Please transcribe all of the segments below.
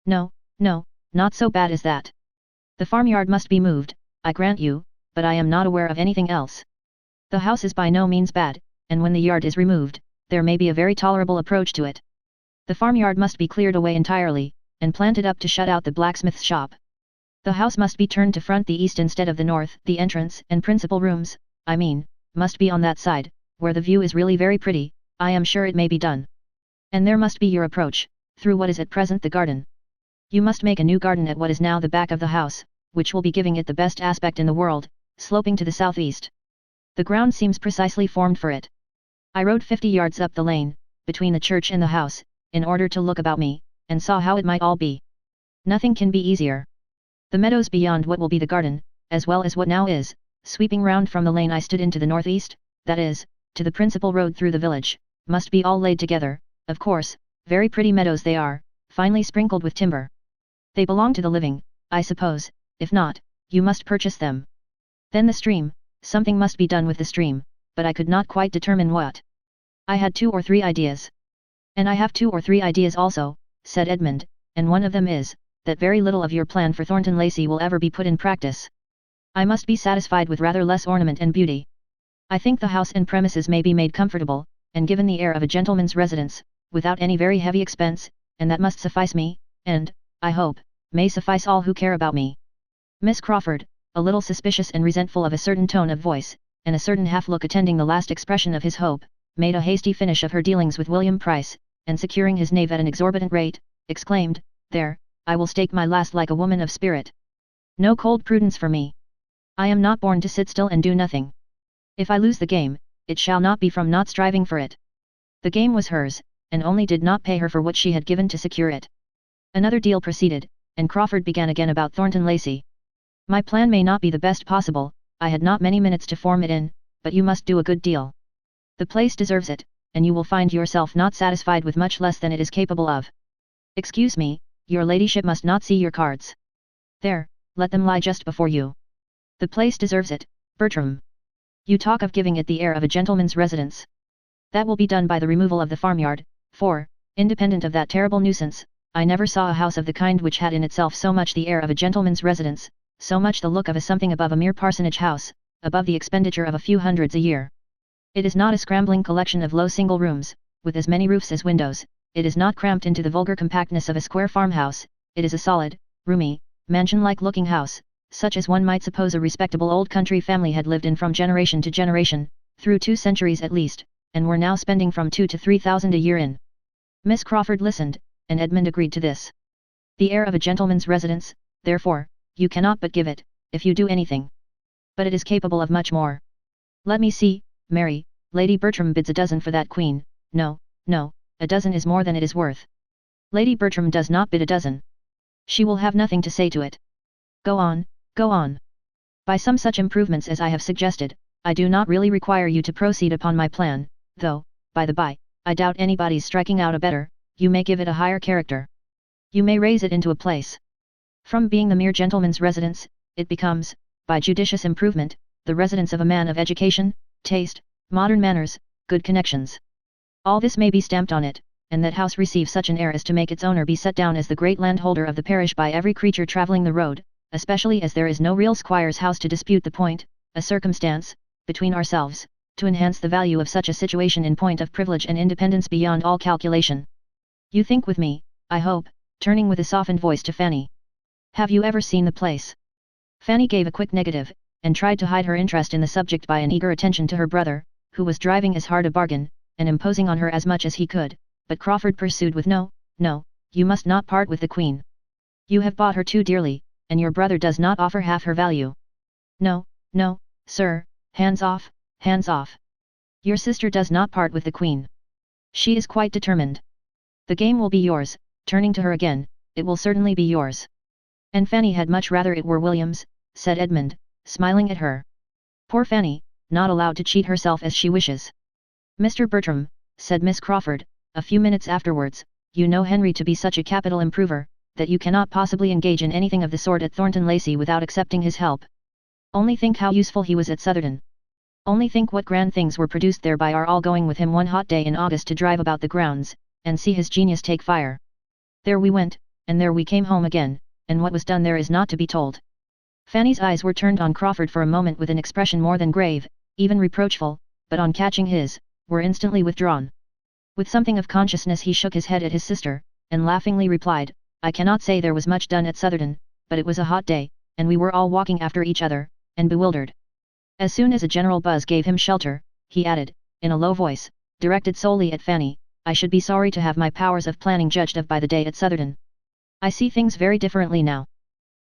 No, no, not so bad as that. The farmyard must be moved, I grant you, but I am not aware of anything else. The house is by no means bad, and when the yard is removed, there may be a very tolerable approach to it. The farmyard must be cleared away entirely, and planted up to shut out the blacksmith's shop. The house must be turned to front the east instead of the north. The entrance and principal rooms, I mean, must be on that side, where the view is really very pretty. I am sure it may be done. And there must be your approach, through what is at present the garden. You must make a new garden at what is now the back of the house, which will be giving it the best aspect in the world, sloping to the southeast. The ground seems precisely formed for it. I rode 50 yards up the lane, between the church and the house, in order to look about me, and saw how it might all be. Nothing can be easier. The meadows beyond what will be the garden, as well as what now is, sweeping round from the lane I stood into the northeast, that is, to the principal road through the village, must be all laid together. Of course, very pretty meadows they are, finely sprinkled with timber. They belong to the living, I suppose. If not, you must purchase them. Then the stream, something must be done with the stream, but I could not quite determine what. I had 2 or 3 ideas. And I have 2 or 3 ideas also, said Edmund, and one of them is, that very little of your plan for Thornton Lacey will ever be put in practice. I must be satisfied with rather less ornament and beauty. I think the house and premises may be made comfortable, and given the air of a gentleman's residence, without any very heavy expense, and that must suffice me, and, I hope, may suffice all who care about me. Miss Crawford, a little suspicious and resentful of a certain tone of voice, and a certain half-look attending the last expression of his hope, made a hasty finish of her dealings with William Price, and securing his knave at an exorbitant rate, exclaimed, "There, I will stake my last like a woman of spirit. No cold prudence for me. I am not born to sit still and do nothing. If I lose the game, it shall not be from not striving for it." The game was hers, and only did not pay her for what she had given to secure it. Another deal proceeded, and Crawford began again about Thornton Lacey. "My plan may not be the best possible, I had not many minutes to form it in, but you must do a good deal. The place deserves it, and you will find yourself not satisfied with much less than it is capable of. Excuse me, your ladyship must not see your cards. There, let them lie just before you. The place deserves it, Bertram. You talk of giving it the air of a gentleman's residence. That will be done by the removal of the farmyard, for, independent of that terrible nuisance, I never saw a house of the kind which had in itself so much the air of a gentleman's residence, so much the look of a something above a mere parsonage house, above the expenditure of a few hundreds a year. It is not a scrambling collection of low single rooms, with as many roofs as windows. It is not cramped into the vulgar compactness of a square farmhouse. It is a solid, roomy, mansion-like looking house, such as one might suppose a respectable old country family had lived in from generation to generation, through 2 centuries at least, and were now spending from 2,000 to 3,000 a year in. Miss Crawford listened, and Edmund agreed to this. The air of a gentleman's residence, therefore, you cannot but give it, if you do anything. But it is capable of much more. Let me see, Mary, Lady Bertram bids a dozen for that queen. No, no, a dozen is more than it is worth. Lady Bertram does not bid a dozen. She will have nothing to say to it. Go on, go on. By some such improvements as I have suggested, I do not really require you to proceed upon my plan, though, by the by, I doubt anybody's striking out a better. You may give it a higher character. You may raise it into a place. From being the mere gentleman's residence, it becomes, by judicious improvement, the residence of a man of education, taste, modern manners, good connections. All this may be stamped on it, and that house receive such an air as to make its owner be set down as the great landholder of the parish by every creature travelling the road, especially as there is no real squire's house to dispute the point, a circumstance, between ourselves, to enhance the value of such a situation in point of privilege and independence beyond all calculation. You think with me, I hope, turning with a softened voice to Fanny. Have you ever seen the place? Fanny gave a quick negative, and tried to hide her interest in the subject by an eager attention to her brother, who was driving as hard a bargain, and imposing on her as much as he could, but Crawford pursued with no, no, you must not part with the queen. You have bought her too dearly, and your brother does not offer half her value. No, no, sir, hands off, hands off. Your sister does not part with the queen. She is quite determined. The game will be yours, turning to her again, it will certainly be yours. And Fanny had much rather it were William's, said Edmund, smiling at her. Poor Fanny, not allowed to cheat herself as she wishes. Mr. Bertram, said Miss Crawford, a few minutes afterwards, you know Henry to be such a capital improver, that you cannot possibly engage in anything of the sort at Thornton Lacey without accepting his help. Only think how useful he was at Southerton. Only think what grand things were produced there by our all going with him one hot day in August to drive about the grounds, and see his genius take fire. There we went, and there we came home again, and what was done there is not to be told. Fanny's eyes were turned on Crawford for a moment with an expression more than grave, even reproachful, but on catching his, were instantly withdrawn. With something of consciousness he shook his head at his sister, and laughingly replied, I cannot say there was much done at Southerton, but it was a hot day, and we were all walking after each other, and bewildered. As soon as a general buzz gave him shelter, he added, in a low voice, directed solely at Fanny, I should be sorry to have my powers of planning judged of by the day at Southerton. I see things very differently now.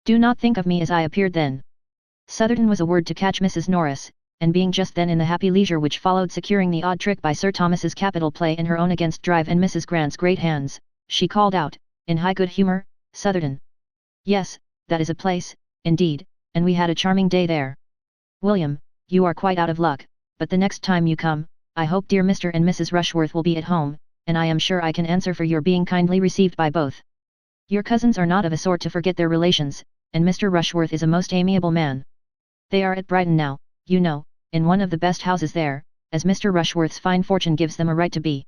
Do not think of me as I appeared then. Southerton was a word to catch Mrs. Norris, and being just then in the happy leisure which followed securing the odd trick by Sir Thomas's capital play in her own against Drive and Mrs. Grant's great hands, she called out, in high good humour, Southerton. Yes, that is a place, indeed, and we had a charming day there. William, you are quite out of luck, but the next time you come, I hope dear Mr. and Mrs. Rushworth will be at home, and I am sure I can answer for your being kindly received by both. Your cousins are not of a sort to forget their relations, and Mr. Rushworth is a most amiable man. They are at Brighton now, you know, in one of the best houses there, as Mr. Rushworth's fine fortune gives them a right to be.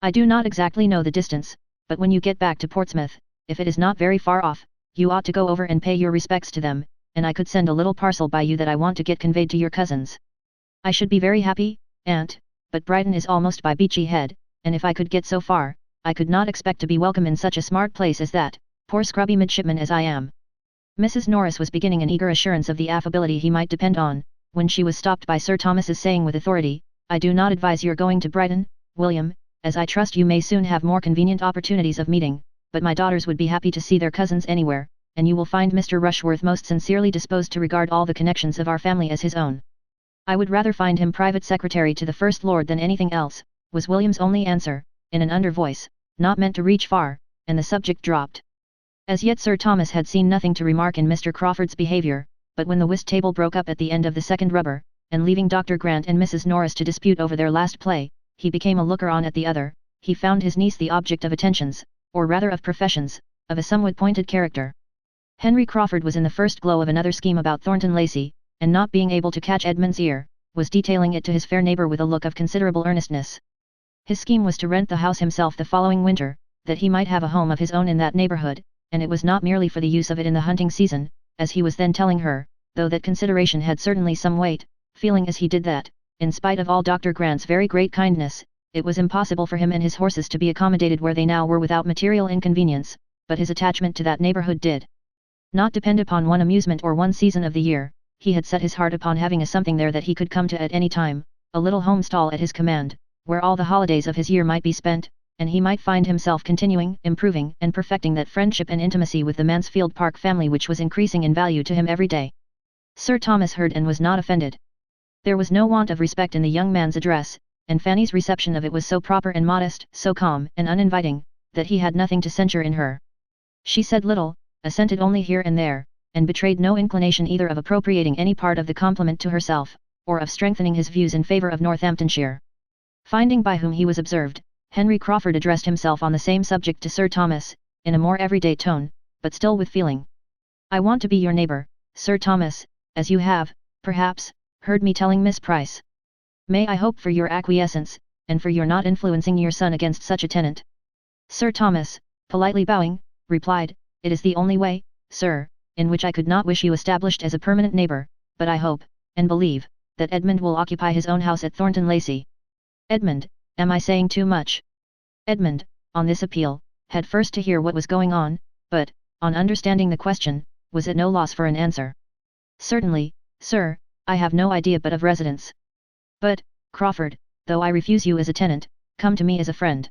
I do not exactly know the distance, but when you get back to Portsmouth, if it is not very far off, you ought to go over and pay your respects to them, and I could send a little parcel by you that I want to get conveyed to your cousins. I should be very happy, aunt, but Brighton is almost by Beachy Head, and if I could get so far, I could not expect to be welcome in such a smart place as that, poor scrubby midshipman as I am. Mrs. Norris was beginning an eager assurance of the affability he might depend on, when she was stopped by Sir Thomas's saying with authority, I do not advise your going to Brighton, William, as I trust you may soon have more convenient opportunities of meeting, but my daughters would be happy to see their cousins anywhere, and you will find Mr. Rushworth most sincerely disposed to regard all the connections of our family as his own. I would rather find him private secretary to the First Lord than anything else, was William's only answer, in an under voice, not meant to reach far, and the subject dropped. As yet Sir Thomas had seen nothing to remark in Mr. Crawford's behaviour, but when the whist table broke up at the end of the second rubber, and leaving Dr. Grant and Mrs. Norris to dispute over their last play, he became a looker-on at the other, he found his niece the object of attentions, or rather of professions, of a somewhat pointed character. Henry Crawford was in the first glow of another scheme about Thornton Lacey, and not being able to catch Edmund's ear, was detailing it to his fair neighbour with a look of considerable earnestness. His scheme was to rent the house himself the following winter, that he might have a home of his own in that neighbourhood, and it was not merely for the use of it in the hunting season, as he was then telling her, though that consideration had certainly some weight, feeling as he did that, in spite of all Dr. Grant's very great kindness, it was impossible for him and his horses to be accommodated where they now were without material inconvenience, but his attachment to that neighbourhood did not depend upon one amusement or one season of the year. He had set his heart upon having a something there that he could come to at any time, a little homestall at his command, where all the holidays of his year might be spent, and he might find himself continuing, improving and perfecting that friendship and intimacy with the Mansfield Park family which was increasing in value to him every day. Sir Thomas heard and was not offended. There was no want of respect in the young man's address, and Fanny's reception of it was so proper and modest, so calm and uninviting, that he had nothing to censure in her. She said little, assented only here and there, and betrayed no inclination either of appropriating any part of the compliment to herself, or of strengthening his views in favour of Northamptonshire. Finding by whom he was observed, Henry Crawford addressed himself on the same subject to Sir Thomas, in a more everyday tone, but still with feeling. I want to be your neighbour, Sir Thomas, as you have, perhaps, heard me telling Miss Price. May I hope for your acquiescence, and for your not influencing your son against such a tenant? Sir Thomas, politely bowing, replied, It is the only way, sir, in which I could not wish you established as a permanent neighbour, but I hope, and believe, that Edmund will occupy his own house at Thornton Lacey. Edmund, am I saying too much? Edmund, on this appeal, had first to hear what was going on, but, on understanding the question, was at no loss for an answer. Certainly, sir, I have no idea but of residence. But, Crawford, though I refuse you as a tenant, come to me as a friend.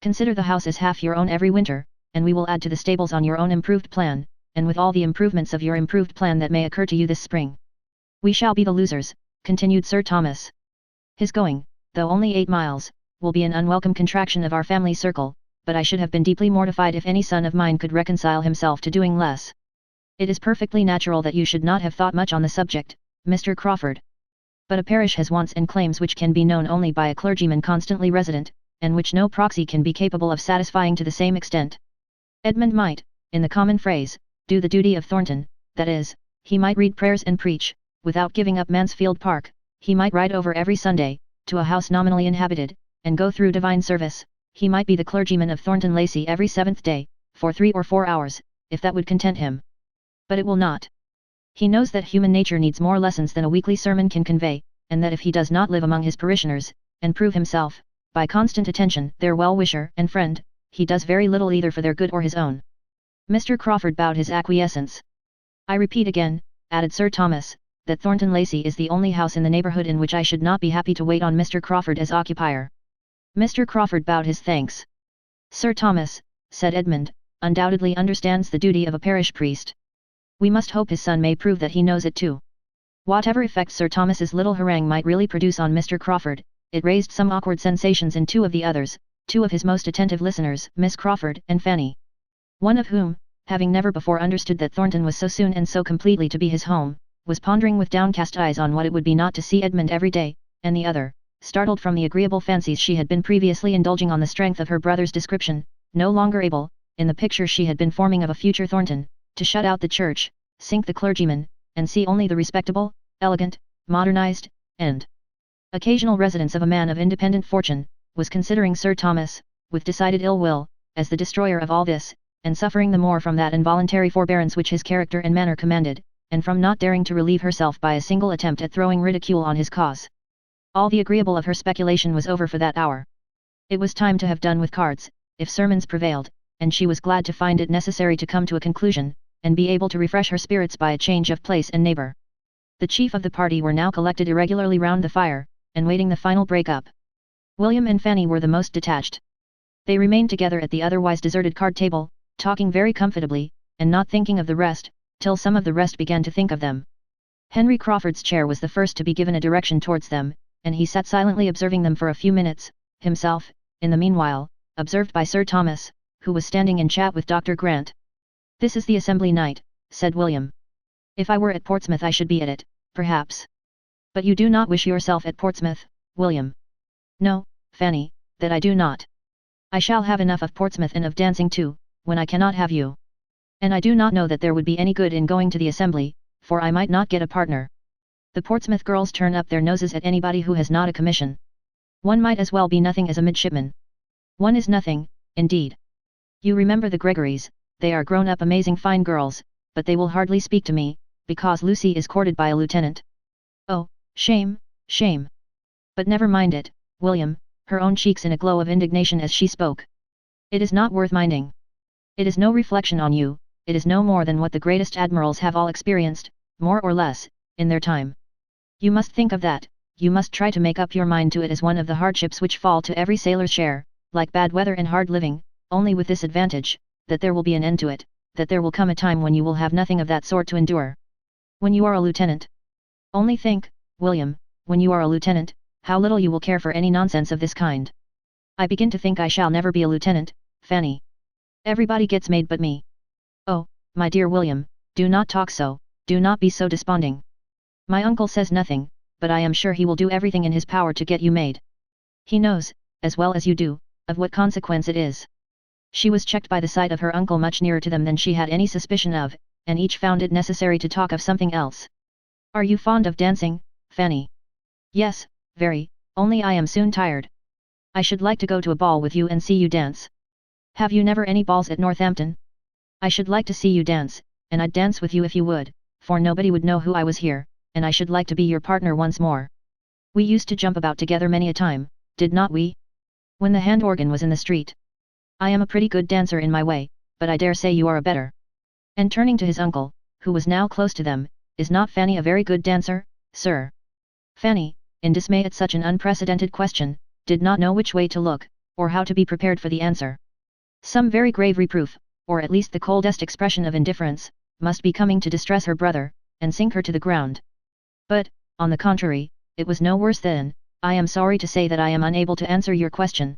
Consider the house as half your own every winter, and we will add to the stables on your own improved plan, and with all the improvements of your improved plan that may occur to you this spring. We shall be the losers, continued Sir Thomas. His going, though only 8 miles, will be an unwelcome contraction of our family circle, but I should have been deeply mortified if any son of mine could reconcile himself to doing less. It is perfectly natural that you should not have thought much on the subject, Mr. Crawford. But a parish has wants and claims which can be known only by a clergyman constantly resident, and which no proxy can be capable of satisfying to the same extent. Edmund might, in the common phrase, do the duty of Thornton, that is, he might read prayers and preach, without giving up Mansfield Park, he might ride over every Sunday, to a house nominally inhabited, and go through divine service, he might be the clergyman of Thornton Lacey every 7th day, for 3 or 4 hours, if that would content him. But it will not. He knows that human nature needs more lessons than a weekly sermon can convey, and that if he does not live among his parishioners, and prove himself, by constant attention, their well-wisher and friend, he does very little either for their good or his own. Mr. Crawford bowed his acquiescence. I repeat again, added Sir Thomas, that Thornton Lacey is the only house in the neighbourhood in which I should not be happy to wait on Mr. Crawford as occupier. Mr. Crawford bowed his thanks. Sir Thomas, said Edmund, undoubtedly understands the duty of a parish priest. We must hope his son may prove that he knows it too. Whatever effect Sir Thomas's little harangue might really produce on Mr. Crawford, it raised some awkward sensations in 2 of the others, 2 of his most attentive listeners, Miss Crawford and Fanny. One of whom, having never before understood that Thornton was so soon and so completely to be his home, was pondering with downcast eyes on what it would be not to see Edmund every day, and the other, startled from the agreeable fancies she had been previously indulging on the strength of her brother's description, no longer able, in the picture she had been forming of a future Thornton, to shut out the church, sink the clergyman, and see only the respectable, elegant, modernized, and occasional residence of a man of independent fortune, was considering Sir Thomas, with decided ill will, as the destroyer of all this, and suffering the more from that involuntary forbearance which his character and manner commanded, and from not daring to relieve herself by a single attempt at throwing ridicule on his cause. All the agreeable of her speculation was over for that hour. It was time to have done with cards, if sermons prevailed, and she was glad to find it necessary to come to a conclusion, and be able to refresh her spirits by a change of place and neighbour. The chief of the party were now collected irregularly round the fire, and waiting the final break-up. William and Fanny were the most detached. They remained together at the otherwise deserted card table, talking very comfortably, and not thinking of the rest, till some of the rest began to think of them. Henry Crawford's chair was the first to be given a direction towards them, and he sat silently observing them for a few minutes, himself, in the meanwhile, observed by Sir Thomas, who was standing in chat with Dr. Grant. "This is the assembly night," said William. "If I were at Portsmouth I should be at it, perhaps. But you do not wish yourself at Portsmouth, William?" "No, Fanny, that I do not. I shall have enough of Portsmouth and of dancing too, when I cannot have you. And I do not know that there would be any good in going to the assembly, for I might not get a partner. The Portsmouth girls turn up their noses at anybody who has not a commission. One might as well be nothing as a midshipman. One is nothing, indeed. You remember the Gregorys, they are grown up amazing fine girls, but they will hardly speak to me, because Lucy is courted by a lieutenant. Oh, shame, shame. But never mind it, William," her own cheeks in a glow of indignation as she spoke. "It is not worth minding. It is no reflection on you, it is no more than what the greatest admirals have all experienced, more or less, in their time. You must think of that, you must try to make up your mind to it as one of the hardships which fall to every sailor's share, like bad weather and hard living, only with this advantage, that there will be an end to it, that there will come a time when you will have nothing of that sort to endure. When you are a lieutenant. Only think, William, when you are a lieutenant, how little you will care for any nonsense of this kind." "I begin to think I shall never be a lieutenant, Fanny. Everybody gets made but me." "Oh, my dear William, do not talk so, do not be so desponding. My uncle says nothing, but I am sure he will do everything in his power to get you made. He knows, as well as you do, of what consequence it is." She was checked by the sight of her uncle much nearer to them than she had any suspicion of, and each found it necessary to talk of something else. "Are you fond of dancing, Fanny?" "Yes, very, only I am soon tired. I should like to go to a ball with you and see you dance." "Have you never any balls at Northampton? I should like to see you dance, and I'd dance with you if you would, for nobody would know who I was here, and I should like to be your partner once more. We used to jump about together many a time, did not we? When the hand organ was in the street. I am a pretty good dancer in my way, but I dare say you are a better." And turning to his uncle, who was now close to them, "Is not Fanny a very good dancer, sir?" Fanny, in dismay at such an unprecedented question, did not know which way to look, or how to be prepared for the answer. Some very grave reproof, or at least the coldest expression of indifference, must be coming to distress her brother, and sink her to the ground. But, on the contrary, it was no worse than, "I am sorry to say that I am unable to answer your question.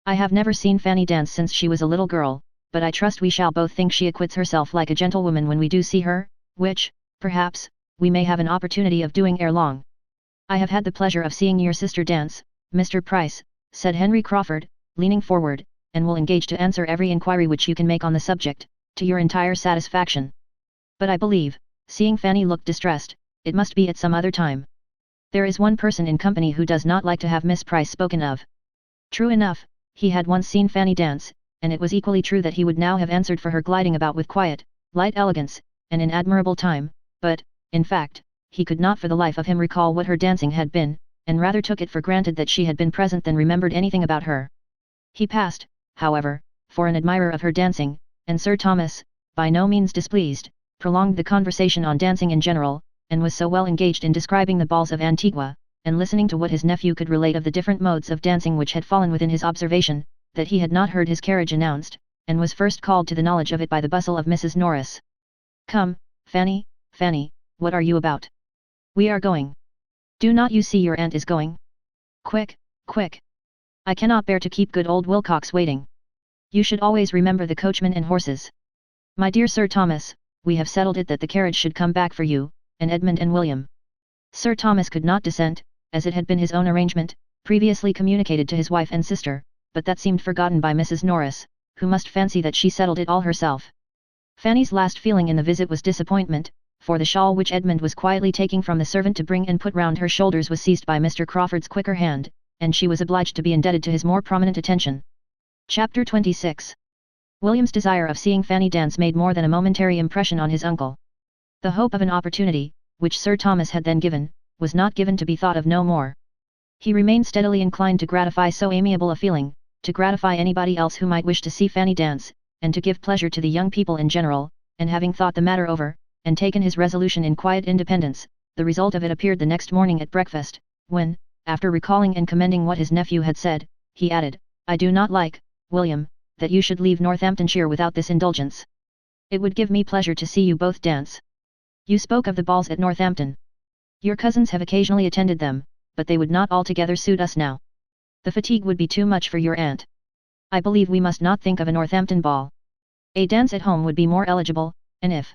I have never seen Fanny dance since she was a little girl, but I trust we shall both think she acquits herself like a gentlewoman when we do see her, which, perhaps, we may have an opportunity of doing ere long." "I have had the pleasure of seeing your sister dance, Mr. Price," said Henry Crawford, leaning forward, "and will engage to answer every inquiry which you can make on the subject, to your entire satisfaction. But I believe, seeing Fanny look distressed, it must be at some other time. There is one person in company who does not like to have Miss Price spoken of." True enough, he had once seen Fanny dance, and it was equally true that he would now have answered for her gliding about with quiet, light elegance, and in admirable time, but, in fact, he could not for the life of him recall what her dancing had been, and rather took it for granted that she had been present than remembered anything about her. He passed, however, for an admirer of her dancing, and Sir Thomas, by no means displeased, prolonged the conversation on dancing in general, and was so well engaged in describing the balls of Antigua, and listening to what his nephew could relate of the different modes of dancing which had fallen within his observation, that he had not heard his carriage announced, and was first called to the knowledge of it by the bustle of Mrs. Norris. "Come, Fanny, Fanny, what are you about? We are going. Do not you see your aunt is going? Quick, quick! I cannot bear to keep good old Wilcox waiting. You should always remember the coachman and horses. My dear Sir Thomas, we have settled it that the carriage should come back for you, and Edmund and William." Sir Thomas could not dissent, as it had been his own arrangement, previously communicated to his wife and sister, but that seemed forgotten by Mrs. Norris, who must fancy that she settled it all herself. Fanny's last feeling in the visit was disappointment, for the shawl which Edmund was quietly taking from the servant to bring and put round her shoulders was seized by Mr. Crawford's quicker hand, and she was obliged to be indebted to his more prominent attention. Chapter 26. William's desire of seeing Fanny dance made more than a momentary impression on his uncle. The hope of an opportunity, which Sir Thomas had then given, was not given to be thought of no more. He remained steadily inclined to gratify so amiable a feeling, to gratify anybody else who might wish to see Fanny dance, and to give pleasure to the young people in general, and having thought the matter over, and taken his resolution in quiet independence, the result of it appeared the next morning at breakfast, when, after recalling and commending what his nephew had said, he added, "I do not like, William, that you should leave Northamptonshire without this indulgence. It would give me pleasure to see you both dance. You spoke of the balls at Northampton. Your cousins have occasionally attended them, but they would not altogether suit us now. The fatigue would be too much for your aunt. I believe we must not think of a Northampton ball. A dance at home would be more eligible, and if—"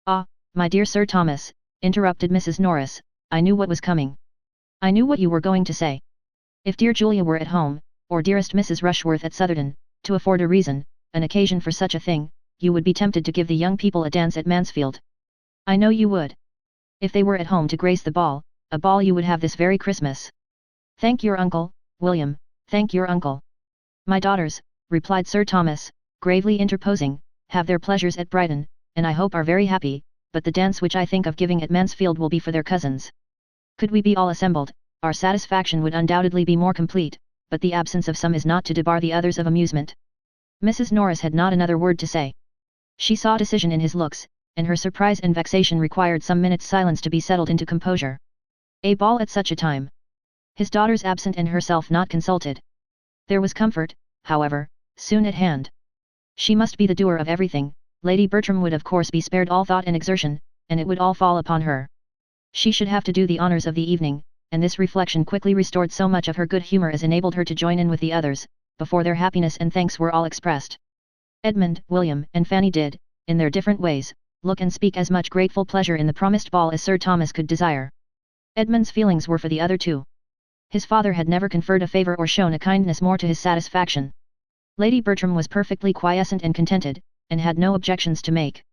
"Ah, my dear Sir Thomas," interrupted Mrs. Norris, "I knew what was coming. I knew what you were going to say. If dear Julia were at home, or dearest Mrs. Rushworth at Southerton, to afford a reason, an occasion for such a thing, you would be tempted to give the young people a dance at Mansfield. I know you would. If they were at home to grace the ball, a ball you would have this very Christmas. Thank your uncle, William, thank your uncle." "My daughters," replied Sir Thomas, gravely interposing, "have their pleasures at Brighton, and I hope are very happy, but the dance which I think of giving at Mansfield will be for their cousins. Could we be all assembled, our satisfaction would undoubtedly be more complete, but the absence of some is not to debar the others of amusement." Mrs. Norris had not another word to say. She saw decision in his looks, and her surprise and vexation required some minutes' silence to be settled into composure. A ball at such a time! His daughters absent and herself not consulted. There was comfort, however, soon at hand. She must be the doer of everything. Lady Bertram would of course be spared all thought and exertion, and it would all fall upon her. She should have to do the honours of the evening, and this reflection quickly restored so much of her good humour as enabled her to join in with the others, before their happiness and thanks were all expressed. Edmund, William, and Fanny did, in their different ways, look and speak as much grateful pleasure in the promised ball as Sir Thomas could desire. Edmund's feelings were for the other two. His father had never conferred a favour or shown a kindness more to his satisfaction. Lady Bertram was perfectly quiescent and contented, and had no objections to make.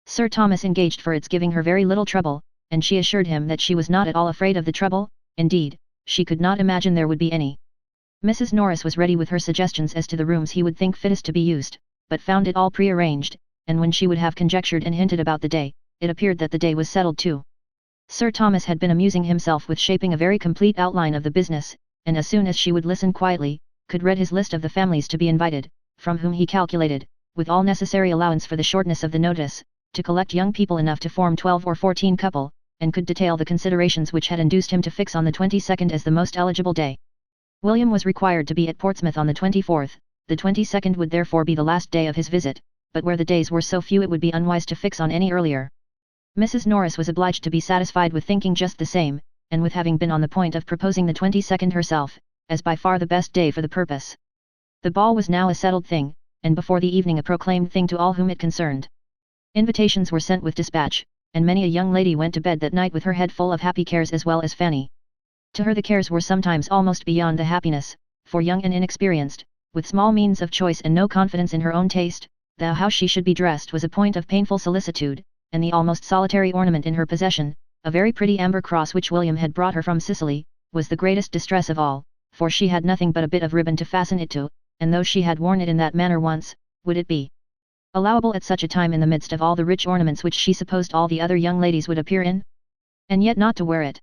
Sir Thomas engaged for its giving her very little trouble, and she assured him that she was not at all afraid of the trouble. Indeed, she could not imagine there would be any. Mrs. Norris was ready with her suggestions as to the rooms he would think fittest to be used, but found it all prearranged, and when she would have conjectured and hinted about the day, it appeared that the day was settled too. Sir Thomas had been amusing himself with shaping a very complete outline of the business, and as soon as she would listen quietly, could read his list of the families to be invited, from whom he calculated, with all necessary allowance for the shortness of the notice, to collect young people enough to form 12 or 14 couple, and could detail the considerations which had induced him to fix on the 22nd as the most eligible day. William was required to be at Portsmouth on the 24th, the 22nd would therefore be the last day of his visit, but where the days were so few it would be unwise to fix on any earlier. Mrs. Norris was obliged to be satisfied with thinking just the same, and with having been on the point of proposing the 22nd herself, as by far the best day for the purpose. The ball was now a settled thing, and before the evening a proclaimed thing to all whom it concerned. Invitations were sent with dispatch, and many a young lady went to bed that night with her head full of happy cares as well as Fanny. To her the cares were sometimes almost beyond the happiness, for young and inexperienced, with small means of choice and no confidence in her own taste, the how she should be dressed was a point of painful solicitude, and the almost solitary ornament in her possession, a very pretty amber cross which William had brought her from Sicily, was the greatest distress of all, for she had nothing but a bit of ribbon to fasten it to, and though she had worn it in that manner once, would it be allowable at such a time in the midst of all the rich ornaments which she supposed all the other young ladies would appear in? And yet not to wear it.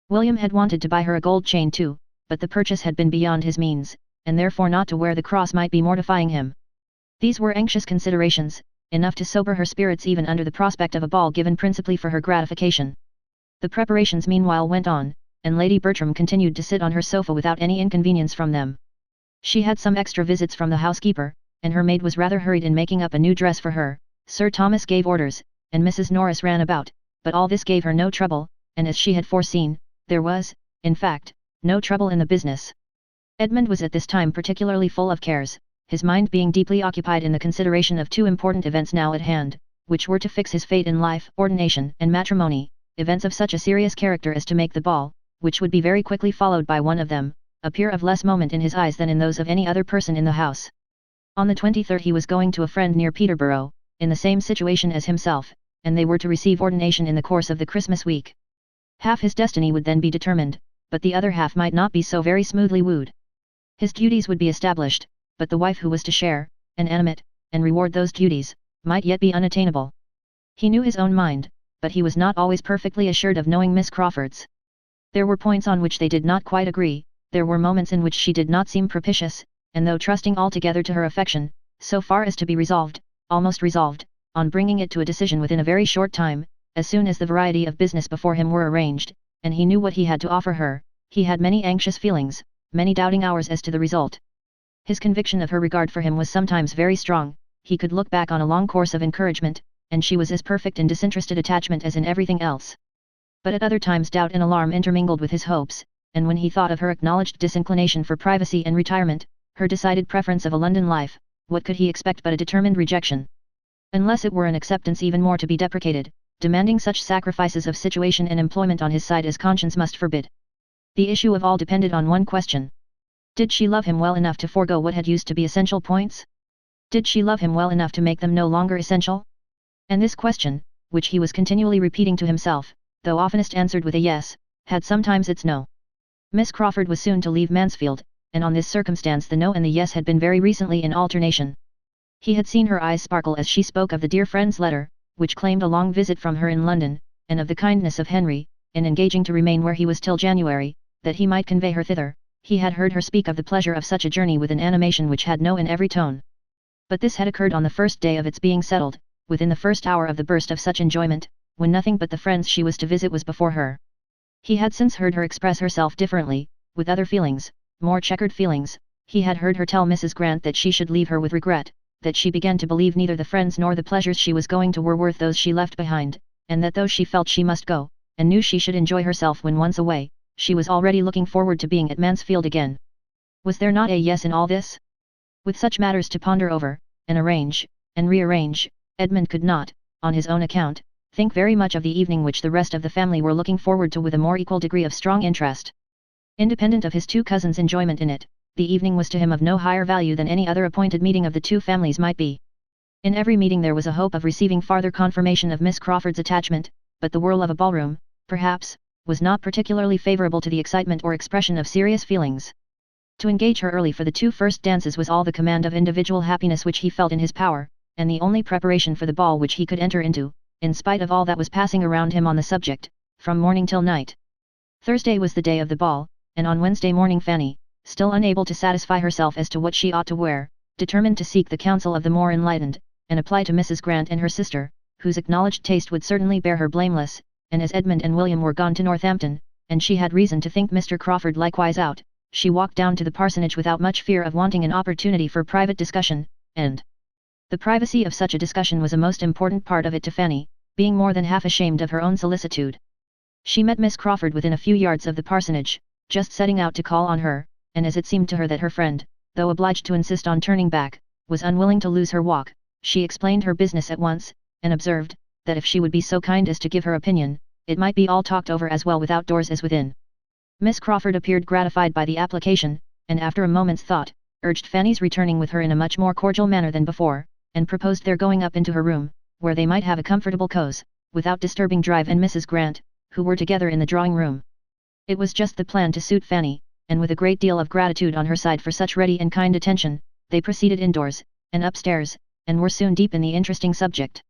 William had wanted to buy her a gold chain too, but the purchase had been beyond his means, and therefore not to wear the cross might be mortifying him. These were anxious considerations, enough to sober her spirits even under the prospect of a ball given principally for her gratification. The preparations meanwhile went on, and Lady Bertram continued to sit on her sofa without any inconvenience from them. She had some extra visits from the housekeeper, and her maid was rather hurried in making up a new dress for her. Sir Thomas gave orders, and Mrs. Norris ran about, but all this gave her no trouble, and as she had foreseen, there was, in fact, no trouble in the business. Edmund was at this time particularly full of cares, his mind being deeply occupied in the consideration of two important events now at hand, which were to fix his fate in life, ordination and matrimony, events of such a serious character as to make the ball, which would be very quickly followed by one of them, appear of less moment in his eyes than in those of any other person in the house. On the 23rd he was going to a friend near Peterborough, in the same situation as himself, and they were to receive ordination in the course of the Christmas week. Half his destiny would then be determined, but the other half might not be so very smoothly wooed. His duties would be established, but the wife who was to share, and animate, and reward those duties, might yet be unattainable. He knew his own mind, but he was not always perfectly assured of knowing Miss Crawford's. There were points on which they did not quite agree, there were moments in which she did not seem propitious, and though trusting altogether to her affection, so far as to be resolved, almost resolved, on bringing it to a decision within a very short time, as soon as the variety of business before him were arranged, and he knew what he had to offer her, he had many anxious feelings, many doubting hours as to the result. His conviction of her regard for him was sometimes very strong, he could look back on a long course of encouragement, and she was as perfect in disinterested attachment as in everything else. But at other times doubt and alarm intermingled with his hopes, and when he thought of her acknowledged disinclination for privacy and retirement, her decided preference of a London life, what could he expect but a determined rejection? Unless it were an acceptance even more to be deprecated, demanding such sacrifices of situation and employment on his side as conscience must forbid. The issue of all depended on one question. Did she love him well enough to forego what had used to be essential points? Did she love him well enough to make them no longer essential? And this question, which he was continually repeating to himself, though oftenest answered with a yes, had sometimes its no. Miss Crawford was soon to leave Mansfield, and on this circumstance the no and the yes had been very recently in alternation. He had seen her eyes sparkle as she spoke of the dear friend's letter, which claimed a long visit from her in London, and of the kindness of Henry, in engaging to remain where he was till January, that he might convey her thither. He had heard her speak of the pleasure of such a journey with an animation which had no in every tone. But this had occurred on the first day of its being settled, within the first hour of the burst of such enjoyment, when nothing but the friends she was to visit was before her. He had since heard her express herself differently, with other feelings, more checkered feelings. He had heard her tell Mrs. Grant that she should leave her with regret, that she began to believe neither the friends nor the pleasures she was going to were worth those she left behind, and that though she felt she must go, and knew she should enjoy herself when once away, she was already looking forward to being at Mansfield again. Was there not a yes in all this? With such matters to ponder over, and arrange, and rearrange, Edmund could not, on his own account, think very much of the evening which the rest of the family were looking forward to with a more equal degree of strong interest. Independent of his two cousins' enjoyment in it, the evening was to him of no higher value than any other appointed meeting of the two families might be. In every meeting there was a hope of receiving farther confirmation of Miss Crawford's attachment, but the whirl of a ballroom, perhaps, was not particularly favourable to the excitement or expression of serious feelings. To engage her early for the two first dances was all the command of individual happiness which he felt in his power, and the only preparation for the ball which he could enter into, in spite of all that was passing around him on the subject, from morning till night. Thursday was the day of the ball, and on Wednesday morning Fanny, still unable to satisfy herself as to what she ought to wear, determined to seek the counsel of the more enlightened, and apply to Mrs. Grant and her sister, whose acknowledged taste would certainly bear her blameless, and as Edmund and William were gone to Northampton, and she had reason to think Mr. Crawford likewise out, she walked down to the parsonage without much fear of wanting an opportunity for private discussion, and the privacy of such a discussion was a most important part of it to Fanny, being more than half ashamed of her own solicitude. She met Miss Crawford within a few yards of the parsonage, just setting out to call on her, and as it seemed to her that her friend, though obliged to insist on turning back, was unwilling to lose her walk, she explained her business at once, and observed, that if she would be so kind as to give her opinion, it might be all talked over as well without doors as within. Miss Crawford appeared gratified by the application, and after a moment's thought, urged Fanny's returning with her in a much more cordial manner than before, and proposed their going up into her room, where they might have a comfortable cause, without disturbing Drive and Mrs. Grant, who were together in the drawing-room. It was just the plan to suit Fanny, and with a great deal of gratitude on her side for such ready and kind attention, they proceeded indoors, and upstairs, and were soon deep in the interesting subject.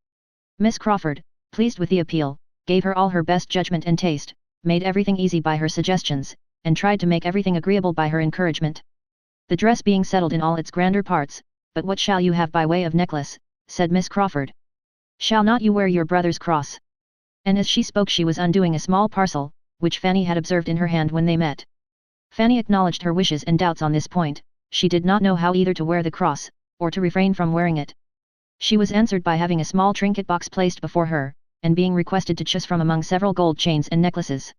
Miss Crawford, pleased with the appeal, gave her all her best judgment and taste, made everything easy by her suggestions, and tried to make everything agreeable by her encouragement. The dress being settled in all its grander parts, "But what shall you have by way of necklace?" said Miss Crawford. "Shall not you wear your brother's cross?" And as she spoke she was undoing a small parcel, which Fanny had observed in her hand when they met. Fanny acknowledged her wishes and doubts on this point. She did not know how either to wear the cross, or to refrain from wearing it. She was answered by having a small trinket box placed before her, and being requested to choose from among several gold chains and necklaces.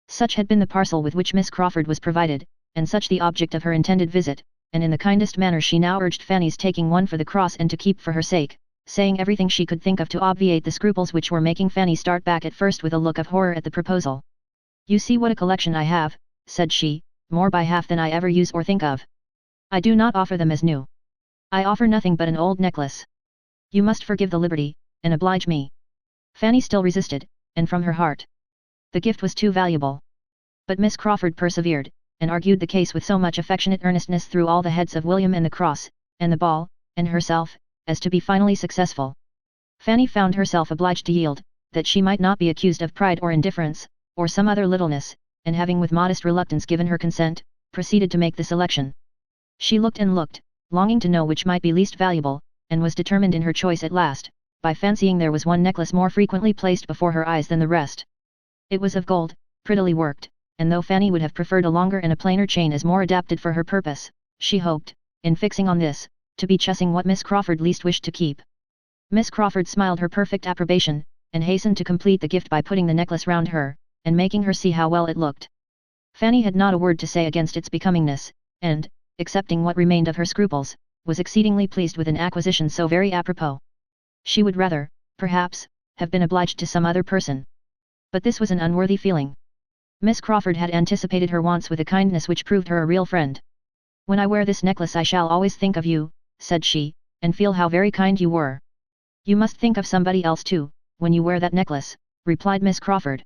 Such had been the parcel with which Miss Crawford was provided, and such the object of her intended visit, and in the kindest manner she now urged Fanny's taking one for the cross and to keep for her sake, saying everything she could think of to obviate the scruples which were making Fanny start back at first with a look of horror at the proposal. "You see what a collection I have," said she, "more by half than I ever use or think of. I do not offer them as new. I offer nothing but an old necklace. You must forgive the liberty, and oblige me." Fanny still resisted, and from her heart. The gift was too valuable. But Miss Crawford persevered, and argued the case with so much affectionate earnestness through all the heads of William and the cross, and the ball, and herself, as to be finally successful. Fanny found herself obliged to yield, that she might not be accused of pride or indifference, or some other littleness, and having with modest reluctance given her consent, proceeded to make the selection. She looked and looked, longing to know which might be least valuable, and was determined in her choice at last, by fancying there was one necklace more frequently placed before her eyes than the rest. It was of gold, prettily worked, and though Fanny would have preferred a longer and a plainer chain as more adapted for her purpose, she hoped, in fixing on this, to be choosing what Miss Crawford least wished to keep. Miss Crawford smiled her perfect approbation, and hastened to complete the gift by putting the necklace round her, and making her see how well it looked. Fanny had not a word to say against its becomingness, and, excepting what remained of her scruples, was exceedingly pleased with an acquisition so very apropos. She would rather, perhaps, have been obliged to some other person. But this was an unworthy feeling. Miss Crawford had anticipated her wants with a kindness which proved her a real friend. "When I wear this necklace I shall always think of you," said she, "and feel how very kind you were." "You must think of somebody else too, when you wear that necklace," replied Miss Crawford.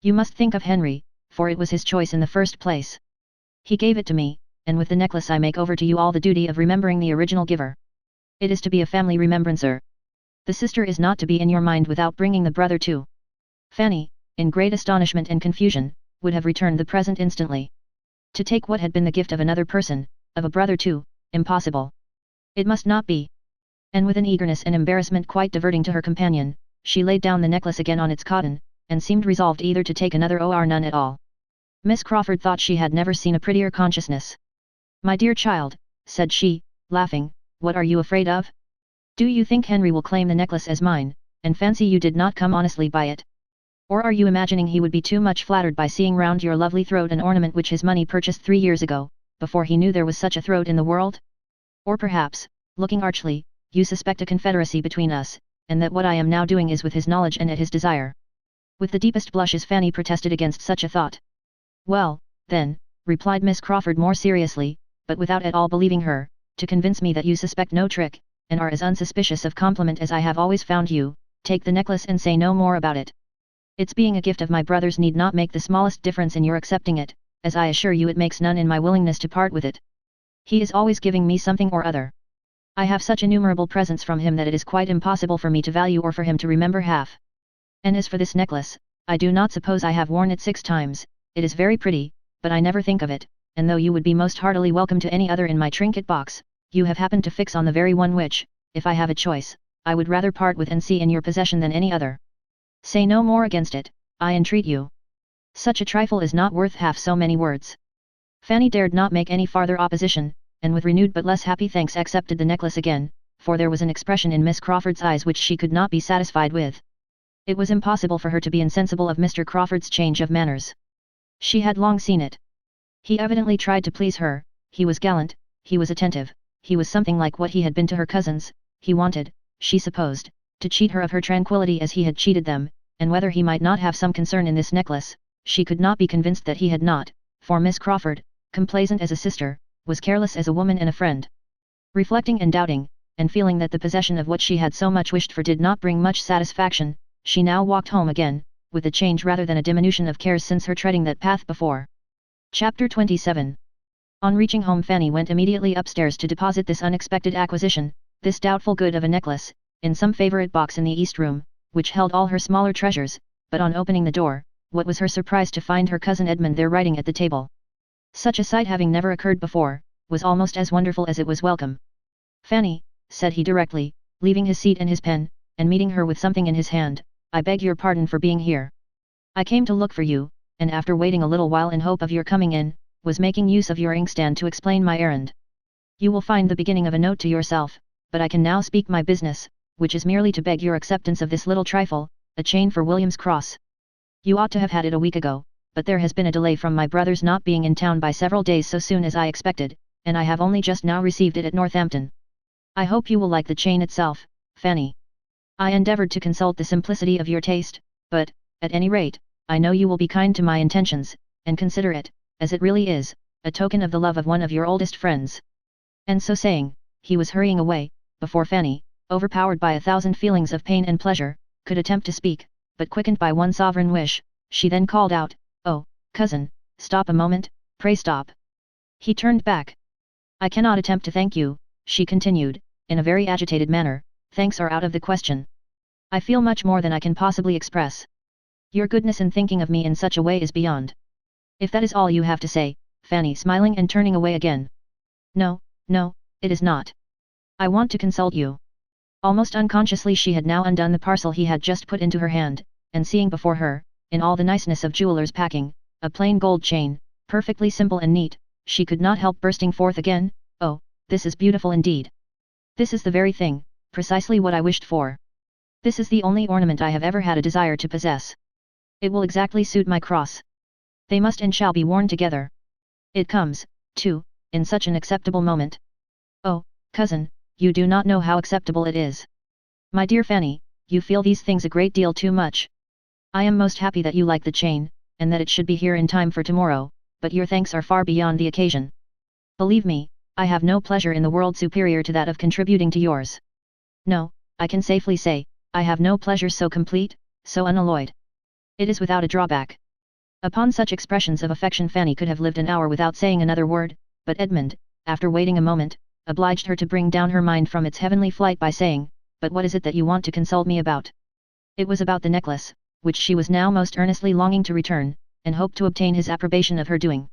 "You must think of Henry, for it was his choice in the first place. He gave it to me, and with the necklace I make over to you all the duty of remembering the original giver. It is to be a family remembrancer. The sister is not to be in your mind without bringing the brother too." Fanny, in great astonishment and confusion, would have returned the present instantly. To take what had been the gift of another person, of a brother too, impossible. It must not be. And with an eagerness and embarrassment quite diverting to her companion, she laid down the necklace again on its cotton, and seemed resolved either to take another or none at all. Miss Crawford thought she had never seen a prettier consciousness. "My dear child," said she, laughing, "what are you afraid of? Do you think Henry will claim the necklace as mine, and fancy you did not come honestly by it? Or are you imagining he would be too much flattered by seeing round your lovely throat an ornament which his money purchased 3 years ago, before he knew there was such a throat in the world? Or perhaps, looking archly, you suspect a confederacy between us, and that what I am now doing is with his knowledge and at his desire?" With the deepest blushes Fanny protested against such a thought. "Well, then," replied Miss Crawford more seriously, but without at all believing her, "to convince me that you suspect no trick, and are as unsuspicious of compliment as I have always found you, take the necklace and say no more about it. Its being a gift of my brother's need not make the smallest difference in your accepting it, as I assure you it makes none in my willingness to part with it. He is always giving me something or other. I have such innumerable presents from him that it is quite impossible for me to value or for him to remember half. And as for this necklace, I do not suppose I have worn it 6 times, it is very pretty, but I never think of it, and though you would be most heartily welcome to any other in my trinket box, you have happened to fix on the very one which, if I have a choice, I would rather part with and see in your possession than any other. Say no more against it, I entreat you. Such a trifle is not worth half so many words." Fanny dared not make any farther opposition, and with renewed but less happy thanks accepted the necklace again, for there was an expression in Miss Crawford's eyes which she could not be satisfied with. It was impossible for her to be insensible of Mr. Crawford's change of manners. She had long seen it. He evidently tried to please her, he was gallant, he was attentive, he was something like what he had been to her cousins. He wanted, she supposed, to cheat her of her tranquillity as he had cheated them, and whether he might not have some concern in this necklace, she could not be convinced that he had not, for Miss Crawford, complaisant as a sister, was careless as a woman and a friend. Reflecting and doubting, and feeling that the possession of what she had so much wished for did not bring much satisfaction, she now walked home again, with a change rather than a diminution of cares since her treading that path before. Chapter 27. On reaching home, Fanny went immediately upstairs to deposit this unexpected acquisition, this doubtful good of a necklace, in some favorite box in the east room, which held all her smaller treasures, but on opening the door, what was her surprise to find her cousin Edmund there writing at the table. Such a sight having never occurred before, was almost as wonderful as it was welcome. "Fanny," said he directly, leaving his seat and his pen, and meeting her with something in his hand, "I beg your pardon for being here. I came to look for you, and after waiting a little while in hope of your coming in, was making use of your inkstand to explain my errand. You will find the beginning of a note to yourself, but I can now speak my business, which is merely to beg your acceptance of this little trifle, a chain for William's cross. You ought to have had it a week ago, but there has been a delay from my brother's not being in town by several days so soon as I expected, and I have only just now received it at Northampton. I hope you will like the chain itself, Fanny. I endeavoured to consult the simplicity of your taste, but, at any rate, I know you will be kind to my intentions, and consider it, as it really is, a token of the love of one of your oldest friends." And so saying, he was hurrying away, before Fanny, overpowered by 1,000 feelings of pain and pleasure, could attempt to speak, but quickened by one sovereign wish, she then called out, "Oh, cousin, stop a moment, pray stop." He turned back. "I cannot attempt to thank you," she continued, in a very agitated manner, "thanks are out of the question. I feel much more than I can possibly express. Your goodness in thinking of me in such a way is beyond. If that is all you have to say," Fanny smiling and turning away again. "No, no, it is not. I want to consult you." Almost unconsciously she had now undone the parcel he had just put into her hand, and seeing before her, in all the niceness of jeweller's packing, a plain gold chain, perfectly simple and neat, she could not help bursting forth again, "Oh, this is beautiful indeed. This is the very thing, precisely what I wished for. This is the only ornament I have ever had a desire to possess. It will exactly suit my cross. They must and shall be worn together. It comes, too, in such an acceptable moment. Oh, cousin, you do not know how acceptable it is. My dear Fanny, you feel these things a great deal too much. I am most happy that you like the chain, and that it should be here in time for tomorrow, but your thanks are far beyond the occasion. Believe me, I have no pleasure in the world superior to that of contributing to yours. No, I can safely say, I have no pleasure so complete, so unalloyed. It is without a drawback." Upon such expressions of affection Fanny could have lived an hour without saying another word, but Edmund, after waiting a moment, obliged her to bring down her mind from its heavenly flight by saying, "But what is it that you want to consult me about?" It was about the necklace, which she was now most earnestly longing to return, and hoped to obtain his approbation of her doing.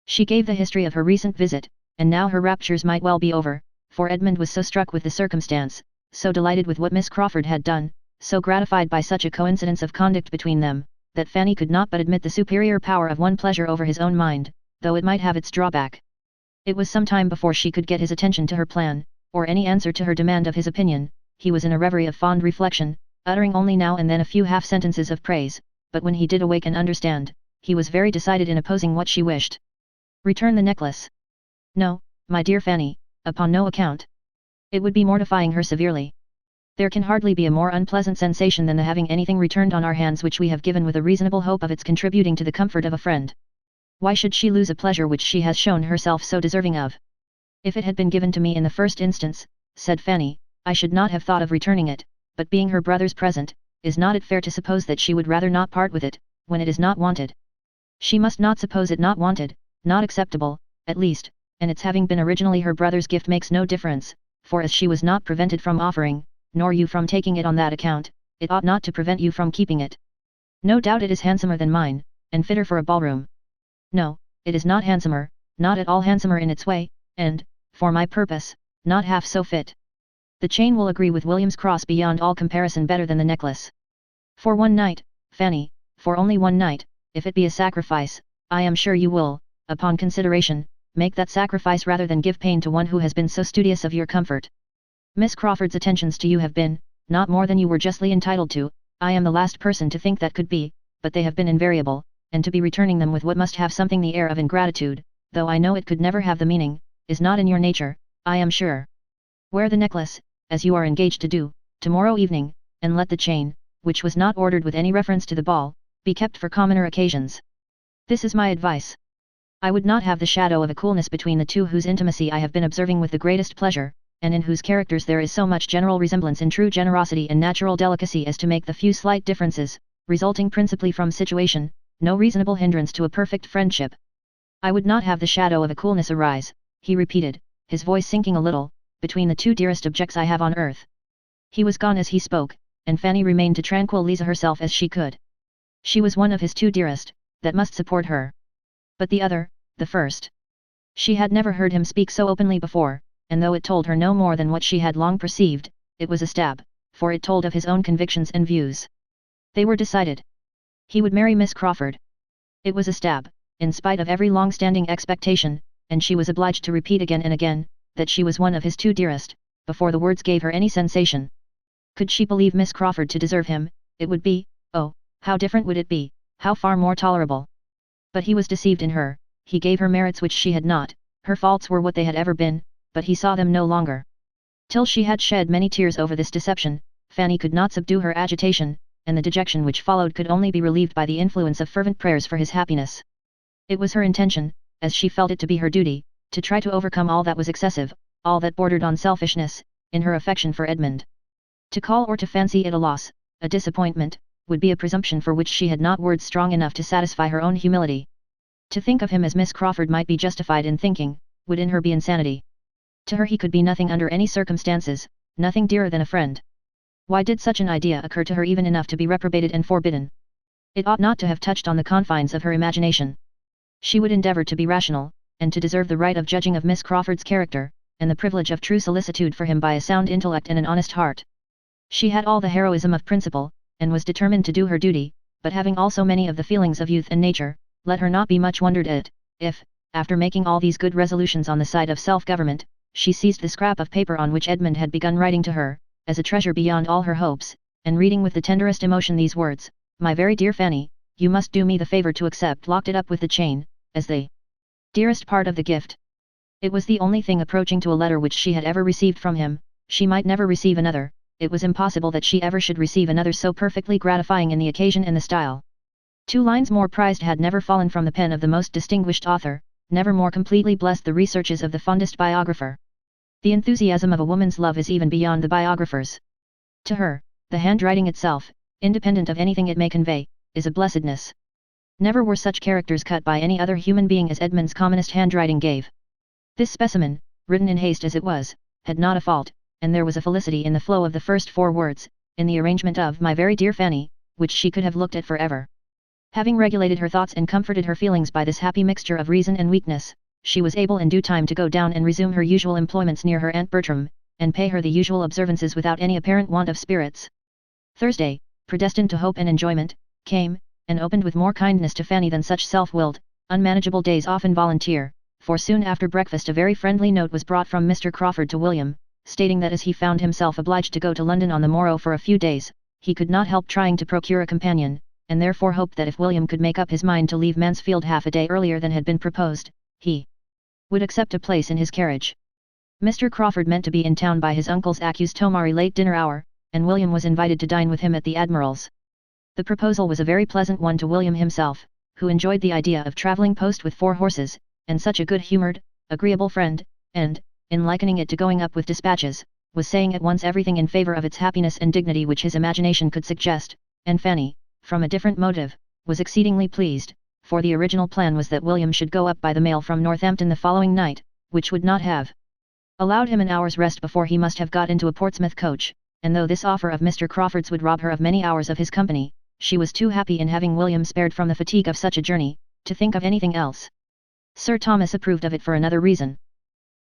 She gave the history of her recent visit, and now her raptures might well be over, for Edmund was so struck with the circumstance, so delighted with what Miss Crawford had done, so gratified by such a coincidence of conduct between them, that Fanny could not but admit the superior power of one pleasure over his own mind, though it might have its drawback. It was some time before she could get his attention to her plan, or any answer to her demand of his opinion. He was in a reverie of fond reflection, uttering only now and then a few half-sentences of praise, but when he did awake and understand, he was very decided in opposing what she wished. "Return the necklace. No, my dear Fanny, upon no account. It would be mortifying her severely. There can hardly be a more unpleasant sensation than the having anything returned on our hands which we have given with a reasonable hope of its contributing to the comfort of a friend. Why should she lose a pleasure which she has shown herself so deserving of? If it had been given to me in the first instance," said Fanny, "I should not have thought of returning it, but being her brother's present, is not it fair to suppose that she would rather not part with it, when it is not wanted? She must not suppose it not wanted, not acceptable, at least, and its having been originally her brother's gift makes no difference, for as she was not prevented from offering, nor you from taking it on that account, it ought not to prevent you from keeping it. No doubt it is handsomer than mine, and fitter for a ballroom. No, it is not handsomer, not at all handsomer in its way, and, for my purpose, not half so fit. The chain will agree with William's cross beyond all comparison better than the necklace. For one night, Fanny, for only one night, if it be a sacrifice, I am sure you will, upon consideration, make that sacrifice rather than give pain to one who has been so studious of your comfort. Miss Crawford's attentions to you have been, not more than you were justly entitled to. I am the last person to think that could be, but they have been invariable, and to be returning them with what must have something the air of ingratitude, though I know it could never have the meaning, is not in your nature, I am sure. Wear the necklace, as you are engaged to do, tomorrow evening, and let the chain, which was not ordered with any reference to the ball, be kept for commoner occasions. This is my advice. I would not have the shadow of a coolness between the two whose intimacy I have been observing with the greatest pleasure, and in whose characters there is so much general resemblance in true generosity and natural delicacy as to make the few slight differences, resulting principally from situation, no reasonable hindrance to a perfect friendship. I would not have the shadow of a coolness arise, he repeated, his voice sinking a little, between the two dearest objects I have on earth. He was gone as he spoke, and Fanny remained to tranquilize herself as she could. She was one of his two dearest, that must support her. But the other, the first. She had never heard him speak so openly before, and though it told her no more than what she had long perceived, it was a stab, for it told of his own convictions and views. They were decided. He would marry Miss Crawford. It was a stab, in spite of every long-standing expectation, and she was obliged to repeat again and again, that she was one of his two dearest, before the words gave her any sensation. Could she believe Miss Crawford to deserve him, it would be, oh, how different would it be, how far more tolerable. But he was deceived in her, he gave her merits which she had not, her faults were what they had ever been, but he saw them no longer. Till she had shed many tears over this deception, Fanny could not subdue her agitation, and the dejection which followed could only be relieved by the influence of fervent prayers for his happiness. It was her intention, as she felt it to be her duty, to try to overcome all that was excessive, all that bordered on selfishness, in her affection for Edmund. To call or to fancy it a loss, a disappointment, would be a presumption for which she had not words strong enough to satisfy her own humility. To think of him as Miss Crawford might be justified in thinking, would in her be insanity. To her he could be nothing under any circumstances, nothing dearer than a friend. Why did such an idea occur to her even enough to be reprobated and forbidden? It ought not to have touched on the confines of her imagination. She would endeavour to be rational, and to deserve the right of judging of Miss Crawford's character, and the privilege of true solicitude for him by a sound intellect and an honest heart. She had all the heroism of principle, and was determined to do her duty, but having also many of the feelings of youth and nature, let her not be much wondered at, if, after making all these good resolutions on the side of self-government, she seized the scrap of paper on which Edmund had begun writing to her, as a treasure beyond all her hopes, and reading with the tenderest emotion these words, "My very dear Fanny, you must do me the favour to accept," locked it up with the chain, as the dearest part of the gift. It was the only thing approaching to a letter which she had ever received from him. She might never receive another, it was impossible that she ever should receive another so perfectly gratifying in the occasion and the style. 2 lines more prized had never fallen from the pen of the most distinguished author, never more completely blessed the researches of the fondest biographer. The enthusiasm of a woman's love is even beyond the biographer's. To her, the handwriting itself, independent of anything it may convey, is a blessedness. Never were such characters cut by any other human being as Edmund's commonest handwriting gave. This specimen, written in haste as it was, had not a fault, and there was a felicity in the flow of the first 4 words, in the arrangement of "my very dear Fanny," which she could have looked at forever. Having regulated her thoughts and comforted her feelings by this happy mixture of reason and weakness, she was able in due time to go down and resume her usual employments near her Aunt Bertram, and pay her the usual observances without any apparent want of spirits. Thursday, predestined to hope and enjoyment, came, and opened with more kindness to Fanny than such self-willed, unmanageable days often volunteer, for soon after breakfast a very friendly note was brought from Mr. Crawford to William, stating that as he found himself obliged to go to London on the morrow for a few days, he could not help trying to procure a companion, and therefore hoped that if William could make up his mind to leave Mansfield half a day earlier than had been proposed, he would accept a place in his carriage. Mr. Crawford meant to be in town by his uncle's accustomary late dinner hour, and William was invited to dine with him at the Admiral's. The proposal was a very pleasant one to William himself, who enjoyed the idea of travelling post with 4 horses, and such a good-humoured, agreeable friend, and, in likening it to going up with dispatches, was saying at once everything in favour of its happiness and dignity which his imagination could suggest, and Fanny, from a different motive, was exceedingly pleased, for the original plan was that William should go up by the mail from Northampton the following night, which would not have allowed him an hour's rest before he must have got into a Portsmouth coach, and though this offer of Mr. Crawford's would rob her of many hours of his company, she was too happy in having William spared from the fatigue of such a journey, to think of anything else. Sir Thomas approved of it for another reason.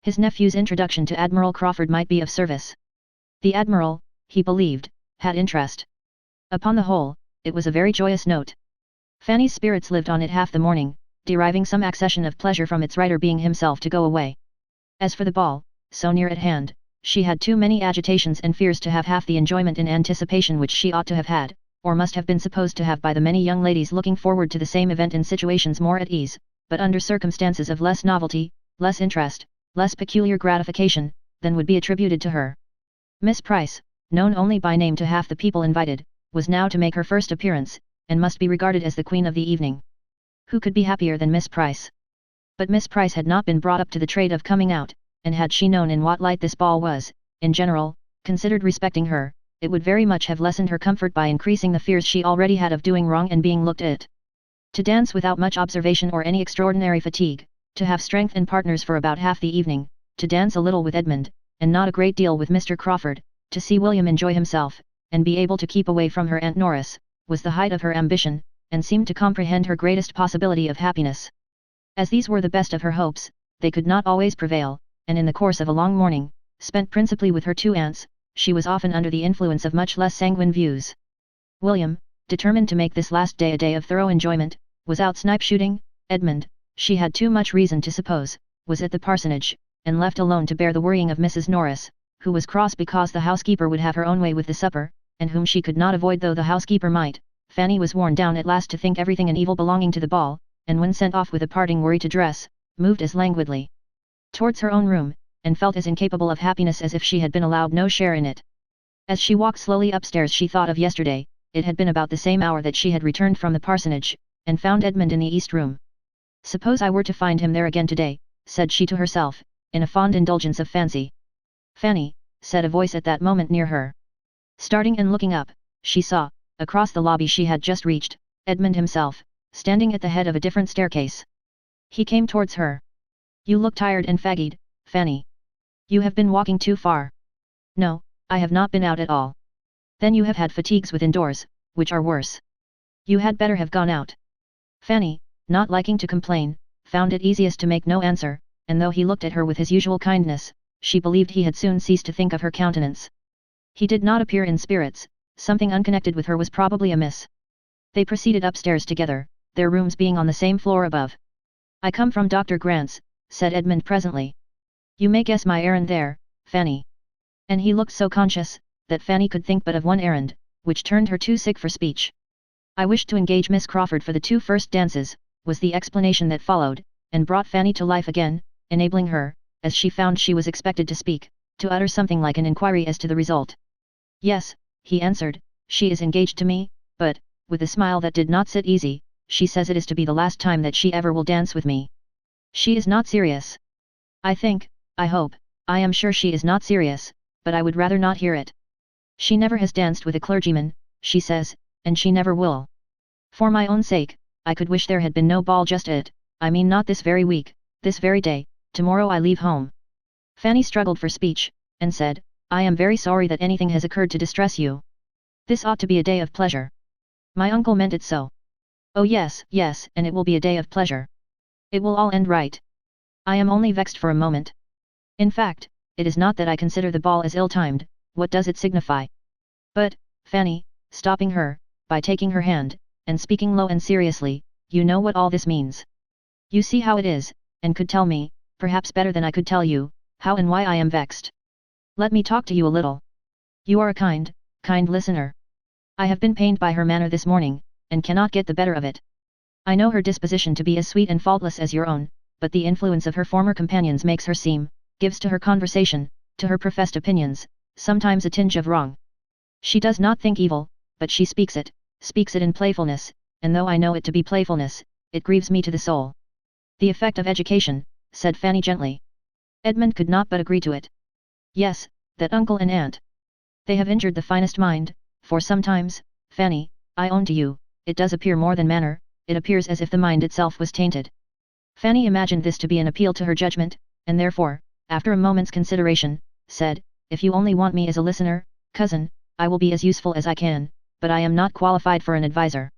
His nephew's introduction to Admiral Crawford might be of service. The Admiral, he believed, had interest. Upon the whole, it was a very joyous note. Fanny's spirits lived on it half the morning, deriving some accession of pleasure from its writer being himself to go away. As for the ball, so near at hand, she had too many agitations and fears to have half the enjoyment in anticipation which she ought to have had, or must have been supposed to have by the many young ladies looking forward to the same event in situations more at ease, but under circumstances of less novelty, less interest, less peculiar gratification, than would be attributed to her. Miss Price, known only by name to half the people invited, was now to make her first appearance, and must be regarded as the queen of the evening. Who could be happier than Miss Price? But Miss Price had not been brought up to the trade of coming out, and had she known in what light this ball was, in general, considered respecting her, it would very much have lessened her comfort by increasing the fears she already had of doing wrong and being looked at. To dance without much observation or any extraordinary fatigue, to have strength and partners for about half the evening, to dance a little with Edmund, and not a great deal with Mr. Crawford, to see William enjoy himself, and be able to keep away from her Aunt Norris, was the height of her ambition, and seemed to comprehend her greatest possibility of happiness. As these were the best of her hopes, they could not always prevail, and in the course of a long morning, spent principally with her two aunts, she was often under the influence of much less sanguine views. William, determined to make this last day a day of thorough enjoyment, was out snipe shooting. Edmund, she had too much reason to suppose, was at the parsonage, and left alone to bear the worrying of Mrs. Norris, who was cross because the housekeeper would have her own way with the supper, and whom she could not avoid though the housekeeper might. Fanny was worn down at last to think everything an evil belonging to the ball, and when sent off with a parting worry to dress, moved as languidly towards her own room, and felt as incapable of happiness as if she had been allowed no share in it. As she walked slowly upstairs she thought of yesterday. It had been about the same hour that she had returned from the parsonage, and found Edmund in the east room. Suppose I were to find him there again today, said she to herself, in a fond indulgence of fancy. Fanny, said a voice at that moment near her. Starting and looking up, she saw, across the lobby she had just reached, Edmund himself, standing at the head of a different staircase. He came towards her. You look tired and fagged, Fanny. You have been walking too far. No, I have not been out at all. Then you have had fatigues within doors, which are worse. You had better have gone out. Fanny, not liking to complain, found it easiest to make no answer, and though he looked at her with his usual kindness, she believed he had soon ceased to think of her countenance. He did not appear in spirits, something unconnected with her was probably amiss. They proceeded upstairs together, their rooms being on the same floor above. I come from Dr. Grant's, said Edmund presently. You may guess my errand there, Fanny. And he looked so conscious, that Fanny could think but of one errand, which turned her too sick for speech. I wished to engage Miss Crawford for the 2 first dances, was the explanation that followed, and brought Fanny to life again, enabling her, as she found she was expected to speak, to utter something like an inquiry as to the result. Yes, he answered, she is engaged to me, but, with a smile that did not sit easy, she says it is to be the last time that she ever will dance with me. She is not serious. I think, I hope, I am sure she is not serious, but I would rather not hear it. She never has danced with a clergyman, she says, and she never will. For my own sake, I could wish there had been no ball just at, I mean not this very week, this very day, tomorrow I leave home. Fanny struggled for speech, and said, I am very sorry that anything has occurred to distress you. This ought to be a day of pleasure. My uncle meant it so. Oh yes, yes, and it will be a day of pleasure. It will all end right. I am only vexed for a moment. In fact, it is not that I consider the ball as ill-timed, what does it signify? But, Fanny, stopping her, by taking her hand, and speaking low and seriously, you know what all this means. You see how it is, and could tell me, perhaps better than I could tell you, how and why I am vexed. Let me talk to you a little. You are a kind listener. I have been pained by her manner this morning, and cannot get the better of it. I know her disposition to be as sweet and faultless as your own, but the influence of her former companions makes her seem, gives to her conversation, to her professed opinions, sometimes a tinge of wrong. She does not think evil, but she speaks it in playfulness, and though I know it to be playfulness, it grieves me to the soul. The effect of education, said Fanny gently. Edmund could not but agree to it. Yes, that uncle and aunt. They have injured the finest mind, for sometimes, Fanny, I own to you, it does appear more than manner, it appears as if the mind itself was tainted. Fanny imagined this to be an appeal to her judgment, and therefore, after a moment's consideration, said, if you only want me as a listener, cousin, I will be as useful as I can, but I am not qualified for an adviser.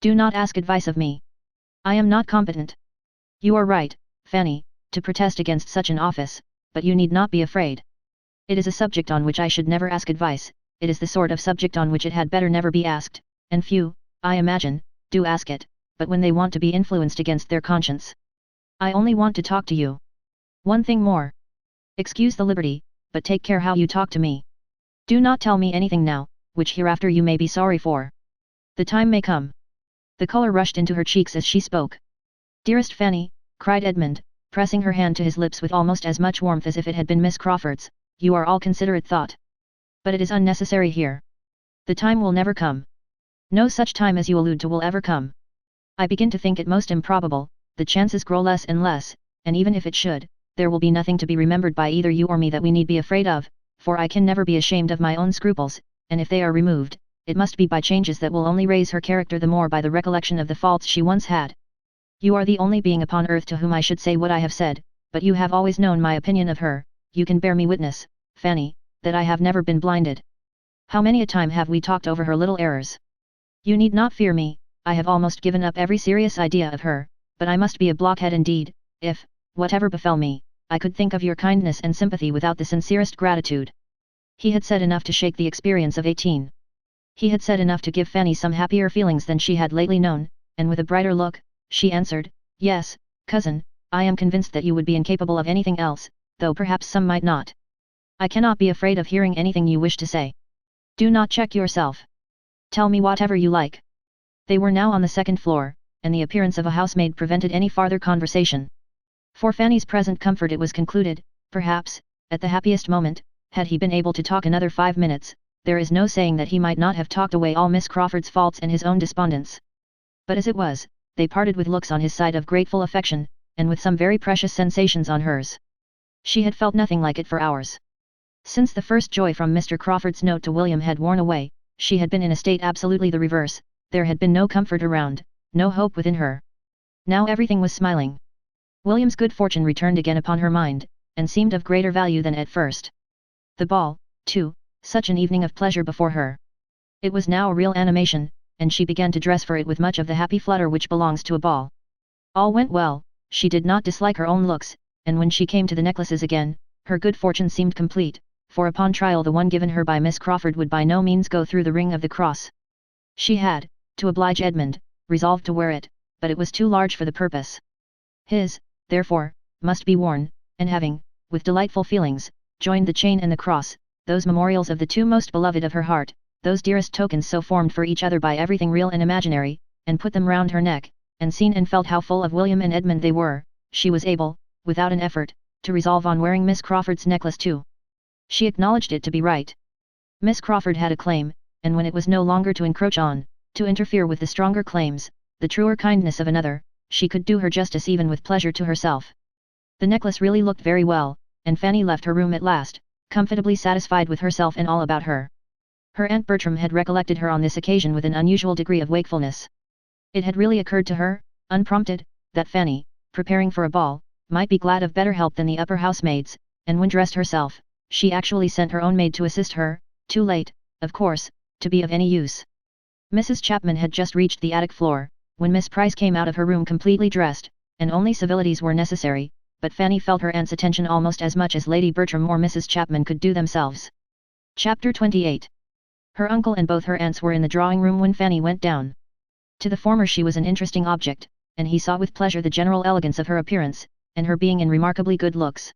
Do not ask advice of me. I am not competent. You are right, Fanny, to protest against such an office, but you need not be afraid. It is a subject on which I should never ask advice, it is the sort of subject on which it had better never be asked, and few, I imagine, do ask it, but when they want to be influenced against their conscience. I only want to talk to you. One thing more. Excuse the liberty, but take care how you talk to me. Do not tell me anything now, which hereafter you may be sorry for. The time may come. The colour rushed into her cheeks as she spoke. Dearest Fanny, cried Edmund, pressing her hand to his lips with almost as much warmth as if it had been Miss Crawford's, you are all considerate thought. But it is unnecessary here. The time will never come. No such time as you allude to will ever come. I begin to think it most improbable, the chances grow less and less, and even if it should, there will be nothing to be remembered by either you or me that we need be afraid of, for I can never be ashamed of my own scruples, and if they are removed, it must be by changes that will only raise her character the more by the recollection of the faults she once had. You are the only being upon earth to whom I should say what I have said, but you have always known my opinion of her, you can bear me witness, Fanny, that I have never been blinded. How many a time have we talked over her little errors? You need not fear me, I have almost given up every serious idea of her, but I must be a blockhead indeed, if, whatever befell me, I could think of your kindness and sympathy without the sincerest gratitude. He had said enough to shake the experience of 18. He had said enough to give Fanny some happier feelings than she had lately known, and with a brighter look, she answered, "Yes, cousin, I am convinced that you would be incapable of anything else, though perhaps some might not. I cannot be afraid of hearing anything you wish to say. Do not check yourself. Tell me whatever you like." They were now on the second floor, and the appearance of a housemaid prevented any farther conversation. For Fanny's present comfort it was concluded, perhaps, at the happiest moment, had he been able to talk another 5 minutes, there is no saying that he might not have talked away all Miss Crawford's faults and his own despondence. But as it was, they parted with looks on his side of grateful affection, and with some very precious sensations on hers. She had felt nothing like it for hours. Since the first joy from Mr. Crawford's note to William had worn away, she had been in a state absolutely the reverse, there had been no comfort around, no hope within her. Now everything was smiling. William's good fortune returned again upon her mind, and seemed of greater value than at first. The ball, too, such an evening of pleasure before her. It was now a real animation, and she began to dress for it with much of the happy flutter which belongs to a ball. All went well, she did not dislike her own looks, and when she came to the necklaces again, her good fortune seemed complete, for upon trial the one given her by Miss Crawford would by no means go through the ring of the cross. She had, to oblige Edmund, resolved to wear it, but it was too large for the purpose. His, therefore, must be worn, and having, with delightful feelings, joined the chain and the cross, those memorials of the two most beloved of her heart, those dearest tokens so formed for each other by everything real and imaginary, and put them round her neck, and seen and felt how full of William and Edmund they were, she was able, without an effort, to resolve on wearing Miss Crawford's necklace too. She acknowledged it to be right. Miss Crawford had a claim, and when it was no longer to encroach on, to interfere with the stronger claims, the truer kindness of another, she could do her justice even with pleasure to herself. The necklace really looked very well, and Fanny left her room at last, comfortably satisfied with herself and all about her. Her Aunt Bertram had recollected her on this occasion with an unusual degree of wakefulness. It had really occurred to her, unprompted, that Fanny, preparing for a ball, might be glad of better help than the upper housemaids, and when dressed herself, she actually sent her own maid to assist her, too late, of course, to be of any use. Mrs. Chapman had just reached the attic floor, when Miss Price came out of her room completely dressed, and only civilities were necessary, but Fanny felt her aunt's attention almost as much as Lady Bertram or Mrs. Chapman could do themselves. Chapter 28. Her uncle and both her aunts were in the drawing room when Fanny went down. To the former she was an interesting object, and he saw with pleasure the general elegance of her appearance, and her being in remarkably good looks.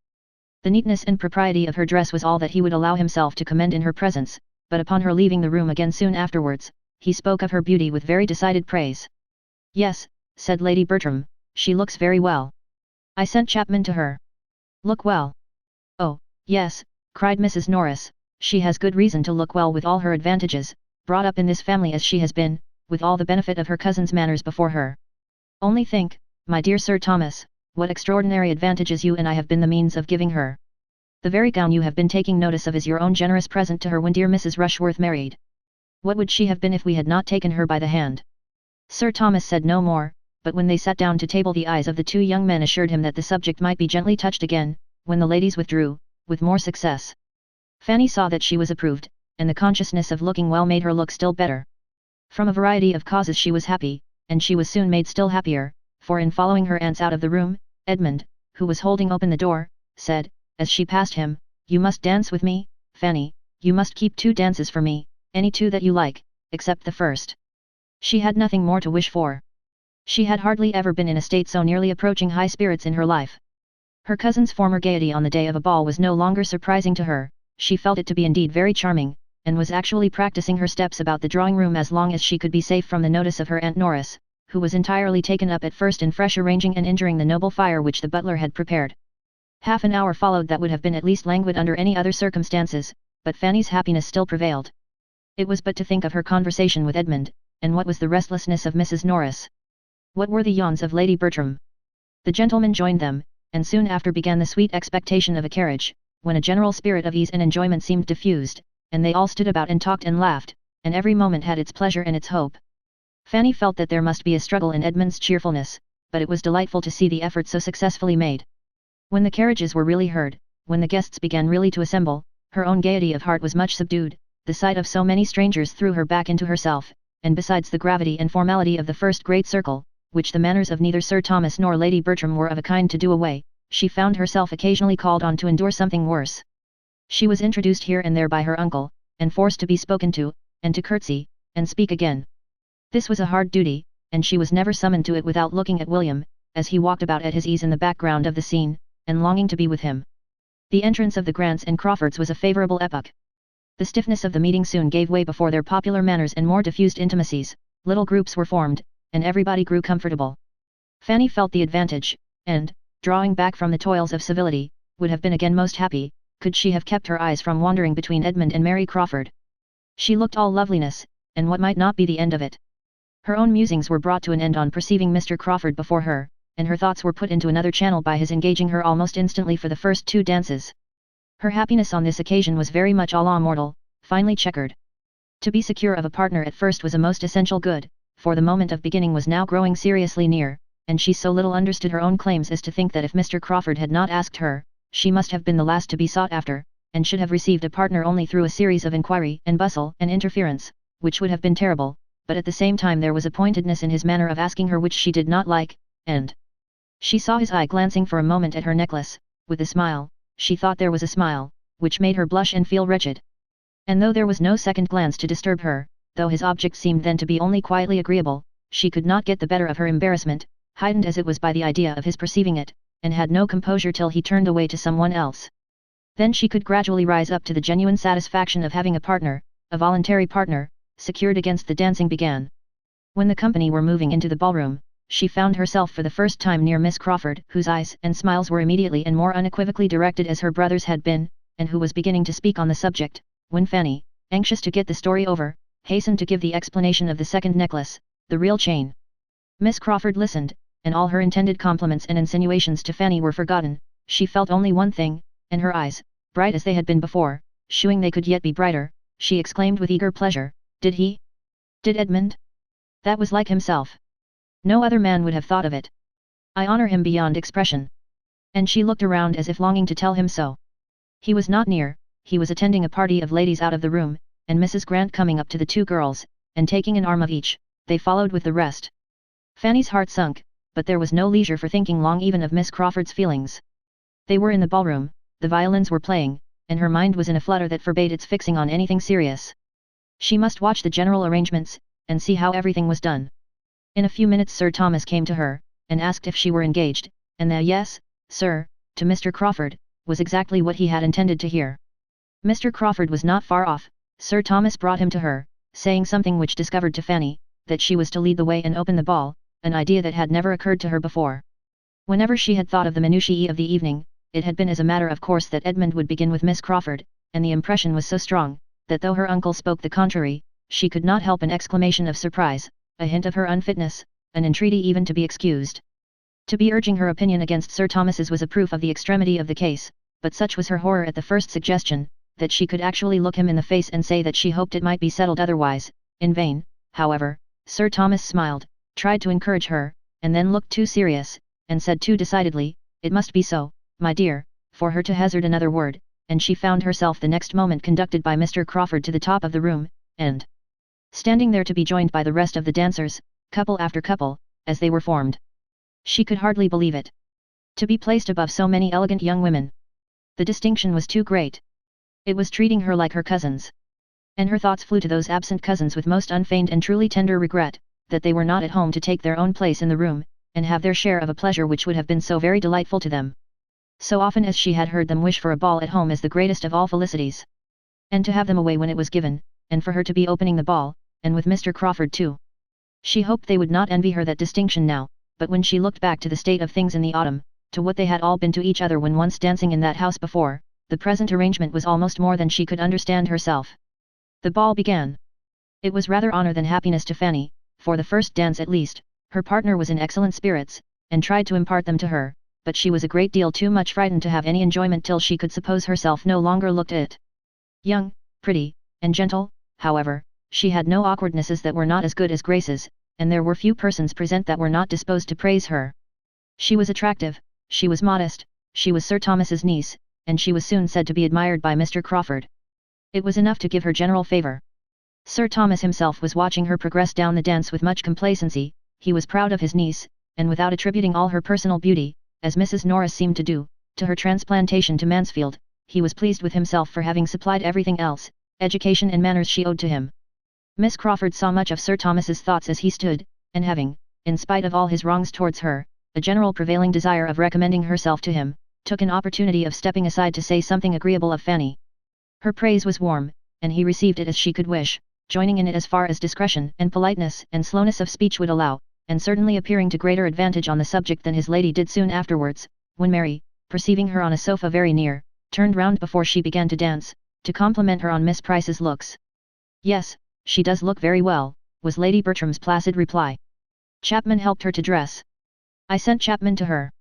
The neatness and propriety of her dress was all that he would allow himself to commend in her presence, but upon her leaving the room again soon afterwards, he spoke of her beauty with very decided praise. "Yes," said Lady Bertram, "she looks very well. I sent Chapman to her." "Look well?" "Oh, yes," cried Mrs. Norris, "she has good reason to look well with all her advantages, brought up in this family as she has been, with all the benefit of her cousin's manners before her. Only think, my dear Sir Thomas, what extraordinary advantages you and I have been the means of giving her. The very gown you have been taking notice of is your own generous present to her when dear Mrs. Rushworth married. What would she have been if we had not taken her by the hand?" Sir Thomas said no more, but when they sat down to table the eyes of the two young men assured him that the subject might be gently touched again, when the ladies withdrew, with more success. Fanny saw that she was approved, and the consciousness of looking well made her look still better. From a variety of causes she was happy, and she was soon made still happier, for in following her aunts out of the room, Edmund, who was holding open the door, said, as she passed him, "You must dance with me, Fanny, you must keep 2 dances for me, any 2 that you like, except the first." She had nothing more to wish for. She had hardly ever been in a state so nearly approaching high spirits in her life. Her cousin's former gaiety on the day of a ball was no longer surprising to her, she felt it to be indeed very charming, and was actually practicing her steps about the drawing room as long as she could be safe from the notice of her Aunt Norris, who was entirely taken up at first in fresh arranging and injuring the noble fire which the butler had prepared. Half an hour followed that would have been at least languid under any other circumstances, but Fanny's happiness still prevailed. It was but to think of her conversation with Edmund, and what was the restlessness of Mrs. Norris. What were the yawns of Lady Bertram? The gentlemen joined them, and soon after began the sweet expectation of a carriage, when a general spirit of ease and enjoyment seemed diffused, and they all stood about and talked and laughed, and every moment had its pleasure and its hope. Fanny felt that there must be a struggle in Edmund's cheerfulness, but it was delightful to see the effort so successfully made. When the carriages were really heard, when the guests began really to assemble, her own gaiety of heart was much subdued. The sight of so many strangers threw her back into herself, and besides the gravity and formality of the first great circle, which the manners of neither Sir Thomas nor Lady Bertram were of a kind to do away, she found herself occasionally called on to endure something worse. She was introduced here and there by her uncle, and forced to be spoken to, and to curtsy, and speak again. This was a hard duty, and she was never summoned to it without looking at William, as he walked about at his ease in the background of the scene, and longing to be with him. The entrance of the Grants and Crawfords was a favourable epoch. The stiffness of the meeting soon gave way before their popular manners and more diffused intimacies, little groups were formed, and everybody grew comfortable. Fanny felt the advantage, and, drawing back from the toils of civility, would have been again most happy, could she have kept her eyes from wandering between Edmund and Mary Crawford. She looked all loveliness, and what might not be the end of it. Her own musings were brought to an end on perceiving Mr. Crawford before her, and her thoughts were put into another channel by his engaging her almost instantly for the first 2 dances. Her happiness on this occasion was very much à la mortal, finely checkered. To be secure of a partner at first was a most essential good, for the moment of beginning was now growing seriously near, and she so little understood her own claims as to think that if Mr. Crawford had not asked her, she must have been the last to be sought after, and should have received a partner only through a series of inquiry and bustle and interference, which would have been terrible, but at the same time there was a pointedness in his manner of asking her which she did not like, and she saw his eye glancing for a moment at her necklace, with a smile. She thought there was a smile, which made her blush and feel wretched. And though there was no second glance to disturb her, though his object seemed then to be only quietly agreeable, she could not get the better of her embarrassment, heightened as it was by the idea of his perceiving it, and had no composure till he turned away to someone else. Then she could gradually rise up to the genuine satisfaction of having a partner, a voluntary partner, secured against the dancing began. When the company were moving into the ballroom, she found herself for the first time near Miss Crawford, whose eyes and smiles were immediately and more unequivocally directed as her brother's had been, and who was beginning to speak on the subject, when Fanny, anxious to get the story over, hastened to give the explanation of the second necklace, the real chain. Miss Crawford listened, and all her intended compliments and insinuations to Fanny were forgotten. She felt only one thing, and her eyes, bright as they had been before, shewing they could yet be brighter, she exclaimed with eager pleasure, "Did he? Did Edmund? That was like himself. No other man would have thought of it. I honour him beyond expression." And she looked around as if longing to tell him so. He was not near, he was attending a party of ladies out of the room, and Mrs. Grant coming up to the 2 girls, and taking an arm of each, they followed with the rest. Fanny's heart sunk, but there was no leisure for thinking long even of Miss Crawford's feelings. They were in the ballroom, the violins were playing, and her mind was in a flutter that forbade its fixing on anything serious. She must watch the general arrangements, and see how everything was done. In a few minutes Sir Thomas came to her, and asked if she were engaged, and the "Yes, sir," to Mr. Crawford, was exactly what he had intended to hear. Mr. Crawford was not far off. Sir Thomas brought him to her, saying something which discovered to Fanny, that she was to lead the way and open the ball, an idea that had never occurred to her before. Whenever she had thought of the minutiae of the evening, it had been as a matter of course that Edmund would begin with Miss Crawford, and the impression was so strong, that though her uncle spoke the contrary, she could not help an exclamation of surprise, a hint of her unfitness, an entreaty even to be excused. To be urging her opinion against Sir Thomas's was a proof of the extremity of the case, but such was her horror at the first suggestion, that she could actually look him in the face and say that she hoped it might be settled otherwise. In vain, however, Sir Thomas smiled, tried to encourage her, and then looked too serious, and said too decidedly, "It must be so, my dear," for her to hazard another word, and she found herself the next moment conducted by Mr. Crawford to the top of the room, and standing there to be joined by the rest of the dancers, couple after couple, as they were formed. She could hardly believe it. To be placed above so many elegant young women. The distinction was too great. It was treating her like her cousins. And her thoughts flew to those absent cousins with most unfeigned and truly tender regret, that they were not at home to take their own place in the room, and have their share of a pleasure which would have been so very delightful to them. So often as she had heard them wish for a ball at home as the greatest of all felicities. And to have them away when it was given, and for her to be opening the ball, and with Mr. Crawford too. She hoped they would not envy her that distinction now, but when she looked back to the state of things in the autumn, to what they had all been to each other when once dancing in that house before, the present arrangement was almost more than she could understand herself. The ball began. It was rather honour than happiness to Fanny, for the first dance at least, her partner was in excellent spirits, and tried to impart them to her, but she was a great deal too much frightened to have any enjoyment till she could suppose herself no longer looked at. Young, pretty, and gentle, however, she had no awkwardnesses that were not as good as graces, and there were few persons present that were not disposed to praise her. She was attractive, she was modest, she was Sir Thomas's niece, and she was soon said to be admired by Mr. Crawford. It was enough to give her general favour. Sir Thomas himself was watching her progress down the dance with much complacency. He was proud of his niece, and without attributing all her personal beauty, as Mrs. Norris seemed to do, to her transplantation to Mansfield, he was pleased with himself for having supplied everything else, education and manners she owed to him. Miss Crawford saw much of Sir Thomas's thoughts as he stood, and having, in spite of all his wrongs towards her, a general prevailing desire of recommending herself to him, took an opportunity of stepping aside to say something agreeable of Fanny. Her praise was warm, and he received it as she could wish, joining in it as far as discretion and politeness and slowness of speech would allow, and certainly appearing to greater advantage on the subject than his lady did soon afterwards, when Mary, perceiving her on a sofa very near, turned round before she began to dance, to compliment her on Miss Price's looks. "Yes, she does look very well," was Lady Bertram's placid reply. "Chapman helped her to dress. I sent Chapman to her."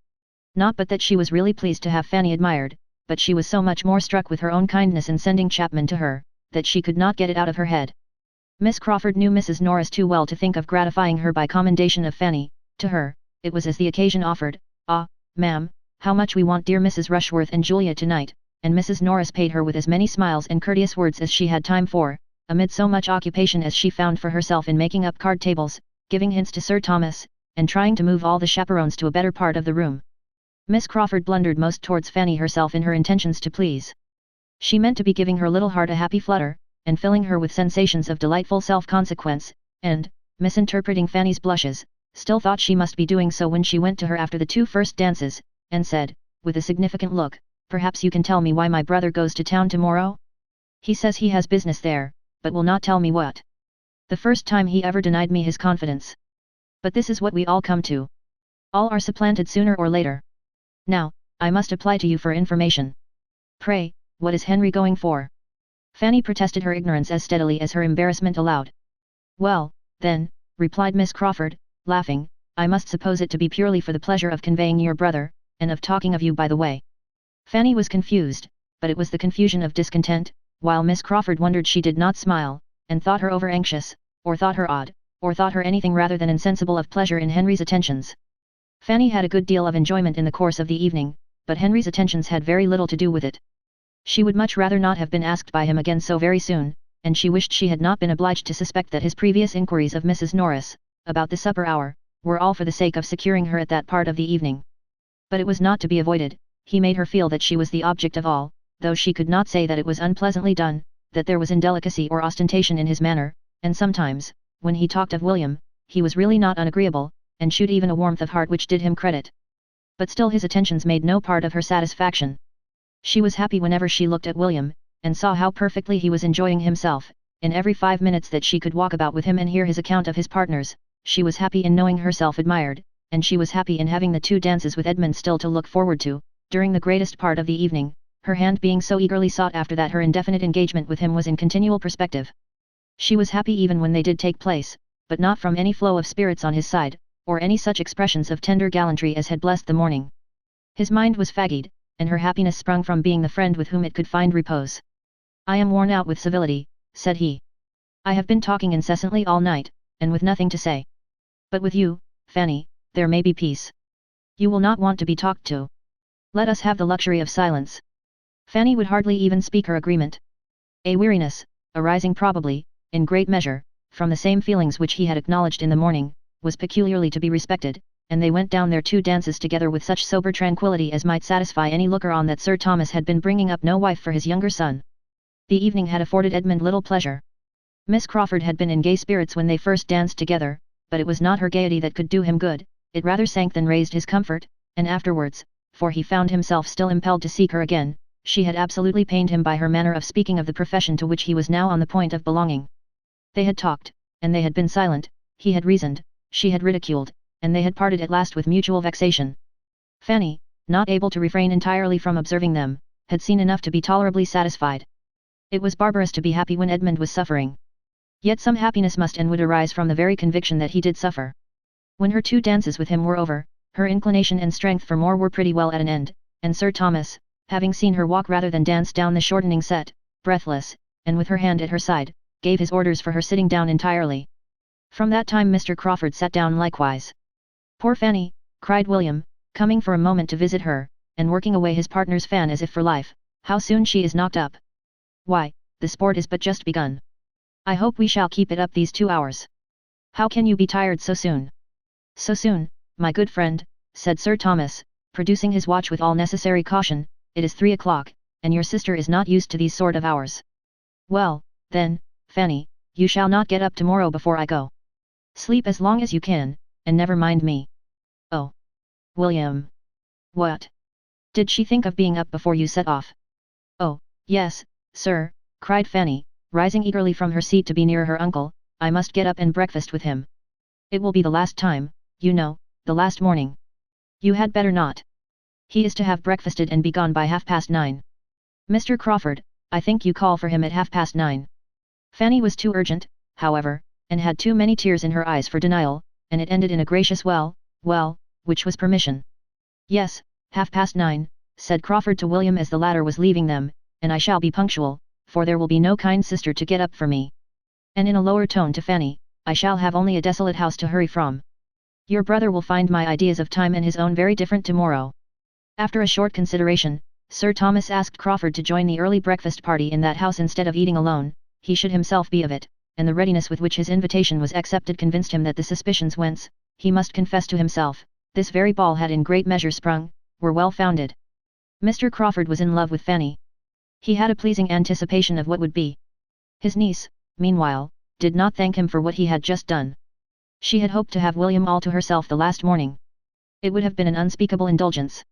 Not but that she was really pleased to have Fanny admired, but she was so much more struck with her own kindness in sending Chapman to her, that she could not get it out of her head. Miss Crawford knew Mrs. Norris too well to think of gratifying her by commendation of Fanny. To her, it was as the occasion offered. "Ah, ma'am, how much we want dear Mrs. Rushworth and Julia tonight," and Mrs. Norris paid her with as many smiles and courteous words as she had time for, amid so much occupation as she found for herself in making up card tables, giving hints to Sir Thomas, and trying to move all the chaperons to a better part of the room. Miss Crawford blundered most towards Fanny herself in her intentions to please. She meant to be giving her little heart a happy flutter, and filling her with sensations of delightful self-consequence, and, misinterpreting Fanny's blushes, still thought she must be doing so when she went to her after the 2 first dances, and said, with a significant look, "Perhaps you can tell me why my brother goes to town tomorrow? He says he has business there, but will not tell me what. The first time he ever denied me his confidence. But this is what we all come to. All are supplanted sooner or later. Now, I must apply to you for information. Pray, what is Henry going for?" Fanny protested her ignorance as steadily as her embarrassment allowed. "Well, then," replied Miss Crawford, laughing, "I must suppose it to be purely for the pleasure of conveying your brother, and of talking of you by the way." Fanny was confused, but it was the confusion of discontent, while Miss Crawford wondered she did not smile, and thought her over-anxious, or thought her odd, or thought her anything rather than insensible of pleasure in Henry's attentions. Fanny had a good deal of enjoyment in the course of the evening, but Henry's attentions had very little to do with it. She would much rather not have been asked by him again so very soon, and she wished she had not been obliged to suspect that his previous inquiries of Mrs. Norris, about the supper hour, were all for the sake of securing her at that part of the evening. But it was not to be avoided. He made her feel that she was the object of all, though she could not say that it was unpleasantly done, that there was indelicacy or ostentation in his manner, and sometimes, when he talked of William, he was really not unagreeable, and shewed even a warmth of heart which did him credit. But still his attentions made no part of her satisfaction. She was happy whenever she looked at William, and saw how perfectly he was enjoying himself. In every 5 minutes that she could walk about with him and hear his account of his partners, she was happy in knowing herself admired, and she was happy in having the 2 dances with Edmund still to look forward to, during the greatest part of the evening, her hand being so eagerly sought after that her indefinite engagement with him was in continual perspective. She was happy even when they did take place, but not from any flow of spirits on his side, or any such expressions of tender gallantry as had blessed the morning. His mind was fagged, and her happiness sprung from being the friend with whom it could find repose. "I am worn out with civility," said he. "I have been talking incessantly all night, and with nothing to say. But with you, Fanny, there may be peace. You will not want to be talked to. Let us have the luxury of silence." Fanny would hardly even speak her agreement. A weariness, arising probably, in great measure, from the same feelings which he had acknowledged in the morning, was peculiarly to be respected, and they went down their 2 dances together with such sober tranquillity as might satisfy any looker-on that Sir Thomas had been bringing up no wife for his younger son. The evening had afforded Edmund little pleasure. Miss Crawford had been in gay spirits when they first danced together, but it was not her gaiety that could do him good, it rather sank than raised his comfort, and afterwards, for he found himself still impelled to seek her again, she had absolutely pained him by her manner of speaking of the profession to which he was now on the point of belonging. They had talked, and they had been silent, he had reasoned, she had ridiculed, and they had parted at last with mutual vexation. Fanny, not able to refrain entirely from observing them, had seen enough to be tolerably satisfied. It was barbarous to be happy when Edmund was suffering. Yet some happiness must and would arise from the very conviction that he did suffer. When her 2 dances with him were over, her inclination and strength for more were pretty well at an end, and Sir Thomas, having seen her walk rather than dance down the shortening set, breathless, and with her hand at her side, gave his orders for her sitting down entirely. From that time Mr. Crawford sat down likewise. "Poor Fanny," cried William, coming for a moment to visit her, and working away his partner's fan as if for life, "how soon she is knocked up! Why, the sport is but just begun. I hope we shall keep it up these 2 hours. How can you be tired so soon?" "So soon, my good friend," said Sir Thomas, producing his watch with all necessary caution, "it is 3 o'clock, and your sister is not used to these sort of hours." "Well, then, Fanny, you shall not get up tomorrow before I go. Sleep as long as you can, and never mind me." "Oh! William! What? Did she think of being up before you set off?" "Oh, yes, sir," cried Fanny, rising eagerly from her seat to be near her uncle, "I must get up and breakfast with him. It will be the last time, you know, the last morning." "You had better not. He is to have breakfasted and be gone by 9:30. Mr. Crawford, I think you call for him at 9:30. Fanny was too urgent, however, and had too many tears in her eyes for denial, and it ended in a gracious well, which was permission. "Yes, 9:30, said Crawford to William as the latter was leaving them, "and I shall be punctual, for there will be no kind sister to get up for me." And in a lower tone to Fanny, "I shall have only a desolate house to hurry from. Your brother will find my ideas of time and his own very different tomorrow." After a short consideration, Sir Thomas asked Crawford to join the early breakfast party in that house instead of eating alone, he should himself be of it, and the readiness with which his invitation was accepted convinced him that the suspicions whence, he must confess to himself, this very ball had in great measure sprung, were well founded. Mr. Crawford was in love with Fanny. He had a pleasing anticipation of what would be. His niece, meanwhile, did not thank him for what he had just done. She had hoped to have William all to herself the last morning. It would have been an unspeakable indulgence.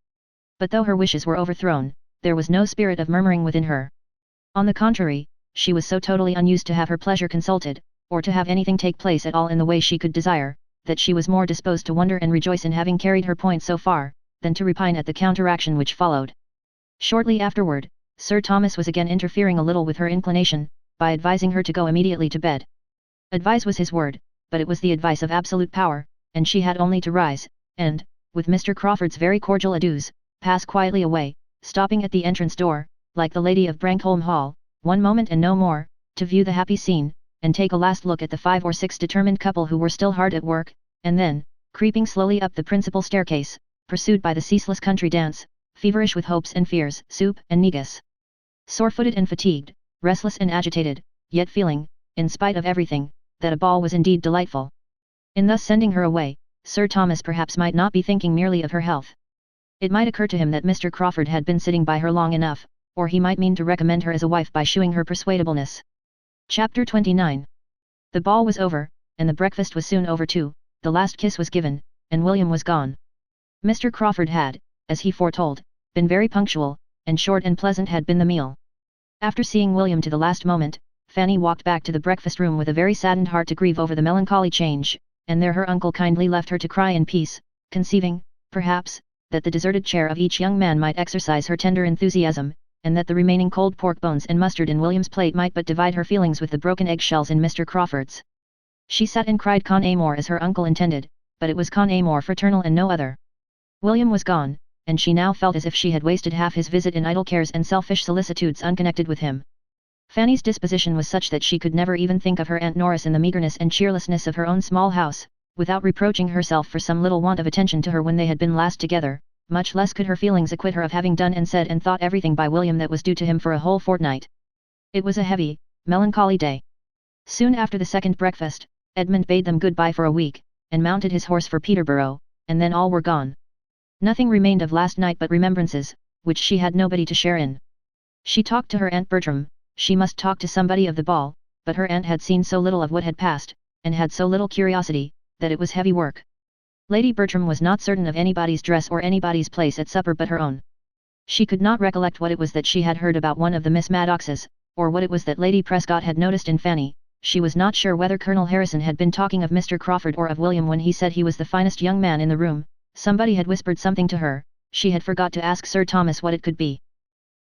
But though her wishes were overthrown, there was no spirit of murmuring within her. On the contrary, she was so totally unused to have her pleasure consulted, or to have anything take place at all in the way she could desire, that she was more disposed to wonder and rejoice in having carried her point so far, than to repine at the counteraction which followed. Shortly afterward, Sir Thomas was again interfering a little with her inclination, by advising her to go immediately to bed. Advise was his word, but it was the advice of absolute power, and she had only to rise, and, with Mr. Crawford's very cordial adieus, pass quietly away, stopping at the entrance door, like the lady of Brankholm Hall, one moment and no more, to view the happy scene, and take a last look at the 5 or 6 determined couple who were still hard at work, and then, creeping slowly up the principal staircase, pursued by the ceaseless country dance, feverish with hopes and fears, soup and negus. Sore-footed and fatigued, restless and agitated, yet feeling, in spite of everything, that a ball was indeed delightful. In thus sending her away, Sir Thomas perhaps might not be thinking merely of her health. It might occur to him that Mr. Crawford had been sitting by her long enough, or he might mean to recommend her as a wife by shewing her persuadableness. Chapter 29. The ball was over, and the breakfast was soon over too, the last kiss was given, and William was gone. Mr. Crawford had, as he foretold, been very punctual, and short and pleasant had been the meal. After seeing William to the last moment, Fanny walked back to the breakfast room with a very saddened heart to grieve over the melancholy change, and there her uncle kindly left her to cry in peace, conceiving, perhaps, that the deserted chair of each young man might exercise her tender enthusiasm, and that the remaining cold pork bones and mustard in William's plate might but divide her feelings with the broken eggshells in Mr. Crawford's. She sat and cried con amore as her uncle intended, but it was con amore fraternal and no other. William was gone, and she now felt as if she had wasted half his visit in idle cares and selfish solicitudes unconnected with him. Fanny's disposition was such that she could never even think of her Aunt Norris in the meagreness and cheerlessness of her own small house, without reproaching herself for some little want of attention to her when they had been last together, much less could her feelings acquit her of having done and said and thought everything by William that was due to him for a whole fortnight. It was a heavy, melancholy day. Soon after the second breakfast, Edmund bade them good-bye for a week, and mounted his horse for Peterborough, and then all were gone. Nothing remained of last night but remembrances, which she had nobody to share in. She talked to her Aunt Bertram, she must talk to somebody of the ball, but her aunt had seen so little of what had passed, and had so little curiosity, that it was heavy work. Lady Bertram was not certain of anybody's dress or anybody's place at supper but her own. She could not recollect what it was that she had heard about one of the Miss Maddoxes, or what it was that Lady Prescott had noticed in Fanny. She was not sure whether Colonel Harrison had been talking of Mr. Crawford or of William when he said he was the finest young man in the room. Somebody had whispered something to her, she had forgot to ask Sir Thomas what it could be.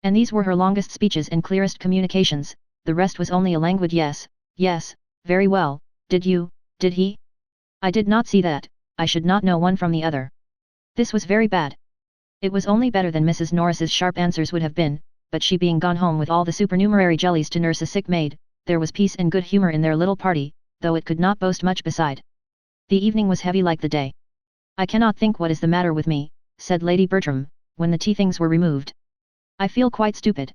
And these were her longest speeches and clearest communications, the rest was only a languid yes, yes, very well, did he? I did not see that, I should not know one from the other. This was very bad. It was only better than Mrs. Norris's sharp answers would have been, but she being gone home with all the supernumerary jellies to nurse a sick maid, there was peace and good humor in their little party, though it could not boast much beside. The evening was heavy like the day. "I cannot think what is the matter with me," said Lady Bertram, when the tea things were removed. "I feel quite stupid.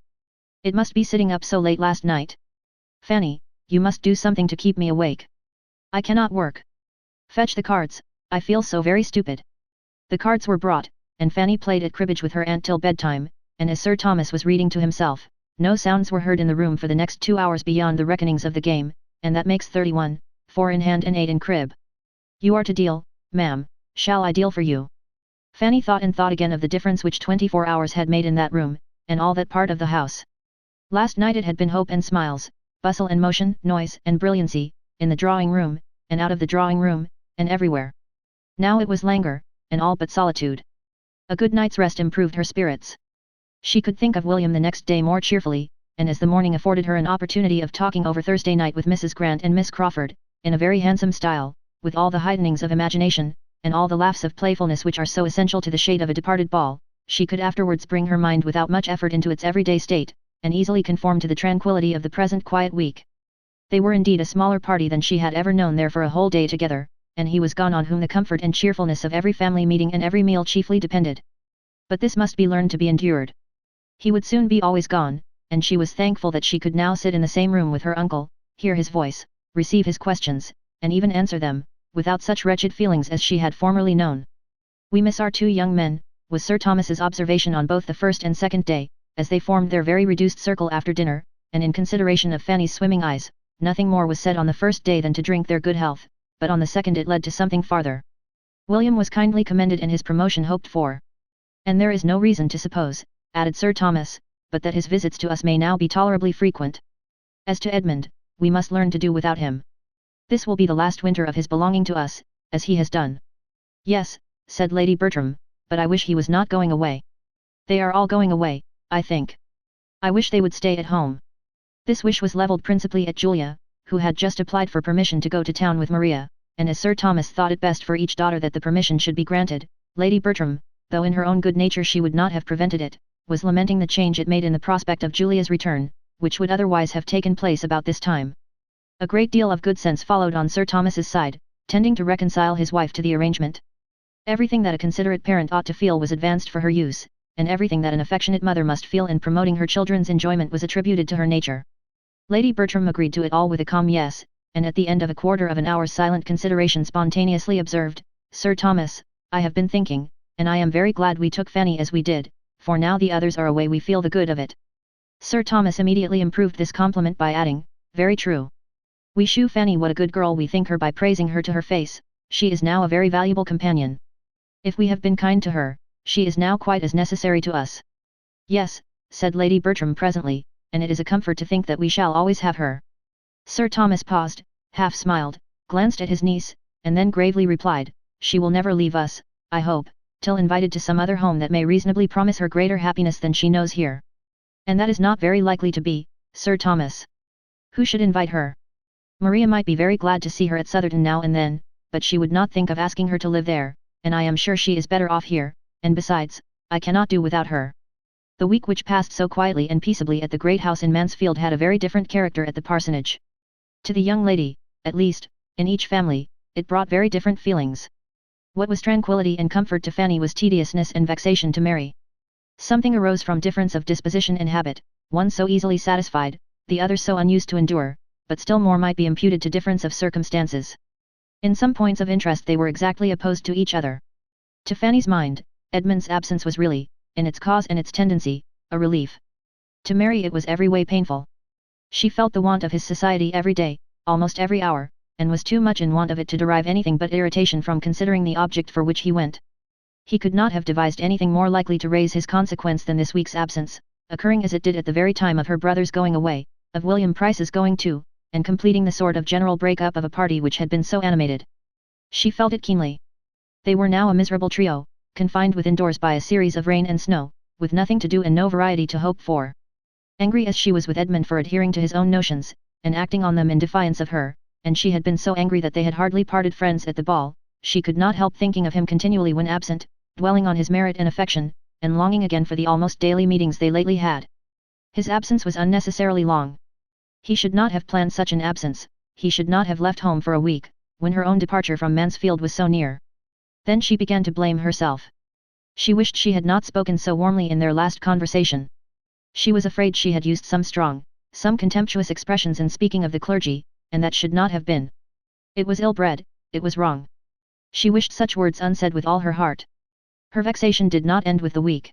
It must be sitting up so late last night. Fanny, you must do something to keep me awake. I cannot work. Fetch the cards, I feel so very stupid." The cards were brought, and Fanny played at cribbage with her aunt till bedtime, and as Sir Thomas was reading to himself, no sounds were heard in the room for the next 2 hours beyond the reckonings of the game, and that makes 31, 4 in hand and 8 in crib. "You are to deal, ma'am, shall I deal for you?" Fanny thought and thought again of the difference which 24 hours had made in that room, and all that part of the house. Last night it had been hope and smiles, bustle and motion, noise and brilliancy, in the drawing room, and out of the drawing room, and everywhere. Now it was languor, and all but solitude. A good night's rest improved her spirits. She could think of William the next day more cheerfully, and as the morning afforded her an opportunity of talking over Thursday night with Mrs. Grant and Miss Crawford, in a very handsome style, with all the heightenings of imagination, and all the laughs of playfulness which are so essential to the shade of a departed ball, she could afterwards bring her mind without much effort into its everyday state, and easily conform to the tranquillity of the present quiet week. They were indeed a smaller party than she had ever known there for a whole day together, and he was gone on whom the comfort and cheerfulness of every family meeting and every meal chiefly depended. But this must be learned to be endured. He would soon be always gone, and she was thankful that she could now sit in the same room with her uncle, hear his voice, receive his questions, and even answer them, without such wretched feelings as she had formerly known. "We miss our 2 young men," was Sir Thomas's observation on both the first and second day, as they formed their very reduced circle after dinner, and in consideration of Fanny's swimming eyes, nothing more was said on the first day than to drink their good health, but on the second it led to something farther. William was kindly commended and his promotion hoped for. "And there is no reason to suppose," added Sir Thomas, "but that his visits to us may now be tolerably frequent. As to Edmund, we must learn to do without him. This will be the last winter of his belonging to us, as he has done." "Yes," said Lady Bertram, "but I wish he was not going away. They are all going away, I think. I wish they would stay at home." This wish was levelled principally at Julia, who had just applied for permission to go to town with Maria, and as Sir Thomas thought it best for each daughter that the permission should be granted, Lady Bertram, though in her own good nature she would not have prevented it, was lamenting the change it made in the prospect of Julia's return, which would otherwise have taken place about this time. A great deal of good sense followed on Sir Thomas's side, tending to reconcile his wife to the arrangement. Everything that a considerate parent ought to feel was advanced for her use, and everything that an affectionate mother must feel in promoting her children's enjoyment was attributed to her nature. Lady Bertram agreed to it all with a calm yes, and at the end of a quarter of an hour's silent consideration spontaneously observed, "Sir Thomas, I have been thinking, and I am very glad we took Fanny as we did, for now the others are away we feel the good of it." Sir Thomas immediately improved this compliment by adding, "Very true. We shew Fanny what a good girl we think her by praising her to her face, she is now a very valuable companion. If we have been kind to her, she is now quite as necessary to us." "Yes," said Lady Bertram presently, "and it is a comfort to think that we shall always have her." Sir Thomas paused, half smiled, glanced at his niece, and then gravely replied, "She will never leave us, I hope, till invited to some other home that may reasonably promise her greater happiness than she knows here." "And that is not very likely to be, Sir Thomas. Who should invite her? Maria might be very glad to see her at Southerton now and then, but she would not think of asking her to live there, and I am sure she is better off here, and besides, I cannot do without her." The week which passed so quietly and peaceably at the great house in Mansfield had a very different character at the parsonage. To the young lady, at least, in each family, it brought very different feelings. What was tranquillity and comfort to Fanny was tediousness and vexation to Mary. Something arose from difference of disposition and habit, one so easily satisfied, the other so unused to endure, but still more might be imputed to difference of circumstances. In some points of interest they were exactly opposed to each other. To Fanny's mind, Edmund's absence was really, in its cause and its tendency, a relief. To Mary it was every way painful. She felt the want of his society every day, almost every hour, and was too much in want of it to derive anything but irritation from considering the object for which he went. He could not have devised anything more likely to raise his consequence than this week's absence, occurring as it did at the very time of her brother's going away, of William Price's going too, and completing the sort of general break-up of a party which had been so animated. She felt it keenly. They were now a miserable trio, confined within doors by a series of rain and snow, with nothing to do and no variety to hope for. Angry as she was with Edmund for adhering to his own notions, and acting on them in defiance of her, and she had been so angry that they had hardly parted friends at the ball, she could not help thinking of him continually when absent, dwelling on his merit and affection, and longing again for the almost daily meetings they lately had. His absence was unnecessarily long. He should not have planned such an absence, he should not have left home for a week, when her own departure from Mansfield was so near. Then she began to blame herself. She wished she had not spoken so warmly in their last conversation. She was afraid she had used some strong, some contemptuous expressions in speaking of the clergy, and that should not have been. It was ill-bred, it was wrong. She wished such words unsaid with all her heart. Her vexation did not end with the week.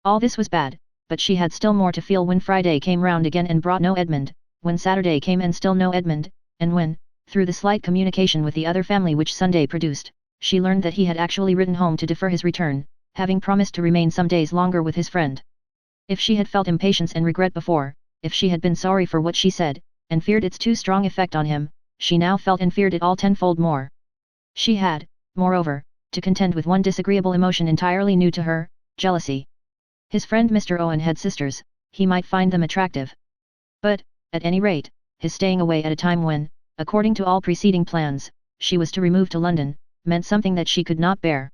All this was bad, but she had still more to feel when Friday came round again and brought no Edmund, when Saturday came and still no Edmund, and when, through the slight communication with the other family which Sunday produced, she learned that he had actually written home to defer his return, having promised to remain some days longer with his friend. If she had felt impatience and regret before, if she had been sorry for what she said, and feared its too strong effect on him, she now felt and feared it all tenfold more. She had, moreover, to contend with one disagreeable emotion entirely new to her, jealousy. His friend Mr. Owen had sisters, he might find them attractive. But, at any rate, his staying away at a time when, according to all preceding plans, she was to remove to London, meant something that she could not bear.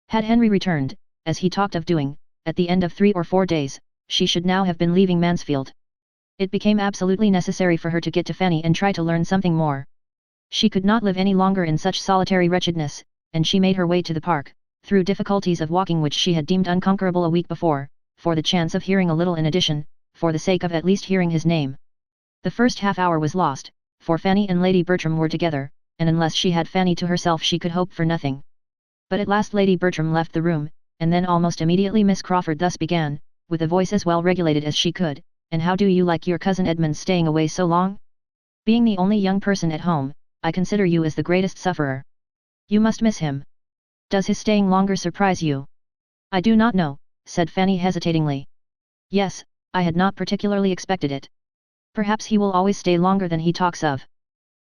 Had Henry returned, as he talked of doing, at the end of 3 or 4 days, she should now have been leaving Mansfield. It became absolutely necessary for her to get to Fanny and try to learn something more. She could not live any longer in such solitary wretchedness, and she made her way to the park, through difficulties of walking which she had deemed unconquerable a week before, for the chance of hearing a little in addition, for the sake of at least hearing his name. The first half-hour was lost, for Fanny and Lady Bertram were together, and unless she had Fanny to herself she could hope for nothing. But at last Lady Bertram left the room, and then almost immediately Miss Crawford thus began, with a voice as well regulated as she could, "And how do you like your cousin Edmund's staying away so long? Being the only young person at home, I consider you as the greatest sufferer. You must miss him. Does his staying longer surprise you?" "I do not know," said Fanny hesitatingly. "Yes, I had not particularly expected it. Perhaps he will always stay longer than he talks of.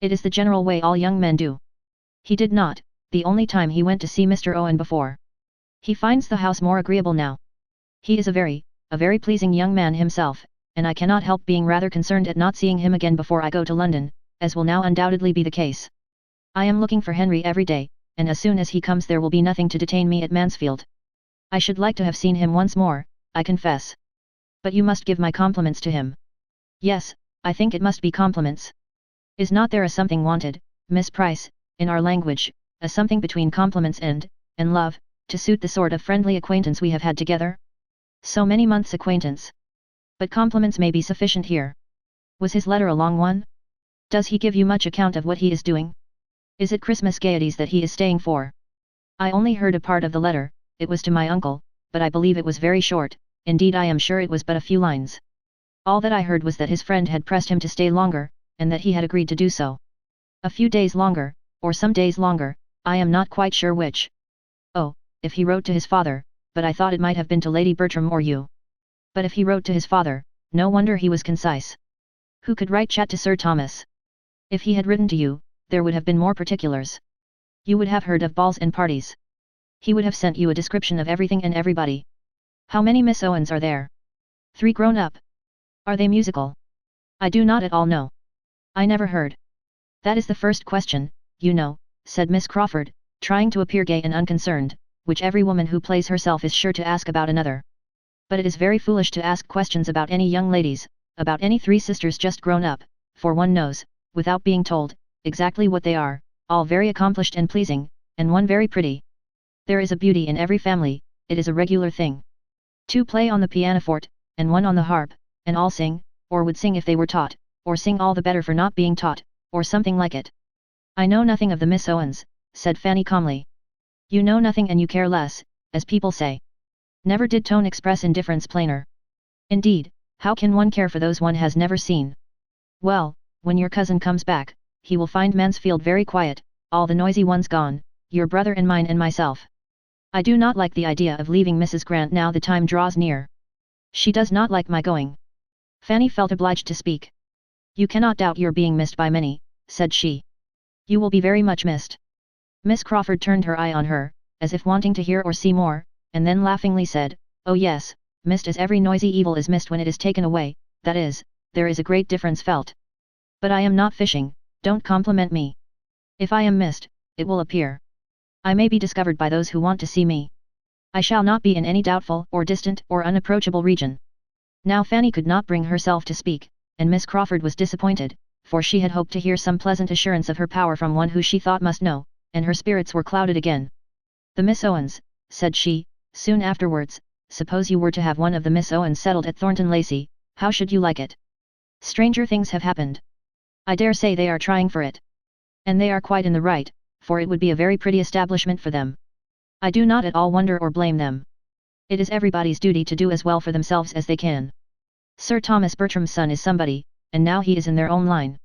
It is the general way all young men do. He did not, the only time he went to see Mr. Owen before. He finds the house more agreeable now. He is a very pleasing young man himself, and I cannot help being rather concerned at not seeing him again before I go to London, as will now undoubtedly be the case. I am looking for Henry every day, and as soon as he comes there will be nothing to detain me at Mansfield. I should like to have seen him once more, I confess. But you must give my compliments to him." "Yes, I think it must be compliments. Is not there a something wanted, Miss Price, in our language, a something between compliments and love, to suit the sort of friendly acquaintance we have had together? So many months' acquaintance. But compliments may be sufficient here. Was his letter a long one? Does he give you much account of what he is doing? Is it Christmas gaieties that he is staying for?" "I only heard a part of the letter, it was to my uncle, but I believe it was very short, indeed I am sure it was but a few lines. All that I heard was that his friend had pressed him to stay longer, and that he had agreed to do so. A few days longer, or some days longer, I am not quite sure which. Oh, if he wrote to his father, but I thought it might have been to Lady Bertram or you. But if he wrote to his father, no wonder he was concise. Who could write chat to Sir Thomas? If he had written to you, there would have been more particulars. You would have heard of balls and parties. He would have sent you a description of everything and everybody. How many Miss Owens are there?" "3 grown up. Are they musical?" "I do not at all know. I never heard." "That is the first question, you know," said Miss Crawford, trying to appear gay and unconcerned, which every woman who plays herself is sure to ask about another. "But it is very foolish to ask questions about any young ladies, about any 3 sisters just grown up, for one knows, without being told, exactly what they are, all very accomplished and pleasing, and one very pretty. There is a beauty in every family, it is a regular thing. 2 play on the pianoforte, and 1 on the harp, and all sing, or would sing if they were taught, or sing all the better for not being taught, or something like it." "I know nothing of the Miss Owens," said Fanny calmly. "You know nothing and you care less, as people say." Never did tone express indifference plainer. "Indeed, how can one care for those one has never seen? Well, when your cousin comes back, he will find Mansfield very quiet, all the noisy ones gone, your brother and mine and myself. I do not like the idea of leaving Mrs. Grant now the time draws near. She does not like my going." Fanny felt obliged to speak. "You cannot doubt your being missed by many," said she. "You will be very much missed." Miss Crawford turned her eye on her, as if wanting to hear or see more, and then laughingly said, "Oh yes, missed as every noisy evil is missed when it is taken away, that is, there is a great difference felt. But I am not fishing, don't compliment me. If I am missed, it will appear. I may be discovered by those who want to see me. I shall not be in any doubtful or distant or unapproachable region." Now Fanny could not bring herself to speak, and Miss Crawford was disappointed, for she had hoped to hear some pleasant assurance of her power from one who she thought must know, and her spirits were clouded again. "The Miss Owens," said she, soon afterwards, "suppose you were to have one of the Miss Owens settled at Thornton Lacey, how should you like it? Stranger things have happened. I dare say they are trying for it. And they are quite in the right, for it would be a very pretty establishment for them. I do not at all wonder or blame them. It is everybody's duty to do as well for themselves as they can. Sir Thomas Bertram's son is somebody, and now he is in their own line.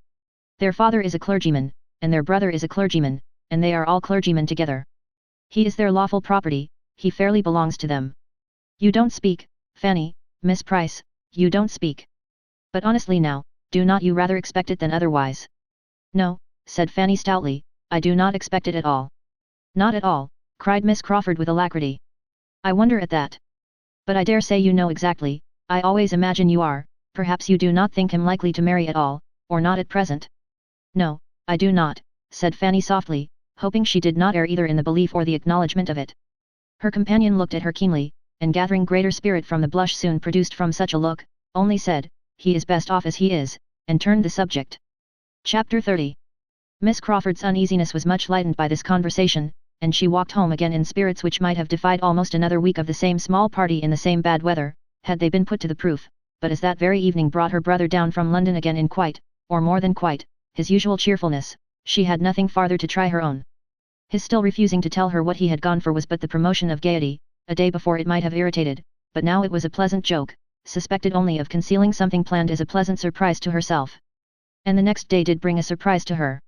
Their father is a clergyman, and their brother is a clergyman, and they are all clergymen together. He is their lawful property, he fairly belongs to them. You don't speak, Fanny, Miss Price, you don't speak. But honestly now, do not you rather expect it than otherwise?" "No," said Fanny stoutly, "I do not expect it at all." "Not at all," cried Miss Crawford with alacrity. "I wonder at that. But I dare say you know exactly, I always imagine you are, perhaps you do not think him likely to marry at all, or not at present?" "No, I do not," said Fanny softly, hoping she did not err either in the belief or the acknowledgement of it. Her companion looked at her keenly, and gathering greater spirit from the blush soon produced from such a look, only said, "He is best off as he is," and turned the subject. Chapter 30. Miss Crawford's uneasiness was much lightened by this conversation, and she walked home again in spirits which might have defied almost another week of the same small party in the same bad weather, had they been put to the proof, but as that very evening brought her brother down from London again in quite, or more than quite, his usual cheerfulness, she had nothing farther to try her own. His still refusing to tell her what he had gone for was but the promotion of gaiety. A day before it might have irritated, but now it was a pleasant joke, suspected only of concealing something planned as a pleasant surprise to herself. And the next day did bring a surprise to her.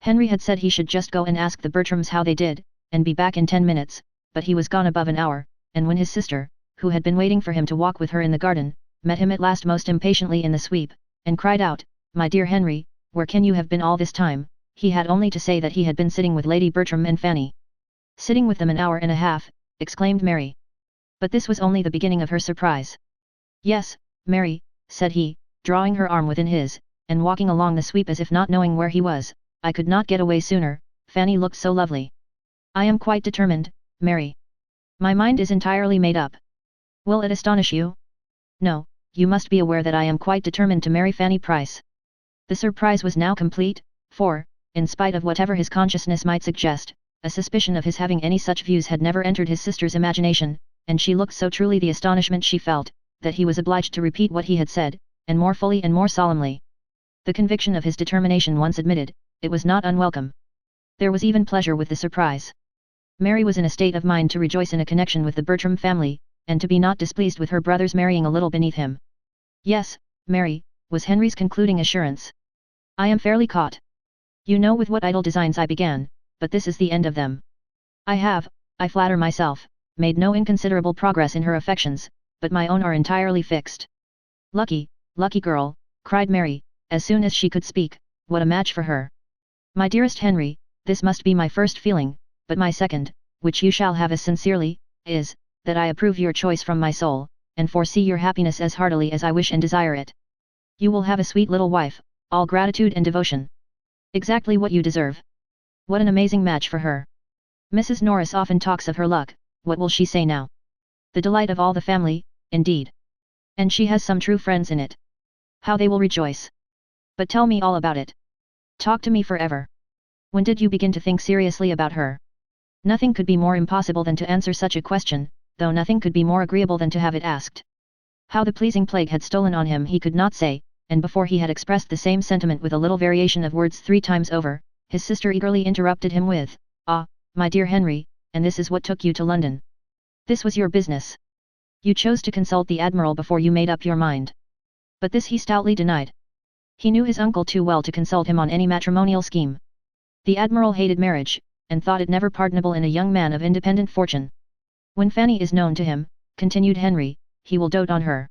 Henry had said he should just go and ask the Bertrams how they did, and be back in 10 minutes, but he was gone above an hour, and when his sister, who had been waiting for him to walk with her in the garden, met him at last most impatiently in the sweep, and cried out, "My dear Henry, where can you have been all this time?" he had only to say that he had been sitting with Lady Bertram and Fanny. "Sitting with them an hour and a half," exclaimed Mary. But this was only the beginning of her surprise. "Yes, Mary," said he, drawing her arm within his, and walking along the sweep as if not knowing where he was, "I could not get away sooner, Fanny looked so lovely. I am quite determined, Mary. My mind is entirely made up. Will it astonish you? No, you must be aware that I am quite determined to marry Fanny Price." The surprise was now complete, for, in spite of whatever his consciousness might suggest, a suspicion of his having any such views had never entered his sister's imagination, and she looked so truly the astonishment she felt, that he was obliged to repeat what he had said, and more fully and more solemnly. The conviction of his determination once admitted, it was not unwelcome. There was even pleasure with the surprise. Mary was in a state of mind to rejoice in a connection with the Bertram family, and to be not displeased with her brother's marrying a little beneath him. "Yes, Mary," was Henry's concluding assurance. "I am fairly caught. You know with what idle designs I began, but this is the end of them. I have, I flatter myself, made no inconsiderable progress in her affections, but my own are entirely fixed." "Lucky, lucky girl," cried Mary, as soon as she could speak, "what a match for her! My dearest Henry, this must be my first feeling, but my second, which you shall have as sincerely, is, that I approve your choice from my soul, and foresee your happiness as heartily as I wish and desire it. You will have a sweet little wife, all gratitude and devotion. Exactly what you deserve. What an amazing match for her. Mrs. Norris often talks of her luck, what will she say now? The delight of all the family, indeed. And she has some true friends in it. How they will rejoice. But tell me all about it. Talk to me forever. When did you begin to think seriously about her?" Nothing could be more impossible than to answer such a question, though nothing could be more agreeable than to have it asked. How the pleasing plague had stolen on him he could not say, and before he had expressed the same sentiment with a little variation of words 3 times over, his sister eagerly interrupted him with, "Ah, my dear Henry, and this is what took you to London. This was your business. You chose to consult the Admiral before you made up your mind." But this he stoutly denied. He knew his uncle too well to consult him on any matrimonial scheme. The Admiral hated marriage, and thought it never pardonable in a young man of independent fortune. "When Fanny is known to him," continued Henry, "he will dote on her.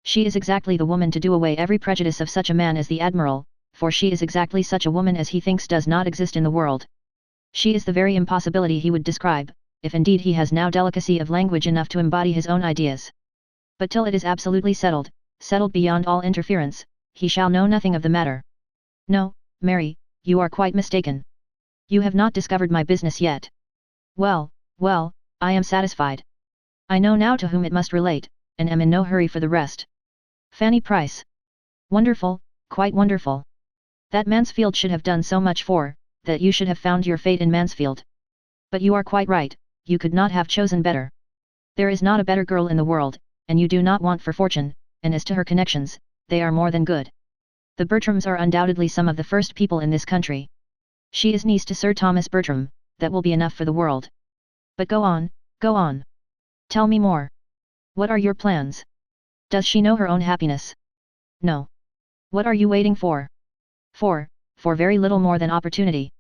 She is exactly the woman to do away every prejudice of such a man as the Admiral, for she is exactly such a woman as he thinks does not exist in the world. She is the very impossibility he would describe, if indeed he has now delicacy of language enough to embody his own ideas. But till it is absolutely settled, settled beyond all interference, he shall know nothing of the matter. No, Mary, you are quite mistaken. You have not discovered my business yet. Well, well, I am satisfied. I know now to whom it must relate, and am in no hurry for the rest. Fanny Price. Wonderful, quite wonderful. That Mansfield should have done so much for, that you should have found your fate in Mansfield. But you are quite right, you could not have chosen better. There is not a better girl in the world, and you do not want for fortune, and as to her connections, they are more than good. The Bertrams are undoubtedly some of the first people in this country. She is niece to Sir Thomas Bertram, that will be enough for the world. But go on, go on. Tell me more. What are your plans? Does she know her own happiness? No. What are you waiting for? For very little more than opportunity.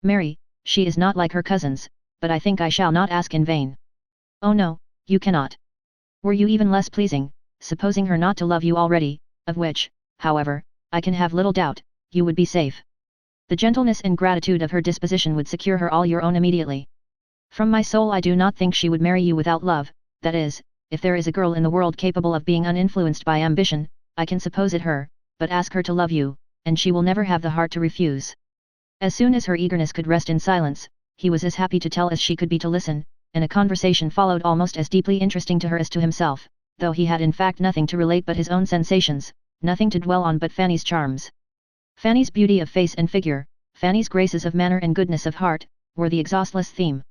Marry, she is not like her cousins, but I think I shall not ask in vain. Oh no, you cannot. Were you even less pleasing, supposing her not to love you already, of which, however, I can have little doubt, you would be safe. The gentleness and gratitude of her disposition would secure her all your own immediately. From my soul I do not think she would marry you without love, that is, if there is a girl in the world capable of being uninfluenced by ambition, I can suppose it her, but ask her to love you, and she will never have the heart to refuse. As soon as her eagerness could rest in silence, he was as happy to tell as she could be to listen, and a conversation followed almost as deeply interesting to her as to himself, though he had in fact nothing to relate but his own sensations, nothing to dwell on but Fanny's charms. Fanny's beauty of face and figure, Fanny's graces of manner and goodness of heart, were the exhaustless theme.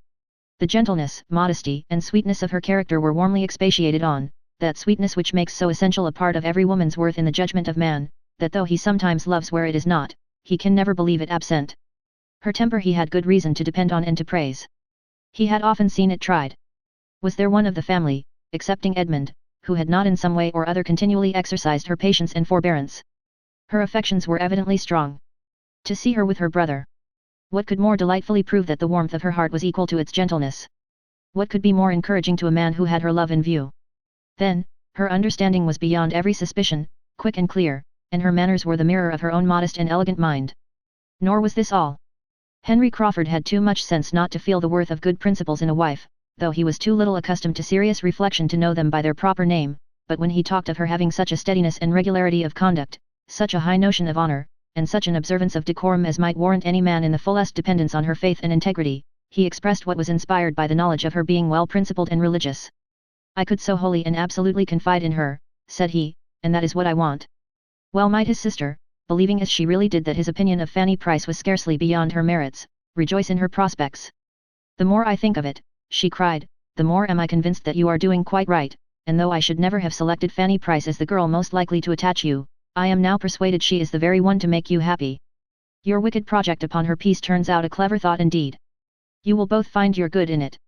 The gentleness, modesty, and sweetness of her character were warmly expatiated on, that sweetness which makes so essential a part of every woman's worth in the judgment of man, that though he sometimes loves where it is not, he can never believe it absent. Her temper he had good reason to depend on and to praise. He had often seen it tried. Was there one of the family, excepting Edmund, who had not in some way or other continually exercised her patience and forbearance? Her affections were evidently strong. To see her with her brother. What could more delightfully prove that the warmth of her heart was equal to its gentleness? What could be more encouraging to a man who had her love in view? Then, her understanding was beyond every suspicion, quick and clear, and her manners were the mirror of her own modest and elegant mind. Nor was this all. Henry Crawford had too much sense not to feel the worth of good principles in a wife, though he was too little accustomed to serious reflection to know them by their proper name, but when he talked of her having such a steadiness and regularity of conduct, such a high notion of honor, and such an observance of decorum as might warrant any man in the fullest dependence on her faith and integrity, he expressed what was inspired by the knowledge of her being well principled and religious. I could so wholly and absolutely confide in her, said he, and that is what I want. Well might his sister, believing as she really did that his opinion of Fanny Price was scarcely beyond her merits, rejoice in her prospects. The more I think of it, she cried, the more am I convinced that you are doing quite right, and though I should never have selected Fanny Price as the girl most likely to attach you, I am now persuaded she is the very one to make you happy. Your wicked project upon her peace turns out a clever thought indeed. You will both find your good in it.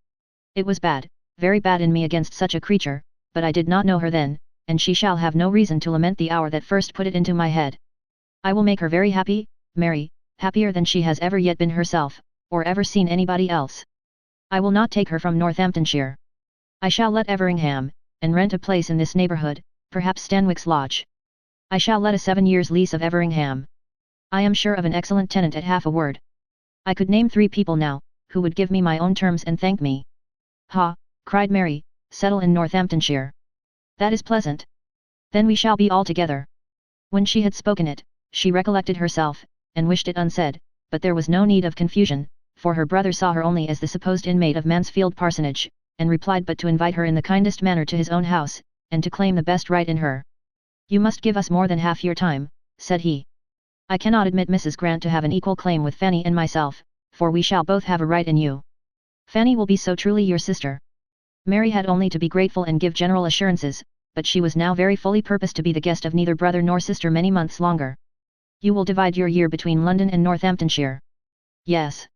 It was bad, very bad in me against such a creature, but I did not know her then, and she shall have no reason to lament the hour that first put it into my head. I will make her very happy, Mary, happier than she has ever yet been herself, or ever seen anybody else. I will not take her from Northamptonshire. I shall let Everingham, and rent a place in this neighbourhood, perhaps Stanwix Lodge. I shall let a 7 years' lease of Everingham. I am sure of an excellent tenant at half a word. I could name 3 people now, who would give me my own terms and thank me. Ha, cried Mary, settle in Northamptonshire. That is pleasant. Then we shall be all together. When she had spoken it, she recollected herself, and wished it unsaid, but there was no need of confusion, for her brother saw her only as the supposed inmate of Mansfield Parsonage, and replied but to invite her in the kindest manner to his own house, and to claim the best right in her. You must give us more than half your time, said he. I cannot admit Mrs. Grant to have an equal claim with Fanny and myself, for we shall both have a right in you. Fanny will be so truly your sister. Mary had only to be grateful and give general assurances, but she was now very fully purposed to be the guest of neither brother nor sister many months longer. You will divide your year between London and Northamptonshire. Yes.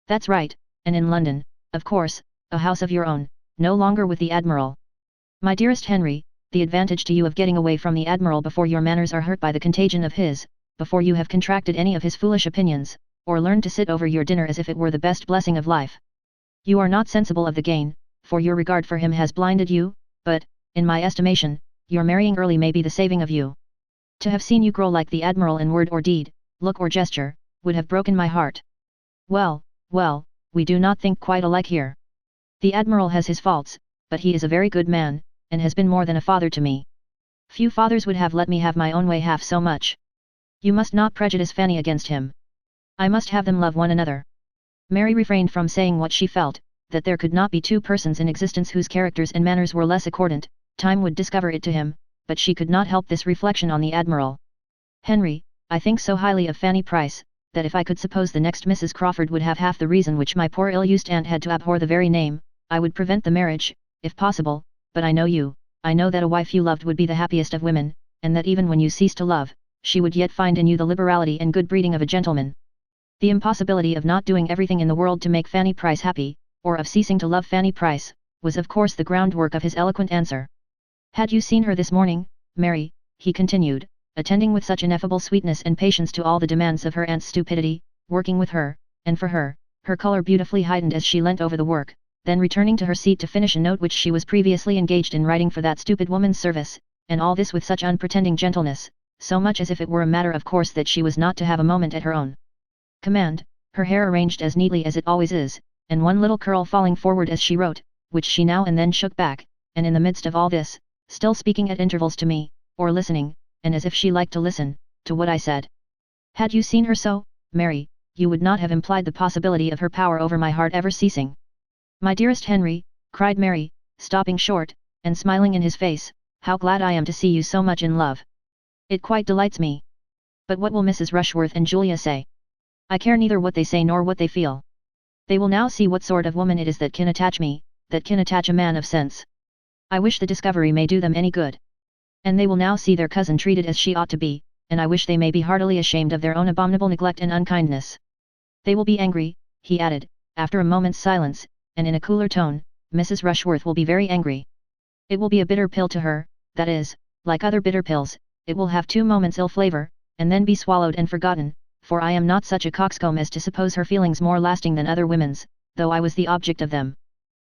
That's right, and in London, of course, a house of your own, no longer with the Admiral. My dearest Henry, the advantage to you of getting away from the Admiral before your manners are hurt by the contagion of his, before you have contracted any of his foolish opinions, or learned to sit over your dinner as if it were the best blessing of life. You are not sensible of the gain, for your regard for him has blinded you, but, in my estimation, your marrying early may be the saving of you. To have seen you grow like the Admiral in word or deed, look or gesture, would have broken my heart. Well, well, we do not think quite alike here. The Admiral has his faults, but he is a very good man, and has been more than a father to me. Few fathers would have let me have my own way half so much. You must not prejudice Fanny against him. I must have them love one another. Mary refrained from saying what she felt, that there could not be 2 persons in existence whose characters and manners were less accordant. Time would discover it to him, but she could not help this reflection on the Admiral. Henry, I think so highly of Fanny Price, that if I could suppose the next Mrs. Crawford would have half the reason which my poor ill-used aunt had to abhor the very name, I would prevent the marriage, if possible, but I know you, I know that a wife you loved would be the happiest of women, and that even when you cease to love, she would yet find in you the liberality and good breeding of a gentleman. The impossibility of not doing everything in the world to make Fanny Price happy, or of ceasing to love Fanny Price, was of course the groundwork of his eloquent answer. Had you seen her this morning, Mary, he continued, attending with such ineffable sweetness and patience to all the demands of her aunt's stupidity, working with her, and for her, her colour beautifully heightened as she leant over the work, then returning to her seat to finish a note which she was previously engaged in writing for that stupid woman's service, and all this with such unpretending gentleness, so much as if it were a matter of course that she was not to have a moment at her own command, her hair arranged as neatly as it always is, and one little curl falling forward as she wrote, which she now and then shook back, and in the midst of all this, still speaking at intervals to me, or listening, and as if she liked to listen, to what I said. Had you seen her so, Mary, you would not have implied the possibility of her power over my heart ever ceasing. My dearest Henry, cried Mary, stopping short, and smiling in his face, how glad I am to see you so much in love. It quite delights me. But what will Mrs. Rushworth and Julia say? I care neither what they say nor what they feel. They will now see what sort of woman it is that can attach me, that can attach a man of sense. I wish the discovery may do them any good. And they will now see their cousin treated as she ought to be, and I wish they may be heartily ashamed of their own abominable neglect and unkindness. They will be angry, he added, after a moment's silence, and in a cooler tone, Mrs. Rushworth will be very angry. It will be a bitter pill to her, that is, like other bitter pills, it will have 2 moments ill flavour, and then be swallowed and forgotten, for I am not such a coxcomb as to suppose her feelings more lasting than other women's, though I was the object of them.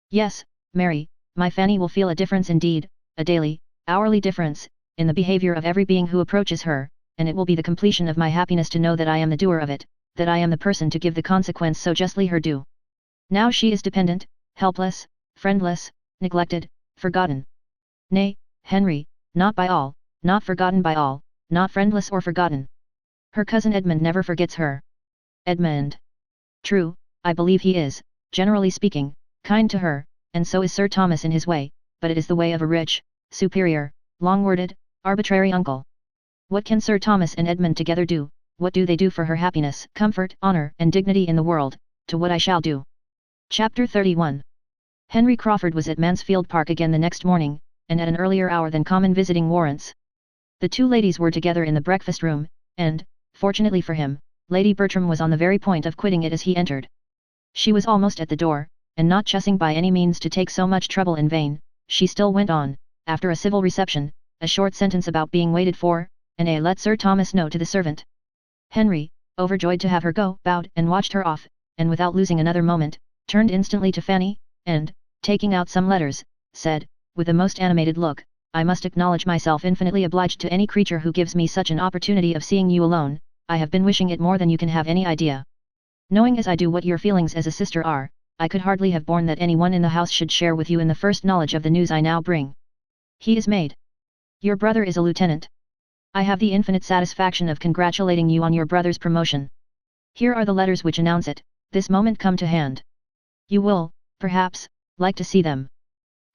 Yes, Mary, my Fanny will feel a difference indeed, a daily, hourly difference, in the behaviour of every being who approaches her, and it will be the completion of my happiness to know that I am the doer of it, that I am the person to give the consequence so justly her due. Now she is dependent, helpless, friendless, neglected, forgotten. Nay, Henry, not by all, not forgotten by all, not friendless or forgotten. Her cousin Edmund never forgets her. Edmund. True, I believe he is, generally speaking, kind to her, and so is Sir Thomas in his way, but it is the way of a rich, superior, long-worded, arbitrary uncle. What can Sir Thomas and Edmund together do? What do they do for her happiness, comfort, honour, and dignity in the world, to what I shall do? Chapter 31. Henry Crawford was at Mansfield Park again the next morning, and at an earlier hour than common visiting warrants. The 2 ladies were together in the breakfast room, and, fortunately for him, Lady Bertram was on the very point of quitting it as he entered. She was almost at the door, and not choosing by any means to take so much trouble in vain, she still went on, after a civil reception, a short sentence about being waited for, and let Sir Thomas know to the servant. Henry, overjoyed to have her go, bowed and watched her off, and without losing another moment, turned instantly to Fanny, and, taking out some letters, said, with a most animated look, I must acknowledge myself infinitely obliged to any creature who gives me such an opportunity of seeing you alone. I have been wishing it more than you can have any idea. Knowing as I do what your feelings as a sister are, I could hardly have borne that any one in the house should share with you in the first knowledge of the news I now bring. He is made. Your brother is a lieutenant. I have the infinite satisfaction of congratulating you on your brother's promotion. Here are the letters which announce it, this moment come to hand. You will, perhaps, like to see them.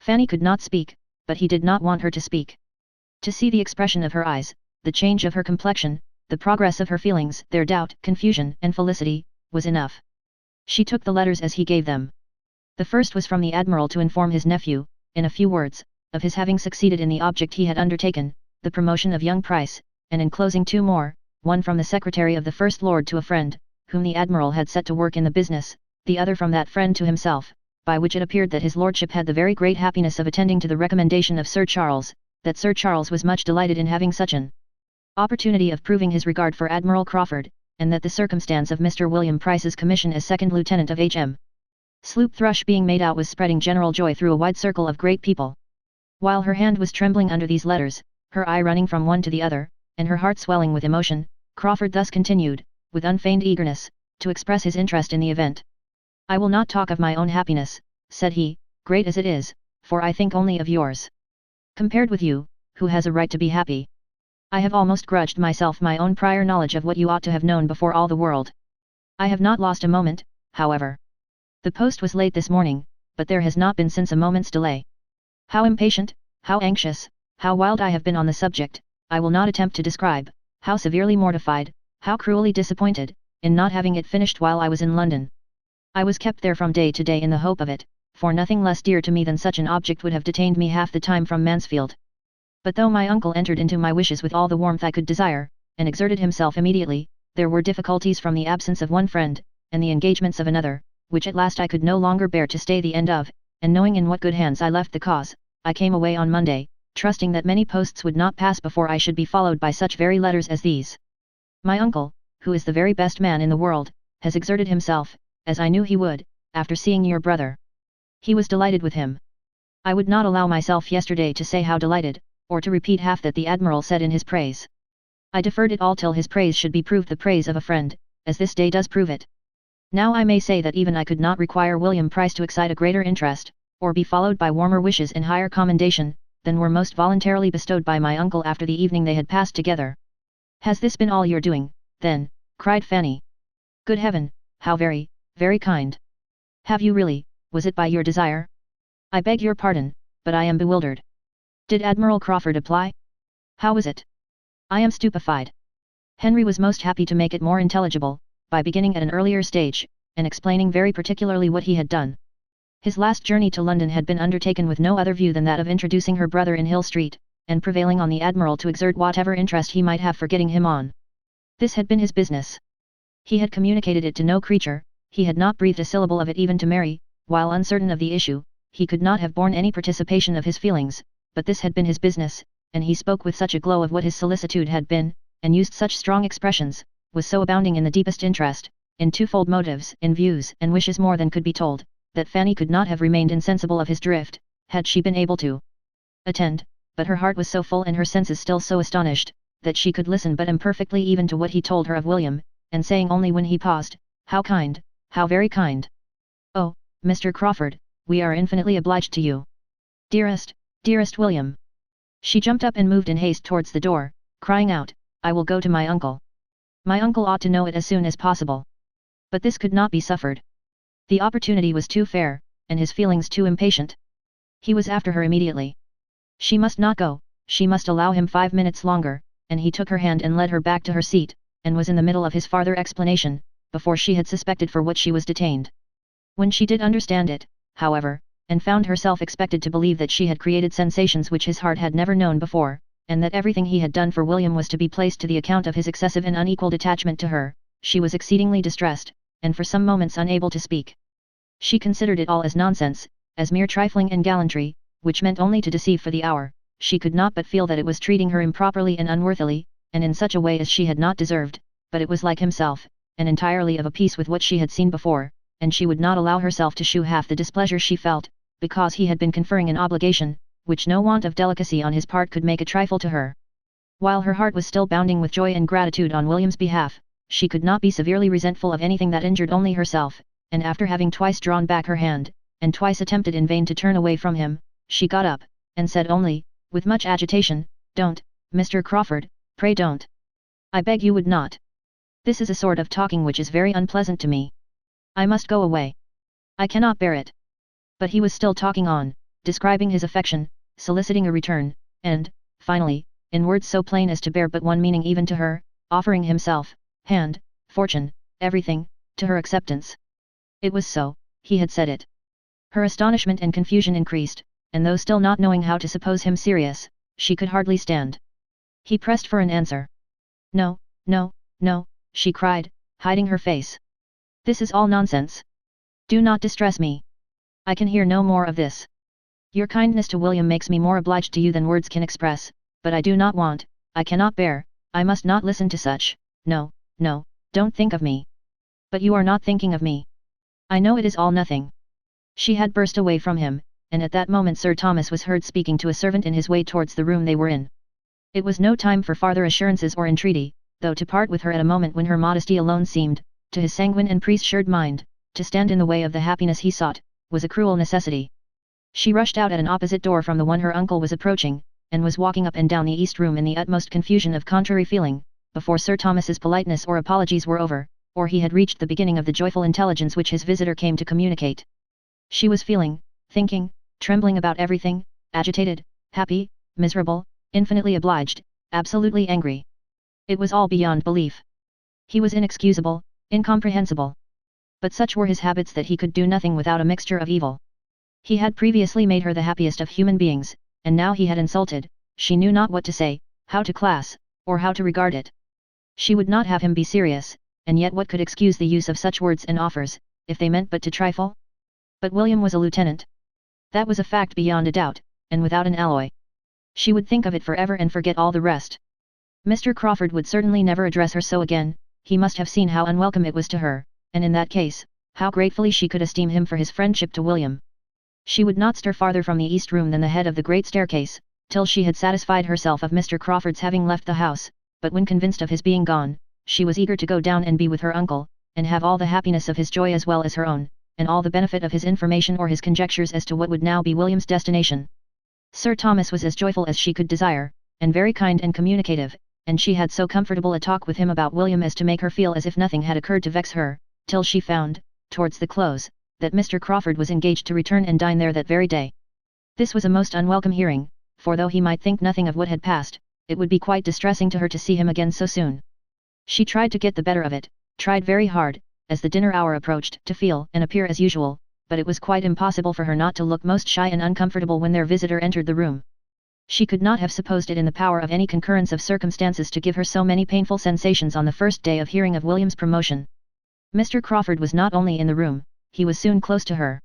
Fanny could not speak, but he did not want her to speak. To see the expression of her eyes, the change of her complexion, the progress of her feelings, their doubt, confusion, and felicity, was enough. She took the letters as he gave them. The first was from the Admiral to inform his nephew, in a few words, of his having succeeded in the object he had undertaken, the promotion of young Price, and enclosing 2 more, one from the Secretary of the First Lord to a friend, whom the Admiral had set to work in the business, the other from that friend to himself, by which it appeared that his lordship had the very great happiness of attending to the recommendation of Sir Charles, that Sir Charles was much delighted in having such an opportunity of proving his regard for Admiral Crawford, and that the circumstance of Mr. William Price's commission as second lieutenant of H.M. Sloop Thrush being made out was spreading general joy through a wide circle of great people. While her hand was trembling under these letters, her eye running from one to the other, and her heart swelling with emotion, Crawford thus continued, with unfeigned eagerness, to express his interest in the event. I will not talk of my own happiness, said he, great as it is, for I think only of yours. Compared with you, who has a right to be happy? I have almost grudged myself my own prior knowledge of what you ought to have known before all the world. I have not lost a moment, however. The post was late this morning, but there has not been since a moment's delay. How impatient, how anxious, how wild I have been on the subject, I will not attempt to describe, how severely mortified, how cruelly disappointed, in not having it finished while I was in London. I was kept there from day to day in the hope of it, for nothing less dear to me than such an object would have detained me half the time from Mansfield. But though my uncle entered into my wishes with all the warmth I could desire, and exerted himself immediately, there were difficulties from the absence of one friend, and the engagements of another, which at last I could no longer bear to stay the end of, and knowing in what good hands I left the cause, I came away on Monday, trusting that many posts would not pass before I should be followed by such very letters as these. My uncle, who is the very best man in the world, has exerted himself, as I knew he would, after seeing your brother. He was delighted with him. I would not allow myself yesterday to say how delighted, or to repeat half that the Admiral said in his praise. I deferred it all till his praise should be proved the praise of a friend, as this day does prove it. Now I may say that even I could not require William Price to excite a greater interest, or be followed by warmer wishes and higher commendation, than were most voluntarily bestowed by my uncle after the evening they had passed together. Has this been all your doing, then? Cried Fanny. Good heaven, how very, very kind. Have you really, was it by your desire? I beg your pardon, but I am bewildered. Did Admiral Crawford apply? How was it? I am stupefied. Henry was most happy to make it more intelligible, by beginning at an earlier stage, and explaining very particularly what he had done. His last journey to London had been undertaken with no other view than that of introducing her brother in Hill Street, and prevailing on the Admiral to exert whatever interest he might have for getting him on. This had been his business. He had communicated it to no creature, he had not breathed a syllable of it even to Mary, while uncertain of the issue, he could not have borne any participation of his feelings, but this had been his business, and he spoke with such a glow of what his solicitude had been, and used such strong expressions, was so abounding in the deepest interest, in twofold motives, in views and wishes more than could be told, that Fanny could not have remained insensible of his drift, had she been able to attend, but her heart was so full and her senses still so astonished, that she could listen but imperfectly even to what he told her of William, and saying only when he paused, how kind, how very kind. Oh, Mr. Crawford, we are infinitely obliged to you. Dearest, dearest William. She jumped up and moved in haste towards the door, crying out, I will go to my uncle. My uncle ought to know it as soon as possible. But this could not be suffered. The opportunity was too fair, and his feelings too impatient. He was after her immediately. She must not go, she must allow him 5 minutes longer, and he took her hand and led her back to her seat, and was in the middle of his farther explanation, before she had suspected for what she was detained. When she did understand it, however, and found herself expected to believe that she had created sensations which his heart had never known before, and that everything he had done for William was to be placed to the account of his excessive and unequalled attachment to her, she was exceedingly distressed, and for some moments unable to speak. She considered it all as nonsense, as mere trifling and gallantry, which meant only to deceive for the hour. She could not but feel that it was treating her improperly and unworthily, and in such a way as she had not deserved, but it was like himself, and entirely of a piece with what she had seen before, and she would not allow herself to shew half the displeasure she felt, because he had been conferring an obligation, which no want of delicacy on his part could make a trifle to her. While her heart was still bounding with joy and gratitude on William's behalf, she could not be severely resentful of anything that injured only herself, and after having twice drawn back her hand, and twice attempted in vain to turn away from him, she got up, and said only, with much agitation, Don't, Mr. Crawford, pray don't. I beg you would not. This is a sort of talking which is very unpleasant to me. I must go away. I cannot bear it. But he was still talking on, describing his affection, soliciting a return, and, finally, in words so plain as to bear but one meaning even to her, offering himself, hand, fortune, everything, to her acceptance. It was so, he had said it. Her astonishment and confusion increased, and though still not knowing how to suppose him serious, she could hardly stand. He pressed for an answer. No, no, no, she cried, hiding her face. This is all nonsense. Do not distress me. I can hear no more of this. Your kindness to William makes me more obliged to you than words can express, but I do not want, I cannot bear, I must not listen to such. No, no, don't think of me. But you are not thinking of me. I know it is all nothing. She had burst away from him, and at that moment Sir Thomas was heard speaking to a servant in his way towards the room they were in. It was no time for farther assurances or entreaty, though to part with her at a moment when her modesty alone seemed, to his sanguine and priest-assured mind, to stand in the way of the happiness he sought, was a cruel necessity. She rushed out at an opposite door from the one her uncle was approaching, and was walking up and down the east room in the utmost confusion of contrary feeling, before Sir Thomas's politeness or apologies were over, or he had reached the beginning of the joyful intelligence which his visitor came to communicate. She was feeling, thinking, trembling about everything, agitated, happy, miserable, infinitely obliged, absolutely angry. It was all beyond belief. He was inexcusable, incomprehensible. But such were his habits that he could do nothing without a mixture of evil. He had previously made her the happiest of human beings, and now he had insulted. She knew not what to say, how to class, or how to regard it. She would not have him be serious, and yet what could excuse the use of such words and offers, if they meant but to trifle? But William was a lieutenant. That was a fact beyond a doubt, and without an alloy. She would think of it forever and forget all the rest. Mr. Crawford would certainly never address her so again. He must have seen how unwelcome it was to her, and in that case, how gratefully she could esteem him for his friendship to William. She would not stir farther from the east room than the head of the great staircase, till she had satisfied herself of Mr. Crawford's having left the house, but when convinced of his being gone, she was eager to go down and be with her uncle, and have all the happiness of his joy as well as her own, and all the benefit of his information or his conjectures as to what would now be William's destination. Sir Thomas was as joyful as she could desire, and very kind and communicative, and she had so comfortable a talk with him about William as to make her feel as if nothing had occurred to vex her, till she found, towards the close, that Mr. Crawford was engaged to return and dine there that very day. This was a most unwelcome hearing, for though he might think nothing of what had passed, it would be quite distressing to her to see him again so soon. She tried to get the better of it, tried very hard, as the dinner hour approached, to feel and appear as usual, but it was quite impossible for her not to look most shy and uncomfortable when their visitor entered the room. She could not have supposed it in the power of any concurrence of circumstances to give her so many painful sensations on the first day of hearing of William's promotion. Mr. Crawford was not only in the room, he was soon close to her.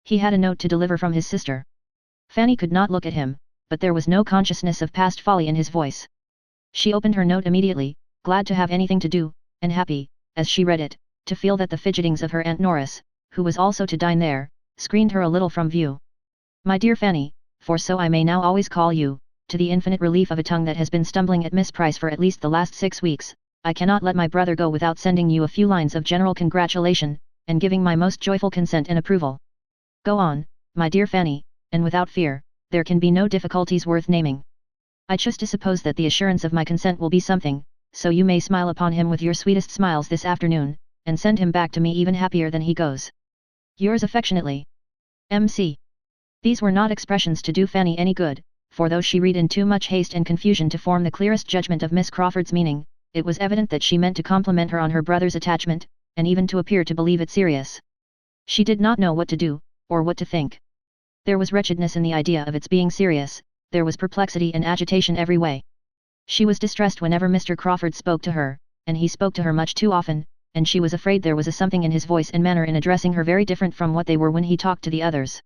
He had a note to deliver from his sister. Fanny could not look at him, but there was no consciousness of past folly in his voice. She opened her note immediately, glad to have anything to do, and happy, as she read it, to feel that the fidgetings of her Aunt Norris, who was also to dine there, screened her a little from view. My dear Fanny, for so I may now always call you, to the infinite relief of a tongue that has been stumbling at Miss Price for at least the last 6 weeks, I cannot let my brother go without sending you a few lines of general congratulation, and giving my most joyful consent and approval. Go on, my dear Fanny, and without fear, there can be no difficulties worth naming. I choose to suppose that the assurance of my consent will be something, so you may smile upon him with your sweetest smiles this afternoon, and send him back to me even happier than he goes. Yours affectionately, M.C. These were not expressions to do Fanny any good, for though she read in too much haste and confusion to form the clearest judgment of Miss Crawford's meaning, it was evident that she meant to compliment her on her brother's attachment, and even to appear to believe it serious. She did not know what to do, or what to think. There was wretchedness in the idea of its being serious, there was perplexity and agitation every way. She was distressed whenever Mr. Crawford spoke to her, and he spoke to her much too often, and she was afraid there was a something in his voice and manner in addressing her very different from what they were when he talked to the others.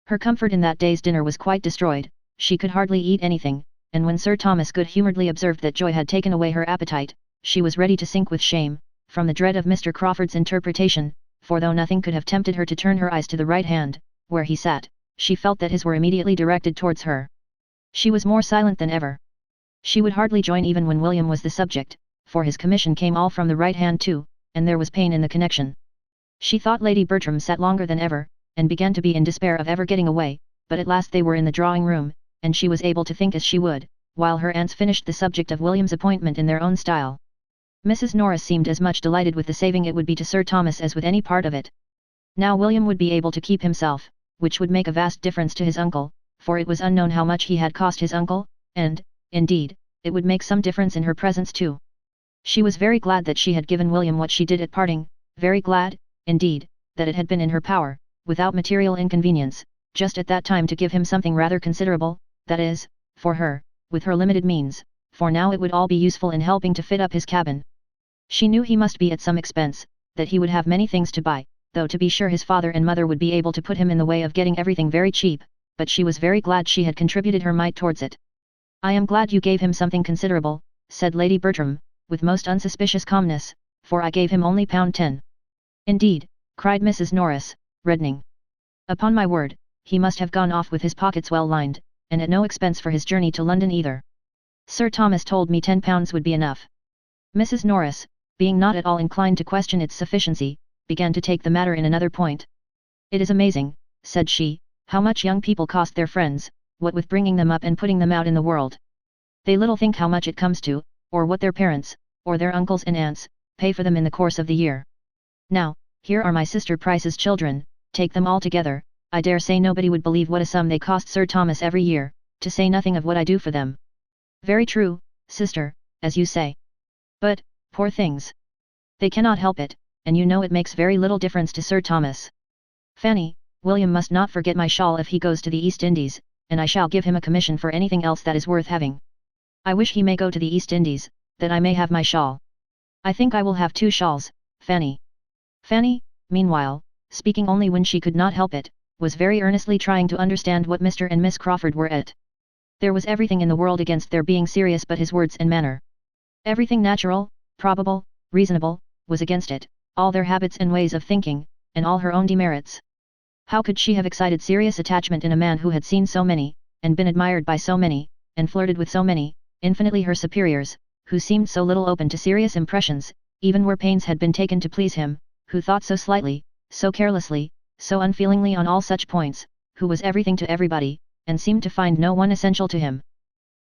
Her comfort in that day's dinner was quite destroyed, she could hardly eat anything, and when Sir Thomas good-humouredly observed that joy had taken away her appetite, she was ready to sink with shame, from the dread of Mr. Crawford's interpretation, for though nothing could have tempted her to turn her eyes to the right hand, where he sat, she felt that his were immediately directed towards her. She was more silent than ever. She would hardly join even when William was the subject, for his commission came all from the right hand too, and there was pain in the connection. She thought Lady Bertram sat longer than ever, and began to be in despair of ever getting away, but at last they were in the drawing room, and she was able to think as she would, while her aunts finished the subject of William's appointment in their own style. Mrs. Norris seemed as much delighted with the saving it would be to Sir Thomas as with any part of it. Now William would be able to keep himself, which would make a vast difference to his uncle, for it was unknown how much he had cost his uncle, and, indeed, it would make some difference in her presence too. She was very glad that she had given William what she did at parting, very glad, indeed, that it had been in her power, without material inconvenience, just at that time to give him something rather considerable, that is, for her, with her limited means, for now it would all be useful in helping to fit up his cabin. She knew he must be at some expense, that he would have many things to buy, though to be sure his father and mother would be able to put him in the way of getting everything very cheap, but she was very glad she had contributed her mite towards it. I am glad you gave him something considerable, said Lady Bertram, with most unsuspicious calmness, for I gave him only £10. Indeed, cried Mrs. Norris, reddening. Upon my word, he must have gone off with his pockets well lined, and at no expense for his journey to London either. Sir Thomas told me £10 would be enough. Mrs. Norris, being not at all inclined to question its sufficiency, began to take the matter in another point. It is amazing, said she, how much young people cost their friends, what with bringing them up and putting them out in the world. They little think how much it comes to, or what their parents, or their uncles and aunts, pay for them in the course of the year. Now, here are my sister Price's children, take them all together, I dare say nobody would believe what a sum they cost Sir Thomas every year, to say nothing of what I do for them. Very true, sister, as you say. But, poor things. They cannot help it, and you know it makes very little difference to Sir Thomas. Fanny, William must not forget my shawl if he goes to the East Indies, and I shall give him a commission for anything else that is worth having. I wish he may go to the East Indies, that I may have my shawl. I think I will have 2 shawls, Fanny. Fanny, meanwhile, speaking only when she could not help it, was very earnestly trying to understand what Mr. and Miss Crawford were at. There was everything in the world against their being serious but his words and manner. Everything natural, probable, reasonable, was against it, all their habits and ways of thinking, and all her own demerits. How could she have excited serious attachment in a man who had seen so many, and been admired by so many, and flirted with so many, infinitely her superiors, who seemed so little open to serious impressions, even where pains had been taken to please him, who thought so slightly, so carelessly, so unfeelingly on all such points, who was everything to everybody, and seemed to find no one essential to him.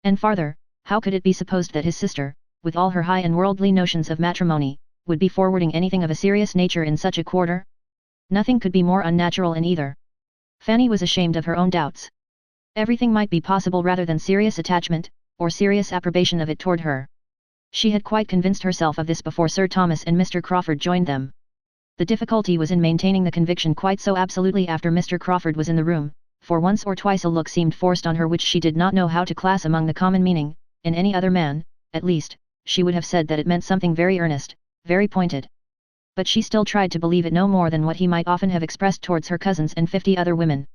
And farther, how could it be supposed that his sister, with all her high and worldly notions of matrimony, would be forwarding anything of a serious nature in such a quarter? Nothing could be more unnatural in either. Fanny was ashamed of her own doubts. Everything might be possible rather than serious attachment, or serious approbation of it toward her. She had quite convinced herself of this before Sir Thomas and Mr. Crawford joined them. The difficulty was in maintaining the conviction quite so absolutely after Mr. Crawford was in the room, for once or twice a look seemed forced on her which she did not know how to class among the common meaning. In any other man, at least, she would have said that it meant something very earnest, very pointed. But she still tried to believe it no more than what he might often have expressed towards her cousins and 50 other women.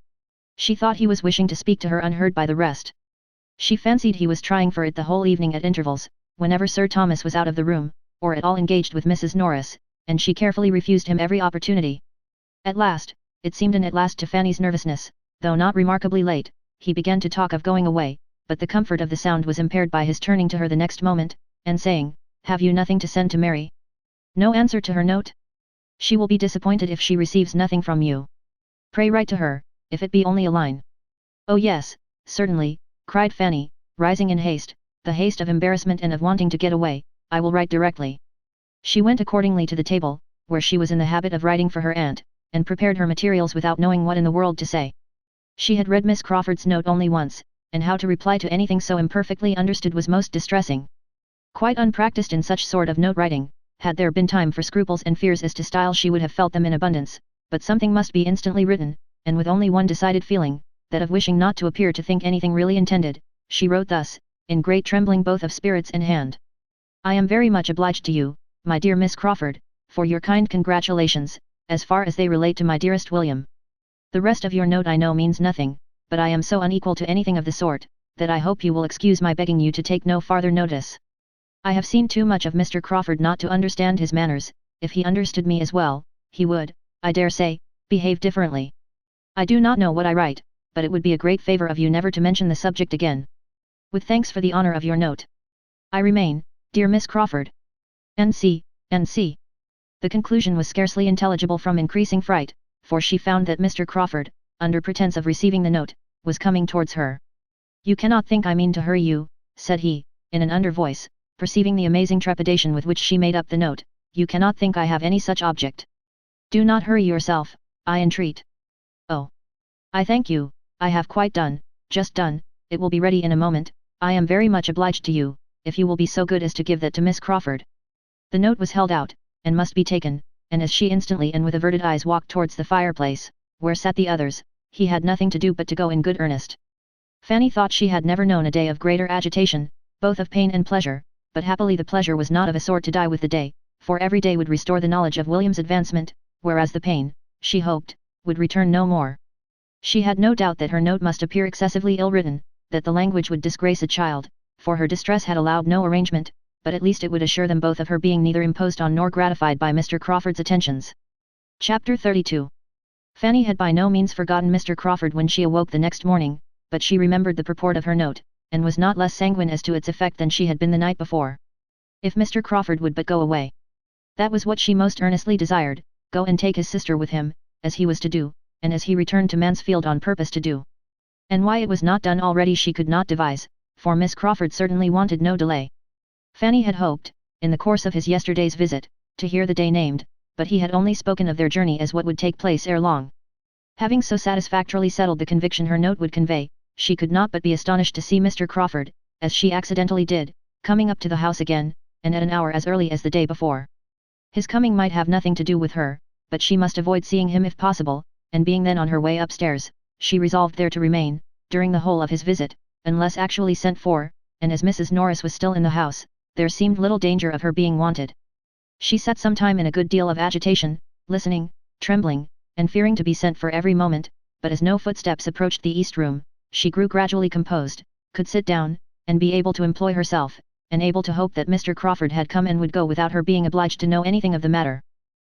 She thought he was wishing to speak to her unheard by the rest. She fancied he was trying for it the whole evening at intervals, whenever Sir Thomas was out of the room, or at all engaged with Mrs. Norris, and she carefully refused him every opportunity. At last, it seemed and at last to Fanny's nervousness, though not remarkably late, he began to talk of going away, but the comfort of the sound was impaired by his turning to her the next moment, and saying, "Have you nothing to send to Mary? No answer to her note? She will be disappointed if she receives nothing from you. Pray write to her, if it be only a line." "Oh yes, certainly," cried Fanny, rising in haste, the haste of embarrassment and of wanting to get away. "I will write directly." She went accordingly to the table, where she was in the habit of writing for her aunt, and prepared her materials without knowing what in the world to say. She had read Miss Crawford's note only once, and how to reply to anything so imperfectly understood was most distressing. Quite unpractised in such sort of note writing, had there been time for scruples and fears as to style she would have felt them in abundance, but something must be instantly written, and with only one decided feeling, that of wishing not to appear to think anything really intended, she wrote thus, in great trembling both of spirits and hand. "I am very much obliged to you, my dear Miss Crawford, for your kind congratulations, as far as they relate to my dearest William. The rest of your note I know means nothing, but I am so unequal to anything of the sort, that I hope you will excuse my begging you to take no farther notice. I have seen too much of Mr. Crawford not to understand his manners. If he understood me as well, he would, I dare say, behave differently. I do not know what I write, but it would be a great favour of you never to mention the subject again. With thanks for the honour of your note. I remain, dear Miss Crawford. N.C., N.C. The conclusion was scarcely intelligible from increasing fright, for she found that Mr. Crawford, under pretence of receiving the note, was coming towards her. "You cannot think I mean to hurry you," said he, in an under voice, perceiving the amazing trepidation with which she made up the note. "You cannot think I have any such object. Do not hurry yourself, I entreat." "Oh! I thank you, I have quite done, just done, it will be ready in a moment. I am very much obliged to you, if you will be so good as to give that to Miss Crawford." The note was held out, and must be taken, and as she instantly and with averted eyes walked towards the fireplace, where sat the others, he had nothing to do but to go in good earnest. Fanny thought she had never known a day of greater agitation, both of pain and pleasure, but happily the pleasure was not of a sort to die with the day, for every day would restore the knowledge of William's advancement, whereas the pain, she hoped, would return no more. She had no doubt that her note must appear excessively ill-written, that the language would disgrace a child, for her distress had allowed no arrangement, but at least it would assure them both of her being neither imposed on nor gratified by Mr. Crawford's attentions. Chapter 32. Fanny had by no means forgotten Mr. Crawford when she awoke the next morning, but she remembered the purport of her note, and was not less sanguine as to its effect than she had been the night before. If Mr. Crawford would but go away. That was what she most earnestly desired, go and take his sister with him, as he was to do, and as he returned to Mansfield on purpose to do. And why it was not done already she could not devise, for Miss Crawford certainly wanted no delay. Fanny had hoped, in the course of his yesterday's visit, to hear the day named, but he had only spoken of their journey as what would take place ere long. Having so satisfactorily settled the conviction her note would convey, she could not but be astonished to see Mr. Crawford, as she accidentally did, coming up to the house again, and at an hour as early as the day before. His coming might have nothing to do with her, but she must avoid seeing him if possible, and being then on her way upstairs, she resolved there to remain, during the whole of his visit, unless actually sent for, and as Mrs. Norris was still in the house, there seemed little danger of her being wanted. She sat some time in a good deal of agitation, listening, trembling, and fearing to be sent for every moment, but as no footsteps approached the east room, she grew gradually composed, could sit down, and be able to employ herself, and able to hope that Mr. Crawford had come and would go without her being obliged to know anything of the matter.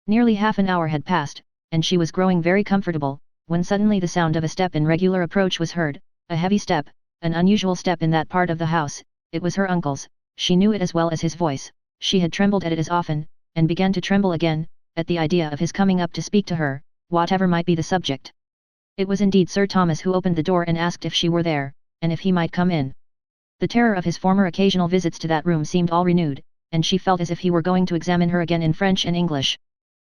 Nearly half an hour had passed, and she was growing very comfortable, when suddenly the sound of a step in regular approach was heard, a heavy step, an unusual step in that part of the house. It was her uncle's. She knew it as well as his voice. She had trembled at it as often, and began to tremble again, at the idea of his coming up to speak to her, whatever might be the subject. It was indeed Sir Thomas who opened the door and asked if she were there, and if he might come in. The terror of his former occasional visits to that room seemed all renewed, and she felt as if he were going to examine her again in French and English.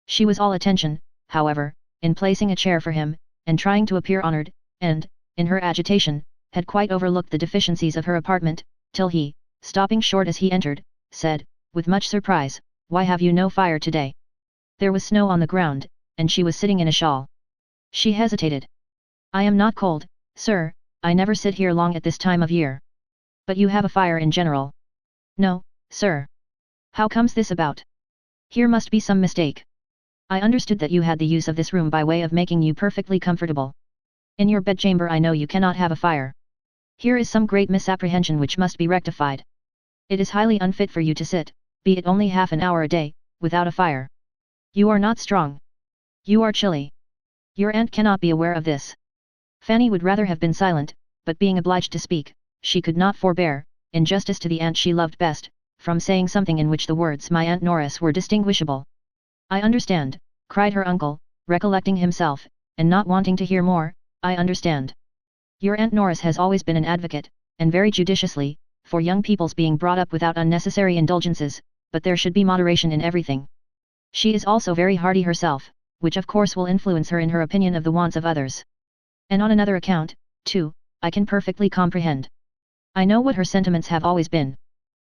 She was all attention, however, in placing a chair for him, and trying to appear honoured, and, in her agitation, had quite overlooked the deficiencies of her apartment, till he, stopping short as he entered, said, with much surprise, "Why have you no fire today?" There was snow on the ground, and she was sitting in a shawl. She hesitated. "I am not cold, sir, I never sit here long at this time of year." "But you have a fire in general." "No, sir." "How comes this about? Here must be some mistake. I understood that you had the use of this room by way of making you perfectly comfortable. In your bedchamber I know you cannot have a fire. Here is some great misapprehension which must be rectified. It is highly unfit for you to sit, be it only half an hour a day, without a fire. You are not strong. You are chilly. Your aunt cannot be aware of this." Fanny would rather have been silent, but being obliged to speak, she could not forbear, in justice to the aunt she loved best, from saying something in which the words "my Aunt Norris" were distinguishable. "I understand," cried her uncle, recollecting himself, and not wanting to hear more, "I understand. Your Aunt Norris has always been an advocate, and very judiciously, for young people's being brought up without unnecessary indulgences, but there should be moderation in everything. She is also very hardy herself, which of course will influence her in her opinion of the wants of others. And on another account, too, I can perfectly comprehend. I know what her sentiments have always been.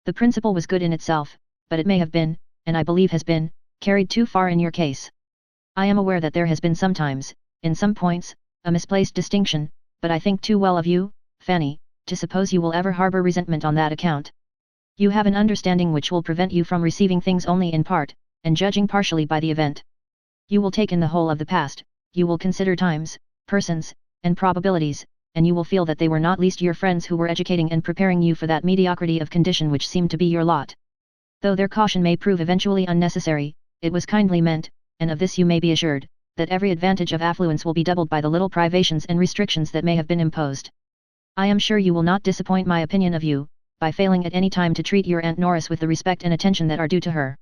The principle was good in itself, but it may have been, and I believe has been, carried too far in your case. I am aware that there has been sometimes, in some points, a misplaced distinction, but I think too well of you, Fanny, to suppose you will ever harbour resentment on that account. You have an understanding which will prevent you from receiving things only in part, and judging partially by the event. You will take in the whole of the past, you will consider times, persons, and probabilities, and you will feel that they were not least your friends who were educating and preparing you for that mediocrity of condition which seemed to be your lot. Though their caution may prove eventually unnecessary, it was kindly meant, and of this you may be assured, that every advantage of affluence will be doubled by the little privations and restrictions that may have been imposed. I am sure you will not disappoint my opinion of you, by failing at any time to treat your Aunt Norris with the respect and attention that are due to her.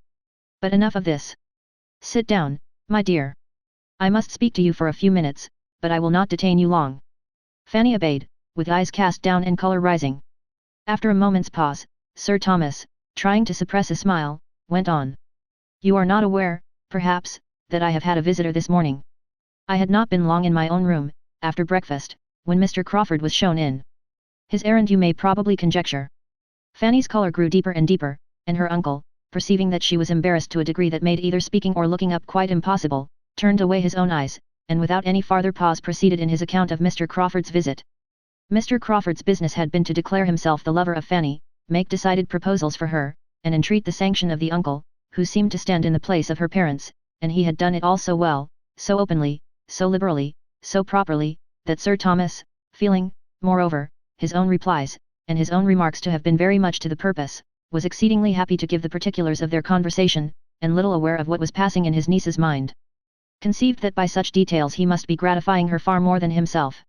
But enough of this. Sit down, my dear. I must speak to you for a few minutes, but I will not detain you long." Fanny obeyed, with eyes cast down and colour rising. After a moment's pause, Sir Thomas, trying to suppress a smile, went on. "You are not aware, perhaps, that I have had a visitor this morning. I had not been long in my own room, after breakfast, when Mr. Crawford was shown in. His errand you may probably conjecture." Fanny's colour grew deeper and deeper, and her uncle, perceiving that she was embarrassed to a degree that made either speaking or looking up quite impossible, turned away his own eyes, and without any farther pause proceeded in his account of Mr. Crawford's visit. Mr. Crawford's business had been to declare himself the lover of Fanny, make decided proposals for her, and entreat the sanction of the uncle, who seemed to stand in the place of her parents, and he had done it all so well, so openly, so liberally, so properly, that Sir Thomas, feeling, moreover, his own replies, and his own remarks to have been very much to the purpose, was exceedingly happy to give the particulars of their conversation, and little aware of what was passing in his niece's mind. Conceived that by such details he must be gratifying her far more than himself.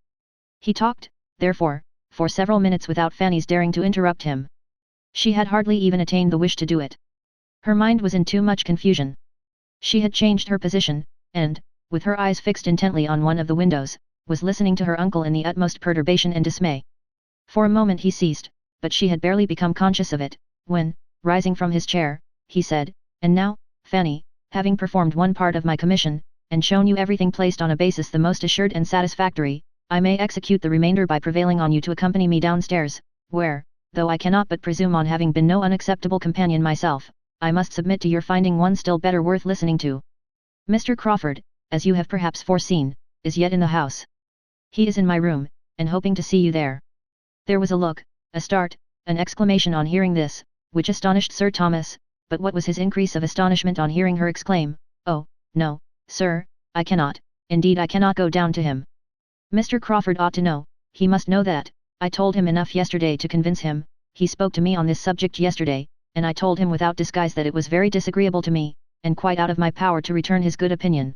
He talked, therefore, for several minutes without Fanny's daring to interrupt him. She had hardly even attained the wish to do it. Her mind was in too much confusion. She had changed her position, and, with her eyes fixed intently on one of the windows, was listening to her uncle in the utmost perturbation and dismay. For a moment he ceased, but she had barely become conscious of it, when, rising from his chair, he said, "And now, Fanny, having performed one part of my commission, and shown you everything placed on a basis the most assured and satisfactory, I may execute the remainder by prevailing on you to accompany me downstairs, where, though I cannot but presume on having been no unacceptable companion myself, I must submit to your finding one still better worth listening to. Mr. Crawford, as you have perhaps foreseen, is yet in the house. He is in my room, and hoping to see you there. There was a look, a start, an exclamation on hearing this, which astonished Sir Thomas, but what was his increase of astonishment on hearing her exclaim, "Oh, no, sir, I cannot, indeed I cannot go down to him. Mr. Crawford ought to know, he must know that, I told him enough yesterday to convince him, he spoke to me on this subject yesterday, and I told him without disguise that it was very disagreeable to me, and quite out of my power to return his good opinion."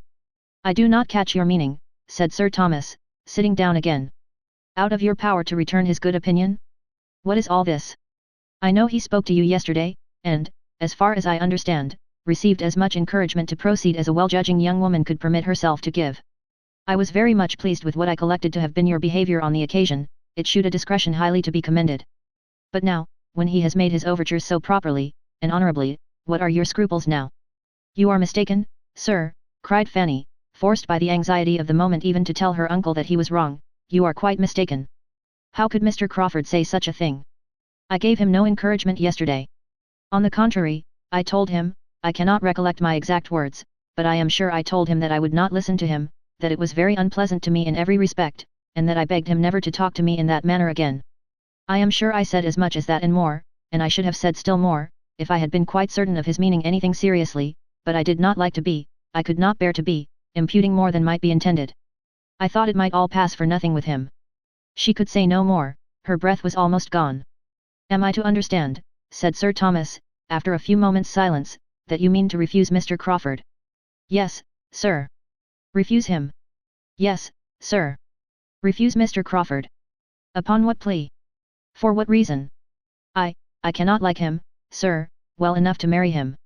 "I do not catch your meaning," said Sir Thomas, sitting down again. "Out of your power to return his good opinion? What is all this? I know he spoke to you yesterday, and, as far as I understand, received as much encouragement to proceed as a well-judging young woman could permit herself to give. I was very much pleased with what I collected to have been your behavior on the occasion, it shewed a discretion highly to be commended. But now, when he has made his overtures so properly, and honourably, what are your scruples now?" "You are mistaken, sir," cried Fanny, forced by the anxiety of the moment even to tell her uncle that he was wrong. "You are quite mistaken. How could Mr. Crawford say such a thing? I gave him no encouragement yesterday. On the contrary, I told him, I cannot recollect my exact words, but I am sure I told him that I would not listen to him, that it was very unpleasant to me in every respect, and that I begged him never to talk to me in that manner again. I am sure I said as much as that and more, and I should have said still more, if I had been quite certain of his meaning anything seriously, but I did not like to be, I could not bear to be, imputing more than might be intended. I thought it might all pass for nothing with him." She could say no more, her breath was almost gone. "Am I to understand," said Sir Thomas, after a few moments' silence, "that you mean to refuse Mr. Crawford?" "Yes, sir." "Refuse him?" "Yes, sir." "Refuse Mr. Crawford? Upon what plea? For what reason?" I cannot like him, sir, well enough to marry him."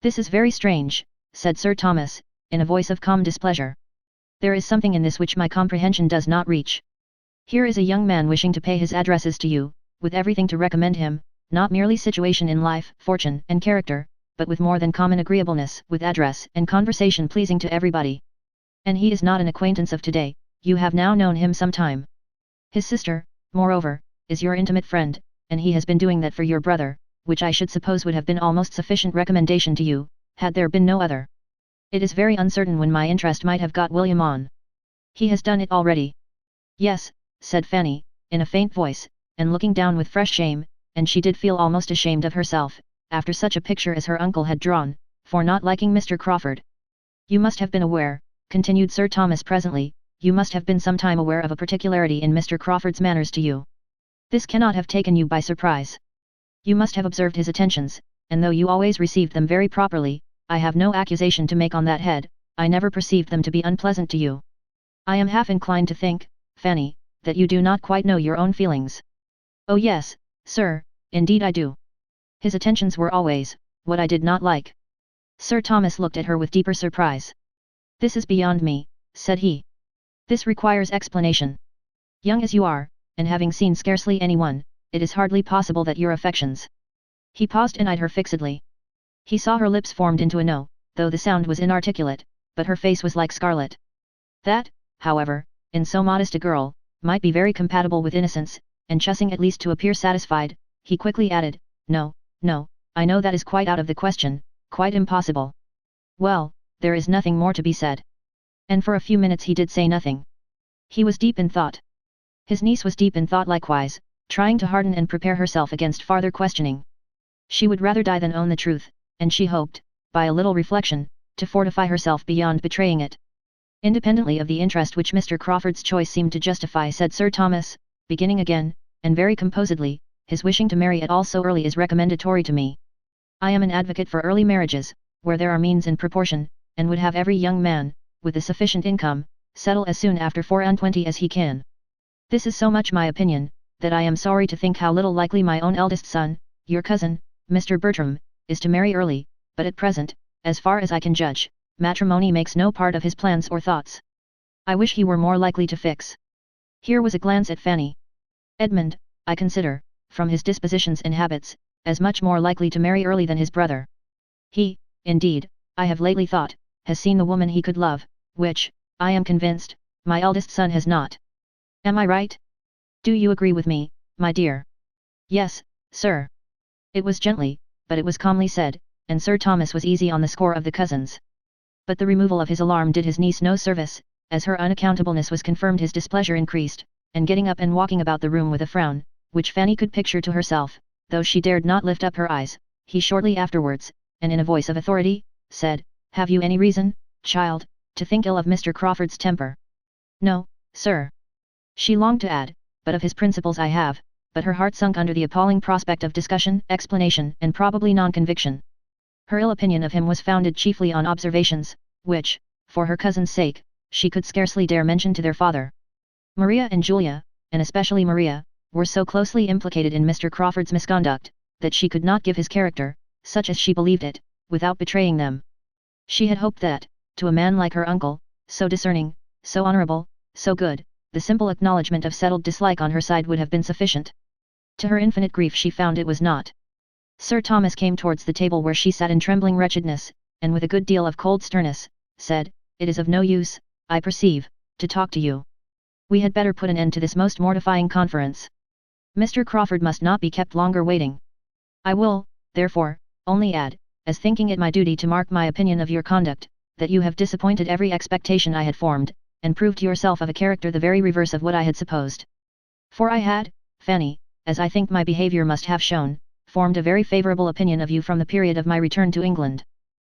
"This is very strange," said Sir Thomas, in a voice of calm displeasure. "There is something in this which my comprehension does not reach. Here is a young man wishing to pay his addresses to you, with everything to recommend him, not merely situation in life, fortune, and character, but with more than common agreeableness, with address and conversation pleasing to everybody. And he is not an acquaintance of today, you have now known him some time. His sister, moreover, is your intimate friend, and he has been doing that for your brother, which I should suppose would have been almost sufficient recommendation to you, had there been no other. It is very uncertain when my interest might have got William on. He has done it already." "Yes," said Fanny, in a faint voice, and looking down with fresh shame, and she did feel almost ashamed of herself, after such a picture as her uncle had drawn, for not liking Mr. Crawford. "You must have been aware," continued Sir Thomas presently, "you must have been some time aware of a particularity in Mr. Crawford's manners to you. This cannot have taken you by surprise. You must have observed his attentions, and though you always received them very properly, I have no accusation to make on that head, I never perceived them to be unpleasant to you. I am half inclined to think, Fanny, that you do not quite know your own feelings." "Oh yes, sir, indeed I do. His attentions were always, what I did not like." Sir Thomas looked at her with deeper surprise. "This is beyond me," said he. "This requires explanation. Young as you are, and having seen scarcely anyone, it is hardly possible that your affections—" He paused and eyed her fixedly. He saw her lips formed into a no, though the sound was inarticulate, but her face was like scarlet. That, however, in so modest a girl, might be very compatible with innocence, and chussing at least to appear satisfied, he quickly added, "No, no, I know that is quite out of the question, quite impossible." "Well, there is nothing more to be said." And for a few minutes he did say nothing. He was deep in thought. His niece was deep in thought likewise, trying to harden and prepare herself against farther questioning. She would rather die than own the truth, and she hoped, by a little reflection, to fortify herself beyond betraying it. "Independently of the interest which Mr. Crawford's choice seemed to justify," said Sir Thomas, beginning again, and very composedly, "his wishing to marry at all so early is recommendatory to me. I am an advocate for early marriages, where there are means in proportion, and would have every young man, with a sufficient income, settle as soon after 24 as he can. This is so much my opinion, that I am sorry to think how little likely my own eldest son, your cousin, Mr. Bertram, is to marry early, but at present, as far as I can judge, matrimony makes no part of his plans or thoughts. I wish he were more likely to fix." Here was a glance at Fanny. "Edmund, I consider, from his dispositions and habits, as much more likely to marry early than his brother. He, indeed, I have lately thought, has seen the woman he could love, which, I am convinced, my eldest son has not. Am I right? Do you agree with me, my dear?" "Yes, sir. It was gently, but it was calmly said, and Sir Thomas was easy on the score of the cousins. But the removal of his alarm did his niece no service, as her unaccountableness was confirmed his displeasure increased, and getting up and walking about the room with a frown, which Fanny could picture to herself, though she dared not lift up her eyes, he shortly afterwards, and in a voice of authority, said, "Have you any reason, child, to think ill of Mr. Crawford's temper?" "No, sir." She longed to add, "but of his principles I have," but her heart sunk under the appalling prospect of discussion, explanation, and probably non-conviction. Her ill opinion of him was founded chiefly on observations, which, for her cousin's sake, she could scarcely dare mention to their father. Maria and Julia, and especially Maria, were so closely implicated in Mr. Crawford's misconduct, that she could not give his character, such as she believed it, without betraying them. She had hoped that, to a man like her uncle, so discerning, so honourable, so good, the simple acknowledgement of settled dislike on her side would have been sufficient. To her infinite grief she found it was not. Sir Thomas came towards the table where she sat in trembling wretchedness, and with a good deal of cold sternness, said, "It is of no use, I perceive, to talk to you. We had better put an end to this most mortifying conference. Mr. Crawford must not be kept longer waiting. I will, therefore, only add, as thinking it my duty to mark my opinion of your conduct, that you have disappointed every expectation I had formed, and proved yourself of a character the very reverse of what I had supposed. For I had, Fanny, as I think my behaviour must have shown, formed a very favourable opinion of you from the period of my return to England.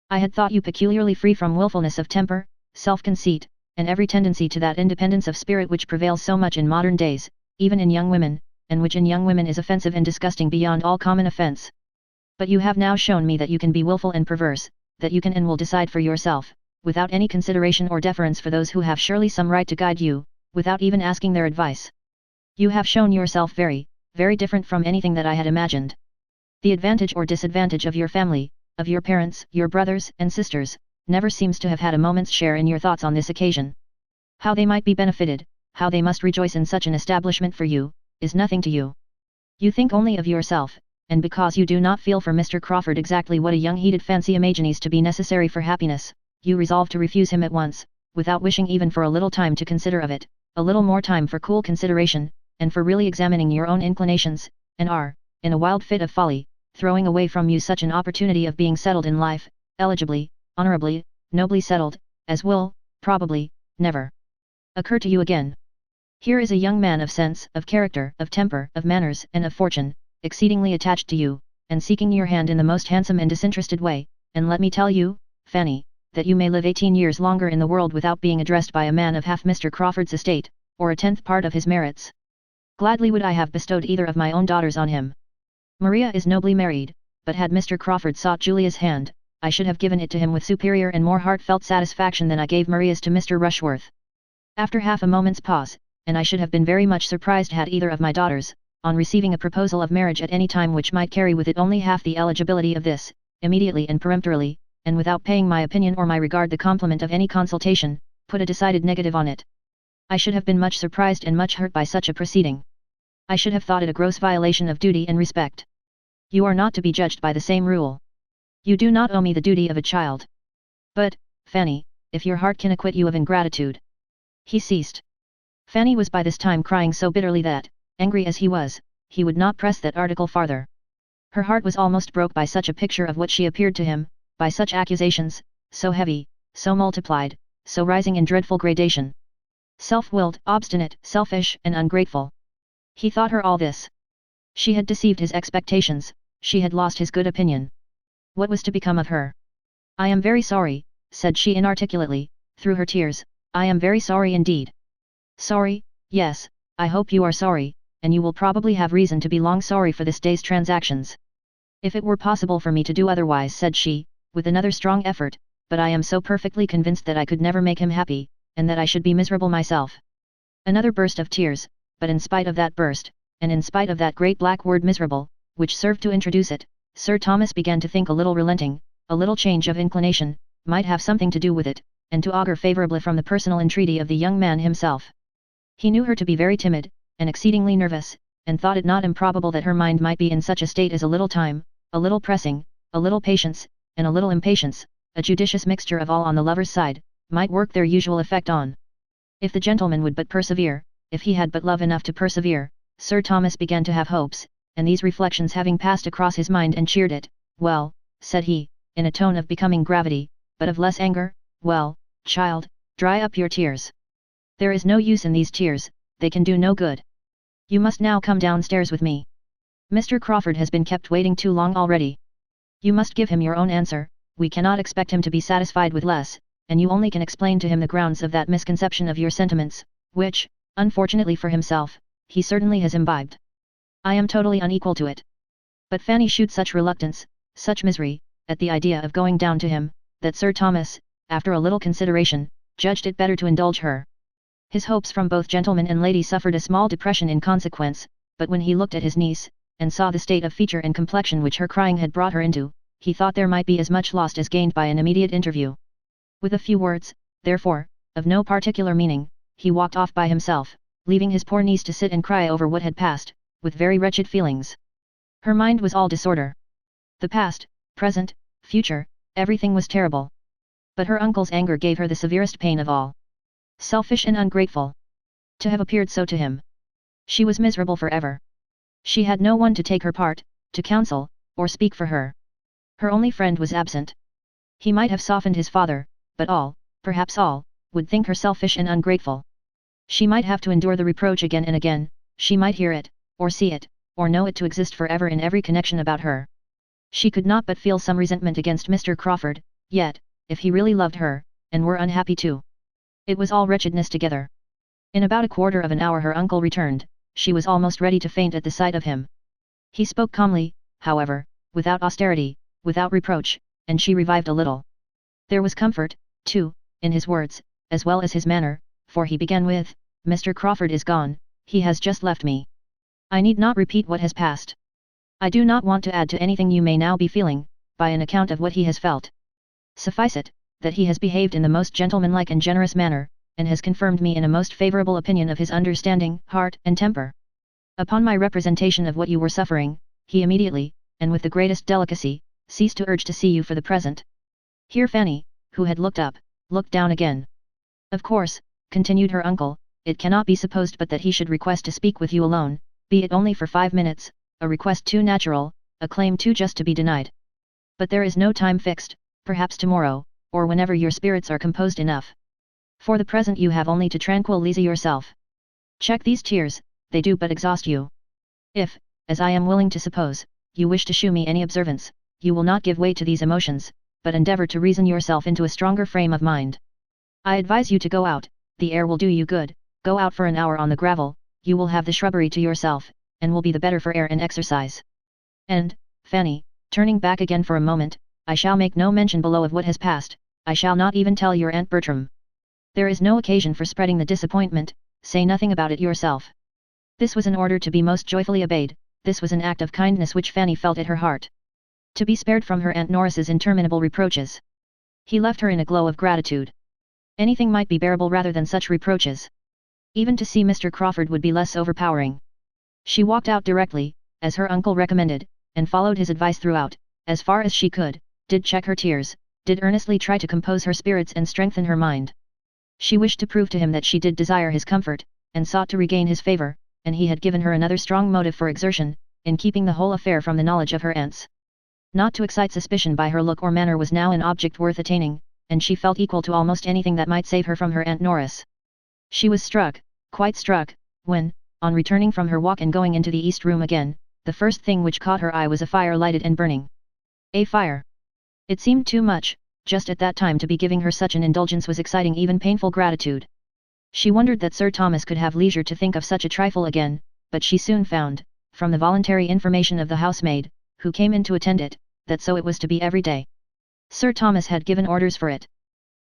I had thought you peculiarly free from wilfulness of temper, self-conceit, and every tendency to that independence of spirit which prevails so much in modern days, even in young women, and which in young women is offensive and disgusting beyond all common offence. But you have now shown me that you can be wilful and perverse, that you can and will decide for yourself, without any consideration or deference for those who have surely some right to guide you, without even asking their advice. You have shown yourself very, very different from anything that I had imagined. The advantage or disadvantage of your family, of your parents, your brothers and sisters, never seems to have had a moment's share in your thoughts on this occasion. How they might be benefited, how they must rejoice in such an establishment for you, is nothing to you. You think only of yourself, and because you do not feel for Mr. Crawford exactly what a young heated fancy imagines to be necessary for happiness, you resolve to refuse him at once, without wishing even for a little time to consider of it, a little more time for cool consideration, and for really examining your own inclinations, and are, in a wild fit of folly, throwing away from you such an opportunity of being settled in life, eligibly, honourably, nobly settled, as will, probably, never occur to you again. Here is a young man of sense, of character, of temper, of manners, and of fortune, exceedingly attached to you, and seeking your hand in the most handsome and disinterested way, and let me tell you, Fanny, that you may live 18 years longer in the world without being addressed by a man of half Mr. Crawford's estate, or a 10th part of his merits. Gladly would I have bestowed either of my own daughters on him. Maria is nobly married, but had Mr. Crawford sought Julia's hand, I should have given it to him with superior and more heartfelt satisfaction than I gave Maria's to Mr. Rushworth." After half a moment's pause, "and I should have been very much surprised had either of my daughters, on receiving a proposal of marriage at any time which might carry with it only half the eligibility of this, immediately and peremptorily, and without paying my opinion or my regard the compliment of any consultation, put a decided negative on it. I should have been much surprised and much hurt by such a proceeding. I should have thought it a gross violation of duty and respect. You are not to be judged by the same rule. You do not owe me the duty of a child. But, Fanny, if your heart can acquit you of ingratitude." He ceased. Fanny was by this time crying so bitterly that, angry as he was, he would not press that article farther. Her heart was almost broke by such a picture of what she appeared to him, by such accusations, so heavy, so multiplied, so rising in dreadful gradation. Self-willed, obstinate, selfish, and ungrateful. He thought her all this. She had deceived his expectations, she had lost his good opinion. What was to become of her? "I am very sorry," said she inarticulately, through her tears, "I am very sorry indeed." "Sorry, yes, I hope you are sorry, and you will probably have reason to be long sorry for this day's transactions. If it were possible for me to do otherwise," said she, with another strong effort, "but I am so perfectly convinced that I could never make him happy, and that I should be miserable myself." Another burst of tears, but in spite of that burst, and in spite of that great black word miserable, which served to introduce it, Sir Thomas began to think a little relenting, a little change of inclination, might have something to do with it, and to augur favourably from the personal entreaty of the young man himself. He knew her to be very timid, and exceedingly nervous, and thought it not improbable that her mind might be in such a state as a little time, a little pressing, a little patience, and a little impatience, a judicious mixture of all on the lover's side, might work their usual effect on. If the gentleman would but persevere, if he had but love enough to persevere, Sir Thomas began to have hopes, and these reflections having passed across his mind and cheered it, "Well," said he, in a tone of becoming gravity, but of less anger, "well, child, dry up your tears. There is no use in these tears, they can do no good. You must now come downstairs with me. Mr. Crawford has been kept waiting too long already. You must give him your own answer, we cannot expect him to be satisfied with less, and you only can explain to him the grounds of that misconception of your sentiments, which, unfortunately for himself, he certainly has imbibed. I am totally unequal to it." But Fanny shewed such reluctance, such misery, at the idea of going down to him, that Sir Thomas, after a little consideration, judged it better to indulge her. His hopes from both gentleman and lady suffered a small depression in consequence, but when he looked at his niece, and saw the state of feature and complexion which her crying had brought her into, he thought there might be as much lost as gained by an immediate interview. With a few words, therefore, of no particular meaning, he walked off by himself, leaving his poor niece to sit and cry over what had passed, with very wretched feelings. Her mind was all disorder. The past, present, future, everything was terrible. But her uncle's anger gave her the severest pain of all. Selfish and ungrateful. To have appeared so to him. She was miserable forever. She had no one to take her part, to counsel, or speak for her. Her only friend was absent. He might have softened his father, but all, perhaps all, would think her selfish and ungrateful. She might have to endure the reproach again and again, she might hear it, or see it, or know it to exist forever in every connection about her. She could not but feel some resentment against Mr. Crawford, yet, if he really loved her, and were unhappy too. It was all wretchedness together. In about a quarter of an hour her uncle returned, she was almost ready to faint at the sight of him. He spoke calmly, however, without austerity, without reproach, and she revived a little. There was comfort, too, in his words, as well as his manner, for he began with, "Mr. Crawford is gone, he has just left me. I need not repeat what has passed. I do not want to add to anything you may now be feeling, by an account of what he has felt. Suffice it, that he has behaved in the most gentlemanlike and generous manner, and has confirmed me in a most favourable opinion of his understanding, heart, and temper. Upon my representation of what you were suffering, he immediately, and with the greatest delicacy, ceased to urge to see you for the present." Here Fanny, who had looked up, looked down again. "Of course," continued her uncle, "it cannot be supposed but that he should request to speak with you alone, be it only for 5 minutes, a request too natural, a claim too just to be denied. But there is no time fixed, perhaps tomorrow, or whenever your spirits are composed enough. For the present you have only to tranquillize yourself. Check these tears, they do but exhaust you. If, as I am willing to suppose, you wish to shew me any observance, you will not give way to these emotions, but endeavour to reason yourself into a stronger frame of mind. I advise you to go out, the air will do you good, go out for an hour on the gravel, you will have the shrubbery to yourself, and will be the better for air and exercise. And, Fanny, turning back again for a moment, I shall make no mention below of what has passed, I shall not even tell your Aunt Bertram. There is no occasion for spreading the disappointment, say nothing about it yourself." This was an order to be most joyfully obeyed, this was an act of kindness which Fanny felt at her heart. To be spared from her Aunt Norris's interminable reproaches. He left her in a glow of gratitude. Anything might be bearable rather than such reproaches. Even to see Mr. Crawford would be less overpowering. She walked out directly, as her uncle recommended, and followed his advice throughout, as far as she could, did check her tears, did earnestly try to compose her spirits and strengthen her mind. She wished to prove to him that she did desire his comfort, and sought to regain his favour, and he had given her another strong motive for exertion, in keeping the whole affair from the knowledge of her aunts. Not to excite suspicion by her look or manner was now an object worth attaining, and she felt equal to almost anything that might save her from her Aunt Norris. She was struck, quite struck, when, on returning from her walk and going into the east room again, the first thing which caught her eye was a fire lighted and burning. A fire! It seemed too much, just at that time to be giving her such an indulgence was exciting even painful gratitude. She wondered that Sir Thomas could have leisure to think of such a trifle again, but she soon found, from the voluntary information of the housemaid, who came in to attend it, that so it was to be every day. Sir Thomas had given orders for it.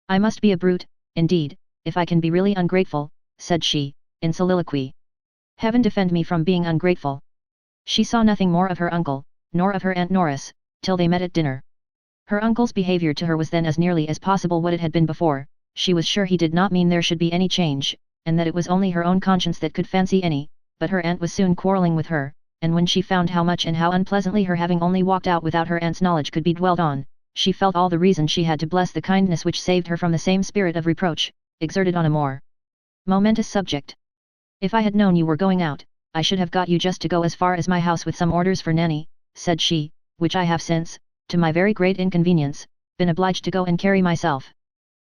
"I must be a brute, indeed, if I can be really ungrateful," said she, in soliloquy. "Heaven defend me from being ungrateful." She saw nothing more of her uncle, nor of her Aunt Norris, till they met at dinner. Her uncle's behaviour to her was then as nearly as possible what it had been before. She was sure he did not mean there should be any change, and that it was only her own conscience that could fancy any, but her aunt was soon quarrelling with her, and when she found how much and how unpleasantly her having only walked out without her aunt's knowledge could be dwelt on, she felt all the reason she had to bless the kindness which saved her from the same spirit of reproach, exerted on a more momentous subject. "If I had known you were going out, I should have got you just to go as far as my house with some orders for Nanny, said she, which I have since, to my very great inconvenience, been obliged to go and carry myself.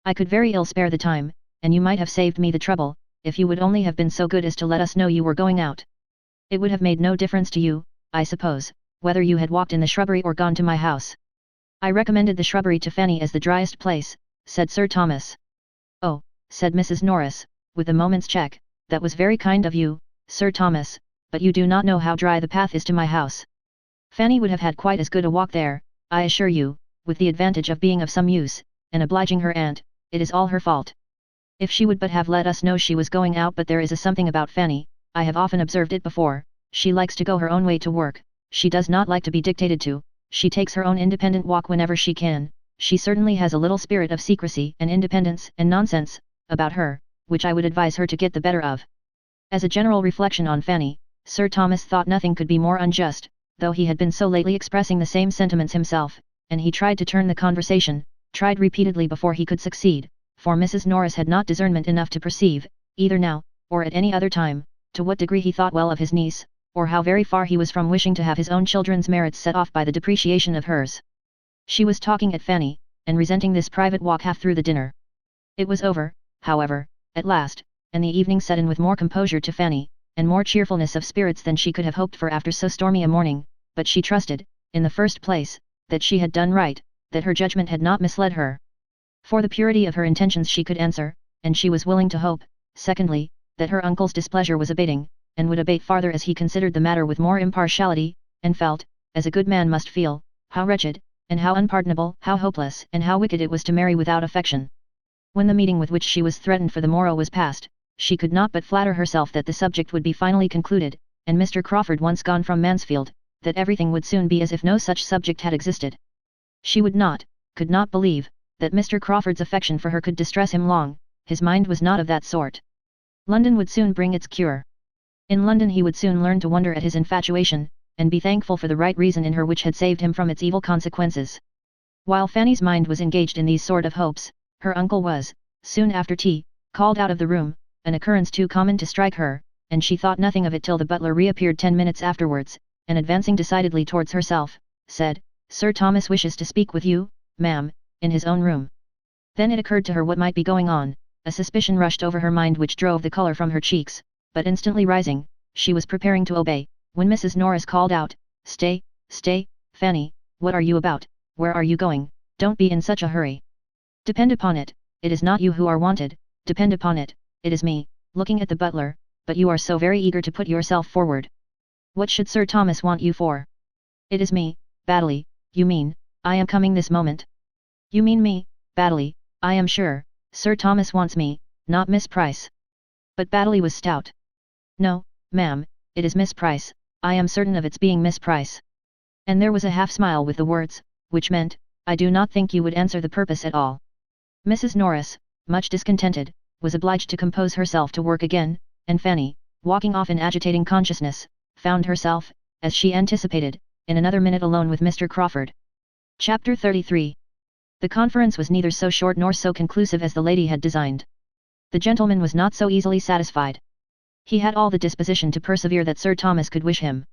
I could very ill spare the time, and you might have saved me the trouble, if you would only have been so good as to let us know you were going out. It would have made no difference to you, I suppose, whether you had walked in the shrubbery or gone to my house. I recommended the shrubbery to Fanny as the driest place, said Sir Thomas. Oh, said Mrs. Norris, with a moment's check, that was very kind of you, Sir Thomas, but you do not know how dry the path is to my house. Fanny would have had quite as good a walk there, I assure you, with the advantage of being of some use, and obliging her aunt. It is all her fault. If she would but have let us know she was going out. But there is a something about Fanny, I have often observed it before, she likes to go her own way to work, she does not like to be dictated to, she takes her own independent walk whenever she can, she certainly has a little spirit of secrecy and independence and nonsense about her, which I would advise her to get the better of. As a general reflection on Fanny, Sir Thomas thought nothing could be more unjust, though he had been so lately expressing the same sentiments himself, and he tried to turn the conversation, tried repeatedly before he could succeed, for Mrs. Norris had not discernment enough to perceive, either now, or at any other time, to what degree he thought well of his niece, or how very far he was from wishing to have his own children's merits set off by the depreciation of hers. She was talking at Fanny, and resenting this private walk half through the dinner. It was over, however, at last, and the evening set in with more composure to Fanny, and more cheerfulness of spirits than she could have hoped for after so stormy a morning, but she trusted, in the first place, that she had done right, that her judgment had not misled her. For the purity of her intentions she could answer, and she was willing to hope, secondly, that her uncle's displeasure was abating, and would abate farther as he considered the matter with more impartiality, and felt, as a good man must feel, how wretched, and how unpardonable, how hopeless, and how wicked it was to marry without affection. When the meeting with which she was threatened for the morrow was past, she could not but flatter herself that the subject would be finally concluded, and Mr. Crawford once gone from Mansfield, that everything would soon be as if no such subject had existed. She would not, could not believe, that Mr. Crawford's affection for her could distress him long, his mind was not of that sort. London would soon bring its cure. In London he would soon learn to wonder at his infatuation, and be thankful for the right reason in her which had saved him from its evil consequences. While Fanny's mind was engaged in these sort of hopes, her uncle was, soon after tea, called out of the room, an occurrence too common to strike her, and she thought nothing of it till the butler reappeared 10 minutes afterwards, and advancing decidedly towards herself, said, "Sir Thomas wishes to speak with you, ma'am, in his own room." Then it occurred to her what might be going on, a suspicion rushed over her mind which drove the colour from her cheeks, but instantly rising, she was preparing to obey, when Mrs. Norris called out, "Stay, stay, Fanny, what are you about, where are you going, don't be in such a hurry. Depend upon it, it is not you who are wanted, depend upon it, it is me," looking at the butler, "but you are so very eager to put yourself forward. What should Sir Thomas want you for?" "It is me, Baddeley, you mean, I am coming this moment." "You mean me, Baddeley, I am sure, Sir Thomas wants me, not Miss Price." But Baddeley was stout. "No, ma'am, it is Miss Price, I am certain of its being Miss Price." And there was a half smile with the words, which meant, "I do not think you would answer the purpose at all." Mrs. Norris, much discontented, was obliged to compose herself to work again, and Fanny, walking off in agitating consciousness, found herself, as she anticipated, in another minute alone with Mr. Crawford. Chapter 33. The conference was neither so short nor so conclusive as the lady had designed. The gentleman was not so easily satisfied. He had all the disposition to persevere that Sir Thomas could wish him.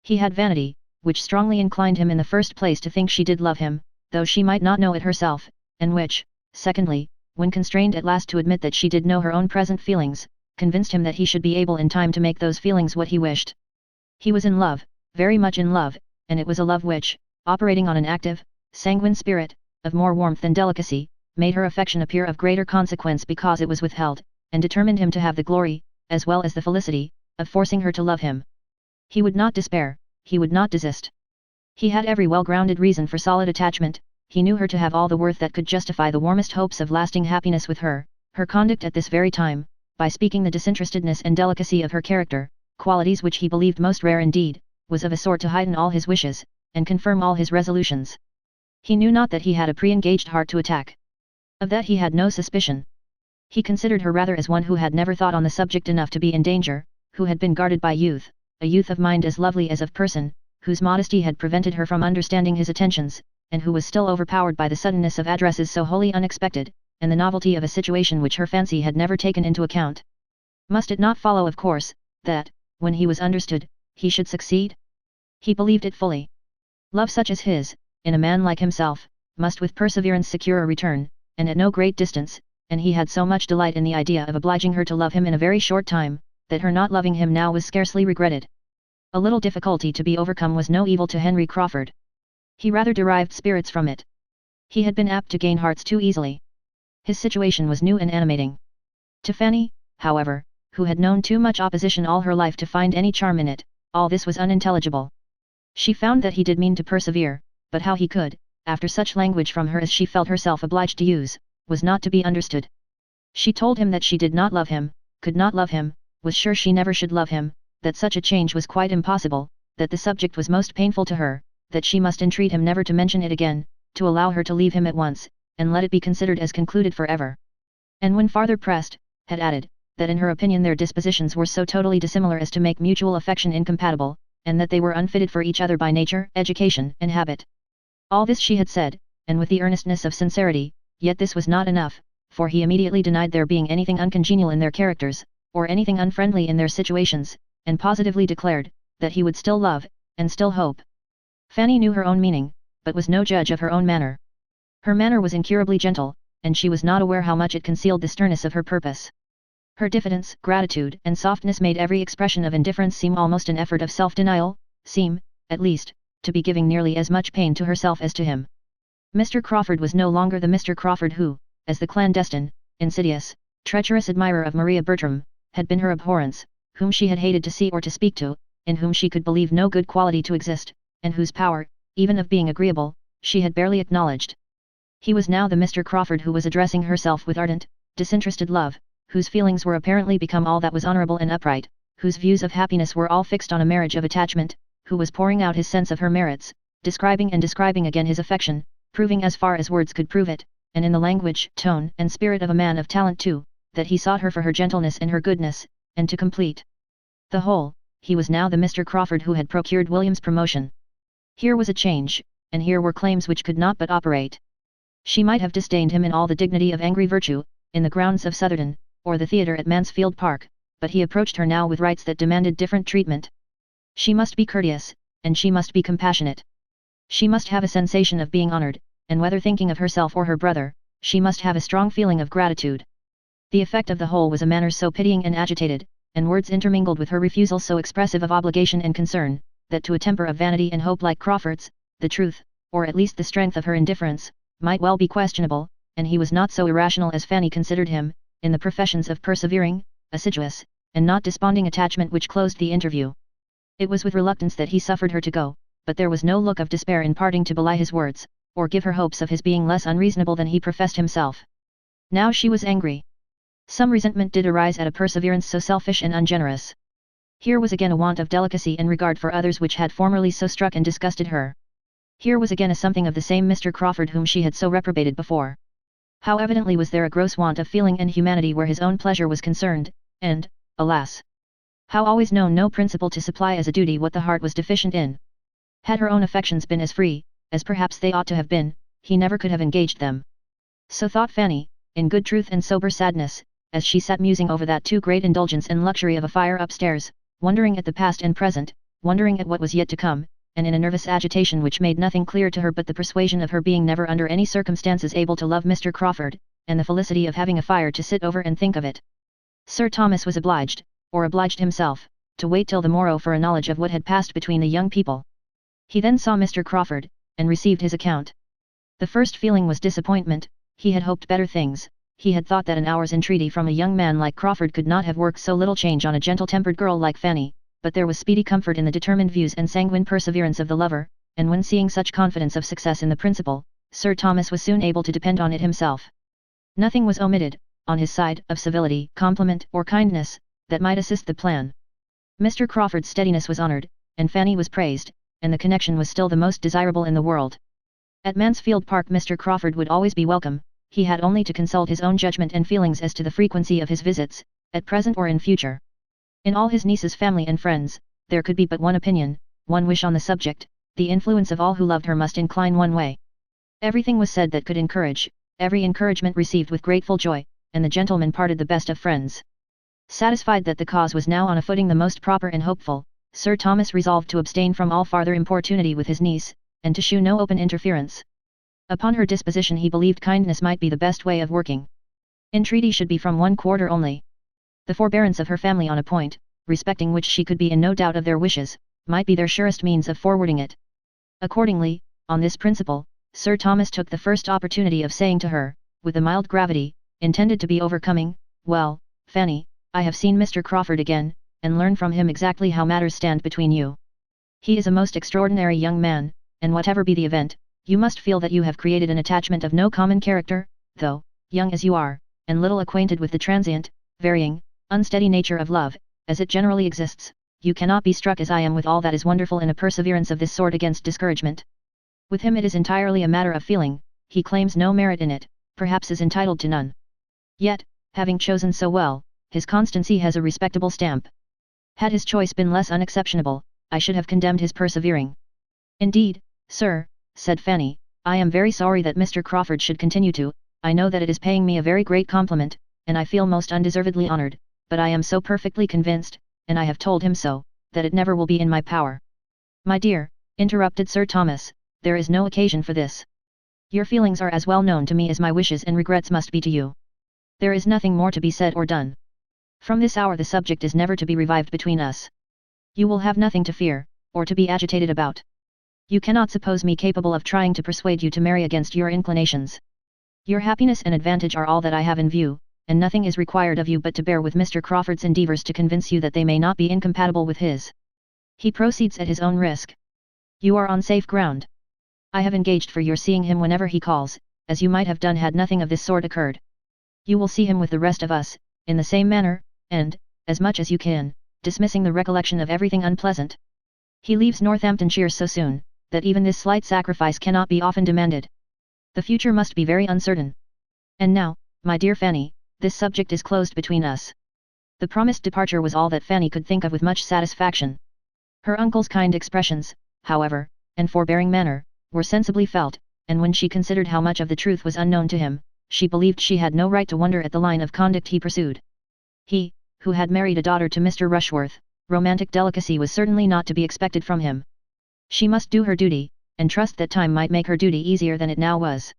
He had vanity, which strongly inclined him in the first place to think she did love him, though she might not know it herself, and which, secondly, when constrained at last to admit that she did know her own present feelings, convinced him that he should be able in time to make those feelings what he wished. He was in love, very much in love, and it was a love which, operating on an active, sanguine spirit, of more warmth than delicacy, made her affection appear of greater consequence because it was withheld, and determined him to have the glory, as well as the felicity, of forcing her to love him. He would not despair, he would not desist. He had every well-grounded reason for solid attachment, he knew her to have all the worth that could justify the warmest hopes of lasting happiness with her. Her conduct at this very time, by speaking the disinterestedness and delicacy of her character, qualities which he believed most rare indeed, was of a sort to heighten all his wishes, and confirm all his resolutions. He knew not that he had a pre-engaged heart to attack. Of that he had no suspicion. He considered her rather as one who had never thought on the subject enough to be in danger, who had been guarded by youth, a youth of mind as lovely as of person, whose modesty had prevented her from understanding his attentions, and who was still overpowered by the suddenness of addresses so wholly unexpected, and the novelty of a situation which her fancy had never taken into account. Must it not follow of course, that, when he was understood, he should succeed? He believed it fully. Love such as his, in a man like himself, must with perseverance secure a return, and at no great distance, and he had so much delight in the idea of obliging her to love him in a very short time, that her not loving him now was scarcely regretted. A little difficulty to be overcome was no evil to Henry Crawford. He rather derived spirits from it. He had been apt to gain hearts too easily. His situation was new and animating. To Fanny, however, who had known too much opposition all her life to find any charm in it, all this was unintelligible. She found that he did mean to persevere, but how he could, after such language from her as she felt herself obliged to use, was not to be understood. She told him that she did not love him, could not love him, was sure she never should love him, that such a change was quite impossible, that the subject was most painful to her, that she must entreat him never to mention it again, to allow her to leave him at once, and let it be considered as concluded for ever. And when farther pressed, had added, that in her opinion their dispositions were so totally dissimilar as to make mutual affection incompatible, and that they were unfitted for each other by nature, education, and habit. All this she had said, and with the earnestness of sincerity, yet this was not enough, for he immediately denied there being anything uncongenial in their characters, or anything unfriendly in their situations, and positively declared, that he would still love, and still hope. Fanny knew her own meaning, but was no judge of her own manner. Her manner was incurably gentle, and she was not aware how much it concealed the sternness of her purpose. Her diffidence, gratitude, and softness made every expression of indifference seem almost an effort of self-denial, seem, at least, to be giving nearly as much pain to herself as to him. Mr. Crawford was no longer the Mr. Crawford who, as the clandestine, insidious, treacherous admirer of Maria Bertram, had been her abhorrence, whom she had hated to see or to speak to, in whom she could believe no good quality to exist, and whose power, even of being agreeable, she had barely acknowledged. He was now the Mr. Crawford who was addressing herself with ardent, disinterested love, whose feelings were apparently become all that was honourable and upright, whose views of happiness were all fixed on a marriage of attachment, who was pouring out his sense of her merits, describing and describing again his affection, proving as far as words could prove it, and in the language, tone, and spirit of a man of talent too, that he sought her for her gentleness and her goodness, and to complete the whole, he was now the Mr. Crawford who had procured William's promotion. Here was a change, and here were claims which could not but operate. She might have disdained him in all the dignity of angry virtue, in the grounds of Southerton, or the theatre at Mansfield Park, but he approached her now with rights that demanded different treatment. She must be courteous, and she must be compassionate. She must have a sensation of being honoured, and whether thinking of herself or her brother, she must have a strong feeling of gratitude. The effect of the whole was a manner so pitying and agitated, and words intermingled with her refusal so expressive of obligation and concern, that to a temper of vanity and hope like Crawford's, the truth, or at least the strength of her indifference, might well be questionable, and he was not so irrational as Fanny considered him, in the professions of persevering, assiduous, and not desponding attachment which closed the interview. It was with reluctance that he suffered her to go, but there was no look of despair in parting to belie his words, or give her hopes of his being less unreasonable than he professed himself. Now she was angry. Some resentment did arise at a perseverance so selfish and ungenerous. Here was again a want of delicacy and regard for others which had formerly so struck and disgusted her. Here was again a something of the same Mr. Crawford whom she had so reprobated before. How evidently was there a gross want of feeling and humanity where his own pleasure was concerned, and, alas! How always known no principle to supply as a duty what the heart was deficient in. Had her own affections been as free, as perhaps they ought to have been, he never could have engaged them. So thought Fanny, in good truth and sober sadness, as she sat musing over that too great indulgence and luxury of a fire upstairs, wondering at the past and present, wondering at what was yet to come, and in a nervous agitation which made nothing clear to her but the persuasion of her being never under any circumstances able to love Mr. Crawford, and the felicity of having a fire to sit over and think of it. Sir Thomas was obliged, or obliged himself, to wait till the morrow for a knowledge of what had passed between the young people. He then saw Mr. Crawford, and received his account. The first feeling was disappointment. He had hoped better things. He had thought that an hour's entreaty from a young man like Crawford could not have worked so little change on a gentle-tempered girl like Fanny, but there was speedy comfort in the determined views and sanguine perseverance of the lover, and when seeing such confidence of success in the principle, Sir Thomas was soon able to depend on it himself. Nothing was omitted, on his side, of civility, compliment, or kindness, that might assist the plan. Mr. Crawford's steadiness was honoured, and Fanny was praised, and the connection was still the most desirable in the world. At Mansfield Park Mr. Crawford would always be welcome. He had only to consult his own judgment and feelings as to the frequency of his visits, at present or in future. In all his niece's family and friends, there could be but one opinion, one wish on the subject. The influence of all who loved her must incline one way. Everything was said that could encourage, every encouragement received with grateful joy, and the gentlemen parted the best of friends. Satisfied that the cause was now on a footing the most proper and hopeful, Sir Thomas resolved to abstain from all farther importunity with his niece, and to shew no open interference. Upon her disposition he believed kindness might be the best way of working. Entreaty should be from one quarter only. The forbearance of her family on a point, respecting which she could be in no doubt of their wishes, might be their surest means of forwarding it. Accordingly, on this principle, Sir Thomas took the first opportunity of saying to her, with a mild gravity, intended to be overcoming, "Well, Fanny, I have seen Mr. Crawford again, and learned from him exactly how matters stand between you. He is a most extraordinary young man, and whatever be the event, you must feel that you have created an attachment of no common character, though, young as you are, and little acquainted with the transient, varying, unsteady nature of love, as it generally exists, you cannot be struck as I am with all that is wonderful in a perseverance of this sort against discouragement. With him it is entirely a matter of feeling, he claims no merit in it, perhaps is entitled to none. Yet, having chosen so well, his constancy has a respectable stamp. Had his choice been less unexceptionable, I should have condemned his persevering." "Indeed, sir," said Fanny, "I am very sorry that Mr. Crawford should continue to, I know that it is paying me a very great compliment, and I feel most undeservedly honoured, but I am so perfectly convinced, and I have told him so, that it never will be in my power." "My dear," interrupted Sir Thomas, "there is no occasion for this. Your feelings are as well known to me as my wishes and regrets must be to you. There is nothing more to be said or done. From this hour the subject is never to be revived between us. You will have nothing to fear, or to be agitated about. You cannot suppose me capable of trying to persuade you to marry against your inclinations. Your happiness and advantage are all that I have in view, and nothing is required of you but to bear with Mr. Crawford's endeavours to convince you that they may not be incompatible with his. He proceeds at his own risk. You are on safe ground. I have engaged for your seeing him whenever he calls, as you might have done had nothing of this sort occurred. You will see him with the rest of us, in the same manner, and, as much as you can, dismissing the recollection of everything unpleasant. He leaves Northamptonshire so soon, that even this slight sacrifice cannot be often demanded. The future must be very uncertain. And now, my dear Fanny, this subject is closed between us." The promised departure was all that Fanny could think of with much satisfaction. Her uncle's kind expressions, however, and forbearing manner, were sensibly felt, and when she considered how much of the truth was unknown to him, she believed she had no right to wonder at the line of conduct he pursued. He, who had married a daughter to Mr. Rushworth, romantic delicacy was certainly not to be expected from him. She must do her duty, and trust that time might make her duty easier than it now was.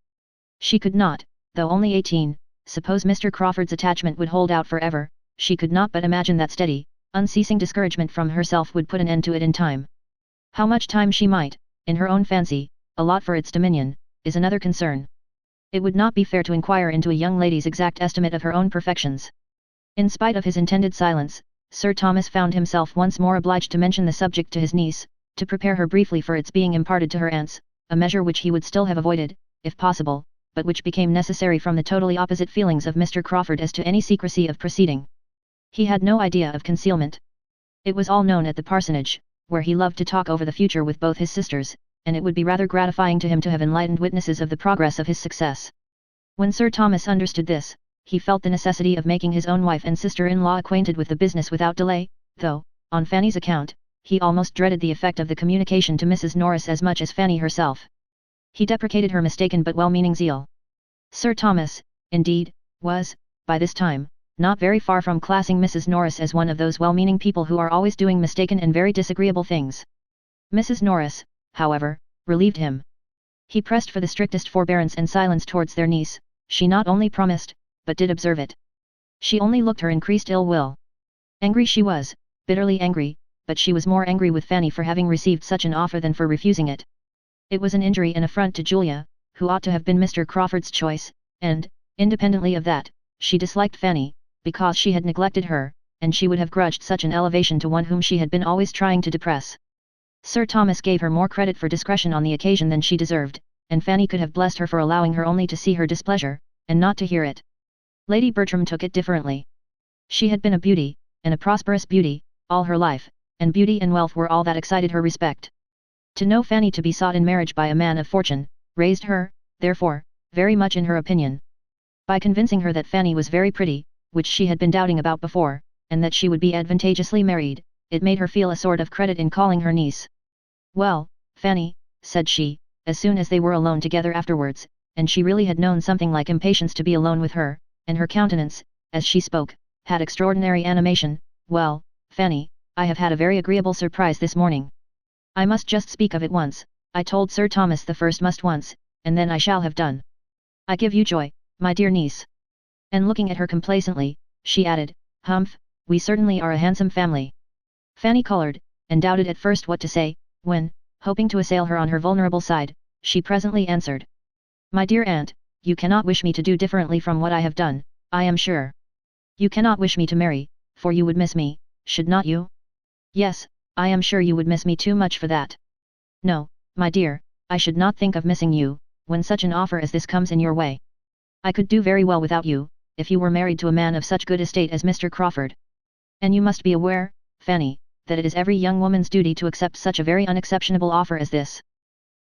She could not, though only 18, suppose Mr. Crawford's attachment would hold out forever. She could not but imagine that steady, unceasing discouragement from herself would put an end to it in time. How much time she might, in her own fancy, allot for its dominion, is another concern. It would not be fair to inquire into a young lady's exact estimate of her own perfections. In spite of his intended silence, Sir Thomas found himself once more obliged to mention the subject to his niece, to prepare her briefly for its being imparted to her aunts, a measure which he would still have avoided, if possible, but which became necessary from the totally opposite feelings of Mr. Crawford as to any secrecy of proceeding. He had no idea of concealment. It was all known at the parsonage, where he loved to talk over the future with both his sisters, and it would be rather gratifying to him to have enlightened witnesses of the progress of his success. When Sir Thomas understood this, he felt the necessity of making his own wife and sister-in-law acquainted with the business without delay, though, on Fanny's account, he almost dreaded the effect of the communication to Mrs. Norris as much as Fanny herself. He deprecated her mistaken but well-meaning zeal. Sir Thomas, indeed, was, by this time, not very far from classing Mrs. Norris as one of those well-meaning people who are always doing mistaken and very disagreeable things. Mrs. Norris, however, relieved him. He pressed for the strictest forbearance and silence towards their niece. She not only promised, but did observe it. She only looked her increased ill will. Angry she was, bitterly angry, but she was more angry with Fanny for having received such an offer than for refusing it. It was an injury and affront to Julia, who ought to have been Mr. Crawford's choice, and, independently of that, she disliked Fanny, because she had neglected her, and she would have grudged such an elevation to one whom she had been always trying to depress. Sir Thomas gave her more credit for discretion on the occasion than she deserved, and Fanny could have blessed her for allowing her only to see her displeasure, and not to hear it. Lady Bertram took it differently. She had been a beauty, and a prosperous beauty, all her life, and beauty and wealth were all that excited her respect. To know Fanny to be sought in marriage by a man of fortune, raised her, therefore, very much in her opinion. By convincing her that Fanny was very pretty, which she had been doubting about before, and that she would be advantageously married, it made her feel a sort of credit in calling her niece. "Well, Fanny," said she, as soon as they were alone together afterwards, and she really had known something like impatience to be alone with her, and her countenance, as she spoke, had extraordinary animation. "Well, Fanny, I have had a very agreeable surprise this morning. I must just speak of it once. I told Sir Thomas the first must once, and then I shall have done. I give you joy, my dear niece." And looking at her complacently, she added, "Humph, we certainly are a handsome family." Fanny coloured, and doubted at first what to say, when, hoping to assail her on her vulnerable side, she presently answered. "My dear aunt, you cannot wish me to do differently from what I have done, I am sure. You cannot wish me to marry, for you would miss me, should not you?" "Yes, I am sure you would miss me too much for that." "No, my dear, I should not think of missing you, when such an offer as this comes in your way. I could do very well without you, if you were married to a man of such good estate as Mr. Crawford. And you must be aware, Fanny, that it is every young woman's duty to accept such a very unexceptionable offer as this."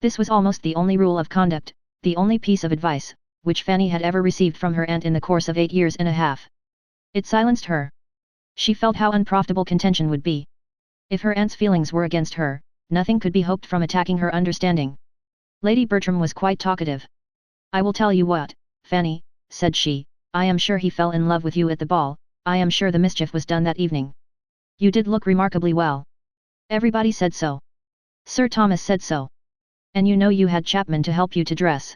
This was almost the only rule of conduct, the only piece of advice, which Fanny had ever received from her aunt in the course of 8 years and a half. It silenced her. She felt how unprofitable contention would be. If her aunt's feelings were against her, nothing could be hoped from attacking her understanding. Lady Bertram was quite talkative. "I will tell you what, Fanny," said she, "I am sure he fell in love with you at the ball, I am sure the mischief was done that evening. You did look remarkably well. Everybody said so. Sir Thomas said so. And you know you had Chapman to help you to dress.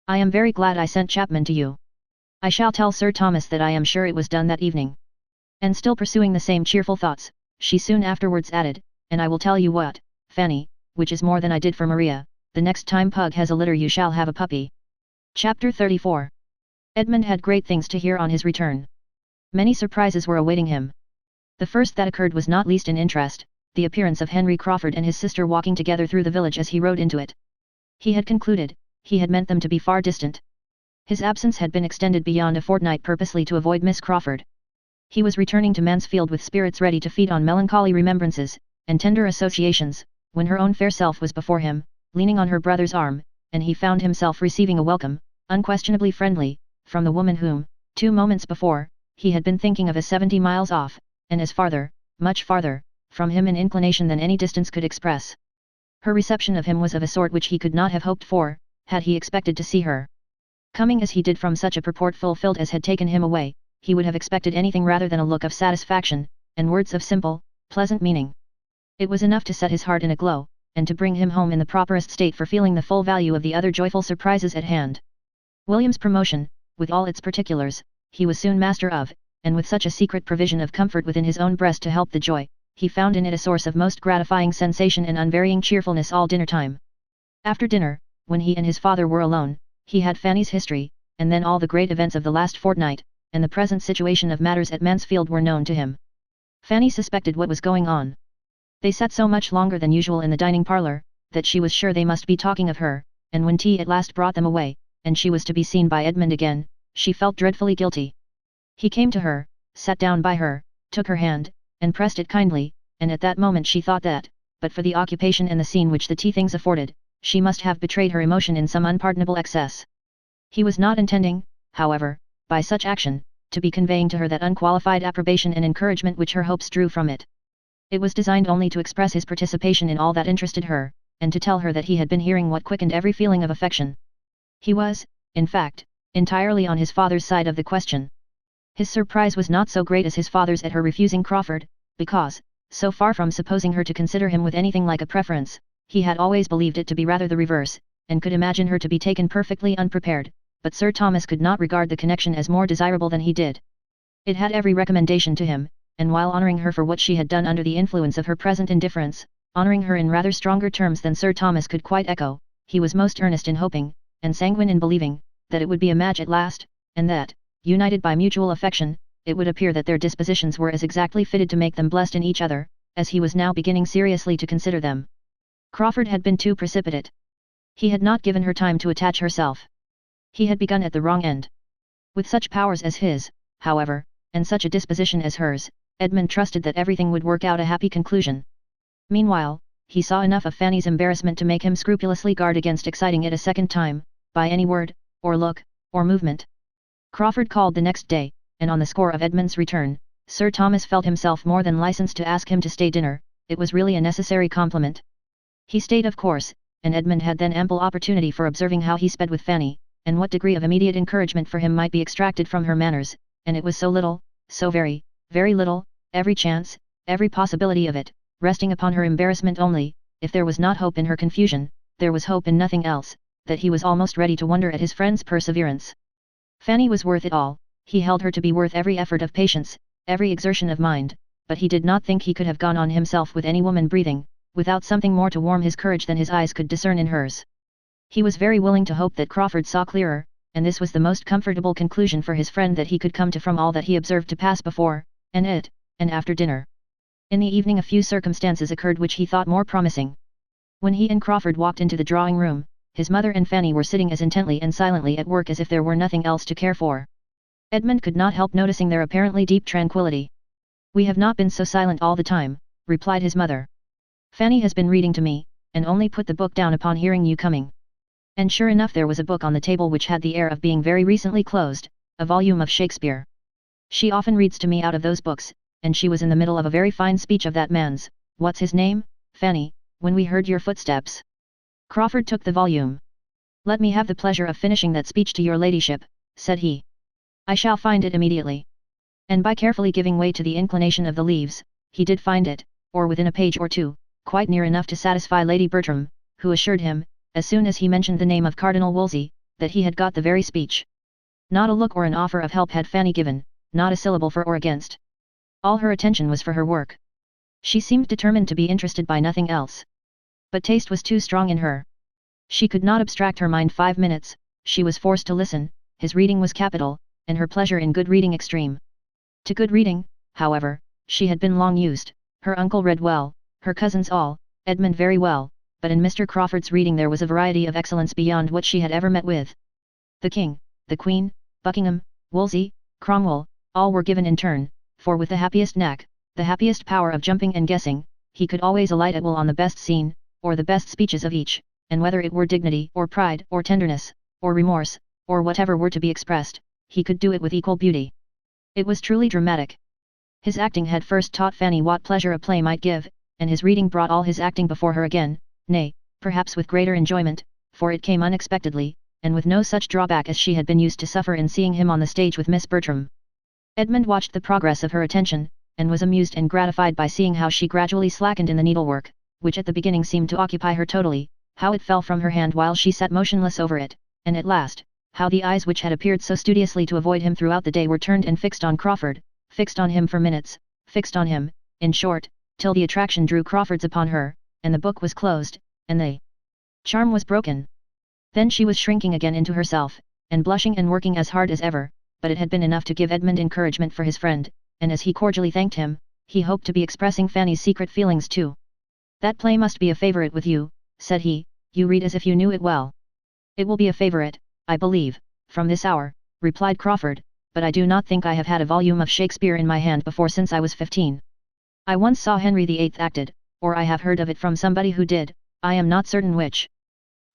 I am very glad I sent Chapman to you. I shall tell Sir Thomas that I am sure it was done that evening." And still pursuing the same cheerful thoughts, she soon afterwards added, "And I will tell you what, Fanny, which is more than I did for Maria, the next time Pug has a litter you shall have a puppy." Chapter 34. Edmund had great things to hear on his return. Many surprises were awaiting him. The first that occurred was not least in interest, the appearance of Henry Crawford and his sister walking together through the village as he rode into it. He had concluded, he had meant them to be far distant. His absence had been extended beyond a fortnight purposely to avoid Miss Crawford. He was returning to Mansfield with spirits ready to feed on melancholy remembrances, and tender associations, when her own fair self was before him, leaning on her brother's arm, and he found himself receiving a welcome, unquestionably friendly, from the woman whom, 2 moments before, he had been thinking of as 70 miles off, and as farther, much farther, from him in inclination than any distance could express. Her reception of him was of a sort which he could not have hoped for, had he expected to see her. Coming as he did from such a purport fulfilled as had taken him away, he would have expected anything rather than a look of satisfaction, and words of simple, pleasant meaning. It was enough to set his heart in a glow, and to bring him home in the properest state for feeling the full value of the other joyful surprises at hand. William's promotion, with all its particulars, he was soon master of, and with such a secret provision of comfort within his own breast to help the joy, he found in it a source of most gratifying sensation and unvarying cheerfulness all dinner time. After dinner, when he and his father were alone, he had Fanny's history, and then all the great events of the last fortnight, and the present situation of matters at Mansfield were known to him. Fanny suspected what was going on. They sat so much longer than usual in the dining parlour, that she was sure they must be talking of her, and when tea at last brought them away, and she was to be seen by Edmund again, she felt dreadfully guilty. He came to her, sat down by her, took her hand, and pressed it kindly, and at that moment she thought that, but for the occupation and the scene which the tea things afforded, she must have betrayed her emotion in some unpardonable excess. He was not intending, however, by such action, to be conveying to her that unqualified approbation and encouragement which her hopes drew from it. It was designed only to express his participation in all that interested her, and to tell her that he had been hearing what quickened every feeling of affection. He was, in fact, entirely on his father's side of the question. His surprise was not so great as his father's at her refusing Crawford, because, so far from supposing her to consider him with anything like a preference, he had always believed it to be rather the reverse, and could imagine her to be taken perfectly unprepared, but Sir Thomas could not regard the connection as more desirable than he did. It had every recommendation to him, and while honouring her for what she had done under the influence of her present indifference, honouring her in rather stronger terms than Sir Thomas could quite echo, he was most earnest in hoping, and sanguine in believing, that it would be a match at last, and that, united by mutual affection, it would appear that their dispositions were as exactly fitted to make them blessed in each other, as he was now beginning seriously to consider them. Crawford had been too precipitate. He had not given her time to attach herself. He had begun at the wrong end. With such powers as his, however, and such a disposition as hers, Edmund trusted that everything would work out a happy conclusion. Meanwhile, he saw enough of Fanny's embarrassment to make him scrupulously guard against exciting it a second time, by any word, or look, or movement. Crawford called the next day, and on the score of Edmund's return, Sir Thomas felt himself more than licensed to ask him to stay dinner. It was really a necessary compliment. He stayed of course, and Edmund had then ample opportunity for observing how he sped with Fanny, and what degree of immediate encouragement for him might be extracted from her manners, and it was so little, so very, very little, every chance, every possibility of it, resting upon her embarrassment only. If there was not hope in her confusion, there was hope in nothing else, that he was almost ready to wonder at his friend's perseverance. Fanny was worth it all, he held her to be worth every effort of patience, every exertion of mind, but he did not think he could have gone on himself with any woman breathing, without something more to warm his courage than his eyes could discern in hers. He was very willing to hope that Crawford saw clearer, and this was the most comfortable conclusion for his friend that he could come to from all that he observed to pass before, and after dinner. In the evening a few circumstances occurred which he thought more promising. When he and Crawford walked into the drawing room, his mother and Fanny were sitting as intently and silently at work as if there were nothing else to care for. Edmund could not help noticing their apparently deep tranquility. "We have not been so silent all the time," replied his mother. "Fanny has been reading to me, and only put the book down upon hearing you coming." And sure enough there was a book on the table which had the air of being very recently closed, a volume of Shakespeare. "She often reads to me out of those books, and she was in the middle of a very fine speech of that man's, what's his name, Fanny, when we heard your footsteps." Crawford took the volume. "Let me have the pleasure of finishing that speech to your ladyship," said he. "I shall find it immediately." And by carefully giving way to the inclination of the leaves, he did find it, or within a page or two, quite near enough to satisfy Lady Bertram, who assured him, as soon as he mentioned the name of Cardinal Wolsey, that he had got the very speech. Not a look or an offer of help had Fanny given, not a syllable for or against. All her attention was for her work. She seemed determined to be interested by nothing else. But taste was too strong in her. She could not abstract her mind 5 minutes, she was forced to listen. His reading was capital, and her pleasure in good reading extreme. To good reading, however, she had been long used. Her uncle read well, her cousins all, Edmund very well, but in Mr. Crawford's reading there was a variety of excellence beyond what she had ever met with. The King, the Queen, Buckingham, Wolsey, Cromwell, all were given in turn, for with the happiest knack, the happiest power of jumping and guessing, he could always alight at will on the best scene, or the best speeches of each, and whether it were dignity or pride or tenderness, or remorse, or whatever were to be expressed, he could do it with equal beauty. It was truly dramatic. His acting had first taught Fanny what pleasure a play might give, and his reading brought all his acting before her again, nay, perhaps with greater enjoyment, for it came unexpectedly, and with no such drawback as she had been used to suffer in seeing him on the stage with Miss Bertram. Edmund watched the progress of her attention, and was amused and gratified by seeing how she gradually slackened in the needlework, which at the beginning seemed to occupy her totally, how it fell from her hand while she sat motionless over it, and at last, how the eyes which had appeared so studiously to avoid him throughout the day were turned and fixed on Crawford, fixed on him for minutes, fixed on him, in short, till the attraction drew Crawford's upon her, and the book was closed, and the charm was broken. Then she was shrinking again into herself, and blushing and working as hard as ever, but it had been enough to give Edmund encouragement for his friend, and as he cordially thanked him, he hoped to be expressing Fanny's secret feelings too. "That play must be a favourite with you," said he, "you read as if you knew it well." "It will be a favourite, I believe, from this hour," replied Crawford, "but I do not think I have had a volume of Shakespeare in my hand before since I was 15. I once saw Henry VIII acted, or I have heard of it from somebody who did, I am not certain which.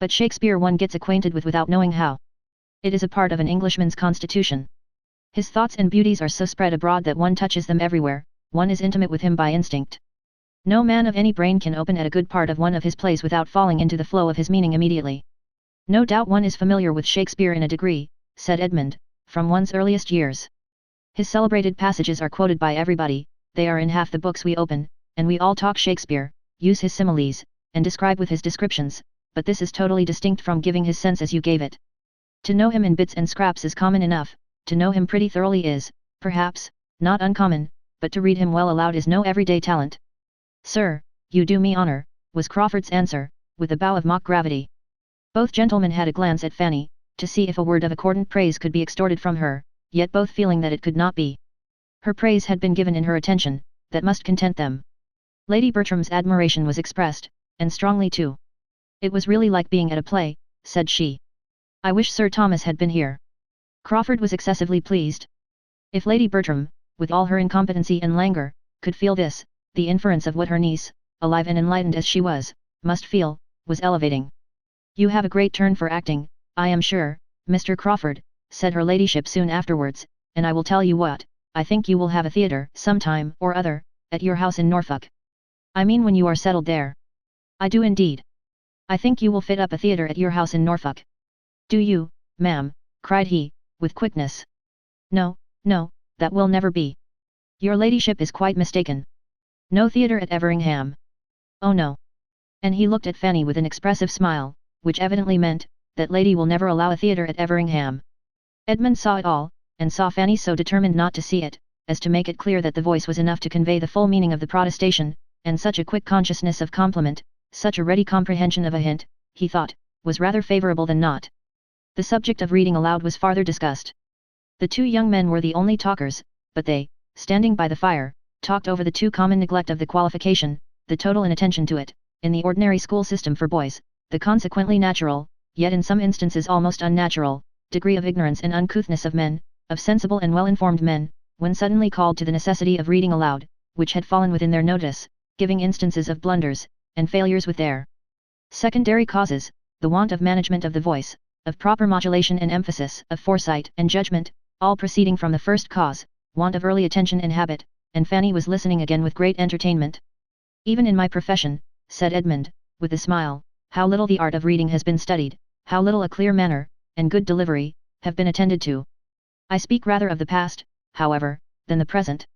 But Shakespeare one gets acquainted with without knowing how. It is a part of an Englishman's constitution. His thoughts and beauties are so spread abroad that one touches them everywhere, one is intimate with him by instinct. No man of any brain can open at a good part of one of his plays without falling into the flow of his meaning immediately. No doubt one is familiar with Shakespeare in a degree," said Edmund, "from one's earliest years. His celebrated passages are quoted by everybody, they are in half the books we open, and we all talk Shakespeare, use his similes, and describe with his descriptions, but this is totally distinct from giving his sense as you gave it. To know him in bits and scraps is common enough, to know him pretty thoroughly is, perhaps, not uncommon, but to read him well aloud is no everyday talent." "Sir, you do me honour," was Crawford's answer, with a bow of mock gravity. Both gentlemen had a glance at Fanny, to see if a word of accordant praise could be extorted from her, yet both feeling that it could not be. Her praise had been given in her attention, that must content them. Lady Bertram's admiration was expressed, and strongly too. "It was really like being at a play," said she. "I wish Sir Thomas had been here." Crawford was excessively pleased. If Lady Bertram, with all her incompetency and languor, could feel this, the inference of what her niece, alive and enlightened as she was, must feel, was elevating. "You have a great turn for acting, I am sure, Mr. Crawford," said her ladyship soon afterwards, "and I will tell you what, I think you will have a theatre some time or other, at your house in Norfolk. I mean when you are settled there." "I do indeed. I think you will fit up a theatre at your house in Norfolk." "Do you, ma'am?" cried he, with quickness. "No, no, that will never be. Your ladyship is quite mistaken. No theatre at Everingham. Oh no. And he looked at Fanny with an expressive smile, which evidently meant, that lady will never allow a theatre at Everingham. Edmund saw it all, and saw Fanny so determined not to see it, as to make it clear that the voice was enough to convey the full meaning of the protestation, and such a quick consciousness of compliment, such a ready comprehension of a hint, he thought, was rather favourable than not. The subject of reading aloud was farther discussed. The two young men were the only talkers, but they, standing by the fire, talked over the too common neglect of the qualification, the total inattention to it, in the ordinary school system for boys, the consequently natural, yet in some instances almost unnatural, degree of ignorance and uncouthness of men, of sensible and well-informed men, when suddenly called to the necessity of reading aloud, which had fallen within their notice, giving instances of blunders, and failures with their secondary causes, the want of management of the voice, of proper modulation and emphasis, of foresight and judgment, all proceeding from the first cause, want of early attention and habit, and Fanny was listening again with great entertainment. Even in my profession, said Edmund, with a smile, how little the art of reading has been studied, how little a clear manner, and good delivery, have been attended to. I speak rather of the past, however, than the present.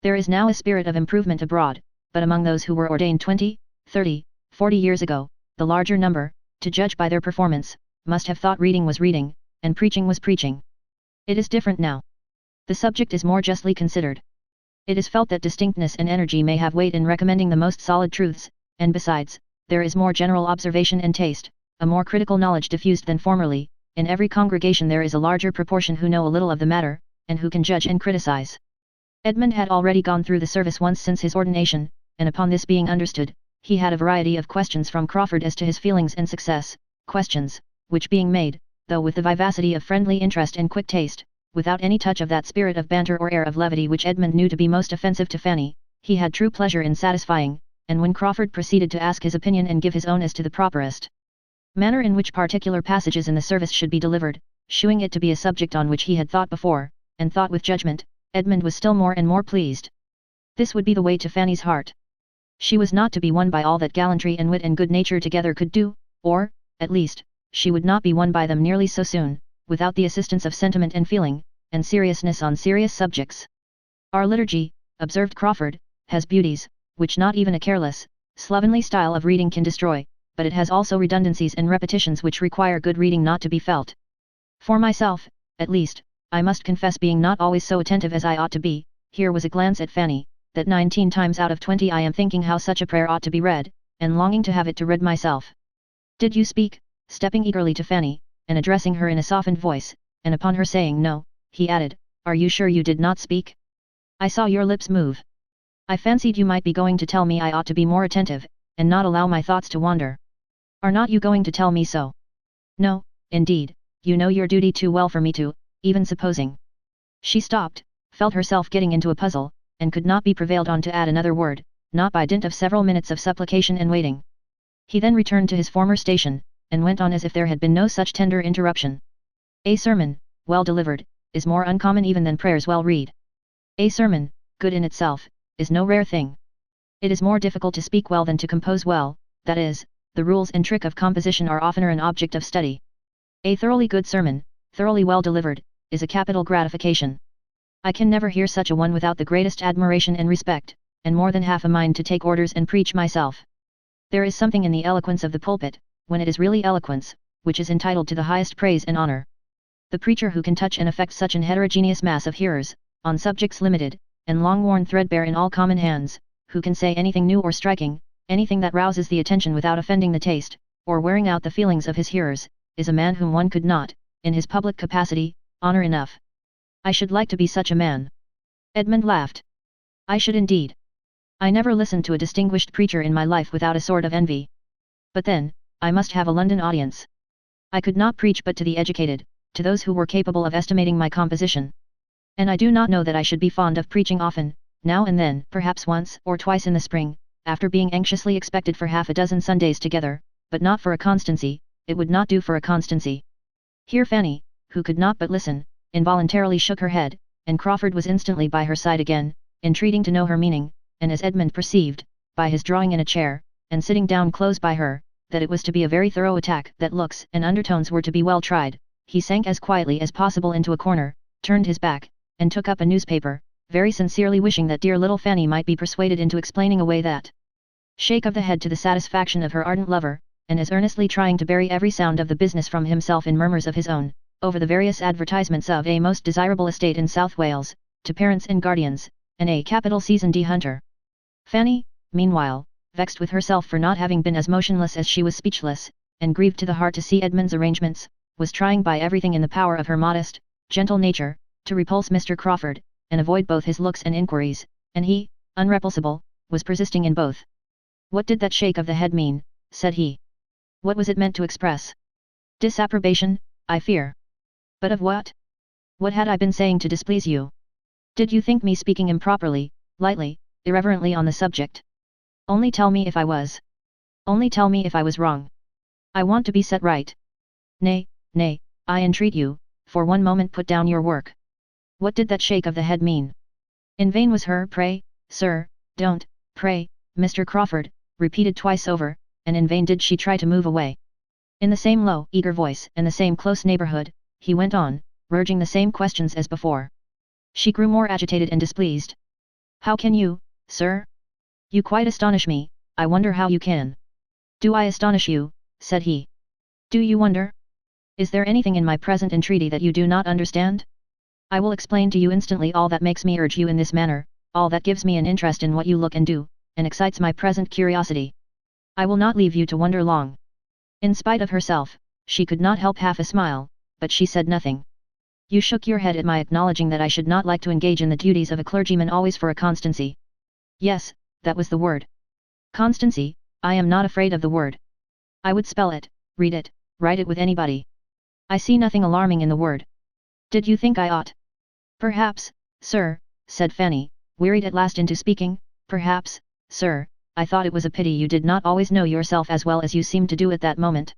There is now a spirit of improvement abroad, but among those who were ordained 20, 30, 40 years ago, the larger number, to judge by their performance, must have thought reading was reading, and preaching was preaching. It is different now. The subject is more justly considered. It is felt that distinctness and energy may have weight in recommending the most solid truths, and besides, there is more general observation and taste, a more critical knowledge diffused than formerly. In every congregation there is a larger proportion who know a little of the matter, and who can judge and criticize. Edmund had already gone through the service once since his ordination, and upon this being understood, he had a variety of questions from Crawford as to his feelings and success, questions, which being made, though with the vivacity of friendly interest and quick taste, without any touch of that spirit of banter or air of levity which Edmund knew to be most offensive to Fanny, he had true pleasure in satisfying, and when Crawford proceeded to ask his opinion and give his own as to the properest manner in which particular passages in the service should be delivered, shewing it to be a subject on which he had thought before, and thought with judgment, Edmund was still more and more pleased. This would be the way to Fanny's heart. She was not to be won by all that gallantry and wit and good nature together could do, or, at least, she would not be won by them nearly so soon, without the assistance of sentiment and feeling, and seriousness on serious subjects. Our liturgy, observed Crawford, has beauties, which not even a careless, slovenly style of reading can destroy, but it has also redundancies and repetitions which require good reading not to be felt. For myself, at least, I must confess being not always so attentive as I ought to be, here was a glance at Fanny, that 19 times out of 20 I am thinking how such a prayer ought to be read, and longing to have it to read myself. Did you speak? Stepping eagerly to Fanny, and addressing her in a softened voice, and upon her saying no, he added, are you sure you did not speak? I saw your lips move. I fancied you might be going to tell me I ought to be more attentive, and not allow my thoughts to wander. Are not you going to tell me so? No, indeed, you know your duty too well for me to, even supposing. She stopped, felt herself getting into a puzzle, and could not be prevailed on to add another word, not by dint of several minutes of supplication and waiting. He then returned to his former station, and went on as if there had been no such tender interruption. A sermon, well delivered, is more uncommon even than prayers well read. A sermon, good in itself, is no rare thing. It is more difficult to speak well than to compose well, that is, the rules and trick of composition are oftener an object of study. A thoroughly good sermon, thoroughly well delivered, is a capital gratification. I can never hear such a one without the greatest admiration and respect, and more than half a mind to take orders and preach myself. There is something in the eloquence of the pulpit, when it is really eloquence, which is entitled to the highest praise and honor. The preacher who can touch and affect such an heterogeneous mass of hearers, on subjects limited, and long worn threadbare in all common hands, who can say anything new or striking, anything that rouses the attention without offending the taste, or wearing out the feelings of his hearers, is a man whom one could not, in his public capacity, honor enough. I should like to be such a man. Edmund laughed. I should indeed. I never listened to a distinguished preacher in my life without a sort of envy. But then, I must have a London audience. I could not preach but to the educated, to those who were capable of estimating my composition. And I do not know that I should be fond of preaching often, now and then, perhaps once or twice in the spring, after being anxiously expected for half a dozen Sundays together, but not for a constancy, it would not do for a constancy. Here Fanny, who could not but listen, involuntarily shook her head, and Crawford was instantly by her side again, entreating to know her meaning, and as Edmund perceived, by his drawing in a chair, and sitting down close by her, that it was to be a very thorough attack, that looks and undertones were to be well tried, he sank as quietly as possible into a corner, turned his back, and took up a newspaper, very sincerely wishing that dear little Fanny might be persuaded into explaining away that shake of the head to the satisfaction of her ardent lover, and as earnestly trying to bury every sound of the business from himself in murmurs of his own, over the various advertisements of a most desirable estate in South Wales, to parents and guardians, and a capital season D hunter. Fanny, meanwhile, vexed with herself for not having been as motionless as she was speechless, and grieved to the heart to see Edmund's arrangements, was trying by everything in the power of her modest, gentle nature, to repulse Mr. Crawford, and avoid both his looks and inquiries, and he, unrepulsable, was persisting in both. What did that shake of the head mean, said he. What was it meant to express? Disapprobation, I fear. But of what? What had I been saying to displease you? Did you think me speaking improperly, lightly, irreverently on the subject? Only tell me if I was. Only tell me if I was wrong. I want to be set right. Nay, nay, I entreat you, for one moment put down your work. What did that shake of the head mean? In vain was her pray, sir, don't, pray, Mr. Crawford, repeated twice over, and in vain did she try to move away. In the same low, eager voice and the same close neighborhood, he went on, urging the same questions as before. She grew more agitated and displeased. How can you, sir? You quite astonish me, I wonder how you can. Do I astonish you, said he. Do you wonder? Is there anything in my present entreaty that you do not understand? I will explain to you instantly all that makes me urge you in this manner, all that gives me an interest in what you look and do, and excites my present curiosity. I will not leave you to wonder long. In spite of herself, she could not help half a smile, but she said nothing. You shook your head at my acknowledging that I should not like to engage in the duties of a clergyman always for a constancy. Yes, that was the word. Constancy, I am not afraid of the word. I would spell it, read it, write it with anybody. I see nothing alarming in the word. Did you think I ought? Perhaps, sir, said Fanny, wearied at last into speaking, perhaps, sir, I thought it was a pity you did not always know yourself as well as you seemed to do at that moment.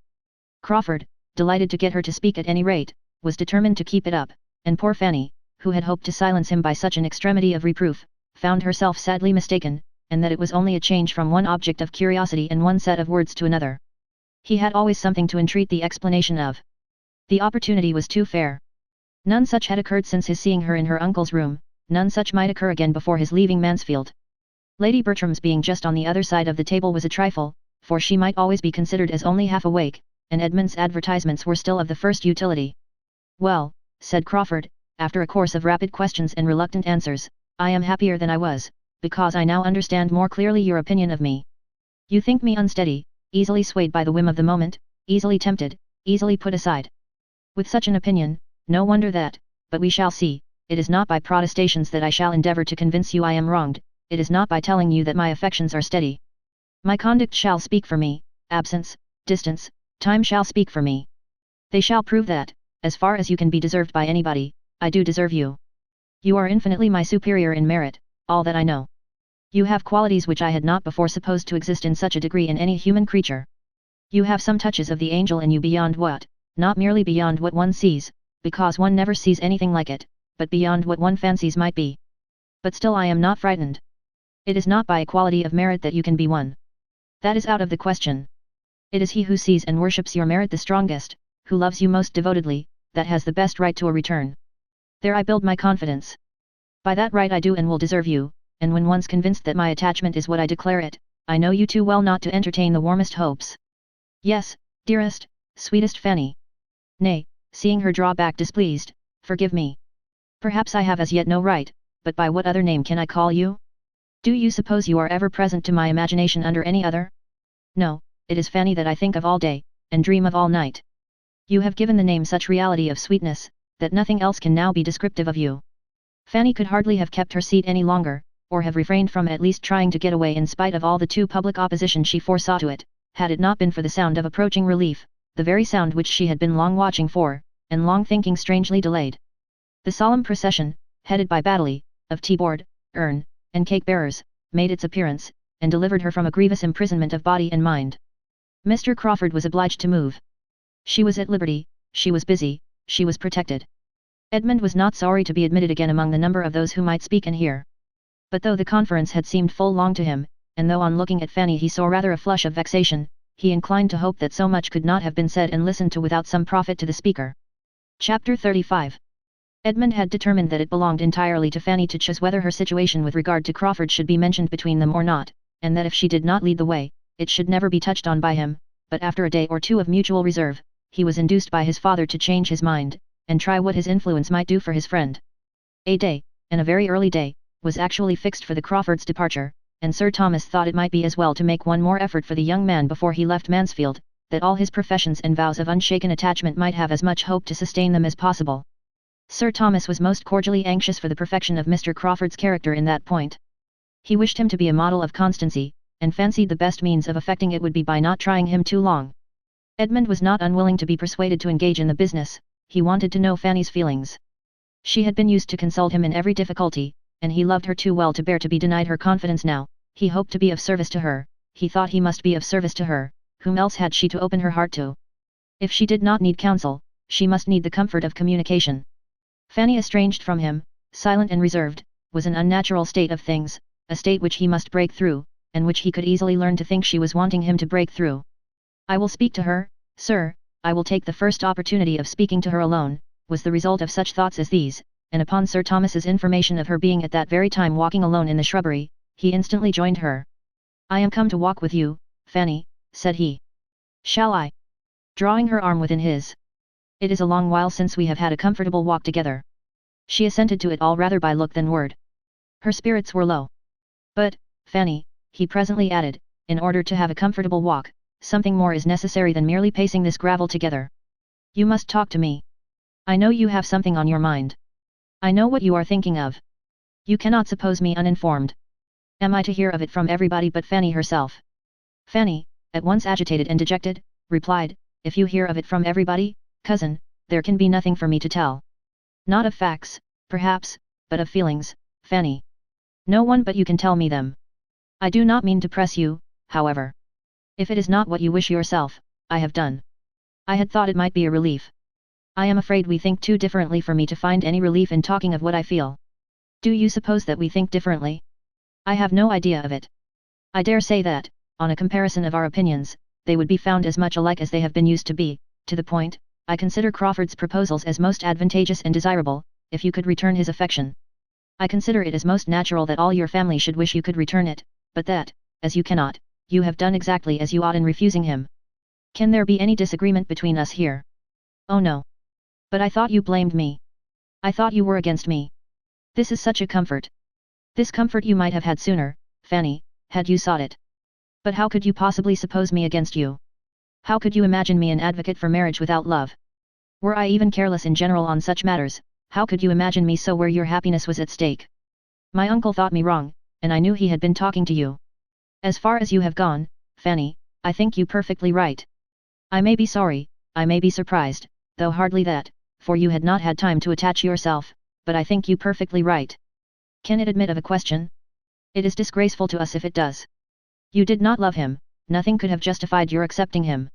Crawford, delighted to get her to speak at any rate, was determined to keep it up, and poor Fanny, who had hoped to silence him by such an extremity of reproof, found herself sadly mistaken, and that it was only a change from one object of curiosity and one set of words to another. He had always something to entreat the explanation of. The opportunity was too fair. None such had occurred since his seeing her in her uncle's room, none such might occur again before his leaving Mansfield. Lady Bertram's being just on the other side of the table was a trifle, for she might always be considered as only half awake, and Edmund's advertisements were still of the first utility. Well, said Crawford, after a course of rapid questions and reluctant answers, I am happier than I was, because I now understand more clearly your opinion of me. You think me unsteady, easily swayed by the whim of the moment, easily tempted, easily put aside. With such an opinion, no wonder that, but we shall see, it is not by protestations that I shall endeavour to convince you I am wronged, it is not by telling you that my affections are steady. My conduct shall speak for me, absence, distance, time shall speak for me. They shall prove that, as far as you can be deserved by anybody, I do deserve you. You are infinitely my superior in merit, all that I know. You have qualities which I had not before supposed to exist in such a degree in any human creature. You have some touches of the angel in you beyond what, not merely beyond what one sees, because one never sees anything like it, but beyond what one fancies might be. But still I am not frightened. It is not by equality of merit that you can be won. That is out of the question. It is he who sees and worships your merit the strongest, who loves you most devotedly, that has the best right to a return. There I build my confidence. By that right I do and will deserve you, and when once convinced that my attachment is what I declare it, I know you too well not to entertain the warmest hopes. Yes, dearest, sweetest Fanny. Nay, seeing her draw back displeased, forgive me. Perhaps I have as yet no right, but by what other name can I call you? Do you suppose you are ever present to my imagination under any other? No, it is Fanny that I think of all day, and dream of all night. You have given the name such reality of sweetness, that nothing else can now be descriptive of you. Fanny could hardly have kept her seat any longer, or have refrained from at least trying to get away in spite of all the too public opposition she foresaw to it, had it not been for the sound of approaching relief, the very sound which she had been long watching for, and long thinking strangely delayed. The solemn procession, headed by Baddeley, of tea-board, urn, and cake-bearers, made its appearance, and delivered her from a grievous imprisonment of body and mind. Mr. Crawford was obliged to move. She was at liberty, she was busy, she was protected. Edmund was not sorry to be admitted again among the number of those who might speak and hear. But though the conference had seemed full long to him, and though on looking at Fanny he saw rather a flush of vexation, he inclined to hope that so much could not have been said and listened to without some profit to the speaker. Chapter 35. Edmund had determined that it belonged entirely to Fanny to choose whether her situation with regard to Crawford should be mentioned between them or not, and that if she did not lead the way, it should never be touched on by him, but after a day or two of mutual reserve, he was induced by his father to change his mind, and try what his influence might do for his friend. A day, and a very early day, was actually fixed for the Crawfords' departure, and Sir Thomas thought it might be as well to make one more effort for the young man before he left Mansfield, that all his professions and vows of unshaken attachment might have as much hope to sustain them as possible. Sir Thomas was most cordially anxious for the perfection of Mr. Crawford's character in that point. He wished him to be a model of constancy, and fancied the best means of effecting it would be by not trying him too long. Edmund was not unwilling to be persuaded to engage in the business, he wanted to know Fanny's feelings. She had been used to consult him in every difficulty, and he loved her too well to bear to be denied her confidence now. He hoped to be of service to her, he thought he must be of service to her, whom else had she to open her heart to? If she did not need counsel, she must need the comfort of communication. Fanny, estranged from him, silent and reserved, was an unnatural state of things, a state which he must break through, and which he could easily learn to think she was wanting him to break through. "I will speak to her, sir, I will take the first opportunity of speaking to her alone," was the result of such thoughts as these, and upon Sir Thomas's information of her being at that very time walking alone in the shrubbery, he instantly joined her. "I am come to walk with you, Fanny," said he. "Shall I?" Drawing her arm within his. "It is a long while since we have had a comfortable walk together." She assented to it all rather by look than word. Her spirits were low. "But, Fanny," he presently added, "in order to have a comfortable walk, something more is necessary than merely pacing this gravel together. You must talk to me. I know you have something on your mind. I know what you are thinking of. You cannot suppose me uninformed. Am I to hear of it from everybody but Fanny herself?" Fanny, at once agitated and dejected, replied, "If you hear of it from everybody, cousin, there can be nothing for me to tell. Not of facts, perhaps, but of feelings, Fanny. No one but you can tell me them. I do not mean to press you, however. If it is not what you wish yourself, I have done. I had thought it might be a relief. I am afraid we think too differently for me to find any relief in talking of what I feel. Do you suppose that we think differently? I have no idea of it. I dare say that, on a comparison of our opinions, they would be found as much alike as they have been used to be. To the point, I consider Crawford's proposals as most advantageous and desirable, if you could return his affection. I consider it as most natural that all your family should wish you could return it, but that, as you cannot, you have done exactly as you ought in refusing him. Can there be any disagreement between us here? Oh no. But I thought you blamed me. I thought you were against me. This is such a comfort. This comfort you might have had sooner, Fanny, had you sought it. But how could you possibly suppose me against you? How could you imagine me an advocate for marriage without love? Were I even careless in general on such matters, how could you imagine me so where your happiness was at stake? My uncle thought me wrong, and I knew he had been talking to you. As far as you have gone, Fanny, I think you perfectly right. I may be sorry, I may be surprised, though hardly that, for you had not had time to attach yourself, but I think you perfectly right. Can it admit of a question? It is disgraceful to us if it does. You did not love him, nothing could have justified your accepting him.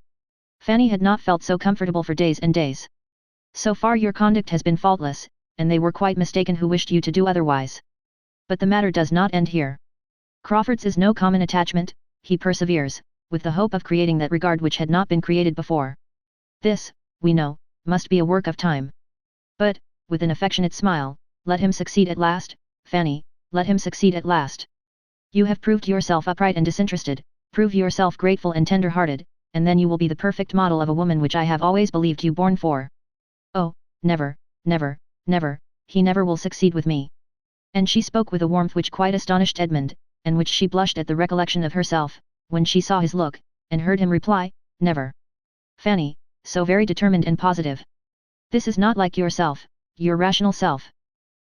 Fanny had not felt so comfortable for days and days. So far your conduct has been faultless, and they were quite mistaken who wished you to do otherwise. But the matter does not end here. Crawford's is no common attachment, he perseveres, with the hope of creating that regard which had not been created before. This, we know, must be a work of time. But, with an affectionate smile, let him succeed at last, Fanny, let him succeed at last. You have proved yourself upright and disinterested, prove yourself grateful and tender-hearted, and then you will be the perfect model of a woman which I have always believed you born for. Oh, never, never, never, he never will succeed with me. And she spoke with a warmth which quite astonished Edmund, and which she blushed at the recollection of herself, when she saw his look, and heard him reply, "Never." Fanny, so very determined and positive. This is not like yourself, your rational self.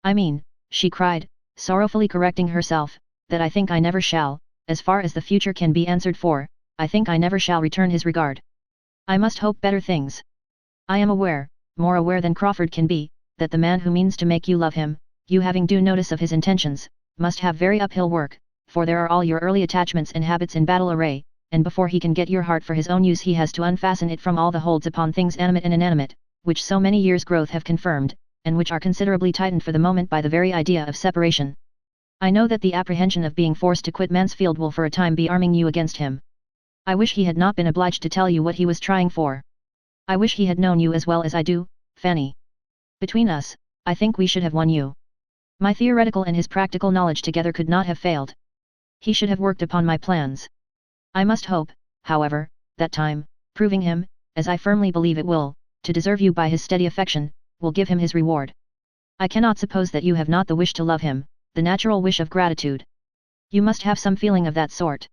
I mean, she cried, sorrowfully correcting herself, that I think I never shall, as far as the future can be answered for, I think I never shall return his regard. I must hope better things. I am aware, more aware than Crawford can be, that the man who means to make you love him, you having due notice of his intentions, must have very uphill work, for there are all your early attachments and habits in battle array, and before he can get your heart for his own use he has to unfasten it from all the holds upon things animate and inanimate, which so many years' growth have confirmed, and which are considerably tightened for the moment by the very idea of separation. I know that the apprehension of being forced to quit Mansfield will for a time be arming you against him. I wish he had not been obliged to tell you what he was trying for. I wish he had known you as well as I do, Fanny. Between us, I think we should have won you. My theoretical and his practical knowledge together could not have failed. He should have worked upon my plans. I must hope, however, that time, proving him, as I firmly believe it will, to deserve you by his steady affection, will give him his reward. I cannot suppose that you have not the wish to love him, the natural wish of gratitude. You must have some feeling of that sort.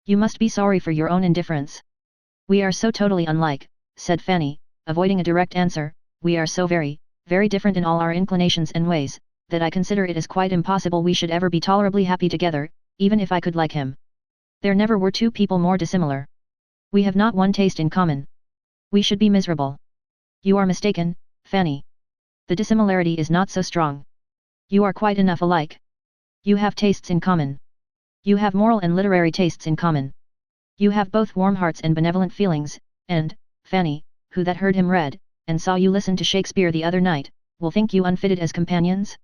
You must be sorry for your own indifference. We are so totally unlike, said Fanny, avoiding a direct answer, we are so very, very different in all our inclinations and ways, that I consider it as quite impossible we should ever be tolerably happy together, even if I could like him. There never were two people more dissimilar. We have not one taste in common. We should be miserable. You are mistaken, Fanny. The dissimilarity is not so strong. You are quite enough alike. You have tastes in common. You have moral and literary tastes in common. You have both warm hearts and benevolent feelings, and, Fanny, who that heard him read, and saw you listen to Shakespeare the other night, will think you unfitted as companions?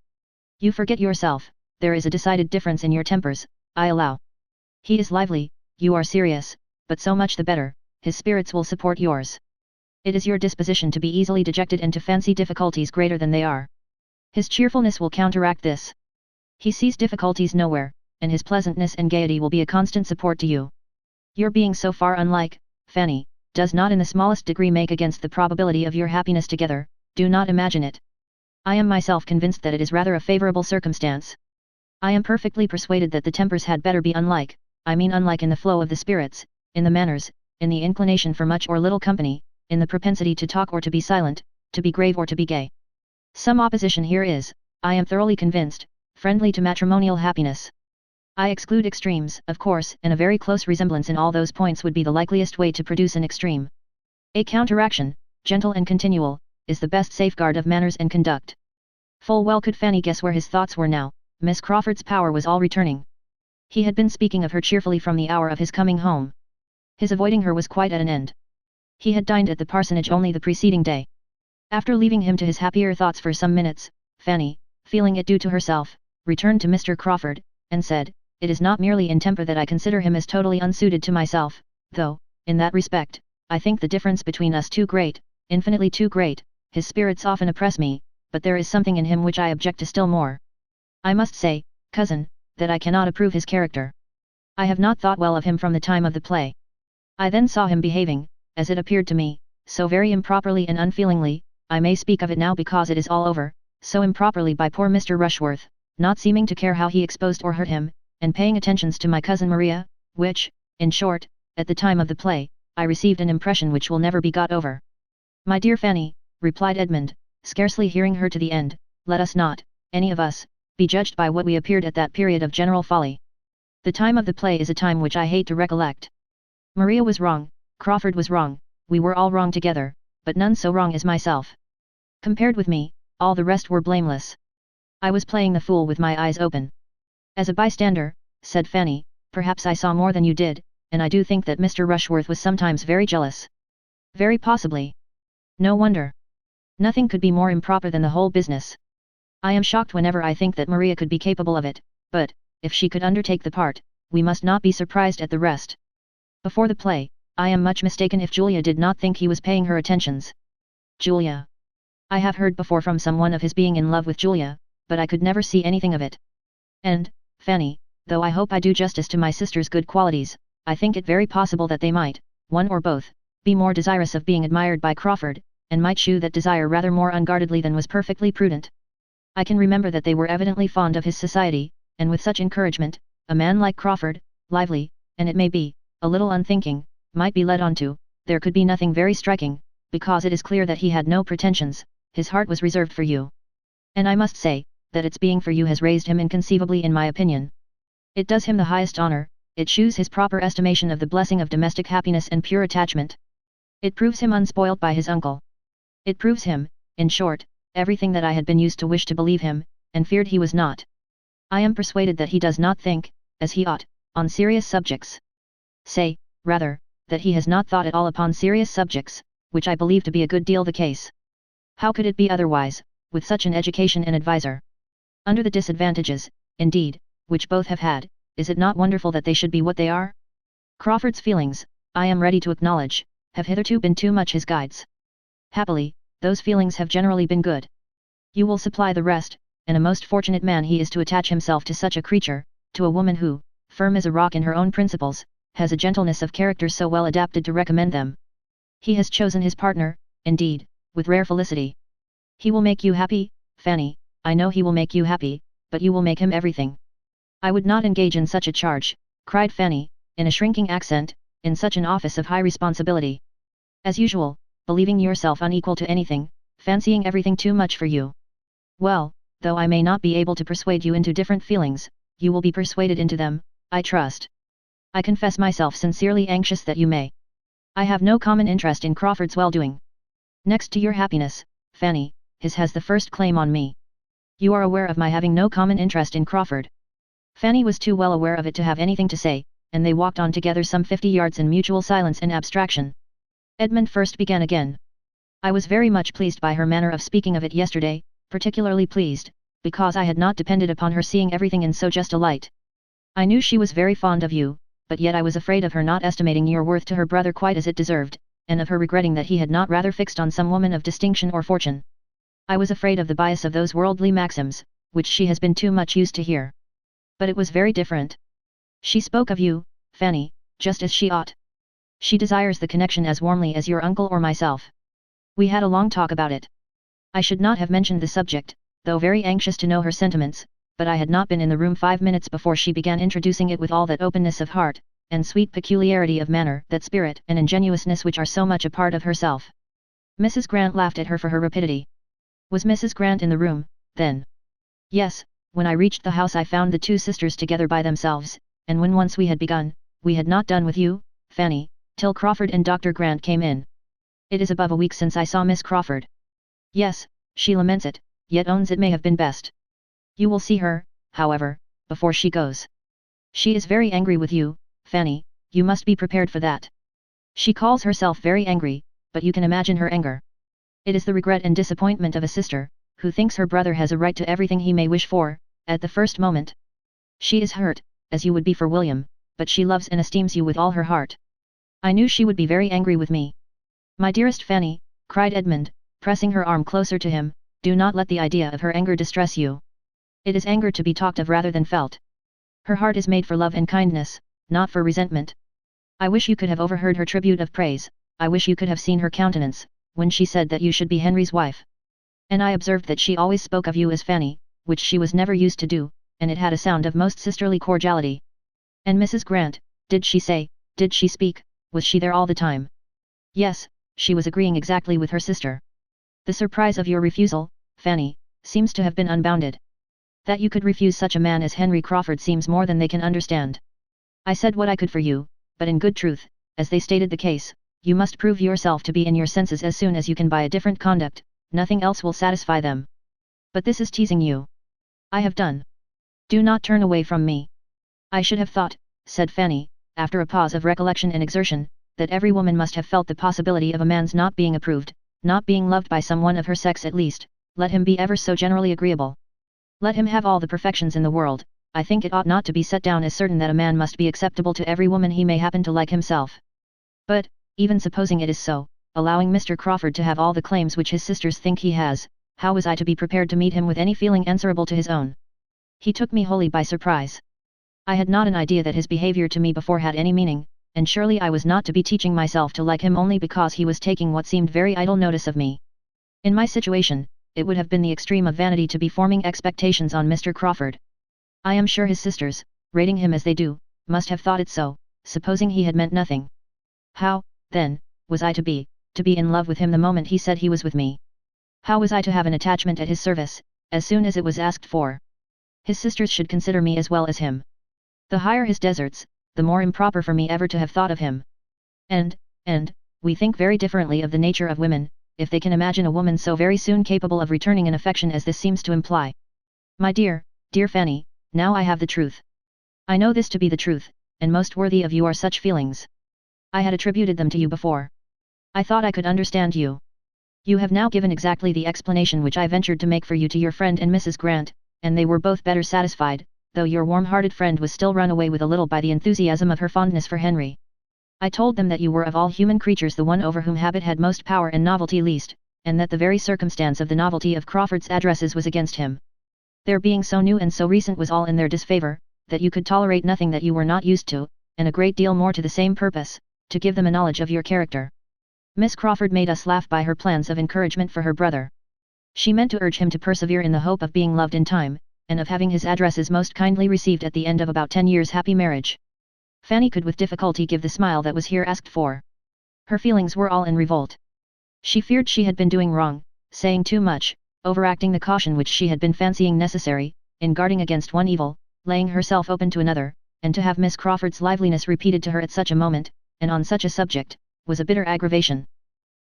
You forget yourself, there is a decided difference in your tempers, I allow. He is lively, you are serious, but so much the better, his spirits will support yours. It is your disposition to be easily dejected and to fancy difficulties greater than they are. His cheerfulness will counteract this. He sees difficulties nowhere, and his pleasantness and gaiety will be a constant support to you. Your being so far unlike, Fanny, does not in the smallest degree make against the probability of your happiness together, do not imagine it. I am myself convinced that it is rather a favourable circumstance. I am perfectly persuaded that the tempers had better be unlike, I mean unlike in the flow of the spirits, in the manners, in the inclination for much or little company, in the propensity to talk or to be silent, to be grave or to be gay. Some opposition here is, I am thoroughly convinced, friendly to matrimonial happiness. I exclude extremes, of course, and a very close resemblance in all those points would be the likeliest way to produce an extreme. A counteraction, gentle and continual, is the best safeguard of manners and conduct. Full well could Fanny guess where his thoughts were now. Miss Crawford's power was all returning. He had been speaking of her cheerfully from the hour of his coming home. His avoiding her was quite at an end. He had dined at the parsonage only the preceding day. After leaving him to his happier thoughts for some minutes, Fanny, feeling it due to herself, returned to Mr. Crawford, and said, "It is not merely in temper that I consider him as totally unsuited to myself, though, in that respect, I think the difference between us too great, infinitely too great. His spirits often oppress me, but there is something in him which I object to still more. I must say, cousin, that I cannot approve his character. I have not thought well of him from the time of the play. I then saw him behaving, as it appeared to me, so very improperly and unfeelingly, I may speak of it now because it is all over, so improperly by poor Mr. Rushworth, not seeming to care how he exposed or hurt him, and paying attentions to my cousin Maria, which, in short, at the time of the play, I received an impression which will never be got over." "My dear Fanny," replied Edmund, scarcely hearing her to the end, "let us not, any of us, be judged by what we appeared at that period of general folly. The time of the play is a time which I hate to recollect. Maria was wrong, Crawford was wrong, we were all wrong together, but none so wrong as myself. Compared with me, all the rest were blameless. I was playing the fool with my eyes open. As a bystander," said Fanny, "perhaps I saw more than you did, and I do think that Mr. Rushworth was sometimes very jealous. Very possibly. No wonder. Nothing could be more improper than the whole business. I am shocked whenever I think that Maria could be capable of it, but, if she could undertake the part, we must not be surprised at the rest. Before the play, I am much mistaken if Julia did not think he was paying her attentions. Julia. I have heard before from someone of his being in love with Julia, but I could never see anything of it. And, Fanny, though I hope I do justice to my sister's good qualities, I think it very possible that they might, one or both, be more desirous of being admired by Crawford, and might shew that desire rather more unguardedly than was perfectly prudent. I can remember that they were evidently fond of his society, and with such encouragement, a man like Crawford, lively, and it may be, a little unthinking, might be led on to, there could be nothing very striking, because it is clear that he had no pretensions, his heart was reserved for you. And I must say, that its being for you has raised him inconceivably in my opinion. It does him the highest honour, it shews his proper estimation of the blessing of domestic happiness and pure attachment. It proves him unspoilt by his uncle. It proves him, in short, everything that I had been used to wish to believe him, and feared he was not. I am persuaded that he does not think, as he ought, on serious subjects. Say, rather, that he has not thought at all upon serious subjects, which I believe to be a good deal the case. How could it be otherwise, with such an education and adviser? Under the disadvantages, indeed, which both have had, is it not wonderful that they should be what they are? Crawford's feelings, I am ready to acknowledge, have hitherto been too much his guides. Happily, those feelings have generally been good. You will supply the rest, and a most fortunate man he is to attach himself to such a creature, to a woman who, firm as a rock in her own principles, has a gentleness of character so well adapted to recommend them. He has chosen his partner, indeed, with rare felicity. He will make you happy, Fanny, I know he will make you happy, but you will make him everything. I would not engage in such a charge, cried Fanny, in a shrinking accent, in such an office of high responsibility. As usual, believing yourself unequal to anything, fancying everything too much for you. Well, though I may not be able to persuade you into different feelings, you will be persuaded into them, I trust. I confess myself sincerely anxious that you may. I have no common interest in Crawford's well-doing. Next to your happiness, Fanny, his has the first claim on me. You are aware of my having no common interest in Crawford. Fanny was too well aware of it to have anything to say, and they walked on together some 50 yards in mutual silence and abstraction. Edmund first began again. I was very much pleased by her manner of speaking of it yesterday, particularly pleased, because I had not depended upon her seeing everything in so just a light. I knew she was very fond of you, but yet I was afraid of her not estimating your worth to her brother quite as it deserved, and of her regretting that he had not rather fixed on some woman of distinction or fortune. I was afraid of the bias of those worldly maxims, which she has been too much used to hear. But it was very different. She spoke of you, Fanny, just as she ought. She desires the connection as warmly as your uncle or myself. We had a long talk about it. I should not have mentioned the subject, though very anxious to know her sentiments, but I had not been in the room 5 minutes before she began introducing it with all that openness of heart, and sweet peculiarity of manner, that spirit and ingenuousness which are so much a part of herself. Mrs. Grant laughed at her for her rapidity. Was Mrs. Grant in the room, then? Yes, when I reached the house I found the two sisters together by themselves, and when once we had begun, we had not done with you, Fanny, till Crawford and Dr. Grant came in. It is above a week since I saw Miss Crawford. Yes, she laments it, yet owns it may have been best. You will see her, however, before she goes. She is very angry with you, Fanny, you must be prepared for that. She calls herself very angry, but you can imagine her anger. It is the regret and disappointment of a sister, who thinks her brother has a right to everything he may wish for, at the first moment. She is hurt, as you would be for William, but she loves and esteems you with all her heart. I knew she would be very angry with me. My dearest Fanny, cried Edmund, pressing her arm closer to him, do not let the idea of her anger distress you. It is anger to be talked of rather than felt. Her heart is made for love and kindness, not for resentment. I wish you could have overheard her tribute of praise, I wish you could have seen her countenance, when she said that you should be Henry's wife. And I observed that she always spoke of you as Fanny, which she was never used to do, and it had a sound of most sisterly cordiality. And Mrs. Grant, did she speak, was she there all the time? Yes, she was agreeing exactly with her sister. The surprise of your refusal, Fanny, seems to have been unbounded. That you could refuse such a man as Henry Crawford seems more than they can understand. I said what I could for you, but in good truth, as they stated the case, you must prove yourself to be in your senses as soon as you can by a different conduct, nothing else will satisfy them. But this is teasing you. I have done. Do not turn away from me. I should have thought, said Fanny, after a pause of recollection and exertion, that every woman must have felt the possibility of a man's not being approved, not being loved by someone of her sex at least, let him be ever so generally agreeable. Let him have all the perfections in the world, I think it ought not to be set down as certain that a man must be acceptable to every woman he may happen to like himself. But, even supposing it is so, allowing Mr. Crawford to have all the claims which his sisters think he has, how was I to be prepared to meet him with any feeling answerable to his own? He took me wholly by surprise. I had not an idea that his behavior to me before had any meaning, and surely I was not to be teaching myself to like him only because he was taking what seemed very idle notice of me. In my situation, it would have been the extreme of vanity to be forming expectations on Mr. Crawford. I am sure his sisters, rating him as they do, must have thought it so, supposing he had meant nothing. How, then, was I to be in love with him the moment he said he was with me? How was I to have an attachment at his service, as soon as it was asked for? His sisters should consider me as well as him. The higher his deserts, the more improper for me ever to have thought of him. And, we think very differently of the nature of women, if they can imagine a woman so very soon capable of returning an affection as this seems to imply. My dear Fanny, now I have the truth. I know this to be the truth, and most worthy of you are such feelings. I had attributed them to you before. I thought I could understand you. You have now given exactly the explanation which I ventured to make for you to your friend and Mrs. Grant, and they were both better satisfied, though your warm-hearted friend was still run away with a little by the enthusiasm of her fondness for Henry. I told them that you were of all human creatures the one over whom habit had most power and novelty least, and that the very circumstance of the novelty of Crawford's addresses was against him. Their being so new and so recent was all in their disfavor, that you could tolerate nothing that you were not used to, and a great deal more to the same purpose, to give them a knowledge of your character. Miss Crawford made us laugh by her plans of encouragement for her brother. She meant to urge him to persevere in the hope of being loved in time, and of having his addresses most kindly received at the end of about 10 years' happy marriage. Fanny could with difficulty give the smile that was here asked for. Her feelings were all in revolt. She feared she had been doing wrong, saying too much, overacting the caution which she had been fancying necessary, in guarding against one evil, laying herself open to another, and to have Miss Crawford's liveliness repeated to her at such a moment, and on such a subject, was a bitter aggravation.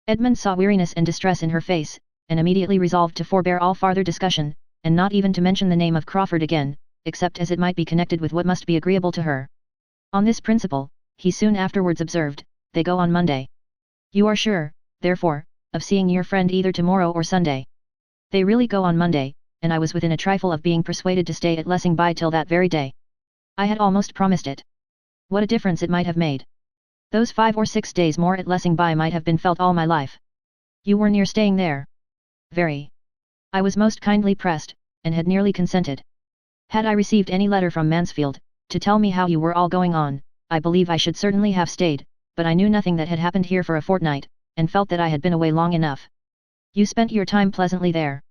Edmund saw weariness and distress in her face, and immediately resolved to forbear all farther discussion, and not even to mention the name of Crawford again, except as it might be connected with what must be agreeable to her. On this principle, he soon afterwards observed, "They go on Monday. You are sure, therefore, of seeing your friend either tomorrow or Sunday?" "They really go on Monday, and I was within a trifle of being persuaded to stay at Lessingby till that very day. I had almost promised it. What a difference it might have made! Those 5 or 6 days more at Lessingby might have been felt all my life." "You were near staying there?" "Very. I was most kindly pressed, and had nearly consented. Had I received any letter from Mansfield, to tell me how you were all going on, I believe I should certainly have stayed, but I knew nothing that had happened here for a fortnight, and felt that I had been away long enough." "You spent your time pleasantly there?"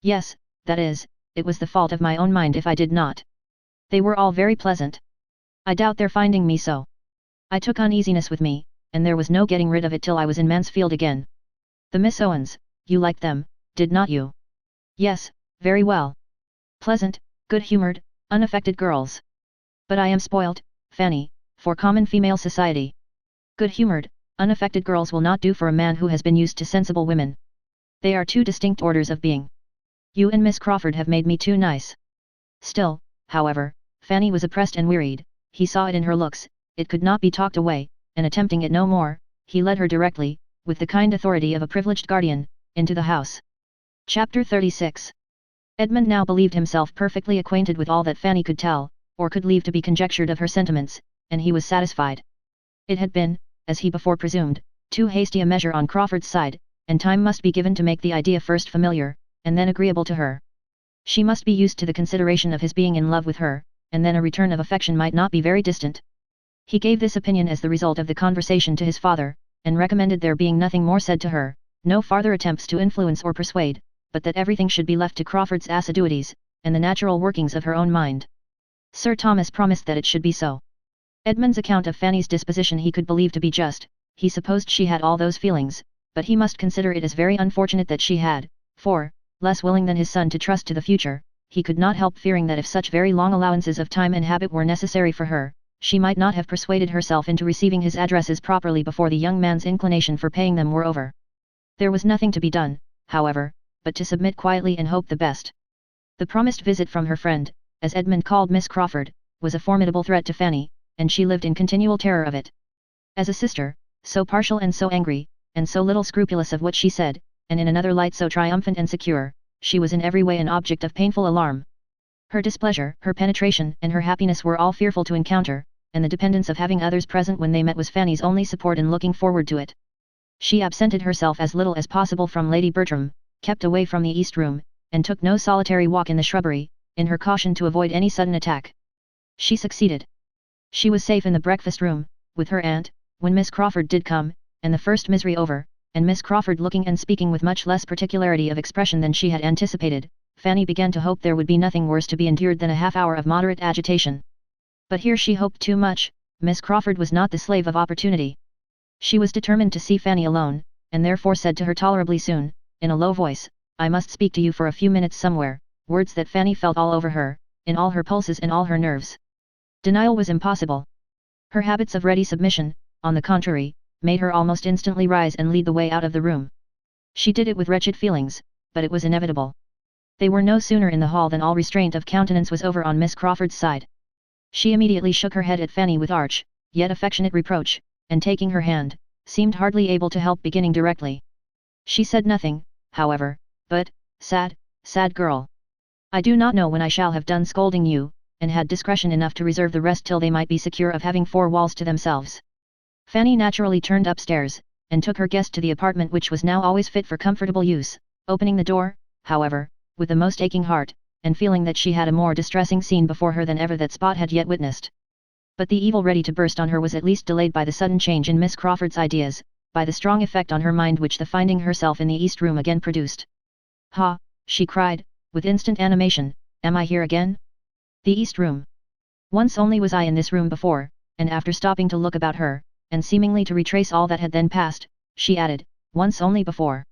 "Yes, that is, it was the fault of my own mind if I did not. They were all very pleasant. I doubt their finding me so. I took uneasiness with me, and there was no getting rid of it till I was in Mansfield again." "The Miss Owens, you liked them, did not you?" "Yes, very well. Pleasant, good-humoured, unaffected girls. But I am spoilt, Fanny, for common female society. Good-humoured, unaffected girls will not do for a man who has been used to sensible women. They are two distinct orders of being. You and Miss Crawford have made me too nice." Still, however, Fanny was oppressed and wearied, he saw it in her looks, it could not be talked away, and attempting it no more, he led her directly, with the kind authority of a privileged guardian, into the house. Chapter 36. Edmund now believed himself perfectly acquainted with all that Fanny could tell, or could leave to be conjectured of her sentiments, and he was satisfied. It had been, as he before presumed, too hasty a measure on Crawford's side, and time must be given to make the idea first familiar, and then agreeable to her. She must be used to the consideration of his being in love with her, and then a return of affection might not be very distant. He gave this opinion as the result of the conversation to his father, and recommended there being nothing more said to her, no farther attempts to influence or persuade, but that everything should be left to Crawford's assiduities, and the natural workings of her own mind. Sir Thomas promised that it should be so. Edmund's account of Fanny's disposition he could believe to be just, he supposed she had all those feelings, but he must consider it as very unfortunate that she had, for, less willing than his son to trust to the future, he could not help fearing that if such very long allowances of time and habit were necessary for her, she might not have persuaded herself into receiving his addresses properly before the young man's inclination for paying them were over. There was nothing to be done, however, but to submit quietly and hope the best. The promised visit from her friend, as Edmund called Miss Crawford, was a formidable threat to Fanny, and she lived in continual terror of it. As a sister, so partial and so angry, and so little scrupulous of what she said, and in another light so triumphant and secure, she was in every way an object of painful alarm. Her displeasure, her penetration, and her happiness were all fearful to encounter, and the dependence of having others present when they met was Fanny's only support in looking forward to it. She absented herself as little as possible from Lady Bertram, kept away from the East Room, and took no solitary walk in the shrubbery, in her caution to avoid any sudden attack. She succeeded. She was safe in the breakfast room, with her aunt, when Miss Crawford did come, and the first misery over, and Miss Crawford looking and speaking with much less particularity of expression than she had anticipated, Fanny began to hope there would be nothing worse to be endured than a half-hour of moderate agitation. But here she hoped too much. Miss Crawford was not the slave of opportunity. She was determined to see Fanny alone, and therefore said to her tolerably soon, in a low voice, "I must speak to you for a few minutes somewhere," words that Fanny felt all over her, in all her pulses and all her nerves. Denial was impossible. Her habits of ready submission, on the contrary, made her almost instantly rise and lead the way out of the room. She did it with wretched feelings, but it was inevitable. They were no sooner in the hall than all restraint of countenance was over on Miss Crawford's side. She immediately shook her head at Fanny with arch, yet affectionate reproach, and taking her hand, seemed hardly able to help beginning directly. She said nothing, however, but, sad girl. I do not know when I shall have done scolding you, and had discretion enough to reserve the rest till they might be secure of having 4 walls to themselves. Fanny naturally turned upstairs, and took her guest to the apartment which was now always fit for comfortable use, opening the door, however, with the most aching heart, and feeling that she had a more distressing scene before her than ever that Spot had yet witnessed. But the evil ready to burst on her was at least delayed by the sudden change in Miss Crawford's ideas, by the strong effect on her mind which the finding herself in the East Room again produced. "Ha!" she cried, with instant animation, "am I here again? The East Room. Once only was I in this room before," and after stopping to look about her, and seemingly to retrace all that had then passed, she added, "once only before.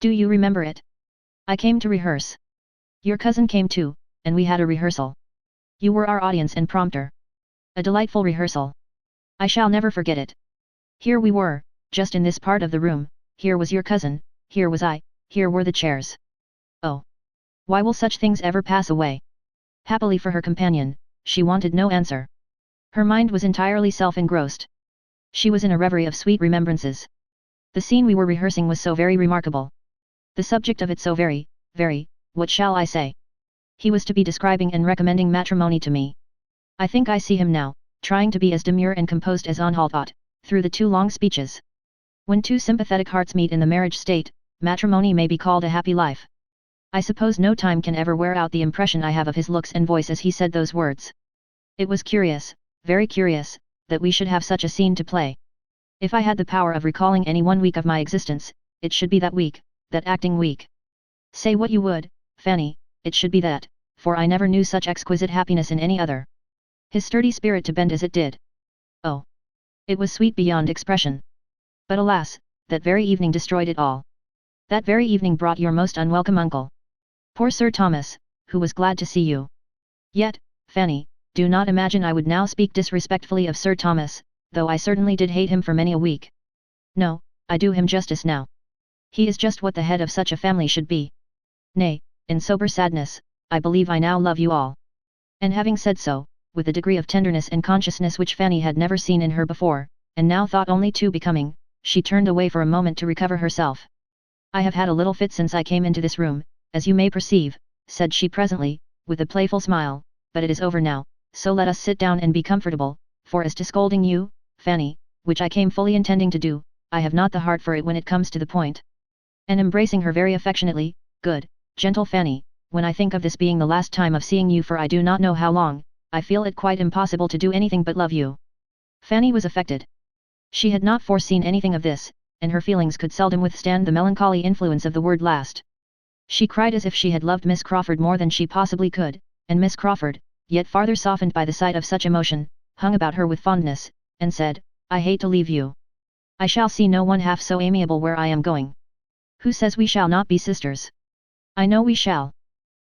Do you remember it? I came to rehearse. Your cousin came too, and we had a rehearsal. You were our audience and prompter. A delightful rehearsal. I shall never forget it. Here we were, just in this part of the room, here was your cousin, here was I, here were the chairs. Oh! Why will such things ever pass away?" Happily for her companion, she wanted no answer. Her mind was entirely self-engrossed. She was in a reverie of sweet remembrances. The scene we were rehearsing was so very remarkable. The subject of it so very, what shall I say? He was to be describing and recommending matrimony to me. I think I see him now, trying to be as demure and composed as Anhalt ought, through the 2 long speeches. When 2 sympathetic hearts meet in the marriage state, matrimony may be called a happy life. I suppose no time can ever wear out the impression I have of his looks and voice as he said those words. It was curious, very curious, that we should have such a scene to play. If I had the power of recalling any 1 week of my existence, it should be that week, that acting week. Say what you would, Fanny, it should be that, for I never knew such exquisite happiness in any other. His sturdy spirit to bend as it did. Oh! It was sweet beyond expression. But alas, that very evening destroyed it all. That very evening brought your most unwelcome uncle. Poor Sir Thomas, who was glad to see you. Yet, Fanny, do not imagine I would now speak disrespectfully of Sir Thomas, though I certainly did hate him for many a week. No, I do him justice now. He is just what the head of such a family should be. Nay, in sober sadness, I believe I now love you all." And having said so, with a degree of tenderness and consciousness which Fanny had never seen in her before, and now thought only too becoming, she turned away for a moment to recover herself. "I have had a little fit since I came into this room, as you may perceive," said she presently, with a playful smile, "but it is over now, so let us sit down and be comfortable, for as to scolding you, Fanny, which I came fully intending to do, I have not the heart for it when it comes to the point." And embracing her very affectionately, "Good, gentle Fanny, when I think of this being the last time of seeing you for I do not know how long, I feel it quite impossible to do anything but love you." Fanny was affected. She had not foreseen anything of this, and her feelings could seldom withstand the melancholy influence of the word last. She cried as if she had loved Miss Crawford more than she possibly could, and Miss Crawford, yet farther softened by the sight of such emotion, hung about her with fondness, and said, "I hate to leave you. I shall see no one half so amiable where I am going. Who says we shall not be sisters? I know we shall.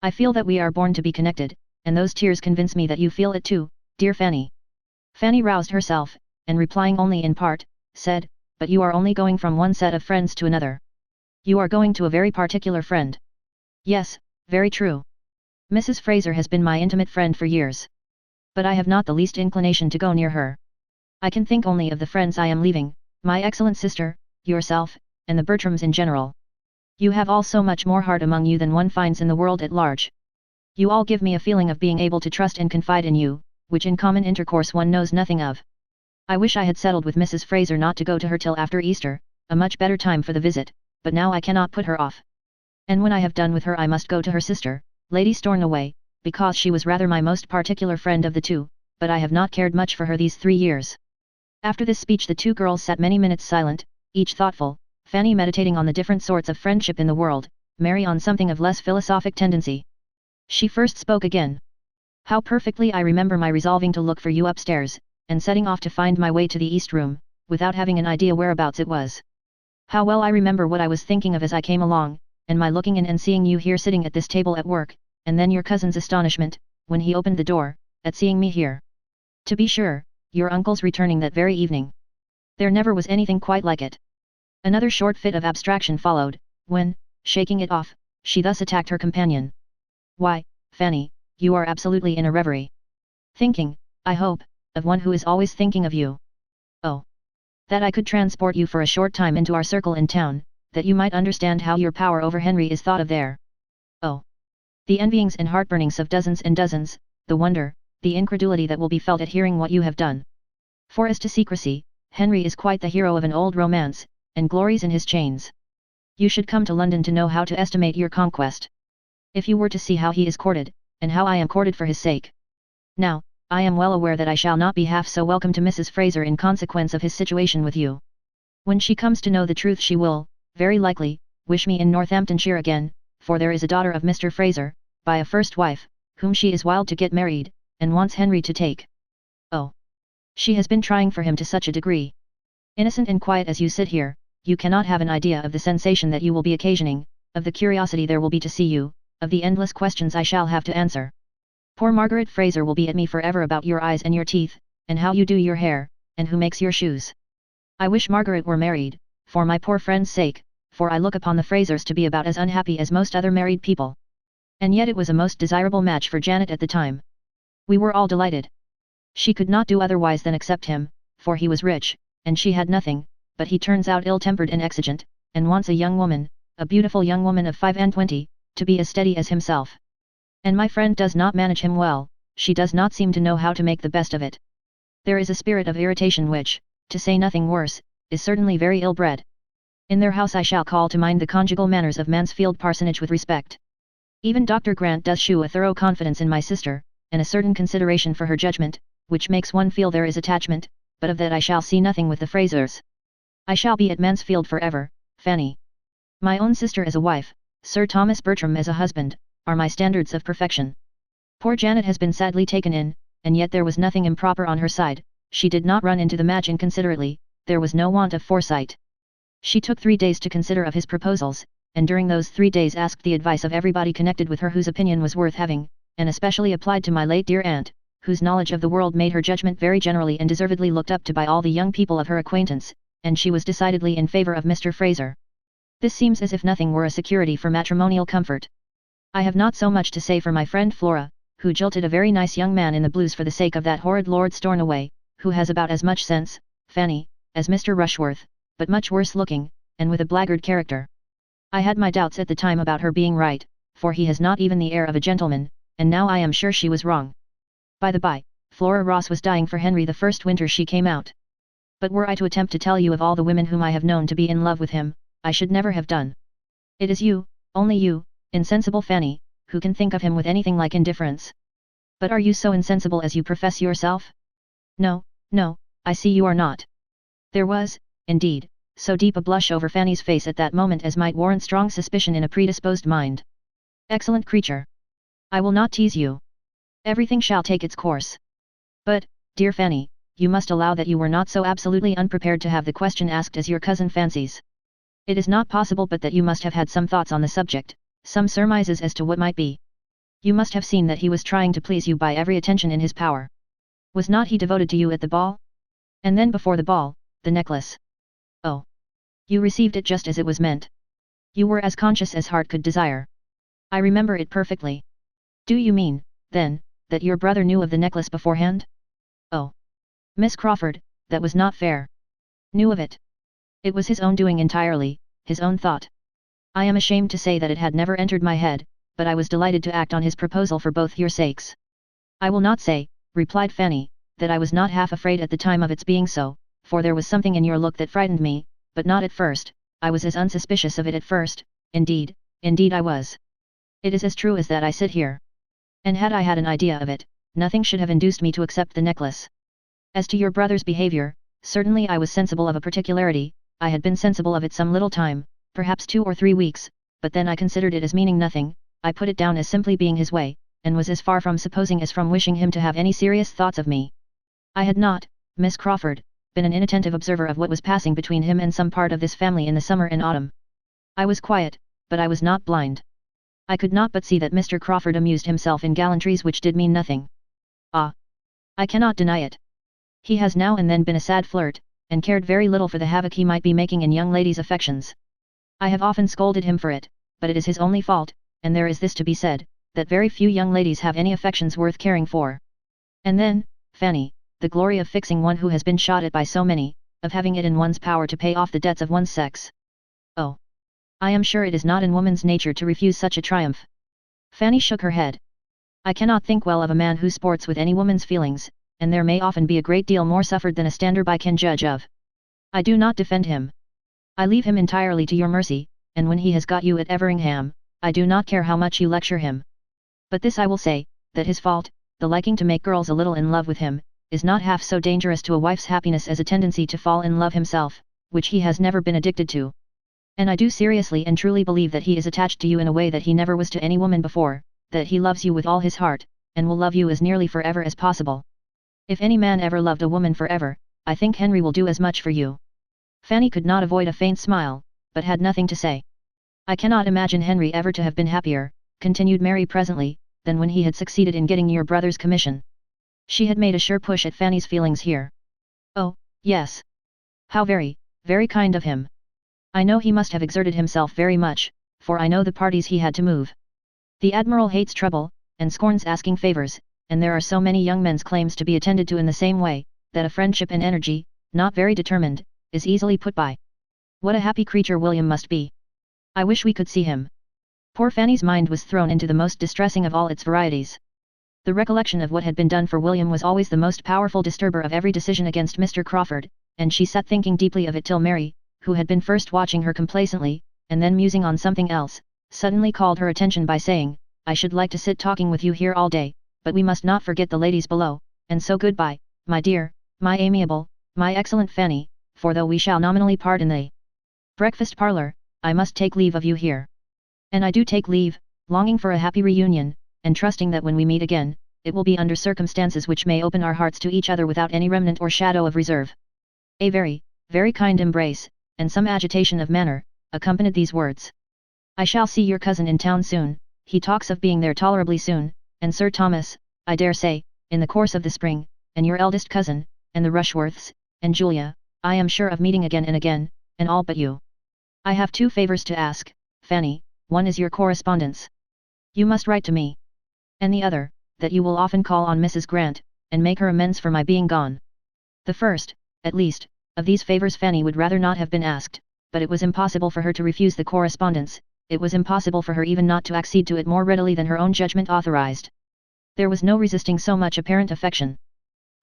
I feel that we are born to be connected, and those tears convince me that you feel it too, dear Fanny." Fanny roused herself, and replying only in part, said, "But you are only going from one set of friends to another. You are going to a very particular friend." "Yes, very true. Mrs. Fraser has been my intimate friend for years. But I have not the least inclination to go near her. I can think only of the friends I am leaving, my excellent sister, yourself, and the Bertrams in general. You have all so much more heart among you than one finds in the world at large. You all give me a feeling of being able to trust and confide in you, which in common intercourse one knows nothing of. I wish I had settled with Mrs. Fraser not to go to her till after Easter, a much better time for the visit, but now I cannot put her off. And when I have done with her I must go to her sister, Lady Stornoway, because she was rather my most particular friend of the 2, but I have not cared much for her these 3 years." After this speech the 2 girls sat many minutes silent, each thoughtful, Fanny meditating on the different sorts of friendship in the world, Mary on something of less philosophic tendency. She first spoke again. "How perfectly I remember my resolving to look for you upstairs, and setting off to find my way to the East Room, without having an idea whereabouts it was. How well I remember what I was thinking of as I came along, and my looking in and seeing you here sitting at this table at work, and then your cousin's astonishment, when he opened the door, at seeing me here. To be sure, your uncle's returning that very evening. There never was anything quite like it." Another short fit of abstraction followed, when, shaking it off, she thus attacked her companion. "Why, Fanny, you are absolutely in a reverie. Thinking, I hope, of one who is always thinking of you. Oh! That I could transport you for a short time into our circle in town, that you might understand how your power over Henry is thought of there. Oh! The envyings and heartburnings of dozens and dozens, the wonder, the incredulity that will be felt at hearing what you have done. For as to secrecy, Henry is quite the hero of an old romance, and glories in his chains. You should come to London to know how to estimate your conquest. If you were to see how he is courted, and how I am courted for his sake. Now, I am well aware that I shall not be half so welcome to Mrs. Fraser in consequence of his situation with you. When she comes to know the truth she will, very likely, wish me in Northamptonshire again, for there is a daughter of Mr. Fraser, by a first wife, whom she is wild to get married, and wants Henry to take. Oh! She has been trying for him to such a degree. Innocent and quiet as you sit here, you cannot have an idea of the sensation that you will be occasioning, of the curiosity there will be to see you, of the endless questions I shall have to answer. Poor Margaret Fraser will be at me forever about your eyes and your teeth, and how you do your hair, and who makes your shoes. I wish Margaret were married, for my poor friend's sake, for I look upon the Frasers to be about as unhappy as most other married people. And yet it was a most desirable match for Janet at the time. We were all delighted. She could not do otherwise than accept him, for he was rich, and she had nothing, but he turns out ill-tempered and exigent, and wants a young woman, a beautiful young woman of 25, to be as steady as himself. And my friend does not manage him well, she does not seem to know how to make the best of it. There is a spirit of irritation which, to say nothing worse, is certainly very ill-bred. In their house I shall call to mind the conjugal manners of Mansfield parsonage with respect. Even Dr. Grant does shew a thorough confidence in my sister, and a certain consideration for her judgment, which makes one feel there is attachment, but of that I shall see nothing with the Frasers. I shall be at Mansfield forever, Fanny. My own sister as a wife, Sir Thomas Bertram as a husband, are my standards of perfection. Poor Janet has been sadly taken in, and yet there was nothing improper on her side, she did not run into the match inconsiderately, there was no want of foresight. She took 3 days to consider of his proposals, and during those 3 days asked the advice of everybody connected with her whose opinion was worth having, and especially applied to my late dear aunt, whose knowledge of the world made her judgment very generally and deservedly looked up to by all the young people of her acquaintance, and she was decidedly in favour of Mr. Fraser. This seems as if nothing were a security for matrimonial comfort. I have not so much to say for my friend Flora, who jilted a very nice young man in the blues for the sake of that horrid Lord Stornoway, who has about as much sense, Fanny, as Mr. Rushworth, but much worse looking, and with a blackguard character. I had my doubts at the time about her being right, for he has not even the air of a gentleman, and now I am sure she was wrong. By the by, Flora Ross was dying for Henry the first winter she came out. But were I to attempt to tell you of all the women whom I have known to be in love with him, I should never have done. It is you, only you, insensible Fanny, who can think of him with anything like indifference. But are you so insensible as you profess yourself? No, no, I see you are not. There was, indeed, so deep a blush over Fanny's face at that moment as might warrant strong suspicion in a predisposed mind. Excellent creature! I will not tease you. Everything shall take its course. But, dear Fanny, you must allow that you were not so absolutely unprepared to have the question asked as your cousin fancies. It is not possible but that you must have had some thoughts on the subject, some surmises as to what might be. You must have seen that he was trying to please you by every attention in his power. Was not he devoted to you at the ball? And then before the ball, the necklace. Oh! You received it just as it was meant. You were as conscious as heart could desire. I remember it perfectly. Do you mean, then, that your brother knew of the necklace beforehand? Oh! Miss Crawford, that was not fair. Knew of it. It was his own doing entirely, his own thought. I am ashamed to say that it had never entered my head, but I was delighted to act on his proposal for both your sakes. I will not say, replied Fanny, that I was not half afraid at the time of its being so, for there was something in your look that frightened me, but not at first. I was as unsuspicious of it at first, indeed I was. It is as true as that I sit here. And had I had an idea of it, nothing should have induced me to accept the necklace. As to your brother's behaviour, certainly I was sensible of a particularity, I had been sensible of it some little time, perhaps 2 or 3 weeks, but then I considered it as meaning nothing, I put it down as simply being his way, and was as far from supposing as from wishing him to have any serious thoughts of me. I had not, Miss Crawford, been an inattentive observer of what was passing between him and some part of this family in the summer and autumn. I was quiet, but I was not blind. I could not but see that Mr. Crawford amused himself in gallantries which did mean nothing. Ah! I cannot deny it. He has now and then been a sad flirt, and cared very little for the havoc he might be making in young ladies' affections. I have often scolded him for it, but it is his only fault, and there is this to be said, that very few young ladies have any affections worth caring for. And then, Fanny, the glory of fixing one who has been shot at by so many, of having it in one's power to pay off the debts of one's sex. Oh! I am sure it is not in woman's nature to refuse such a triumph. Fanny shook her head. I cannot think well of a man who sports with any woman's feelings, and there may often be a great deal more suffered than a stander-by can judge of. I do not defend him. I leave him entirely to your mercy, and when he has got you at Everingham, I do not care how much you lecture him. But this I will say, that his fault, the liking to make girls a little in love with him, is not half so dangerous to a wife's happiness as a tendency to fall in love himself, which he has never been addicted to. And I do seriously and truly believe that he is attached to you in a way that he never was to any woman before, that he loves you with all his heart, and will love you as nearly forever as possible. If any man ever loved a woman forever, I think Henry will do as much for you. Fanny could not avoid a faint smile, but had nothing to say. I cannot imagine Henry ever to have been happier, continued Mary presently, than when he had succeeded in getting your brother's commission. She had made a sure push at Fanny's feelings here. Oh, yes. How very, very kind of him. I know he must have exerted himself very much, for I know the parties he had to move. The Admiral hates trouble, and scorns asking favours, and there are so many young men's claims to be attended to in the same way, that a friendship and energy, not very determined, is easily put by. What a happy creature William must be! I wish we could see him. Poor Fanny's mind was thrown into the most distressing of all its varieties. The recollection of what had been done for William was always the most powerful disturber of every decision against Mr. Crawford, and she sat thinking deeply of it till Mary, who had been first watching her complacently, and then musing on something else, suddenly called her attention by saying, I should like to sit talking with you here all day, but we must not forget the ladies below, and so goodbye, my dear, my amiable, my excellent Fanny, for though we shall nominally part in the breakfast parlour, I must take leave of you here. And I do take leave, longing for a happy reunion, and trusting that when we meet again, it will be under circumstances which may open our hearts to each other without any remnant or shadow of reserve. A very, very kind embrace, and some agitation of manner, accompanied these words. I shall see your cousin in town soon, he talks of being there tolerably soon, and Sir Thomas, I dare say, in the course of the spring, and your eldest cousin, and the Rushworths, and Julia, I am sure of meeting again and again, and all but you. I have 2 favours to ask, Fanny, one is your correspondence. You must write to me. And the other, that you will often call on Mrs. Grant, and make her amends for my being gone. The first, at least, of these favours Fanny would rather not have been asked, but it was impossible for her to refuse the correspondence, it was impossible for her even not to accede to it more readily than her own judgment authorized. There was no resisting so much apparent affection.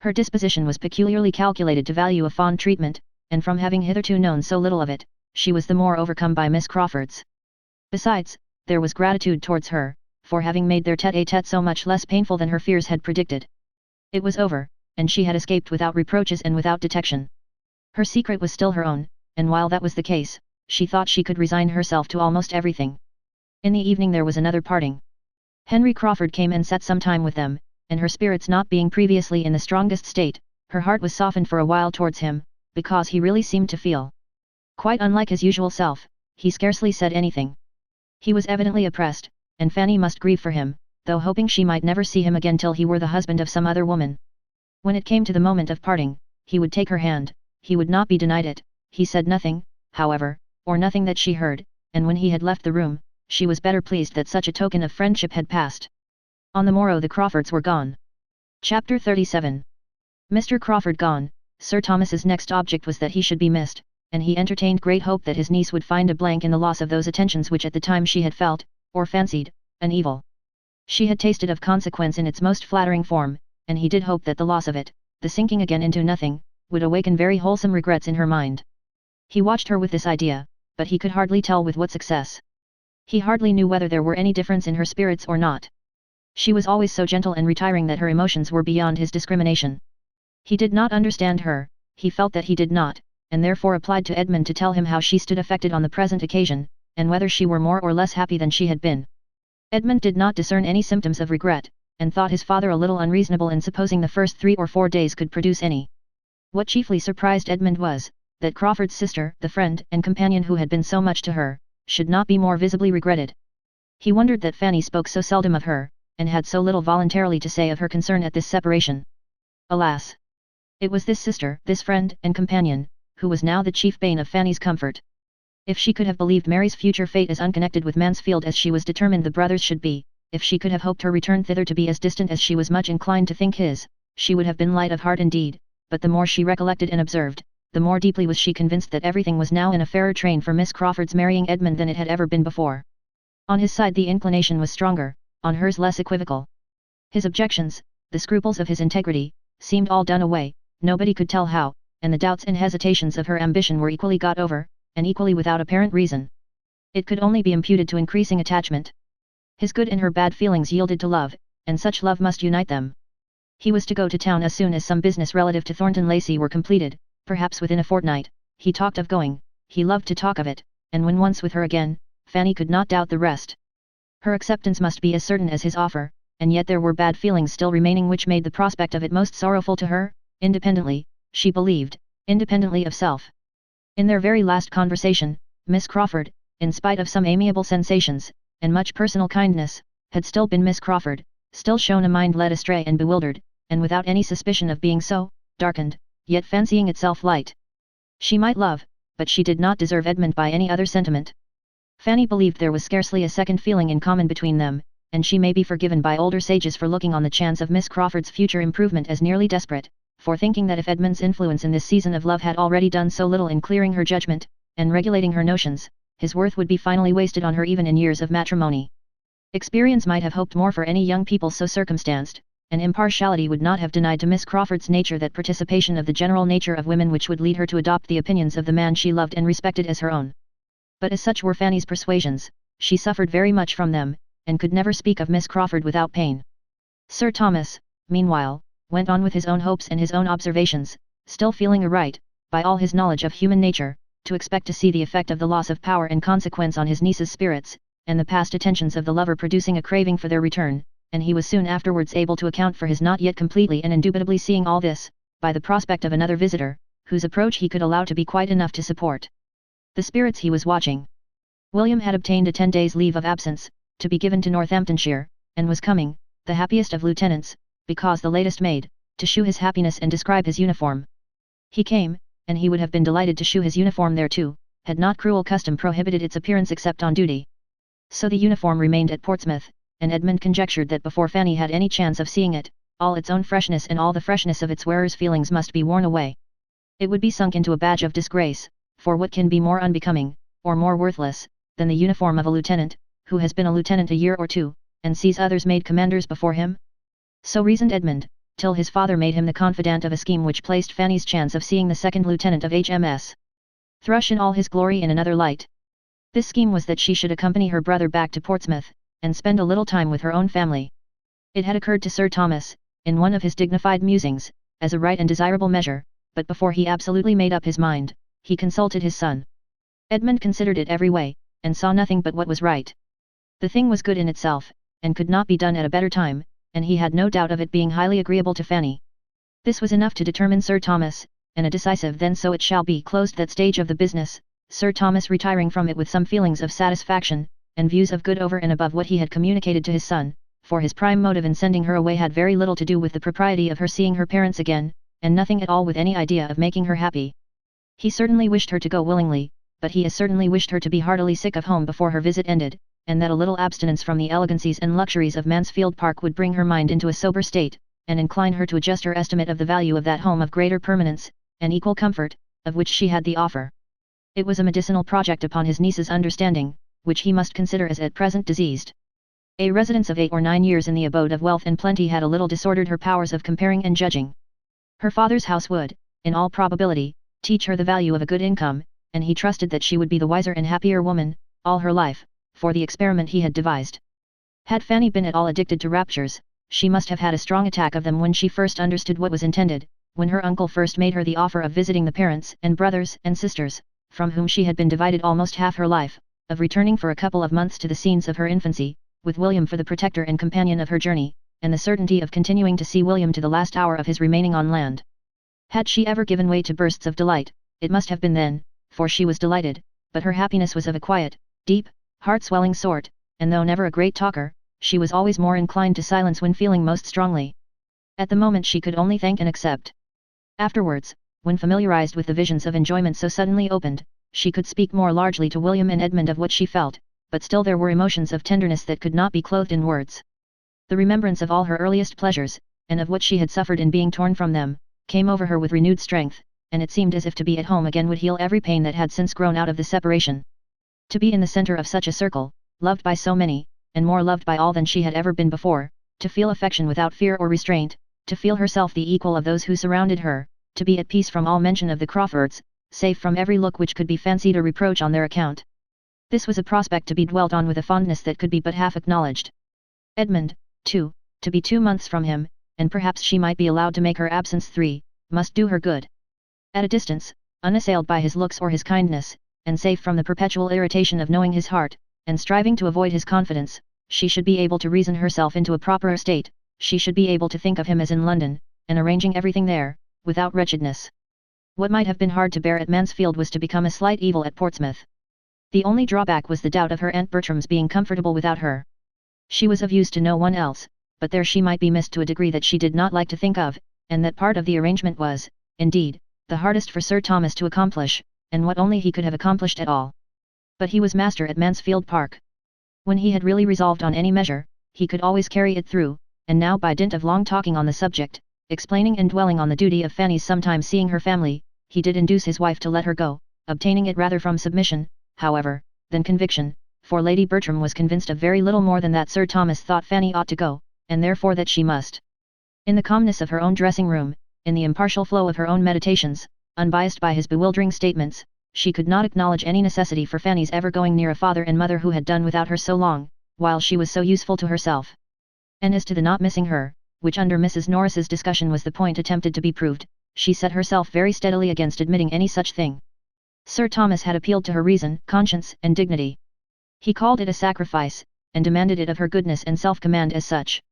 Her disposition was peculiarly calculated to value a fond treatment, and from having hitherto known so little of it, she was the more overcome by Miss Crawford's. Besides, there was gratitude towards her, for having made their tête-à-tête so much less painful than her fears had predicted. It was over, and she had escaped without reproaches and without detection. Her secret was still her own, and while that was the case, she thought she could resign herself to almost everything. In the evening there was another parting. Henry Crawford came and sat some time with them, and her spirits not being previously in the strongest state, her heart was softened for a while towards him, because he really seemed to feel quite unlike his usual self. He scarcely said anything. He was evidently oppressed, and Fanny must grieve for him, though hoping she might never see him again till he were the husband of some other woman. When it came to the moment of parting, he would take her hand, he would not be denied it, he said nothing, however, or nothing that she heard, and when he had left the room, she was better pleased that such a token of friendship had passed. On the morrow the Crawfords were gone. Chapter 37. Mr. Crawford gone, Sir Thomas's next object was that he should be missed, and he entertained great hope that his niece would find a blank in the loss of those attentions which at the time she had felt, or fancied, an evil. She had tasted of consequence in its most flattering form, and he did hope that the loss of it, the sinking again into nothing, would awaken very wholesome regrets in her mind. He watched her with this idea, but he could hardly tell with what success. He hardly knew whether there were any difference in her spirits or not. She was always so gentle and retiring that her emotions were beyond his discrimination. He did not understand her, he felt that he did not, and therefore applied to Edmund to tell him how she stood affected on the present occasion, and whether she were more or less happy than she had been. Edmund did not discern any symptoms of regret, and thought his father a little unreasonable in supposing the first 3 or 4 days could produce any. What chiefly surprised Edmund was, that Crawford's sister, the friend and companion who had been so much to her, should not be more visibly regretted. He wondered that Fanny spoke so seldom of her, and had so little voluntarily to say of her concern at this separation. Alas! It was this sister, this friend and companion, who was now the chief bane of Fanny's comfort. If she could have believed Mary's future fate as unconnected with Mansfield as she was determined the brothers should be, if she could have hoped her return thither to be as distant as she was much inclined to think his, she would have been light of heart indeed, but the more she recollected and observed, the more deeply was she convinced that everything was now in a fairer train for Miss Crawford's marrying Edmund than it had ever been before. On his side the inclination was stronger, on hers less equivocal. His objections, the scruples of his integrity, seemed all done away, nobody could tell how, and the doubts and hesitations of her ambition were equally got over, and equally without apparent reason. It could only be imputed to increasing attachment. His good and her bad feelings yielded to love, and such love must unite them. He was to go to town as soon as some business relative to Thornton Lacey were completed, perhaps within a fortnight. He talked of going, he loved to talk of it, and when once with her again, Fanny could not doubt the rest. Her acceptance must be as certain as his offer, and yet there were bad feelings still remaining which made the prospect of it most sorrowful to her, independently, she believed, independently of self. In their very last conversation, Miss Crawford, in spite of some amiable sensations, and much personal kindness, had still been Miss Crawford, still shown a mind led astray and bewildered, and without any suspicion of being so, darkened, yet fancying itself light. She might love, but she did not deserve Edmund by any other sentiment. Fanny believed there was scarcely a second feeling in common between them, and she may be forgiven by older sages for looking on the chance of Miss Crawford's future improvement as nearly desperate, for thinking that if Edmund's influence in this season of love had already done so little in clearing her judgment, and regulating her notions, his worth would be finally wasted on her even in years of matrimony. Experience might have hoped more for any young people so circumstanced, and impartiality would not have denied to Miss Crawford's nature that participation of the general nature of women which would lead her to adopt the opinions of the man she loved and respected as her own. But as such were Fanny's persuasions, she suffered very much from them, and could never speak of Miss Crawford without pain. Sir Thomas, meanwhile, went on with his own hopes and his own observations, still feeling a right, by all his knowledge of human nature, to expect to see the effect of the loss of power and consequence on his niece's spirits, and the past attentions of the lover producing a craving for their return, and he was soon afterwards able to account for his not yet completely and indubitably seeing all this, by the prospect of another visitor, whose approach he could allow to be quite enough to support the spirits he was watching. William had obtained a 10 days' leave of absence, to be given to Northamptonshire, and was coming, the happiest of lieutenants, because the latest maid, to shew his happiness and describe his uniform. He came, and he would have been delighted to shew his uniform there too, had not cruel custom prohibited its appearance except on duty. So the uniform remained at Portsmouth, and Edmund conjectured that before Fanny had any chance of seeing it, all its own freshness and all the freshness of its wearer's feelings must be worn away. It would be sunk into a badge of disgrace, for what can be more unbecoming, or more worthless, than the uniform of a lieutenant, who has been a lieutenant a year or two, and sees others made commanders before him? So reasoned Edmund, till his father made him the confidant of a scheme which placed Fanny's chance of seeing the second lieutenant of HMS Thrush in all his glory in another light. This scheme was that she should accompany her brother back to Portsmouth, and spend a little time with her own family. It had occurred to Sir Thomas, in one of his dignified musings, as a right and desirable measure, but before he absolutely made up his mind, he consulted his son. Edmund considered it every way, and saw nothing but what was right. The thing was good in itself, and could not be done at a better time, and he had no doubt of it being highly agreeable to Fanny. This was enough to determine Sir Thomas, and a decisive "then so it shall be" closed that stage of the business, Sir Thomas retiring from it with some feelings of satisfaction, and views of good over and above what he had communicated to his son, for his prime motive in sending her away had very little to do with the propriety of her seeing her parents again, and nothing at all with any idea of making her happy. He certainly wished her to go willingly, but he as certainly wished her to be heartily sick of home before her visit ended, and that a little abstinence from the elegancies and luxuries of Mansfield Park would bring her mind into a sober state, and incline her to adjust her estimate of the value of that home of greater permanence, and equal comfort, of which she had the offer. It was a medicinal project upon his niece's understanding, which he must consider as at present diseased. A residence of 8 or 9 years in the abode of wealth and plenty had a little disordered her powers of comparing and judging. Her father's house would, in all probability, teach her the value of a good income, and he trusted that she would be the wiser and happier woman, all her life, for the experiment he had devised. Had Fanny been at all addicted to raptures, she must have had a strong attack of them when she first understood what was intended, when her uncle first made her the offer of visiting the parents and brothers and sisters, from whom she had been divided almost half her life, of returning for a couple of months to the scenes of her infancy, with William for the protector and companion of her journey, and the certainty of continuing to see William to the last hour of his remaining on land. Had she ever given way to bursts of delight, it must have been then, for she was delighted, but her happiness was of a quiet, deep, heart-swelling sort, and though never a great talker, she was always more inclined to silence when feeling most strongly. At the moment she could only thank and accept. Afterwards, when familiarized with the visions of enjoyment so suddenly opened, she could speak more largely to William and Edmund of what she felt, but still there were emotions of tenderness that could not be clothed in words. The remembrance of all her earliest pleasures, and of what she had suffered in being torn from them, came over her with renewed strength, and it seemed as if to be at home again would heal every pain that had since grown out of the separation. To be in the center of such a circle, loved by so many, and more loved by all than she had ever been before, to feel affection without fear or restraint, to feel herself the equal of those who surrounded her, to be at peace from all mention of the Crawfords, safe from every look which could be fancied a reproach on their account. This was a prospect to be dwelt on with a fondness that could be but half acknowledged. Edmund, too, to be 2 months from him, and perhaps she might be allowed to make her absence 3, must do her good. At a distance, unassailed by his looks or his kindness, and safe from the perpetual irritation of knowing his heart, and striving to avoid his confidence, she should be able to reason herself into a proper state, she should be able to think of him as in London, and arranging everything there, without wretchedness. What might have been hard to bear at Mansfield was to become a slight evil at Portsmouth. The only drawback was the doubt of her Aunt Bertram's being comfortable without her. She was of use to no one else, but there she might be missed to a degree that she did not like to think of, and that part of the arrangement was, indeed, the hardest for Sir Thomas to accomplish, and what only he could have accomplished at all. But he was master at Mansfield Park. When he had really resolved on any measure, he could always carry it through, and now by dint of long talking on the subject, explaining and dwelling on the duty of Fanny's sometimes seeing her family, he did induce his wife to let her go, obtaining it rather from submission, however, than conviction, for Lady Bertram was convinced of very little more than that Sir Thomas thought Fanny ought to go, and therefore that she must. In the calmness of her own dressing room, in the impartial flow of her own meditations, unbiased by his bewildering statements, she could not acknowledge any necessity for Fanny's ever going near a father and mother who had done without her so long, while she was so useful to herself. And as to the not missing her, which under Mrs. Norris's discussion was the point attempted to be proved, she set herself very steadily against admitting any such thing. Sir Thomas had appealed to her reason, conscience, and dignity. He called it a sacrifice, and demanded it of her goodness and self-command as such.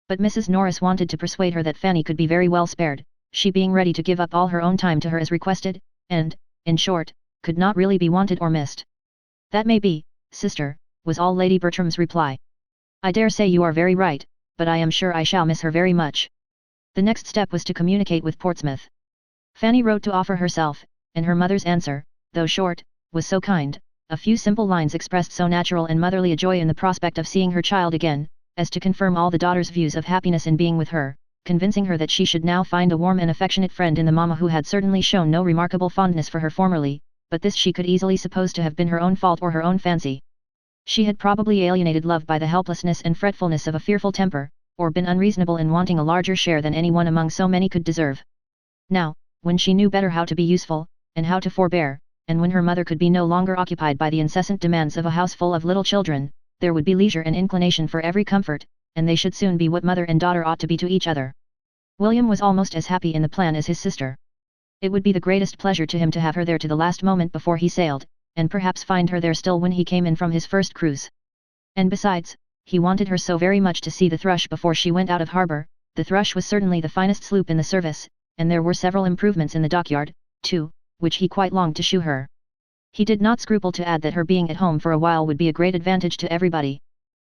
But Mrs. Norris wanted to persuade her that Fanny could be very well spared, she being ready to give up all her own time to her as requested, and, in short, could not really be wanted or missed. "That may be, sister," was all Lady Bertram's reply. "I dare say you are very right, but I am sure I shall miss her very much." The next step was to communicate with Portsmouth. Fanny wrote to offer herself, and her mother's answer, though short, was so kind, a few simple lines expressed so natural and motherly a joy in the prospect of seeing her child again, as to confirm all the daughter's views of happiness in being with her, convincing her that she should now find a warm and affectionate friend in the mamma who had certainly shown no remarkable fondness for her formerly, but this she could easily suppose to have been her own fault or her own fancy. She had probably alienated love by the helplessness and fretfulness of a fearful temper, or been unreasonable in wanting a larger share than any one among so many could deserve. Now, when she knew better how to be useful, and how to forbear, and when her mother could be no longer occupied by the incessant demands of a house full of little children, there would be leisure and inclination for every comfort, and they should soon be what mother and daughter ought to be to each other. William was almost as happy in the plan as his sister. It would be the greatest pleasure to him to have her there to the last moment before he sailed, and perhaps find her there still when he came in from his first cruise. And besides, he wanted her so very much to see the Thrush before she went out of harbour. The Thrush was certainly the finest sloop in the service, and there were several improvements in the dockyard, too, which he quite longed to shew her. He did not scruple to add that her being at home for a while would be a great advantage to everybody.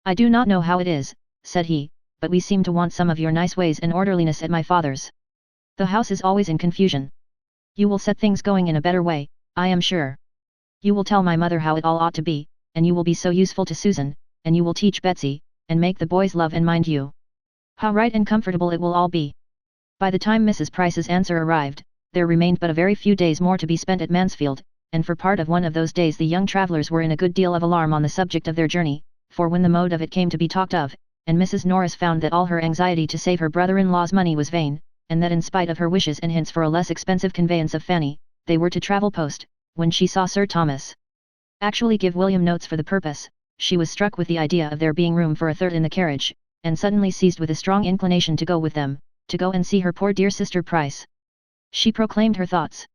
"I do not know how it is," said he, "but we seem to want some of your nice ways and orderliness at my father's. The house is always in confusion. You will set things going in a better way, I am sure. You will tell my mother how it all ought to be, and you will be so useful to Susan, and you will teach Betsy, and make the boys love and mind you. How right and comfortable it will all be." By the time Mrs. Price's answer arrived, there remained but a very few days more to be spent at Mansfield, and for part of one of those days the young travellers were in a good deal of alarm on the subject of their journey, for when the mode of it came to be talked of, and Mrs. Norris found that all her anxiety to save her brother-in-law's money was vain, and that in spite of her wishes and hints for a less expensive conveyance of Fanny, they were to travel post, when she saw Sir Thomas actually give William notes for the purpose, she was struck with the idea of there being room for a third in the carriage, and suddenly seized with a strong inclination to go with them, to go and see her poor dear sister Price. She proclaimed her thoughts.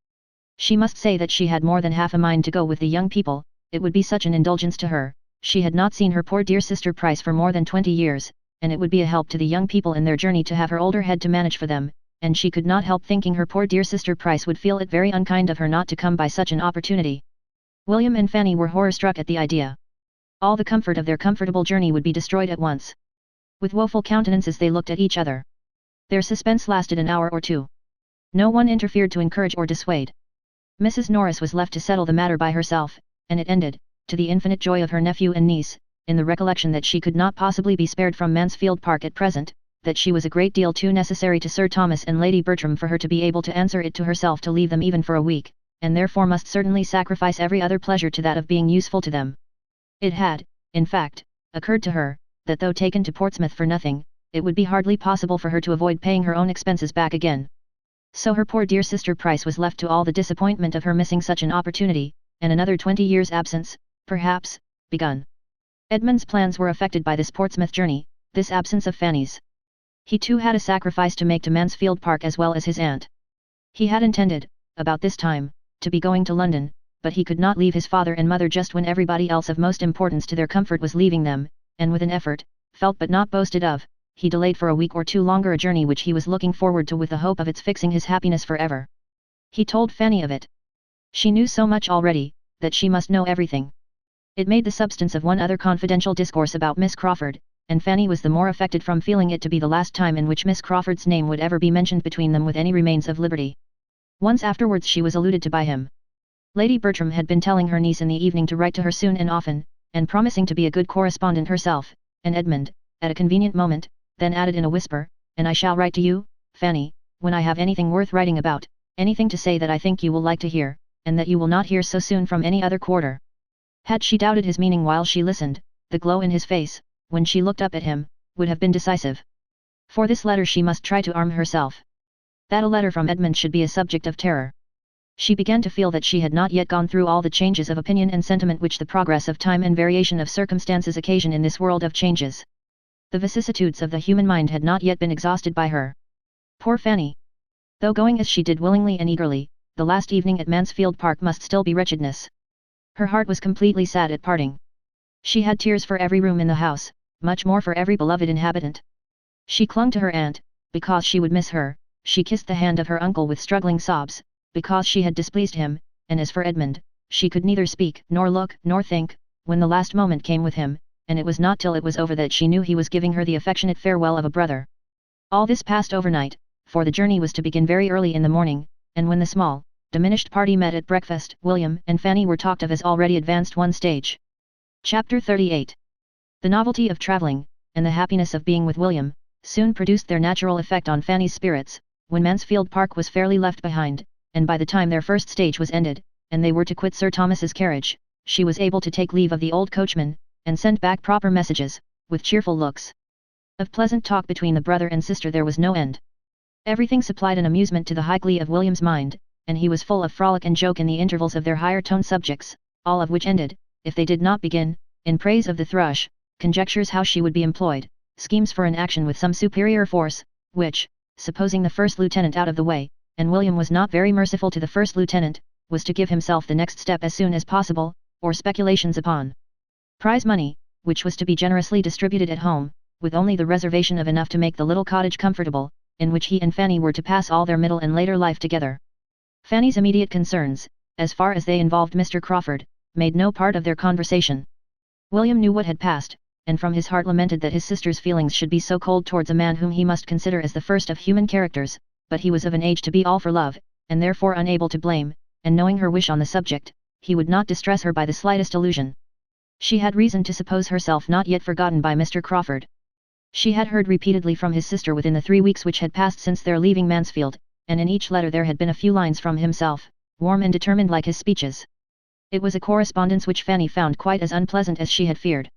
She must say that she had more than half a mind to go with the young people, it would be such an indulgence to her. She had not seen her poor dear sister Price for more than 20 years, and it would be a help to the young people in their journey to have her older head to manage for them, and she could not help thinking her poor dear sister Price would feel it very unkind of her not to come by such an opportunity. William and Fanny were horror-struck at the idea. All the comfort of their comfortable journey would be destroyed at once. With woeful countenances they looked at each other. Their suspense lasted an hour or two. No one interfered to encourage or dissuade. Mrs. Norris was left to settle the matter by herself, and it ended, to the infinite joy of her nephew and niece, in the recollection that she could not possibly be spared from Mansfield Park at present, that she was a great deal too necessary to Sir Thomas and Lady Bertram for her to be able to answer it to herself to leave them even for a week, and therefore must certainly sacrifice every other pleasure to that of being useful to them. It had, in fact, occurred to her, that though taken to Portsmouth for nothing, it would be hardly possible for her to avoid paying her own expenses back again. So her poor dear sister Price was left to all the disappointment of her missing such an opportunity, and another 20 years' absence, perhaps, begun. Edmund's plans were affected by this Portsmouth journey, this absence of Fanny's. He too had a sacrifice to make to Mansfield Park as well as his aunt. He had intended, about this time, to be going to London, but he could not leave his father and mother just when everybody else of most importance to their comfort was leaving them, and with an effort, felt but not boasted of, he delayed for a week or two longer a journey which he was looking forward to with the hope of its fixing his happiness forever. He told Fanny of it. She knew so much already, that she must know everything. It made the substance of one other confidential discourse about Miss Crawford, and Fanny was the more affected from feeling it to be the last time in which Miss Crawford's name would ever be mentioned between them with any remains of liberty. Once afterwards she was alluded to by him. Lady Bertram had been telling her niece in the evening to write to her soon and often, and promising to be a good correspondent herself, and Edmund, at a convenient moment, then added in a whisper, "And I shall write to you, Fanny, when I have anything worth writing about, anything to say that I think you will like to hear, and that you will not hear so soon from any other quarter." Had she doubted his meaning while she listened, the glow in his face, when she looked up at him, would have been decisive. For this letter she must try to arm herself. That a letter from Edmund should be a subject of terror. She began to feel that she had not yet gone through all the changes of opinion and sentiment which the progress of time and variation of circumstances occasion in this world of changes. The vicissitudes of the human mind had not yet been exhausted by her. Poor Fanny! Though going as she did willingly and eagerly, the last evening at Mansfield Park must still be wretchedness. Her heart was completely sad at parting. She had tears for every room in the house, much more for every beloved inhabitant. She clung to her aunt, because she would miss her, she kissed the hand of her uncle with struggling sobs, because she had displeased him, and as for Edmund, she could neither speak, nor look, nor think, when the last moment came with him, and it was not till it was over that she knew he was giving her the affectionate farewell of a brother. All this passed overnight, for the journey was to begin very early in the morning, and when the small, diminished party met at breakfast, William and Fanny were talked of as already advanced one stage. Chapter 38. The novelty of travelling, and the happiness of being with William, soon produced their natural effect on Fanny's spirits, when Mansfield Park was fairly left behind, and by the time their first stage was ended, and they were to quit Sir Thomas's carriage, she was able to take leave of the old coachman, and send back proper messages, with cheerful looks. Of pleasant talk between the brother and sister there was no end. Everything supplied an amusement to the high glee of William's mind, and he was full of frolic and joke in the intervals of their higher-toned subjects, all of which ended, if they did not begin, in praise of the thrush, conjectures how she would be employed, schemes for an action with some superior force, which, supposing the first lieutenant out of the way, and William was not very merciful to the first lieutenant, was to give himself the next step as soon as possible, or speculations upon prize money, which was to be generously distributed at home, with only the reservation of enough to make the little cottage comfortable, in which he and Fanny were to pass all their middle and later life together. Fanny's immediate concerns, as far as they involved Mr. Crawford, made no part of their conversation. William knew what had passed, and from his heart lamented that his sister's feelings should be so cold towards a man whom he must consider as the first of human characters, but he was of an age to be all for love, and therefore unable to blame, and knowing her wish on the subject, he would not distress her by the slightest allusion. She had reason to suppose herself not yet forgotten by Mr. Crawford. She had heard repeatedly from his sister within the 3 weeks which had passed since their leaving Mansfield, and in each letter there had been a few lines from himself, warm and determined like his speeches. It was a correspondence which Fanny found quite as unpleasant as she had feared.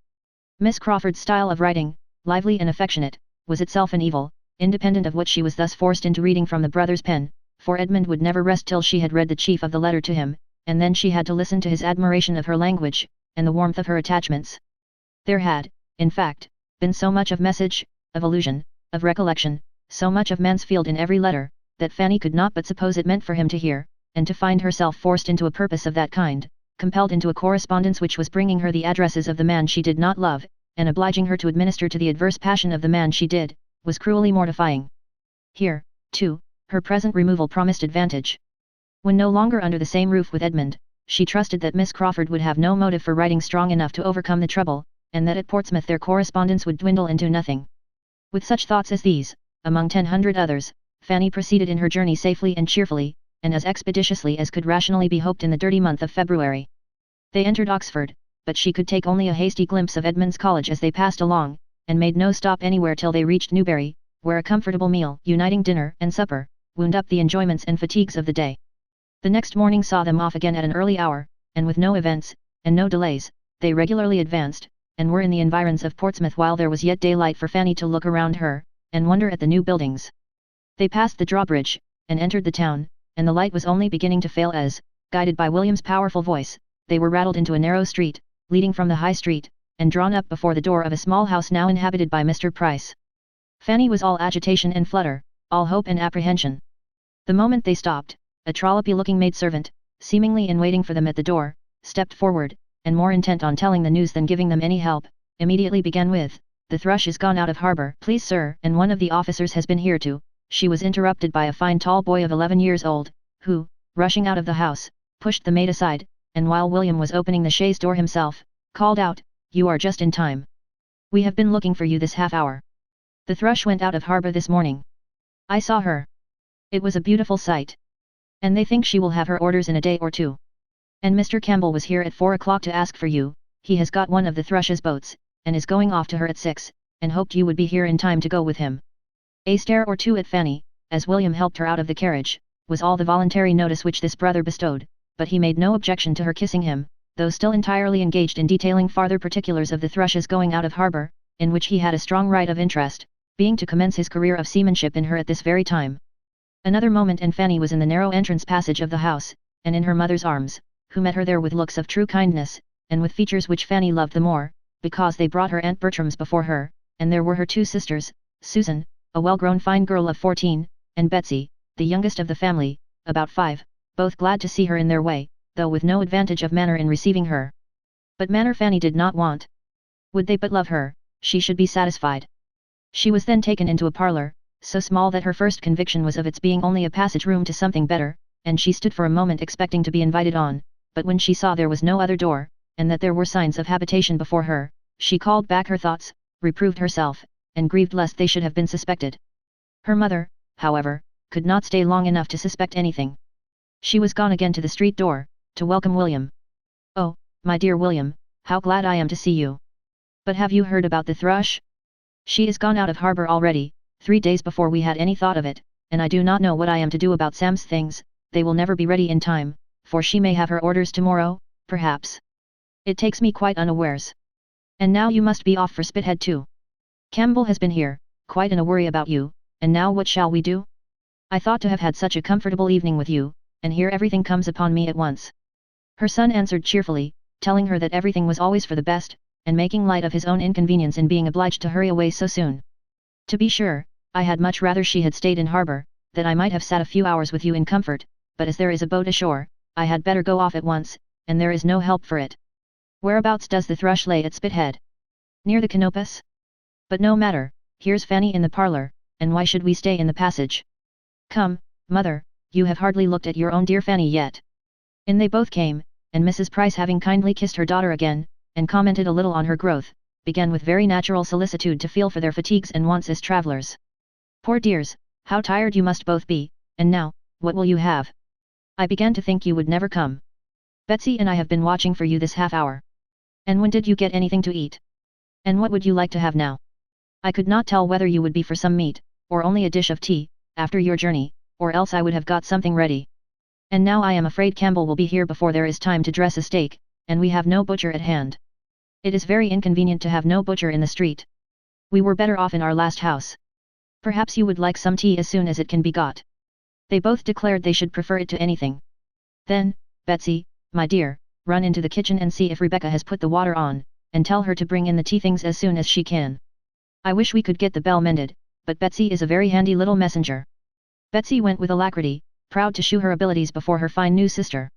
Miss Crawford's style of writing, lively and affectionate, was itself an evil, independent of what she was thus forced into reading from the brother's pen, for Edmund would never rest till she had read the chief of the letter to him, and then she had to listen to his admiration of her language, and the warmth of her attachments. There had, in fact, been so much of message, of allusion, of recollection, so much of Mansfield in every letter, that Fanny could not but suppose it meant for him to hear, and to find herself forced into a purpose of that kind, compelled into a correspondence which was bringing her the addresses of the man she did not love, and obliging her to administer to the adverse passion of the man she did, was cruelly mortifying. Here, too, her present removal promised advantage. When no longer under the same roof with Edmund, she trusted that Miss Crawford would have no motive for writing strong enough to overcome the trouble, and that at Portsmouth their correspondence would dwindle into nothing. With such thoughts as these, among 100 others, Fanny proceeded in her journey safely and cheerfully, and as expeditiously as could rationally be hoped in the dirty month of February. They entered Oxford, but she could take only a hasty glimpse of Edmund's College as they passed along, and made no stop anywhere till they reached Newbury, where a comfortable meal, uniting dinner and supper, wound up the enjoyments and fatigues of the day. The next morning saw them off again at an early hour, and with no events, and no delays, they regularly advanced, and were in the environs of Portsmouth while there was yet daylight for Fanny to look around her, and wonder at the new buildings. They passed the drawbridge, and entered the town, and the light was only beginning to fail as, guided by William's powerful voice, they were rattled into a narrow street, leading from the high street, and drawn up before the door of a small house now inhabited by Mr. Price. Fanny was all agitation and flutter, all hope and apprehension. The moment they stopped, a trollopy-looking maidservant, seemingly in waiting for them at the door, stepped forward, and more intent on telling the news than giving them any help, immediately began with, "The Thrush is gone out of harbour, please sir, and one of the officers has been here too." She was interrupted by a fine tall boy of 11 years old, who, rushing out of the house, pushed the maid aside, and while William was opening the chaise door himself, called out, "You are just in time. We have been looking for you this half-hour. The Thrush went out of harbour this morning. I saw her. It was a beautiful sight. And they think she will have her orders in a day or two. And Mr. Campbell was here at 4 o'clock to ask for you. He has got one of the Thrush's boats, and is going off to her at 6, and hoped you would be here in time to go with him." A stare or two at Fanny, as William helped her out of the carriage, was all the voluntary notice which this brother bestowed, but he made no objection to her kissing him, though still entirely engaged in detailing farther particulars of the Thrush's going out of harbour, in which he had a strong right of interest, being to commence his career of seamanship in her at this very time. Another moment and Fanny was in the narrow entrance passage of the house, and in her mother's arms, who met her there with looks of true kindness, and with features which Fanny loved the more, because they brought her Aunt Bertram's before her, and there were her two sisters, Susan, a well-grown fine girl of 14, and Betsy, the youngest of the family, about 5, both glad to see her in their way, though with no advantage of manner in receiving her. But manner Fanny did not want. Would they but love her, she should be satisfied. She was then taken into a parlour, so small that her first conviction was of its being only a passage room to something better, and she stood for a moment expecting to be invited on, but when she saw there was no other door, and that there were signs of habitation before her, she called back her thoughts, reproved herself, and grieved lest they should have been suspected. Her mother, however, could not stay long enough to suspect anything. She was gone again to the street door, to welcome William. "Oh, my dear William, how glad I am to see you! But have you heard about the Thrush? She is gone out of harbour already, 3 days before we had any thought of it, and I do not know what I am to do about Sam's things. They will never be ready in time, for she may have her orders tomorrow, perhaps. It takes me quite unawares. And now you must be off for Spithead too. Campbell has been here, quite in a worry about you, and now what shall we do? I thought to have had such a comfortable evening with you, and here everything comes upon me at once." Her son answered cheerfully, telling her that everything was always for the best, and making light of his own inconvenience in being obliged to hurry away so soon. "To be sure, I had much rather she had stayed in harbour, that I might have sat a few hours with you in comfort, but as there is a boat ashore, I had better go off at once, and there is no help for it. Whereabouts does the Thrush lay at Spithead? Near the Canopus? But no matter, here's Fanny in the parlour, and why should we stay in the passage? Come, mother, you have hardly looked at your own dear Fanny yet." In they both came, and Mrs. Price, having kindly kissed her daughter again, and commented a little on her growth, began with very natural solicitude to feel for their fatigues and wants as travellers. "Poor dears, how tired you must both be, and now, what will you have? I began to think you would never come. Betsy and I have been watching for you this half-hour. And when did you get anything to eat? And what would you like to have now? I could not tell whether you would be for some meat, or only a dish of tea, after your journey, or else I would have got something ready. And now I am afraid Campbell will be here before there is time to dress a steak, and we have no butcher at hand. It is very inconvenient to have no butcher in the street. We were better off in our last house. Perhaps you would like some tea as soon as it can be got." They both declared they should prefer it to anything. "Then, Betsy, my dear, run into the kitchen and see if Rebecca has put the water on, and tell her to bring in the tea things as soon as she can. I wish we could get the bell mended, but Betsy is a very handy little messenger." Betsy went with alacrity, proud to shew her abilities before her fine new sister.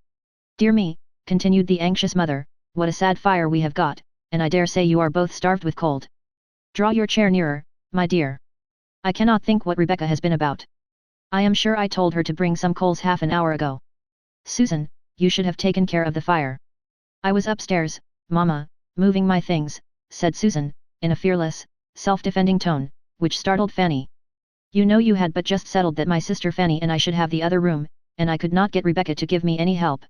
"Dear me," continued the anxious mother, "what a sad fire we have got, and I dare say you are both starved with cold. Draw your chair nearer, my dear. I cannot think what Rebecca has been about. I am sure I told her to bring some coals half an hour ago. Susan, you should have taken care of the fire." "I was upstairs, Mamma, moving my things," said Susan, in a fearless, self-defending tone, which startled Fanny. "You know you had but just settled that my sister Fanny and I should have the other room, and I could not get Rebecca to give me any help."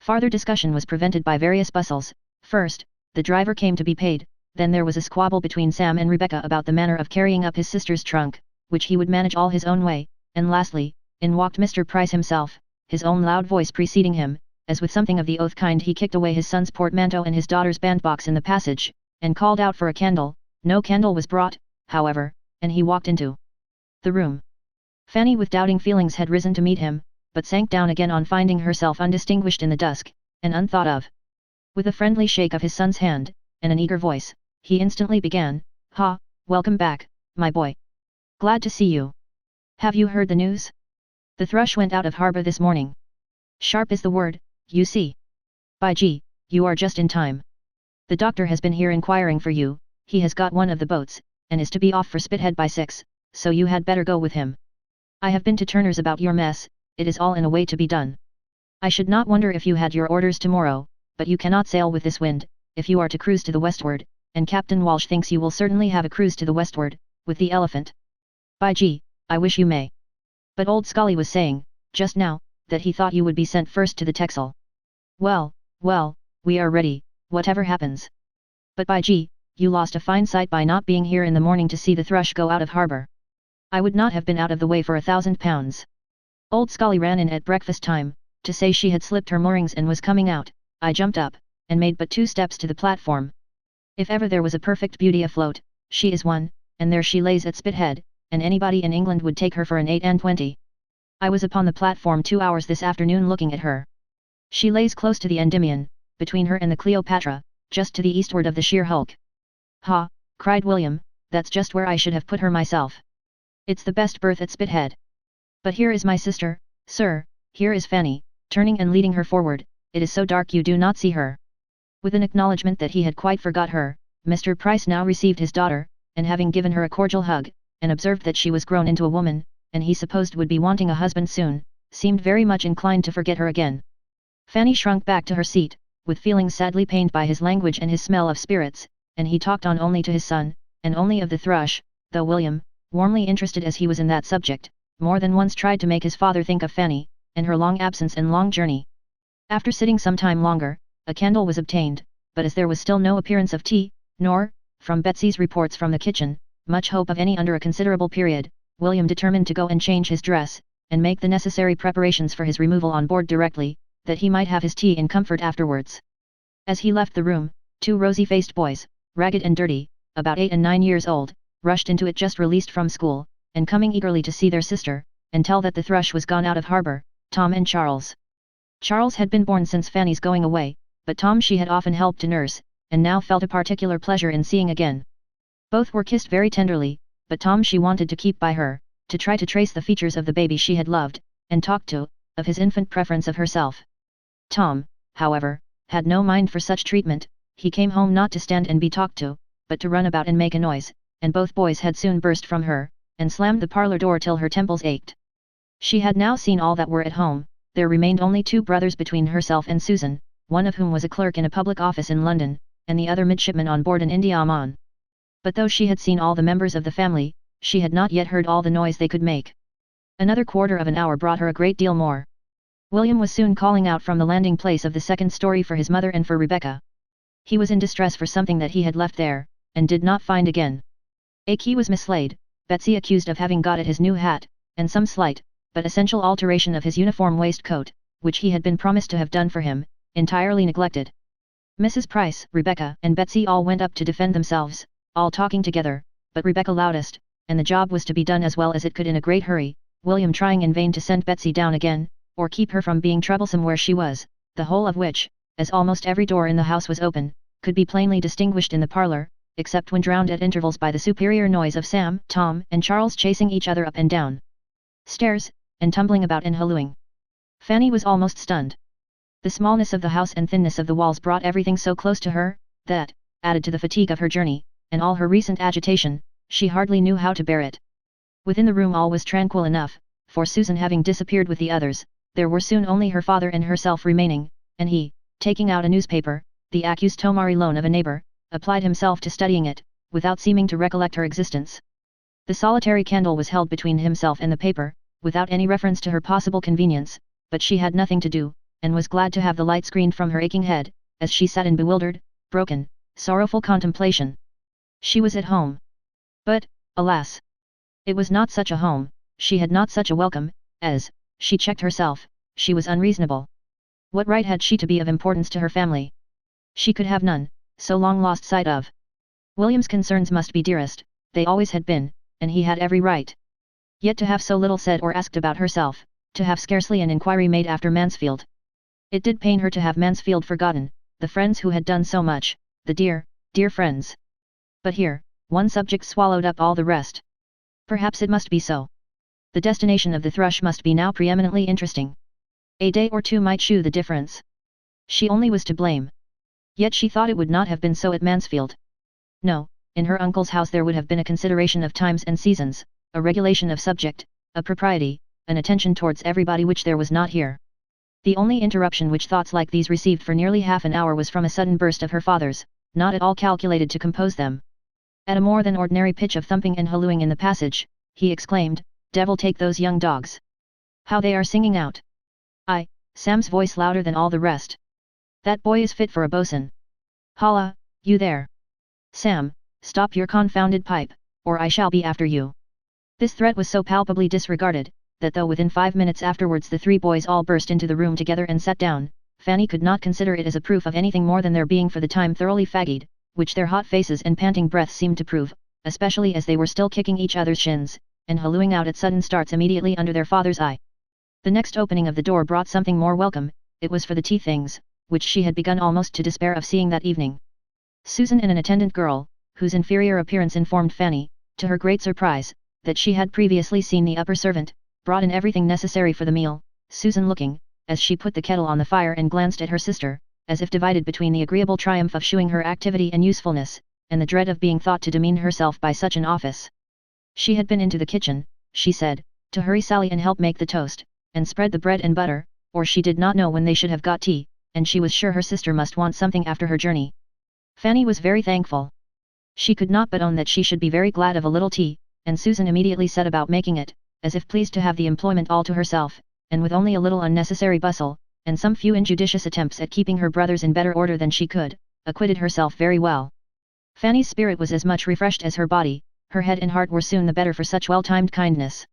Farther discussion was prevented by various bustles. First, the driver came to be paid, then there was a squabble between Sam and Rebecca about the manner of carrying up his sister's trunk, which he would manage all his own way, and lastly, in walked Mr. Price himself, his own loud voice preceding him, as with something of the oath kind he kicked away his son's portmanteau and his daughter's bandbox in the passage, and called out for a candle. No candle was brought, however, and he walked into the room. Fanny with doubting feelings had risen to meet him, but sank down again on finding herself undistinguished in the dusk, and unthought of. With a friendly shake of his son's hand, and an eager voice, he instantly began, "Ha, welcome back, my boy. Glad to see you. Have you heard the news? The Thrush went out of harbour this morning. Sharp is the word, you see. By gee, you are just in time. The doctor has been here inquiring for you, he has got one of the boats, and is to be off for Spithead by 6, so you had better go with him. I have been to Turner's about your mess, it is all in a way to be done. I should not wonder if you had your orders tomorrow, but you cannot sail with this wind, if you are to cruise to the westward, and Captain Walsh thinks you will certainly have a cruise to the westward, with the Elephant. By gee, I wish you may. But old Scully was saying, just now, that he thought you would be sent first to the Texel. Well, well, we are ready, whatever happens. But by gee, you lost a fine sight by not being here in the morning to see the Thrush go out of harbour. I would not have been out of the way for £1,000. Old Scully ran in at breakfast time, to say she had slipped her moorings and was coming out. I jumped up, and made but 2 steps to the platform. If ever there was a perfect beauty afloat, she is one, and there she lays at Spithead, and anybody in England would take her for an 8 and 20. I was upon the platform 2 hours this afternoon looking at her. She lays close to the Endymion, between her and the Cleopatra, just to the eastward of the sheer hulk. Ha, cried William, that's just where I should have put her myself. It's the best berth at Spithead. But here is my sister, sir, here is Fanny, turning and leading her forward, it is so dark you do not see her. With an acknowledgement that he had quite forgot her, Mr. Price now received his daughter, and having given her a cordial hug, and observed that she was grown into a woman, and he supposed would be wanting a husband soon, seemed very much inclined to forget her again. Fanny shrunk back to her seat, with feelings sadly pained by his language and his smell of spirits, and he talked on only to his son, and only of the Thrush, though William, warmly interested as he was in that subject, more than once tried to make his father think of Fanny, and her long absence and long journey. After sitting some time longer, a candle was obtained, but as there was still no appearance of tea, nor, from Betsy's reports from the kitchen, much hope of any under a considerable period, William determined to go and change his dress, and make the necessary preparations for his removal on board directly, that he might have his tea in comfort afterwards. As he left the room, 2 rosy-faced boys, ragged and dirty, about 8 and 9 years old, rushed into it just released from school, and coming eagerly to see their sister, and tell that the Thrush was gone out of harbour, Tom and Charles. Charles had been born since Fanny's going away, but Tom she had often helped to nurse, and now felt a particular pleasure in seeing again. Both were kissed very tenderly, but Tom she wanted to keep by her, to try to trace the features of the baby she had loved, and talked to, of his infant preference of herself. Tom, however, had no mind for such treatment, he came home not to stand and be talked to, but to run about and make a noise, and both boys had soon burst from her, and slammed the parlour door till her temples ached. She had now seen all that were at home, there remained only 2 brothers between herself and Susan, one of whom was a clerk in a public office in London, and the other midshipman on board an Indiaman. But though she had seen all the members of the family, she had not yet heard all the noise they could make. Another quarter of an hour brought her a great deal more. William was soon calling out from the landing place of the 2nd story for his mother and for Rebecca. He was in distress for something that he had left there, and did not find again. A key was mislaid, Betsy accused of having got at his new hat, and some slight, but essential alteration of his uniform waistcoat, which he had been promised to have done for him, entirely neglected. Mrs. Price, Rebecca, and Betsy all went up to defend themselves, all talking together, but Rebecca loudest, and the job was to be done as well as it could in a great hurry, William trying in vain to send Betsy down again, or keep her from being troublesome where she was, the whole of which, as almost every door in the house was open, could be plainly distinguished in the parlour, except when drowned at intervals by the superior noise of Sam, Tom, and Charles chasing each other up and down stairs, and tumbling about and hallooing. Fanny was almost stunned. The smallness of the house and thinness of the walls brought everything so close to her, that, added to the fatigue of her journey, and all her recent agitation, she hardly knew how to bear it. Within the room all was tranquil enough, for Susan having disappeared with the others, there were soon only her father and herself remaining, and he, taking out a newspaper, the accustomary loan of a neighbour, applied himself to studying it, without seeming to recollect her existence. The solitary candle was held between himself and the paper, without any reference to her possible convenience, but she had nothing to do, and was glad to have the light screened from her aching head, as she sat in bewildered, broken, sorrowful contemplation. She was at home. But, alas! It was not such a home, she had not such a welcome, as, she checked herself, she was unreasonable. What right had she to be of importance to her family? She could have none, so long lost sight of. William's concerns must be dearest, they always had been, and he had every right. Yet to have so little said or asked about herself, to have scarcely an inquiry made after Mansfield. It did pain her to have Mansfield forgotten, the friends who had done so much, the dear, dear friends. But here, one subject swallowed up all the rest. Perhaps it must be so. The destination of the thrush must be now preeminently interesting. A day or two might shew the difference. She only was to blame. Yet she thought it would not have been so at Mansfield. No, in her uncle's house there would have been a consideration of times and seasons, a regulation of subject, a propriety, an attention towards everybody which there was not here. The only interruption which thoughts like these received for nearly half an hour was from a sudden burst of her father's, not at all calculated to compose them. At a more than ordinary pitch of thumping and hallooing in the passage, he exclaimed, "Devil take those young dogs! How they are singing out!" Sam's voice louder than all the rest. "That boy is fit for a bosun. Holla, you there! Sam, stop your confounded pipe, or I shall be after you." This threat was so palpably disregarded, that though within 5 minutes afterwards the 3 boys all burst into the room together and sat down, Fanny could not consider it as a proof of anything more than their being for the time thoroughly faggied, which their hot faces and panting breaths seemed to prove, especially as they were still kicking each other's shins, and hallooing out at sudden starts immediately under their father's eye. The next opening of the door brought something more welcome, it was for the tea things, which she had begun almost to despair of seeing that evening. Susan and an attendant girl, whose inferior appearance informed Fanny, to her great surprise, that she had previously seen the upper servant, brought in everything necessary for the meal, Susan looking, as she put the kettle on the fire and glanced at her sister, as if divided between the agreeable triumph of shewing her activity and usefulness, and the dread of being thought to demean herself by such an office. She had been into the kitchen, she said, to hurry Sally and help make the toast, and spread the bread and butter, or she did not know when they should have got tea, and she was sure her sister must want something after her journey. Fanny was very thankful. She could not but own that she should be very glad of a little tea, and Susan immediately set about making it, as if pleased to have the employment all to herself, and with only a little unnecessary bustle, and some few injudicious attempts at keeping her brothers in better order than she could, acquitted herself very well. Fanny's spirit was as much refreshed as her body, her head and heart were soon the better for such well-timed kindness.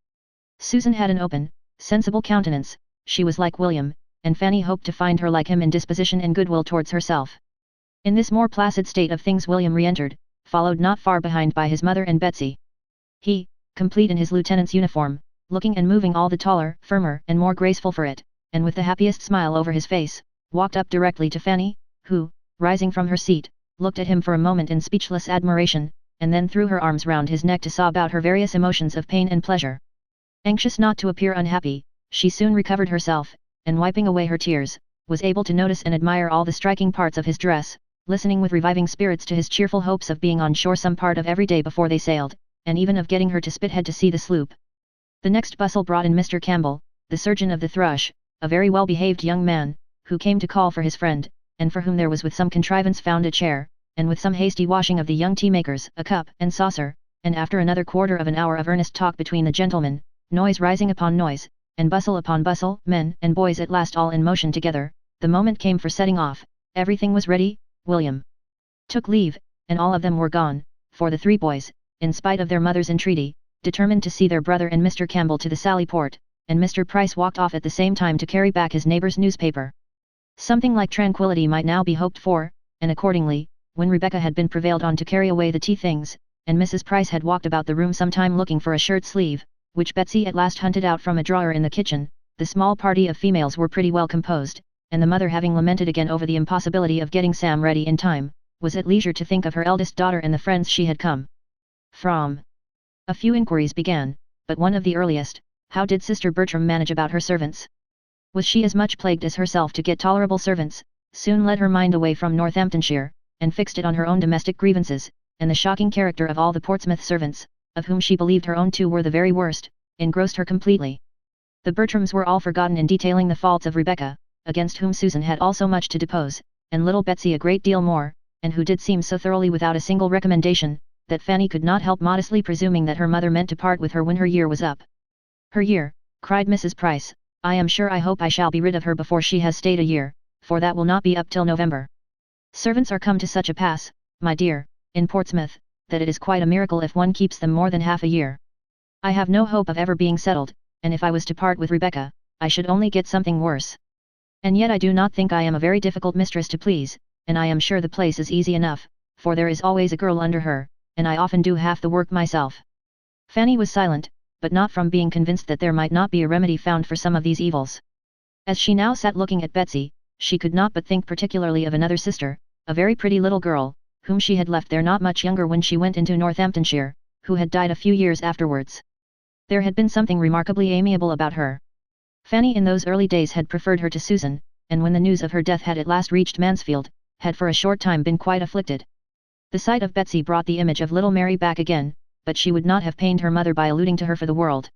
Susan had an open, sensible countenance, she was like William, and Fanny hoped to find her like him in disposition and goodwill towards herself. In this more placid state of things William re-entered, followed not far behind by his mother and Betsy. He, complete in his lieutenant's uniform, looking and moving all the taller, firmer, and more graceful for it, and with the happiest smile over his face, walked up directly to Fanny, who, rising from her seat, looked at him for a moment in speechless admiration, and then threw her arms round his neck to sob out her various emotions of pain and pleasure. Anxious not to appear unhappy, she soon recovered herself, and wiping away her tears, was able to notice and admire all the striking parts of his dress, listening with reviving spirits to his cheerful hopes of being on shore some part of every day before they sailed, and even of getting her to Spithead to see the sloop. The next bustle brought in Mr. Campbell, the surgeon of the Thrush, a very well-behaved young man, who came to call for his friend, and for whom there was with some contrivance found a chair, and with some hasty washing of the young tea-makers a cup and saucer, and after another quarter of an hour of earnest talk between the gentlemen, noise rising upon noise, and bustle upon bustle, men and boys at last all in motion together, the moment came for setting off, everything was ready, William took leave, and all of them were gone, for the 3 boys, in spite of their mother's entreaty, determined to see their brother and Mr. Campbell to the Sallyport, and Mr. Price walked off at the same time to carry back his neighbour's newspaper. Something like tranquillity might now be hoped for, and accordingly, when Rebecca had been prevailed on to carry away the tea things, and Mrs. Price had walked about the room some time looking for a shirt sleeve, which Betsy at last hunted out from a drawer in the kitchen, the small party of females were pretty well composed, and the mother having lamented again over the impossibility of getting Sam ready in time, was at leisure to think of her eldest daughter and the friends she had come from. A few inquiries began, but one of the earliest, how did Sister Bertram manage about her servants? Was she as much plagued as herself to get tolerable servants? Soon led her mind away from Northamptonshire, and fixed it on her own domestic grievances, and the shocking character of all the Portsmouth servants, of whom she believed her own 2 were the very worst, engrossed her completely. The Bertrams were all forgotten in detailing the faults of Rebecca, against whom Susan had also much to depose, and little Betsy a great deal more, and who did seem so thoroughly without a single recommendation, that Fanny could not help modestly presuming that her mother meant to part with her when her year was up. "Her year," cried Mrs. Price, "I am sure I hope I shall be rid of her before she has stayed a year, for that will not be up till November. Servants are come to such a pass, my dear, in Portsmouth, that it is quite a miracle if one keeps them more than half a year. I have no hope of ever being settled, and if I was to part with Rebecca, I should only get something worse. And yet I do not think I am a very difficult mistress to please, and I am sure the place is easy enough, for there is always a girl under her, and I often do half the work myself." Fanny was silent, but not from being convinced that there might not be a remedy found for some of these evils. As she now sat looking at Betsy, she could not but think particularly of another sister, a very pretty little girl, whom she had left there not much younger when she went into Northamptonshire, who had died a few years afterwards. There had been something remarkably amiable about her. Fanny in those early days had preferred her to Susan, and when the news of her death had at last reached Mansfield, had for a short time been quite afflicted. The sight of Betsy brought the image of little Mary back again, but she would not have pained her mother by alluding to her for the world.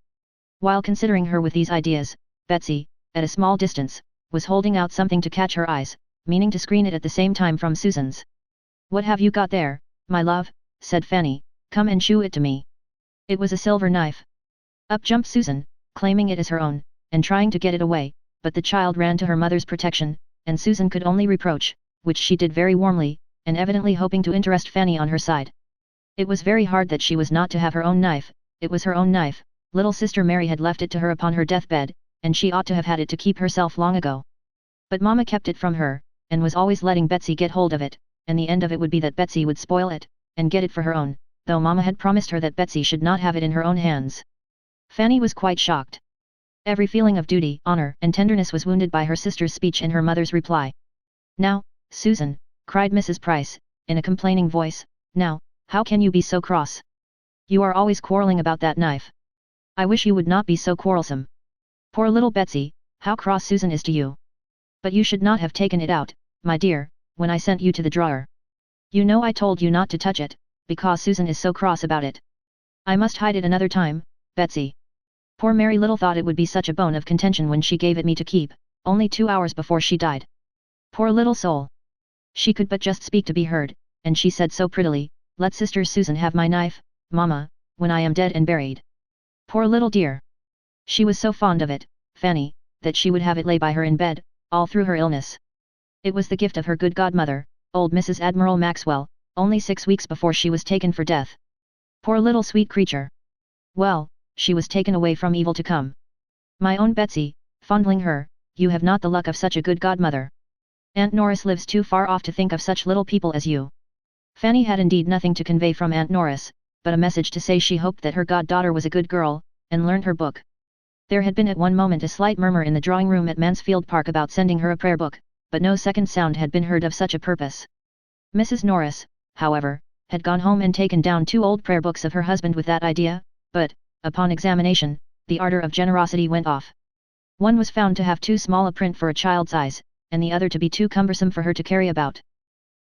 While considering her with these ideas, Betsy, at a small distance, was holding out something to catch her eyes, meaning to screen it at the same time from Susan's. "What have you got there, my love?" said Fanny. "Come and shew it to me." It was a silver knife. Up jumped Susan, claiming it as her own, and trying to get it away, but the child ran to her mother's protection, and Susan could only reproach, which she did very warmly, and evidently hoping to interest Fanny on her side. It was very hard that she was not to have her own knife. It was her own knife. Little sister Mary had left it to her upon her deathbed, and she ought to have had it to keep herself long ago. But Mamma kept it from her, and was always letting Betsy get hold of it, and the end of it would be that Betsy would spoil it, and get it for her own, though Mamma had promised her that Betsy should not have it in her own hands. Fanny was quite shocked. Every feeling of duty, honor, and tenderness was wounded by her sister's speech and her mother's reply. "Now, Susan," cried Mrs. Price, in a complaining voice, "now, how can you be so cross? You are always quarreling about that knife. I wish you would not be so quarrelsome. Poor little Betsy, how cross Susan is to you. But you should not have taken it out, my dear, when I sent you to the drawer. You know I told you not to touch it, because Susan is so cross about it. I must hide it another time, Betsy. Poor Mary little thought it would be such a bone of contention when she gave it me to keep, only 2 hours before she died. Poor little soul. She could but just speak to be heard, and she said so prettily, 'Let Sister Susan have my knife, Mamma, when I am dead and buried.' Poor little dear. She was so fond of it, Fanny, that she would have it lay by her in bed, all through her illness. It was the gift of her good godmother, old Mrs. Admiral Maxwell, only 6 weeks before she was taken for death. Poor little sweet creature. Well, she was taken away from evil to come. My own Betsy, fondling her, you have not the luck of such a good godmother. Aunt Norris lives too far off to think of such little people as you." Fanny had indeed nothing to convey from Aunt Norris, but a message to say she hoped that her goddaughter was a good girl, and learned her book. There had been at one moment a slight murmur in the drawing room at Mansfield Park about sending her a prayer book, but no second sound had been heard of such a purpose. Mrs. Norris, however, had gone home and taken down 2 old prayer books of her husband with that idea, but, upon examination, the ardor of generosity went off. One was found to have too small a print for a child's eyes, and the other to be too cumbersome for her to carry about.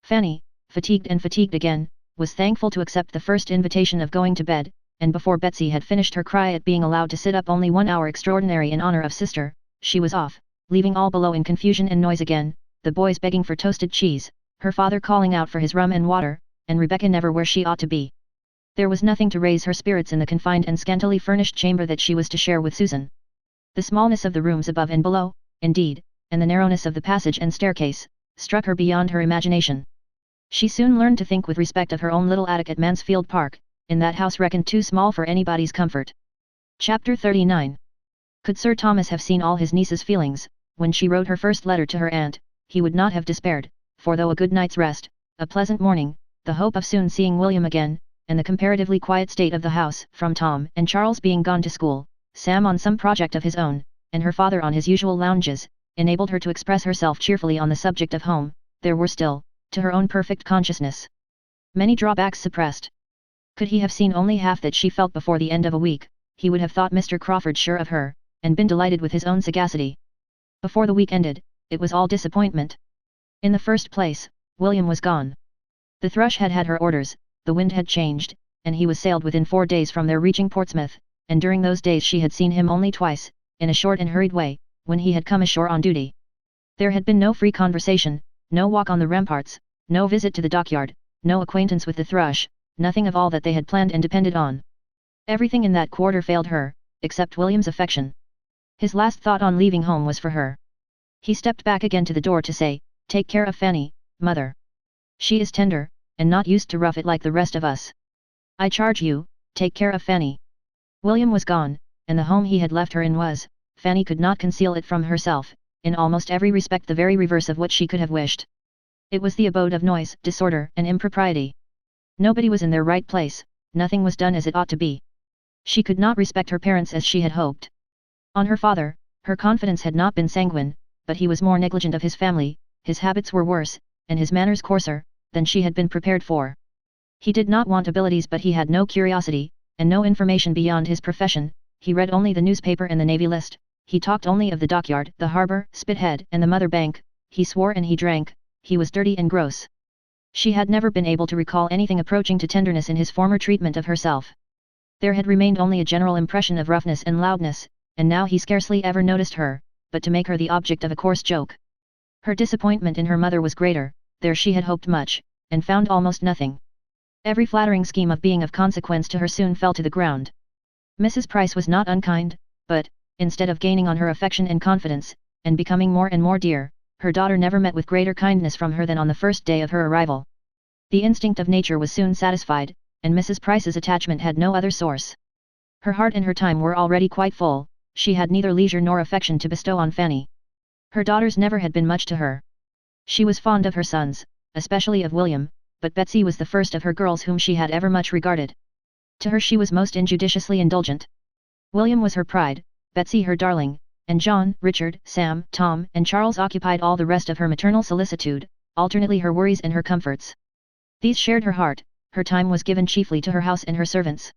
Fanny, fatigued and fatigued again, was thankful to accept the first invitation of going to bed, and before Betsy had finished her cry at being allowed to sit up only 1 hour extraordinary in honor of sister, she was off, leaving all below in confusion and noise again, the boys begging for toasted cheese, her father calling out for his rum and water, and Rebecca never where she ought to be. There was nothing to raise her spirits in the confined and scantily furnished chamber that she was to share with Susan. The smallness of the rooms above and below, indeed, and the narrowness of the passage and staircase, struck her beyond her imagination. She soon learned to think with respect of her own little attic at Mansfield Park, in that house reckoned too small for anybody's comfort. Chapter 39. Could Sir Thomas have seen all his niece's feelings, when she wrote her first letter to her aunt, he would not have despaired, for though a good night's rest, a pleasant morning, the hope of soon seeing William again, and the comparatively quiet state of the house, from Tom and Charles being gone to school, Sam on some project of his own, and her father on his usual lounges, enabled her to express herself cheerfully on the subject of home, there were still, to her own perfect consciousness, many drawbacks suppressed. Could he have seen only half that she felt before the end of a week, he would have thought Mr. Crawford sure of her, and been delighted with his own sagacity. Before the week ended, it was all disappointment. In the first place, William was gone. The Thrush had had her orders, the wind had changed, and he was sailed within 4 days from their reaching Portsmouth, and during those days she had seen him only twice, in a short and hurried way, when he had come ashore on duty. There had been no free conversation, no walk on the ramparts, no visit to the dockyard, no acquaintance with the Thrush, nothing of all that they had planned and depended on. Everything in that quarter failed her, except William's affection. His last thought on leaving home was for her. He stepped back again to the door to say, "Take care of Fanny, mother. She is tender, and not used to rough it like the rest of us. I charge you, take care of Fanny." William was gone, and the home he had left her in was, Fanny could not conceal it from herself, in almost every respect the very reverse of what she could have wished. It was the abode of noise, disorder, and impropriety. Nobody was in their right place, nothing was done as it ought to be. She could not respect her parents as she had hoped. On her father, her confidence had not been sanguine, but he was more negligent of his family, his habits were worse, and his manners coarser, than she had been prepared for. He did not want abilities, but he had no curiosity, and no information beyond his profession. He read only the newspaper and the Navy list, he talked only of the dockyard, the harbour, Spithead and the Mother Bank, he swore and he drank, he was dirty and gross. She had never been able to recall anything approaching to tenderness in his former treatment of herself. There had remained only a general impression of roughness and loudness, and now he scarcely ever noticed her, but to make her the object of a coarse joke. Her disappointment in her mother was greater, there she had hoped much, and found almost nothing. Every flattering scheme of being of consequence to her soon fell to the ground. Mrs. Price was not unkind, but, instead of gaining on her affection and confidence, and becoming more and more dear, her daughter never met with greater kindness from her than on the first day of her arrival. The instinct of nature was soon satisfied, and Mrs. Price's attachment had no other source. Her heart and her time were already quite full, she had neither leisure nor affection to bestow on Fanny. Her daughters never had been much to her. She was fond of her sons, especially of William, but Betsy was the first of her girls whom she had ever much regarded. To her she was most injudiciously indulgent. William was her pride, Betsy her darling, and John, Richard, Sam, Tom, and Charles occupied all the rest of her maternal solicitude, alternately her worries and her comforts. These shared her heart, her time was given chiefly to her house and her servants.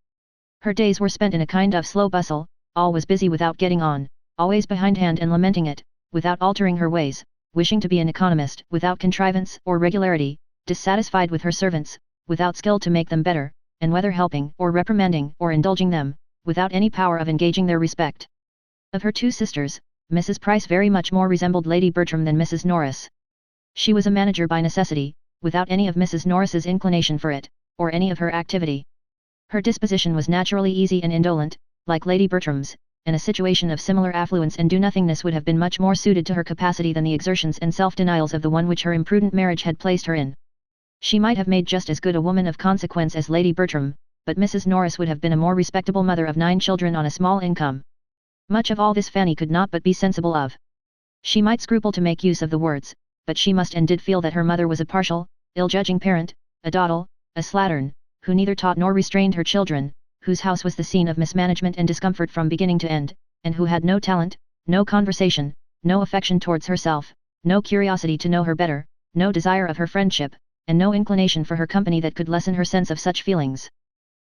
Her days were spent in a kind of slow bustle, always busy without getting on, always behindhand and lamenting it, without altering her ways, wishing to be an economist, without contrivance or regularity, dissatisfied with her servants, without skill to make them better, and whether helping or reprimanding or indulging them, without any power of engaging their respect. Of her two sisters, Mrs. Price very much more resembled Lady Bertram than Mrs. Norris. She was a manager by necessity, without any of Mrs. Norris's inclination for it, or any of her activity. Her disposition was naturally easy and indolent, like Lady Bertram's, and a situation of similar affluence and do-nothingness would have been much more suited to her capacity than the exertions and self-denials of the one which her imprudent marriage had placed her in. She might have made just as good a woman of consequence as Lady Bertram, but Mrs. Norris would have been a more respectable mother of 9 children on a small income. Much of all this Fanny could not but be sensible of. She might scruple to make use of the words, but she must and did feel that her mother was a partial, ill-judging parent, a dawdle, a slattern, who neither taught nor restrained her children, whose house was the scene of mismanagement and discomfort from beginning to end, and who had no talent, no conversation, no affection towards herself, no curiosity to know her better, no desire of her friendship, and no inclination for her company that could lessen her sense of such feelings.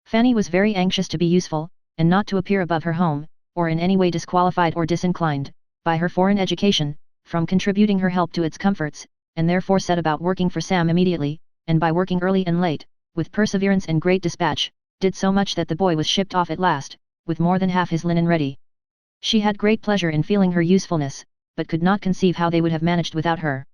Fanny was very anxious to be useful, and not to appear above her home, or in any way disqualified or disinclined, by her foreign education, from contributing her help to its comforts, and therefore set about working for Sam immediately, and by working early and late, with perseverance and great dispatch, did so much that the boy was shipped off at last, with more than half his linen ready. She had great pleasure in feeling her usefulness, but could not conceive how they would have managed without her.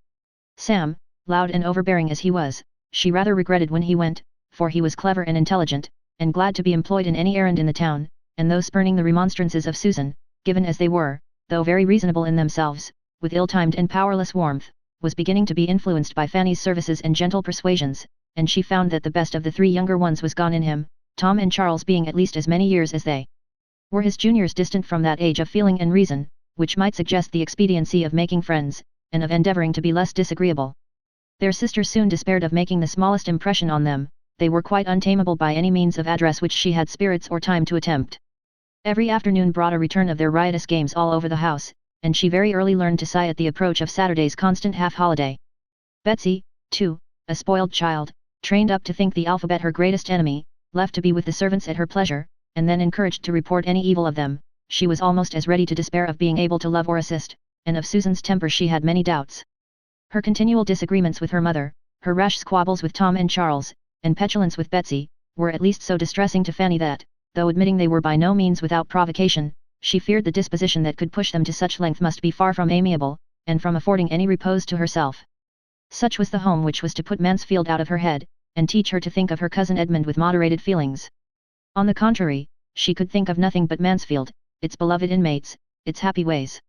Sam, loud and overbearing as he was, she rather regretted when he went, for he was clever and intelligent, and glad to be employed in any errand in the town, and though spurning the remonstrances of Susan, given as they were, though very reasonable in themselves, with ill-timed and powerless warmth, was beginning to be influenced by Fanny's services and gentle persuasions, and she found that the best of the 3 younger ones was gone in him, Tom and Charles being at least as many years as they were his juniors, distant from that age of feeling and reason, which might suggest the expediency of making friends, and of endeavouring to be less disagreeable. Their sister soon despaired of making the smallest impression on them, they were quite untamable by any means of address which she had spirits or time to attempt. Every afternoon brought a return of their riotous games all over the house, and she very early learned to sigh at the approach of Saturday's constant half-holiday. Betsy, too, a spoiled child, trained up to think the alphabet her greatest enemy, left to be with the servants at her pleasure, and then encouraged to report any evil of them, she was almost as ready to despair of being able to love or assist, and of Susan's temper she had many doubts. Her continual disagreements with her mother, her rash squabbles with Tom and Charles, and petulance with Betsy, were at least so distressing to Fanny that, though admitting they were by no means without provocation, she feared the disposition that could push them to such length must be far from amiable, and from affording any repose to herself. Such was the home which was to put Mansfield out of her head, and teach her to think of her cousin Edmund with moderated feelings. On the contrary, she could think of nothing but Mansfield, its beloved inmates, its happy ways.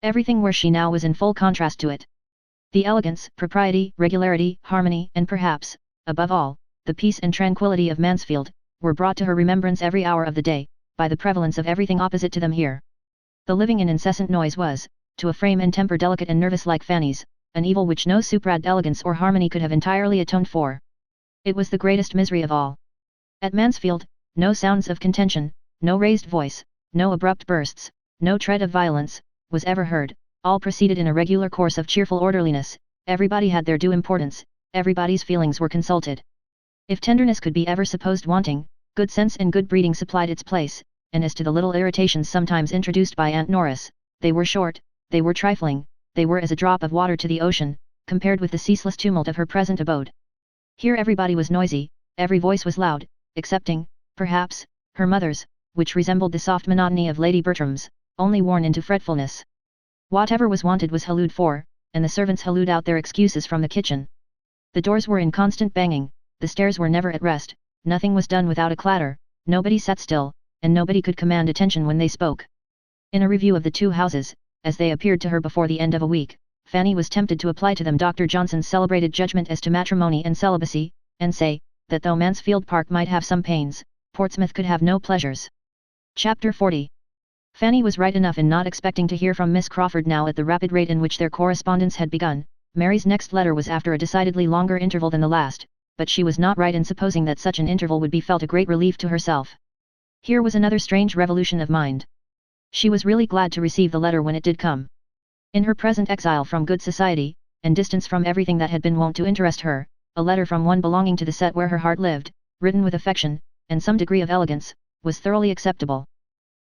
Everything where she now was in full contrast to it. The elegance, propriety, regularity, harmony, and perhaps, above all, the peace and tranquillity of Mansfield, were brought to her remembrance every hour of the day, by the prevalence of everything opposite to them here. The living and incessant noise was, to a frame and temper delicate and nervous like Fanny's, an evil which no superad elegance or harmony could have entirely atoned for. It was the greatest misery of all. At Mansfield, no sounds of contention, no raised voice, no abrupt bursts, no tread of violence, was ever heard. All proceeded in a regular course of cheerful orderliness, everybody had their due importance, everybody's feelings were consulted. If tenderness could be ever supposed wanting, good sense and good breeding supplied its place, and as to the little irritations sometimes introduced by Aunt Norris, they were short, they were trifling, they were as a drop of water to the ocean, compared with the ceaseless tumult of her present abode. Here everybody was noisy, every voice was loud, excepting, perhaps, her mother's, which resembled the soft monotony of Lady Bertram's, only worn into fretfulness. Whatever was wanted was hallooed for, and the servants hallooed out their excuses from the kitchen. The doors were in constant banging, the stairs were never at rest, nothing was done without a clatter, nobody sat still, and nobody could command attention when they spoke. In a review of the two houses, as they appeared to her before the end of a week, Fanny was tempted to apply to them Dr. Johnson's celebrated judgment as to matrimony and celibacy, and say, that though Mansfield Park might have some pains, Portsmouth could have no pleasures. Chapter 40. Fanny was right enough in not expecting to hear from Miss Crawford now at the rapid rate in which their correspondence had begun. Mary's next letter was after a decidedly longer interval than the last, but she was not right in supposing that such an interval would be felt a great relief to herself. Here was another strange revolution of mind. She was really glad to receive the letter when it did come. In her present exile from good society, and distance from everything that had been wont to interest her, a letter from one belonging to the set where her heart lived, written with affection, and some degree of elegance, was thoroughly acceptable.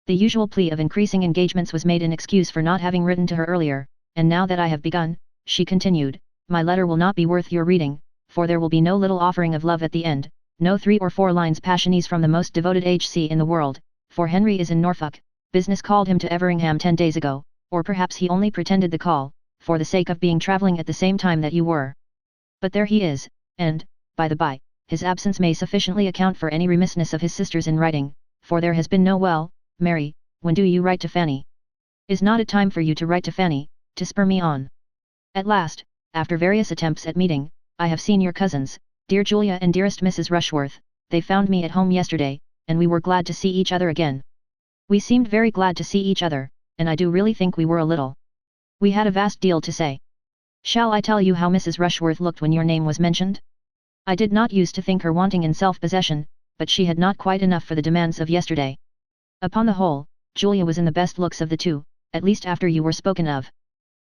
The usual plea of increasing engagements was made in excuse for not having written to her earlier, and now that I have begun, she continued, my letter will not be worth your reading, for there will be no little offering of love at the end, no 3 or 4 lines passionese from the most devoted HC in the world, for Henry is in Norfolk, business called him to Everingham 10 days ago, or perhaps he only pretended the call, for the sake of being travelling at the same time that you were. But there he is, and, by the by, his absence may sufficiently account for any remissness of his sisters in writing, for there has been no Mary, when do you write to Fanny? Is not it time for you to write to Fanny, to spur me on? At last, after various attempts at meeting, I have seen your cousins, dear Julia and dearest Mrs. Rushworth. They found me at home yesterday, and we were glad to see each other again. We seemed very glad to see each other, and I do really think we were a little. We had a vast deal to say. Shall I tell you how Mrs. Rushworth looked when your name was mentioned? I did not use to think her wanting in self-possession, but she had not quite enough for the demands of yesterday. Upon the whole, Julia was in the best looks of the two, at least after you were spoken of.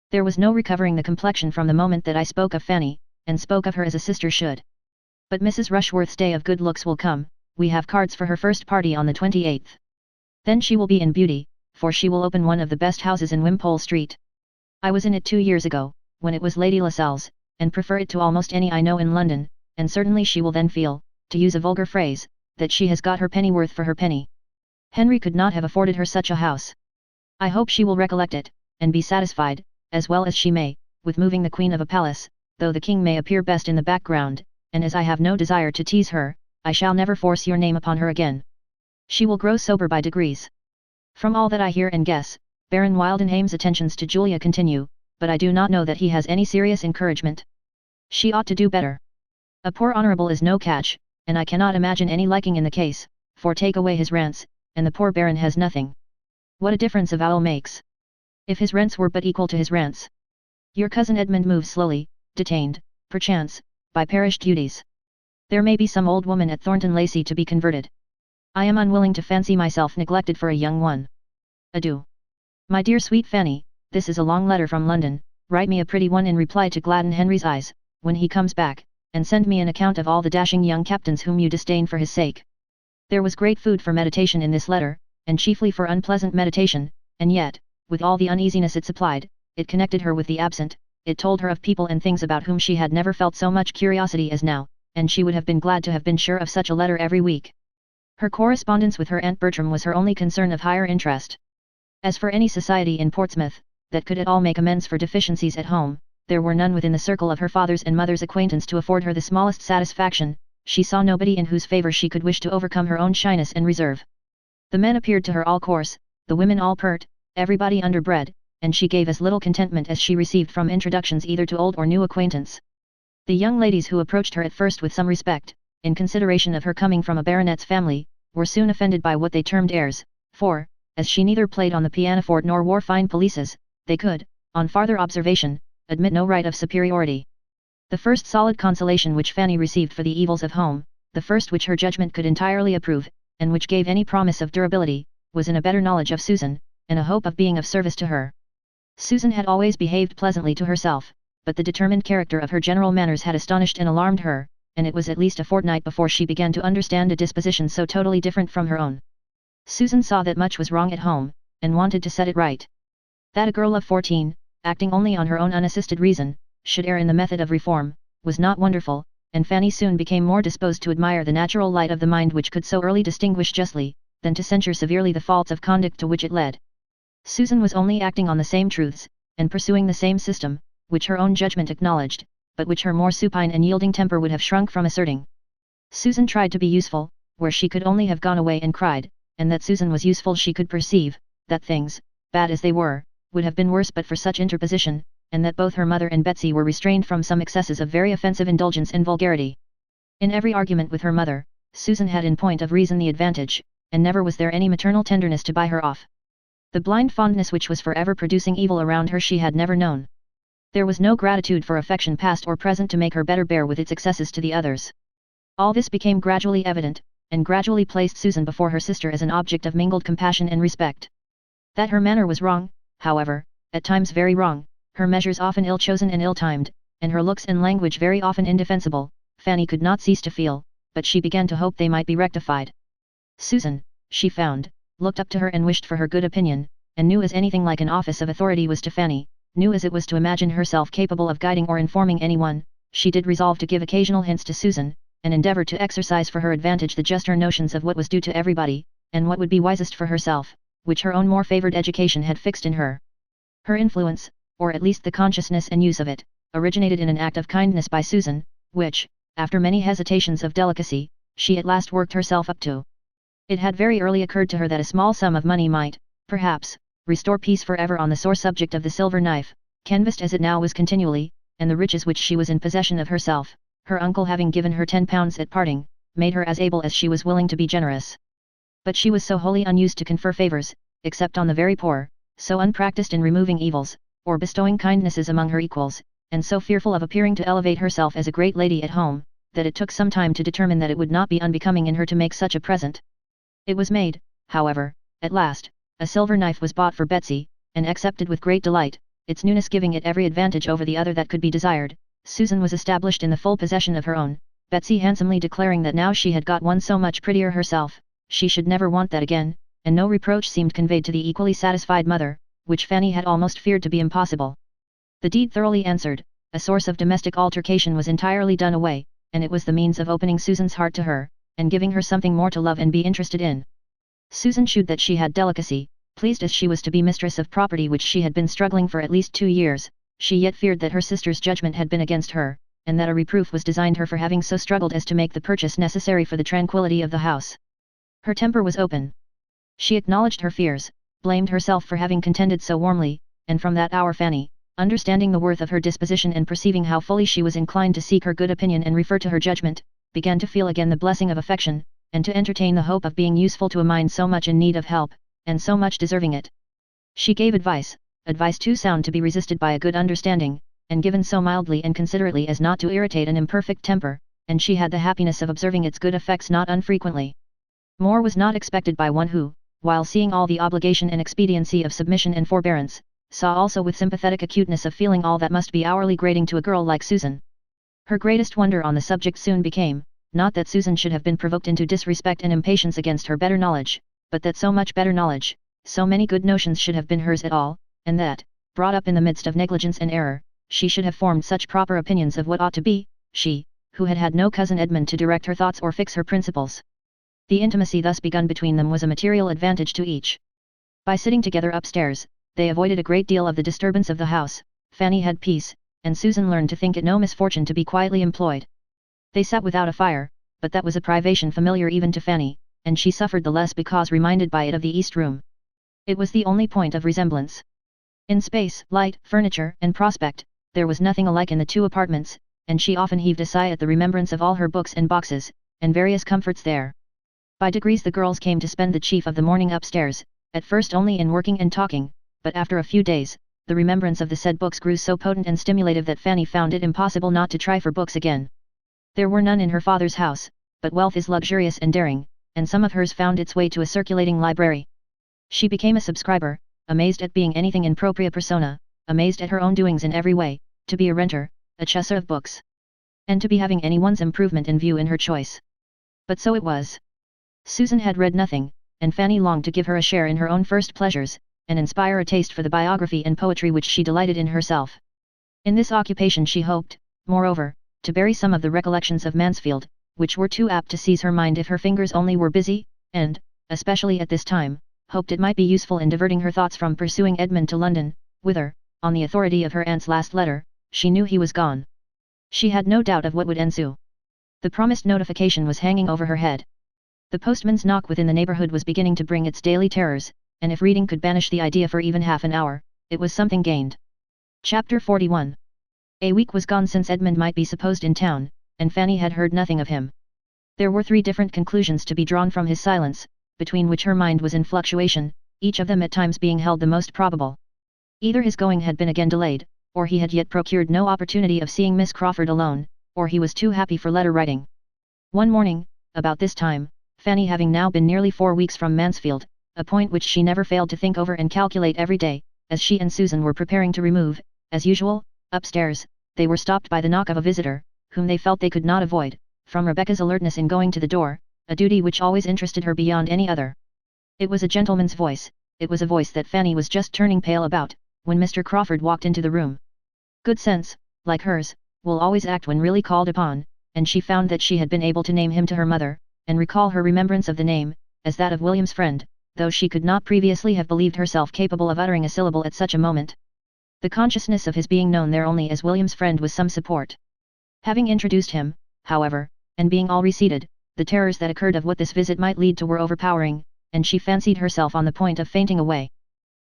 There was no recovering the complexion from the moment that I spoke of Fanny, and spoke of her as a sister should. But Mrs. Rushworth's day of good looks will come, we have cards for her first party on the 28th. Then she will be in beauty, for she will open one of the best houses in Wimpole Street. I was in it 2 years ago, when it was Lady Lascelles, and prefer it to almost any I know in London, and certainly she will then feel, to use a vulgar phrase, that she has got her pennyworth for her penny. Henry could not have afforded her such a house. I hope she will recollect it, and be satisfied, as well as she may, with moving the queen of a palace, though the king may appear best in the background, and as I have no desire to tease her, I shall never force your name upon her again. She will grow sober by degrees. From all that I hear and guess, Baron Wildenham's attentions to Julia continue, but I do not know that he has any serious encouragement. She ought to do better. A poor honourable is no catch, and I cannot imagine any liking in the case, for take away his rents, and the poor Baron has nothing. What a difference a vowel makes! If his rents were but equal to his rents. Your cousin Edmund moves slowly, detained, perchance, by parish duties. There may be some old woman at Thornton Lacey to be converted. I am unwilling to fancy myself neglected for a young one. Adieu. My dear sweet Fanny, this is a long letter from London, write me a pretty one in reply to gladden Henry's eyes, when he comes back, and send me an account of all the dashing young captains whom you disdain for his sake. There was great food for meditation in this letter, and chiefly for unpleasant meditation, and yet, with all the uneasiness it supplied, it connected her with the absent, it told her of people and things about whom she had never felt so much curiosity as now, and she would have been glad to have been sure of such a letter every week. Her correspondence with her Aunt Bertram was her only concern of higher interest. As for any society in Portsmouth, that could at all make amends for deficiencies at home, there were none within the circle of her father's and mother's acquaintance to afford her the smallest satisfaction. She saw nobody in whose favour she could wish to overcome her own shyness and reserve. The men appeared to her all coarse, the women all pert, everybody underbred, and she gave as little contentment as she received from introductions either to old or new acquaintance. The young ladies who approached her at first with some respect, in consideration of her coming from a baronet's family, were soon offended by what they termed airs, for, as she neither played on the pianoforte nor wore fine pelisses, they could, on farther observation, admit no right of superiority. The first solid consolation which Fanny received for the evils of home, the first which her judgment could entirely approve, and which gave any promise of durability, was in a better knowledge of Susan, and a hope of being of service to her. Susan had always behaved pleasantly to herself, but the determined character of her general manners had astonished and alarmed her, and it was at least a fortnight before she began to understand a disposition so totally different from her own. Susan saw that much was wrong at home, and wanted to set it right. That a girl of 14, acting only on her own unassisted reason, should err in the method of reform, was not wonderful, and Fanny soon became more disposed to admire the natural light of the mind which could so early distinguish justly, than to censure severely the faults of conduct to which it led. Susan was only acting on the same truths, and pursuing the same system, which her own judgment acknowledged, but which her more supine and yielding temper would have shrunk from asserting. Susan tried to be useful, where she could only have gone away and cried, and that Susan was useful she could perceive, that things, bad as they were, would have been worse but for such interposition, and that both her mother and Betsy were restrained from some excesses of very offensive indulgence and vulgarity. In every argument with her mother, Susan had in point of reason the advantage, and never was there any maternal tenderness to buy her off. The blind fondness which was forever producing evil around her she had never known. There was no gratitude for affection past or present to make her better bear with its excesses to the others. All this became gradually evident, and gradually placed Susan before her sister as an object of mingled compassion and respect. That her manner was wrong, however, at times very wrong, her measures often ill-chosen and ill-timed, and her looks and language very often indefensible, Fanny could not cease to feel, but she began to hope they might be rectified. Susan, she found, looked up to her and wished for her good opinion, and knew as anything like an office of authority was to Fanny, knew as it was to imagine herself capable of guiding or informing anyone. She did resolve to give occasional hints to Susan, and endeavour to exercise for her advantage the juster notions of what was due to everybody, and what would be wisest for herself, which her own more favoured education had fixed in her. Her influence, or at least the consciousness and use of it, originated in an act of kindness by Susan, which, after many hesitations of delicacy, she at last worked herself up to. It had very early occurred to her that a small sum of money might, perhaps, restore peace forever on the sore subject of the silver knife, canvassed as it now was continually, and the riches which she was in possession of herself, her uncle having given her £10 at parting, made her as able as she was willing to be generous. But she was so wholly unused to confer favours, except on the very poor, so unpractised in removing evils, or bestowing kindnesses among her equals, and so fearful of appearing to elevate herself as a great lady at home, that it took some time to determine that it would not be unbecoming in her to make such a present. It was made, however, at last. A silver knife was bought for Betsy, and accepted with great delight, its newness giving it every advantage over the other that could be desired. Susan was established in the full possession of her own, Betsy handsomely declaring that now she had got one so much prettier herself, she should never want that again, and no reproach seemed conveyed to the equally satisfied mother, which Fanny had almost feared to be impossible. The deed thoroughly answered, a source of domestic altercation was entirely done away, and it was the means of opening Susan's heart to her, and giving her something more to love and be interested in. Susan shewed that she had delicacy, pleased as she was to be mistress of property which she had been struggling for at least 2 years, she yet feared that her sister's judgment had been against her, and that a reproof was designed her for having so struggled as to make the purchase necessary for the tranquillity of the house. Her temper was open. She acknowledged her fears, blamed herself for having contended so warmly, and from that hour Fanny, understanding the worth of her disposition and perceiving how fully she was inclined to seek her good opinion and refer to her judgment, began to feel again the blessing of affection, and to entertain the hope of being useful to a mind so much in need of help, and so much deserving it. She gave advice too sound to be resisted by a good understanding, and given so mildly and considerately as not to irritate an imperfect temper, and she had the happiness of observing its good effects not unfrequently. More was not expected by one who, while seeing all the obligation and expediency of submission and forbearance, saw also with sympathetic acuteness of feeling all that must be hourly grating to a girl like Susan. Her greatest wonder on the subject soon became, not that Susan should have been provoked into disrespect and impatience against her better knowledge, but that so much better knowledge, so many good notions should have been hers at all, and that, brought up in the midst of negligence and error, she should have formed such proper opinions of what ought to be, she, who had had no cousin Edmund to direct her thoughts or fix her principles. The intimacy thus begun between them was a material advantage to each. By sitting together upstairs, they avoided a great deal of the disturbance of the house. Fanny had peace, and Susan learned to think it no misfortune to be quietly employed. They sat without a fire, but that was a privation familiar even to Fanny, and she suffered the less because reminded by it of the east room. It was the only point of resemblance. In space, light, furniture, and prospect, there was nothing alike in the two apartments, and she often heaved a sigh at the remembrance of all her books and boxes, and various comforts there. By degrees the girls came to spend the chief of the morning upstairs, at first only in working and talking, but after a few days, the remembrance of the said books grew so potent and stimulative that Fanny found it impossible not to try for books again. There were none in her father's house, but wealth is luxurious and daring, and some of hers found its way to a circulating library. She became a subscriber, amazed at being anything in propria persona, amazed at her own doings in every way, to be a renter, a chusser of books, and to be having anyone's improvement in view in her choice. But so it was. Susan had read nothing, and Fanny longed to give her a share in her own first pleasures, and inspire a taste for the biography and poetry which she delighted in herself. In this occupation she hoped, moreover, to bury some of the recollections of Mansfield, which were too apt to seize her mind if her fingers only were busy, and, especially at this time, hoped it might be useful in diverting her thoughts from pursuing Edmund to London, whither, on the authority of her aunt's last letter, she knew he was gone. She had no doubt of what would ensue. The promised notification was hanging over her head. The postman's knock within the neighbourhood was beginning to bring its daily terrors, and if reading could banish the idea for even half an hour, it was something gained. Chapter 41. A week was gone since Edmund might be supposed in town, and Fanny had heard nothing of him. There were 3 different conclusions to be drawn from his silence, between which her mind was in fluctuation, each of them at times being held the most probable. Either his going had been again delayed, or he had yet procured no opportunity of seeing Miss Crawford alone, or he was too happy for letter writing. One morning, about this time, Fanny having now been nearly 4 weeks from Mansfield, a point which she never failed to think over and calculate every day, as she and Susan were preparing to remove, as usual, upstairs, they were stopped by the knock of a visitor, whom they felt they could not avoid, from Rebecca's alertness in going to the door, a duty which always interested her beyond any other. It was a gentleman's voice, it was a voice that Fanny was just turning pale about, when Mr. Crawford walked into the room. Good sense, like hers, will always act when really called upon, and she found that she had been able to name him to her mother, and recall her remembrance of the name, as that of William's friend, though she could not previously have believed herself capable of uttering a syllable at such a moment. The consciousness of his being known there only as William's friend was some support. Having introduced him, however, and being all reseated, the terrors that occurred of what this visit might lead to were overpowering, and she fancied herself on the point of fainting away.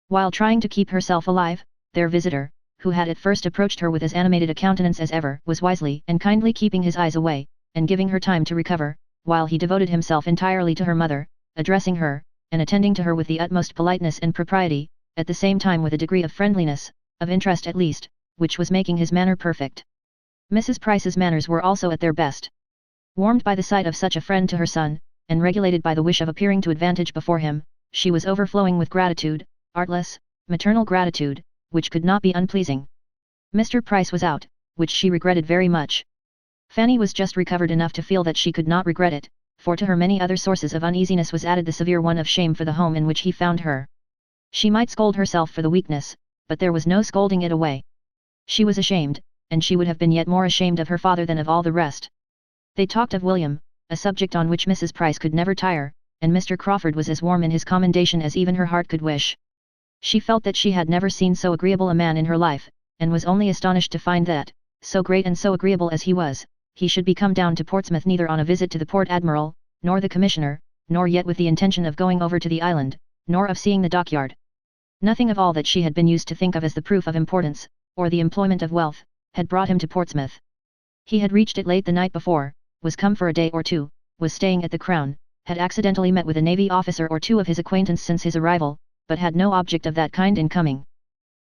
While trying to keep herself alive, their visitor, who had at first approached her with as animated a countenance as ever, was wisely and kindly keeping his eyes away, and giving her time to recover, while he devoted himself entirely to her mother, addressing her, and attending to her with the utmost politeness and propriety, at the same time with a degree of friendliness, of interest at least, which was making his manner perfect. Mrs. Price's manners were also at their best. Warmed by the sight of such a friend to her son, and regulated by the wish of appearing to advantage before him, she was overflowing with gratitude, artless, maternal gratitude, which could not be unpleasing. Mr. Price was out, which she regretted very much. Fanny was just recovered enough to feel that she could not regret it, for to her many other sources of uneasiness was added the severe one of shame for the home in which he found her. She might scold herself for the weakness, but there was no scolding it away. She was ashamed, and she would have been yet more ashamed of her father than of all the rest. They talked of William, a subject on which Mrs. Price could never tire, and Mr. Crawford was as warm in his commendation as even her heart could wish. She felt that she had never seen so agreeable a man in her life, and was only astonished to find that, so great and so agreeable as he was, he should be come down to Portsmouth neither on a visit to the Port Admiral, nor the Commissioner, nor yet with the intention of going over to the island, nor of seeing the dockyard. Nothing of all that she had been used to think of as the proof of importance, or the employment of wealth, had brought him to Portsmouth. He had reached it late the night before, was come for a day or two, was staying at the Crown, had accidentally met with a navy officer or two of his acquaintance since his arrival, but had no object of that kind in coming.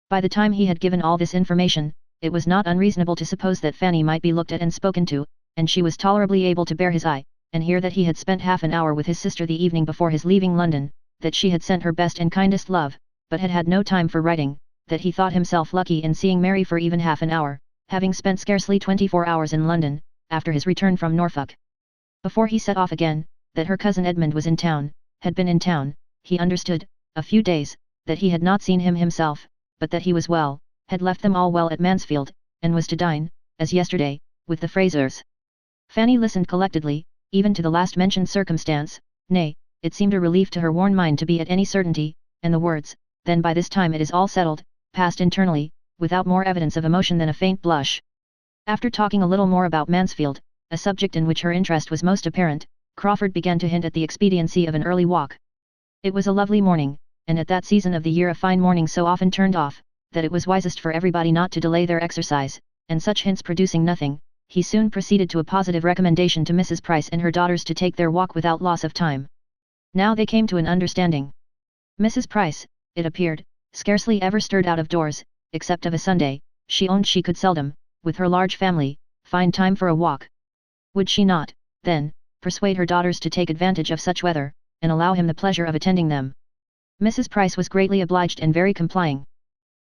By the time he had given all this information, it was not unreasonable to suppose that Fanny might be looked at and spoken to, and she was tolerably able to bear his eye, and hear that he had spent half an hour with his sister the evening before his leaving London, that she had sent her best and kindest love, but had had no time for writing, that he thought himself lucky in seeing Mary for even half an hour, having spent scarcely 24 hours in London, after his return from Norfolk. Before he set off again, that her cousin Edmund was in town, had been in town, he understood, a few days, that he had not seen him himself, but that he was well, had left them all well at Mansfield, and was to dine, as yesterday, with the Frasers. Fanny listened collectedly, even to the last mentioned circumstance, nay, it seemed a relief to her worn mind to be at any certainty, and the words, "Then by this time it is all settled," passed internally, without more evidence of emotion than a faint blush. After talking a little more about Mansfield, a subject in which her interest was most apparent, Crawford began to hint at the expediency of an early walk. It was a lovely morning, and at that season of the year a fine morning so often turned off, that it was wisest for everybody not to delay their exercise, and such hints producing nothing, he soon proceeded to a positive recommendation to Mrs. Price and her daughters to take their walk without loss of time. Now they came to an understanding. Mrs. Price, it appeared, scarcely ever stirred out of doors, except of a Sunday. She owned she could seldom, with her large family, find time for a walk. Would she not, then, persuade her daughters to take advantage of such weather, and allow him the pleasure of attending them. Mrs. Price was greatly obliged and very complying.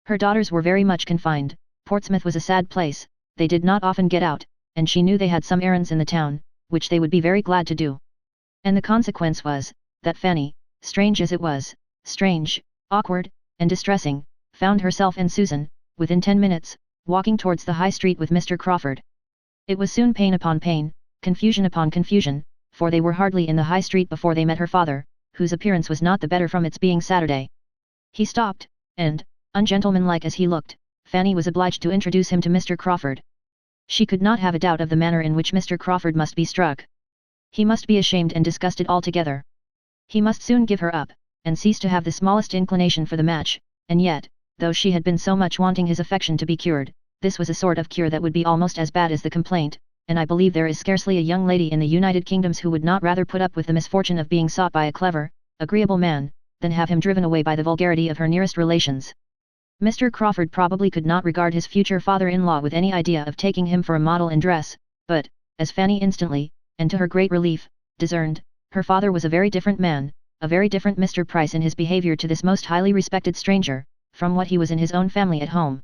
Her daughters were very much confined. Portsmouth was a sad place, they did not often get out, and she knew they had some errands in the town, which they would be very glad to do. And the consequence was, that Fanny, strange as it was, strange, awkward, and distressing, found herself and Susan, within 10 minutes, walking towards the High Street with Mr. Crawford. It was soon pain upon pain, confusion upon confusion, for they were hardly in the High Street before they met her father, whose appearance was not the better from its being Saturday. He stopped, and, ungentlemanlike as he looked, Fanny was obliged to introduce him to Mr. Crawford. She could not have a doubt of the manner in which Mr. Crawford must be struck. He must be ashamed and disgusted altogether. He must soon give her up, and cease to have the smallest inclination for the match, and yet, though she had been so much wanting his affection to be cured, this was a sort of cure that would be almost as bad as the complaint, and I believe there is scarcely a young lady in the United Kingdoms who would not rather put up with the misfortune of being sought by a clever, agreeable man, than have him driven away by the vulgarity of her nearest relations. Mr. Crawford probably could not regard his future father-in-law with any idea of taking him for a model in dress, but, as Fanny instantly, and to her great relief, discerned, her father was a very different man, a very different Mr. Price in his behaviour to this most highly respected stranger, from what he was in his own family at home.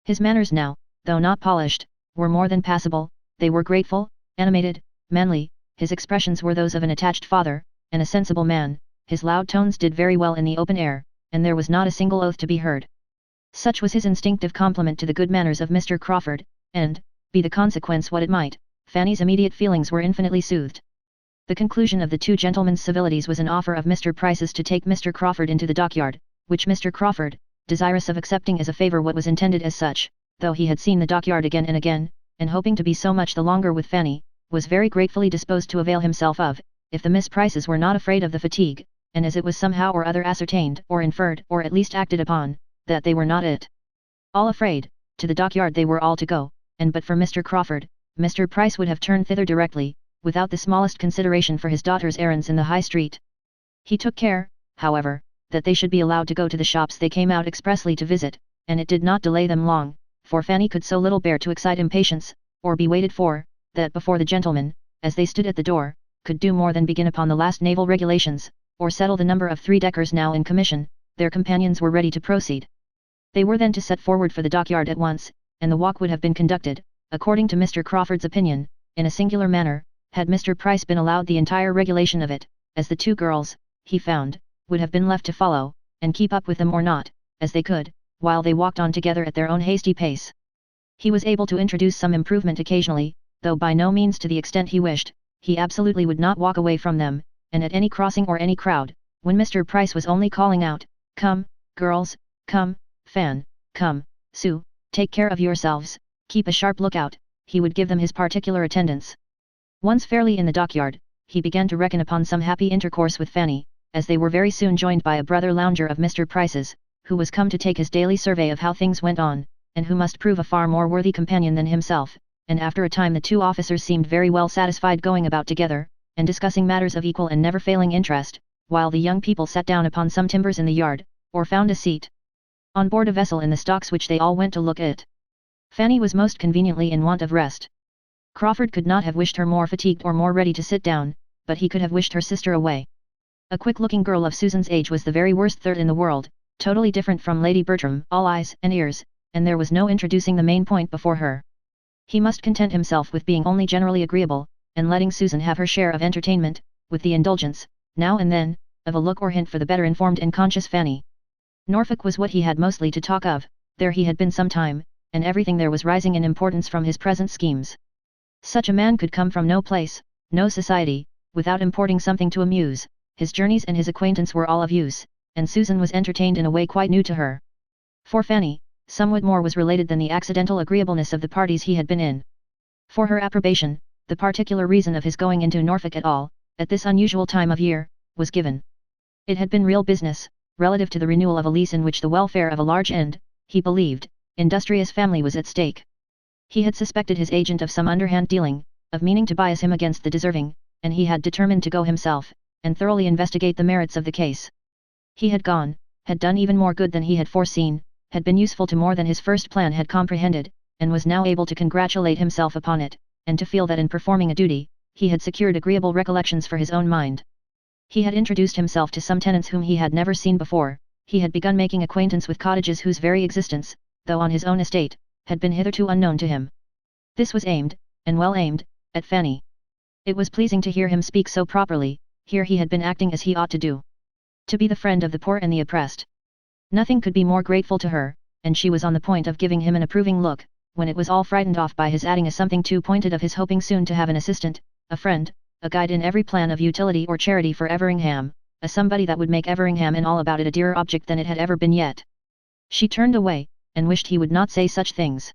His manners now, though not polished, were more than passable, they were grateful, animated, manly, his expressions were those of an attached father, and a sensible man, his loud tones did very well in the open air, and there was not a single oath to be heard. Such was his instinctive compliment to the good manners of Mr. Crawford, and, be the consequence what it might, Fanny's immediate feelings were infinitely soothed. The conclusion of the two gentlemen's civilities was an offer of Mr. Price's to take Mr. Crawford into the dockyard, which Mr. Crawford, desirous of accepting as a favour what was intended as such, though he had seen the dockyard again and again, and hoping to be so much the longer with Fanny, was very gratefully disposed to avail himself of, if the Miss Prices were not afraid of the fatigue, and as it was somehow or other ascertained or inferred or at least acted upon, that they were not at all afraid, to the dockyard they were all to go, and but for Mr. Crawford, Mr. Price would have turned thither directly, without the smallest consideration for his daughter's errands in the High Street. He took care, however, that they should be allowed to go to the shops they came out expressly to visit, and it did not delay them long, for Fanny could so little bear to excite impatience, or be waited for, that before the gentlemen, as they stood at the door, could do more than begin upon the last naval regulations, or settle the number of 3-deckers now in commission, their companions were ready to proceed. They were then to set forward for the dockyard at once, and the walk would have been conducted, according to Mr. Crawford's opinion, in a singular manner, had Mr. Price been allowed the entire regulation of it, as the two girls, he found, would have been left to follow, and keep up with them or not, as they could, while they walked on together at their own hasty pace. He was able to introduce some improvement occasionally, though by no means to the extent he wished. He absolutely would not walk away from them, and at any crossing or any crowd, when Mr. Price was only calling out, "Come, girls, come, Fan, come, Sue, take care of yourselves, keep a sharp lookout," he would give them his particular attendance. Once fairly in the dockyard, he began to reckon upon some happy intercourse with Fanny, as they were very soon joined by a brother lounger of Mr. Price's, who was come to take his daily survey of how things went on, and who must prove a far more worthy companion than himself, and after a time the two officers seemed very well satisfied going about together, and discussing matters of equal and never-failing interest, while the young people sat down upon some timbers in the yard, or found a seat on board a vessel in the stocks which they all went to look at. Fanny was most conveniently in want of rest. Crawford could not have wished her more fatigued or more ready to sit down, but he could have wished her sister away. A quick-looking girl of Susan's age was the very worst third in the world, totally different from Lady Bertram, all eyes and ears, and there was no introducing the main point before her. He must content himself with being only generally agreeable, and letting Susan have her share of entertainment, with the indulgence, now and then, of a look or hint for the better informed and conscious Fanny. Norfolk was what he had mostly to talk of, there he had been some time, and everything there was rising in importance from his present schemes. Such a man could come from no place, no society, without importing something to amuse. His journeys and his acquaintance were all of use, and Susan was entertained in a way quite new to her. For Fanny, somewhat more was related than the accidental agreeableness of the parties he had been in. For her approbation, the particular reason of his going into Norfolk at all, at this unusual time of year, was given. It had been real business, relative to the renewal of a lease in which the welfare of a large and, he believed, industrious family was at stake. He had suspected his agent of some underhand dealing, of meaning to bias him against the deserving, and he had determined to go himself, and thoroughly investigate the merits of the case. He had gone, had done even more good than he had foreseen, had been useful to more than his first plan had comprehended, and was now able to congratulate himself upon it, and to feel that in performing a duty, he had secured agreeable recollections for his own mind. He had introduced himself to some tenants whom he had never seen before, he had begun making acquaintance with cottages whose very existence, though on his own estate, had been hitherto unknown to him. This was aimed, and well aimed, at Fanny. It was pleasing to hear him speak so properly, here he had been acting as he ought to do. To be the friend of the poor and the oppressed. Nothing could be more grateful to her, and she was on the point of giving him an approving look, when it was all frightened off by his adding a something too pointed of his hoping soon to have an assistant, a friend, a guide in every plan of utility or charity for Everingham, a somebody that would make Everingham and all about it a dearer object than it had ever been yet. She turned away, and wished he would not say such things.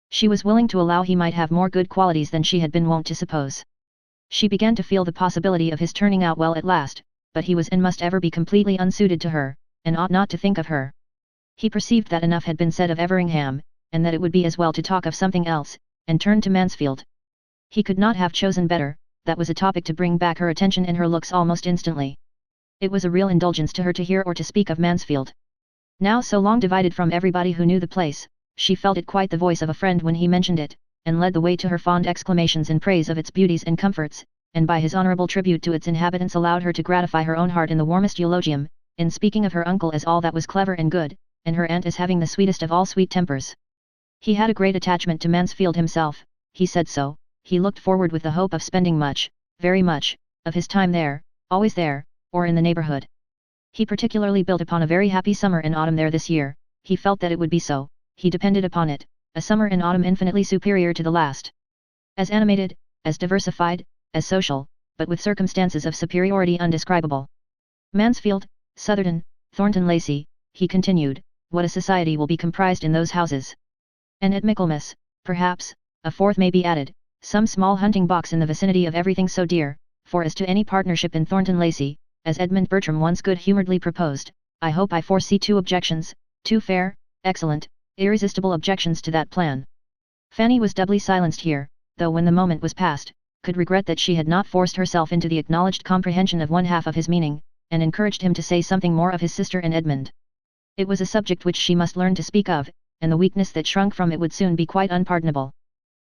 She was willing to allow he might have more good qualities than she had been wont to suppose. She began to feel the possibility of his turning out well at last, but he was and must ever be completely unsuited to her, and ought not to think of her. He perceived that enough had been said of Everingham, and that it would be as well to talk of something else, and turned to Mansfield. He could not have chosen better, that was a topic to bring back her attention and her looks almost instantly. It was a real indulgence to her to hear or to speak of Mansfield. Now so long divided from everybody who knew the place, she felt it quite the voice of a friend when he mentioned it, and led the way to her fond exclamations in praise of its beauties and comforts, and by his honourable tribute to its inhabitants allowed her to gratify her own heart in the warmest eulogium, in speaking of her uncle as all that was clever and good, and her aunt as having the sweetest of all sweet tempers. He had a great attachment to Mansfield himself, he said so, he looked forward with the hope of spending much, very much, of his time there, always there, or in the neighbourhood. He particularly built upon a very happy summer and autumn there this year, he felt that it would be so, he depended upon it, a summer and autumn infinitely superior to the last. As animated, as diversified, as social, but with circumstances of superiority undescribable. Mansfield, Southerton, Thornton Lacey, he continued, what a society will be comprised in those houses. And at Michaelmas, perhaps, a fourth may be added, some small hunting box in the vicinity of everything so dear, for as to any partnership in Thornton Lacey, as Edmund Bertram once good-humouredly proposed, I hope I foresee two objections, two fair, excellent, irresistible objections to that plan. Fanny was doubly silenced here, though when the moment was past, could regret that she had not forced herself into the acknowledged comprehension of one half of his meaning, and encouraged him to say something more of his sister and Edmund. It was a subject which she must learn to speak of, and the weakness that shrunk from it would soon be quite unpardonable.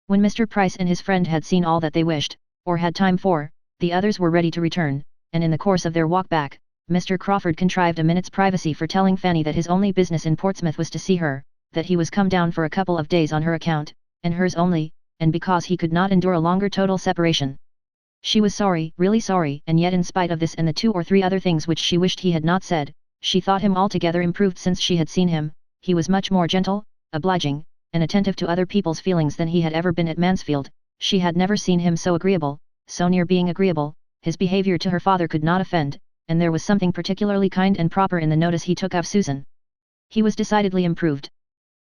When Mr. Price and his friend had seen all that they wished, or had time for, the others were ready to return, and in the course of their walk back, Mr. Crawford contrived a minute's privacy for telling Fanny that his only business in Portsmouth was to see her, that he was come down for a couple of days on her account, and hers only, and because he could not endure a longer total separation. She was sorry, really sorry, and yet in spite of this and the 2 or 3 other things which she wished he had not said, she thought him altogether improved since she had seen him. He was much more gentle, obliging, and attentive to other people's feelings than he had ever been at Mansfield. She had never seen him so agreeable, so near being agreeable. His behaviour to her father could not offend, and there was something particularly kind and proper in the notice he took of Susan. He was decidedly improved.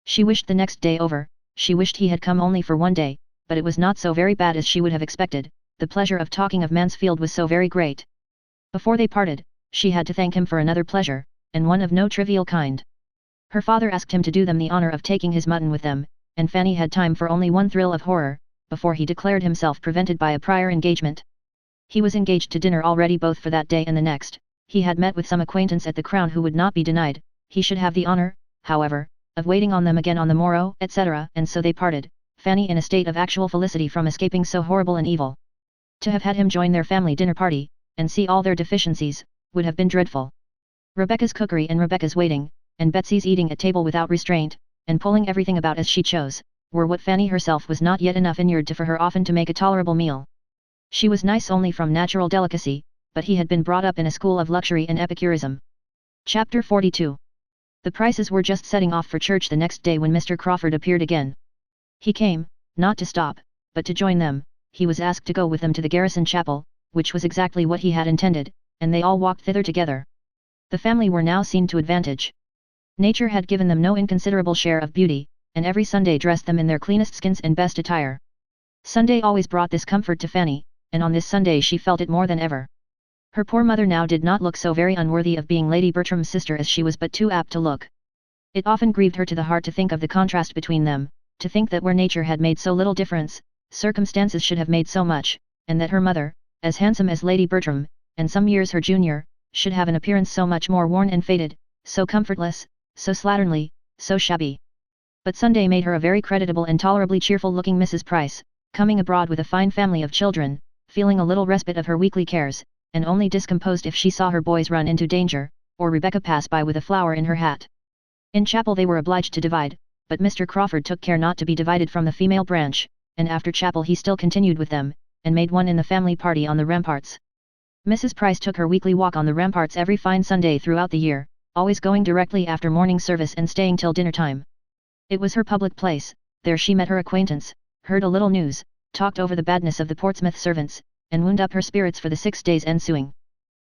She wished the next day over, she wished he had come only for one day, but it was not so very bad as she would have expected, the pleasure of talking of Mansfield was so very great. Before they parted, she had to thank him for another pleasure, and one of no trivial kind. Her father asked him to do them the honour of taking his mutton with them, and Fanny had time for only one thrill of horror, before he declared himself prevented by a prior engagement. He was engaged to dinner already both for that day and the next, he had met with some acquaintance at the Crown who would not be denied, he should have the honour, however, of waiting on them again on the morrow, etc., and so they parted, Fanny in a state of actual felicity from escaping so horrible an evil. To have had him join their family dinner party, and see all their deficiencies, would have been dreadful. Rebecca's cookery and Rebecca's waiting, and Betsy's eating at table without restraint, and pulling everything about as she chose, were what Fanny herself was not yet enough inured to for her often to make a tolerable meal. She was nice only from natural delicacy, but he had been brought up in a school of luxury and epicurism. Chapter 42. The Prices were just setting off for church the next day when Mr. Crawford appeared again. He came, not to stop, but to join them. He was asked to go with them to the garrison chapel, which was exactly what he had intended, and they all walked thither together. The family were now seen to advantage. Nature had given them no inconsiderable share of beauty, and every Sunday dressed them in their cleanest skins and best attire. Sunday always brought this comfort to Fanny, and on this Sunday she felt it more than ever. Her poor mother now did not look so very unworthy of being Lady Bertram's sister as she was but too apt to look. It often grieved her to the heart to think of the contrast between them, to think that where nature had made so little difference, circumstances should have made so much, and that her mother, as handsome as Lady Bertram, and some years her junior, should have an appearance so much more worn and faded, so comfortless, so slatternly, so shabby. But Sunday made her a very creditable and tolerably cheerful-looking Mrs. Price, coming abroad with a fine family of children, feeling a little respite of her weekly cares, and only discomposed if she saw her boys run into danger, or Rebecca pass by with a flower in her hat. In chapel they were obliged to divide, but Mr. Crawford took care not to be divided from the female branch, and after chapel he still continued with them, and made one in the family party on the ramparts. Mrs. Price took her weekly walk on the ramparts every fine Sunday throughout the year, always going directly after morning service and staying till dinner time. It was her public place, there she met her acquaintance, heard a little news, talked over the badness of the Portsmouth servants, and wound up her spirits for the 6 days ensuing.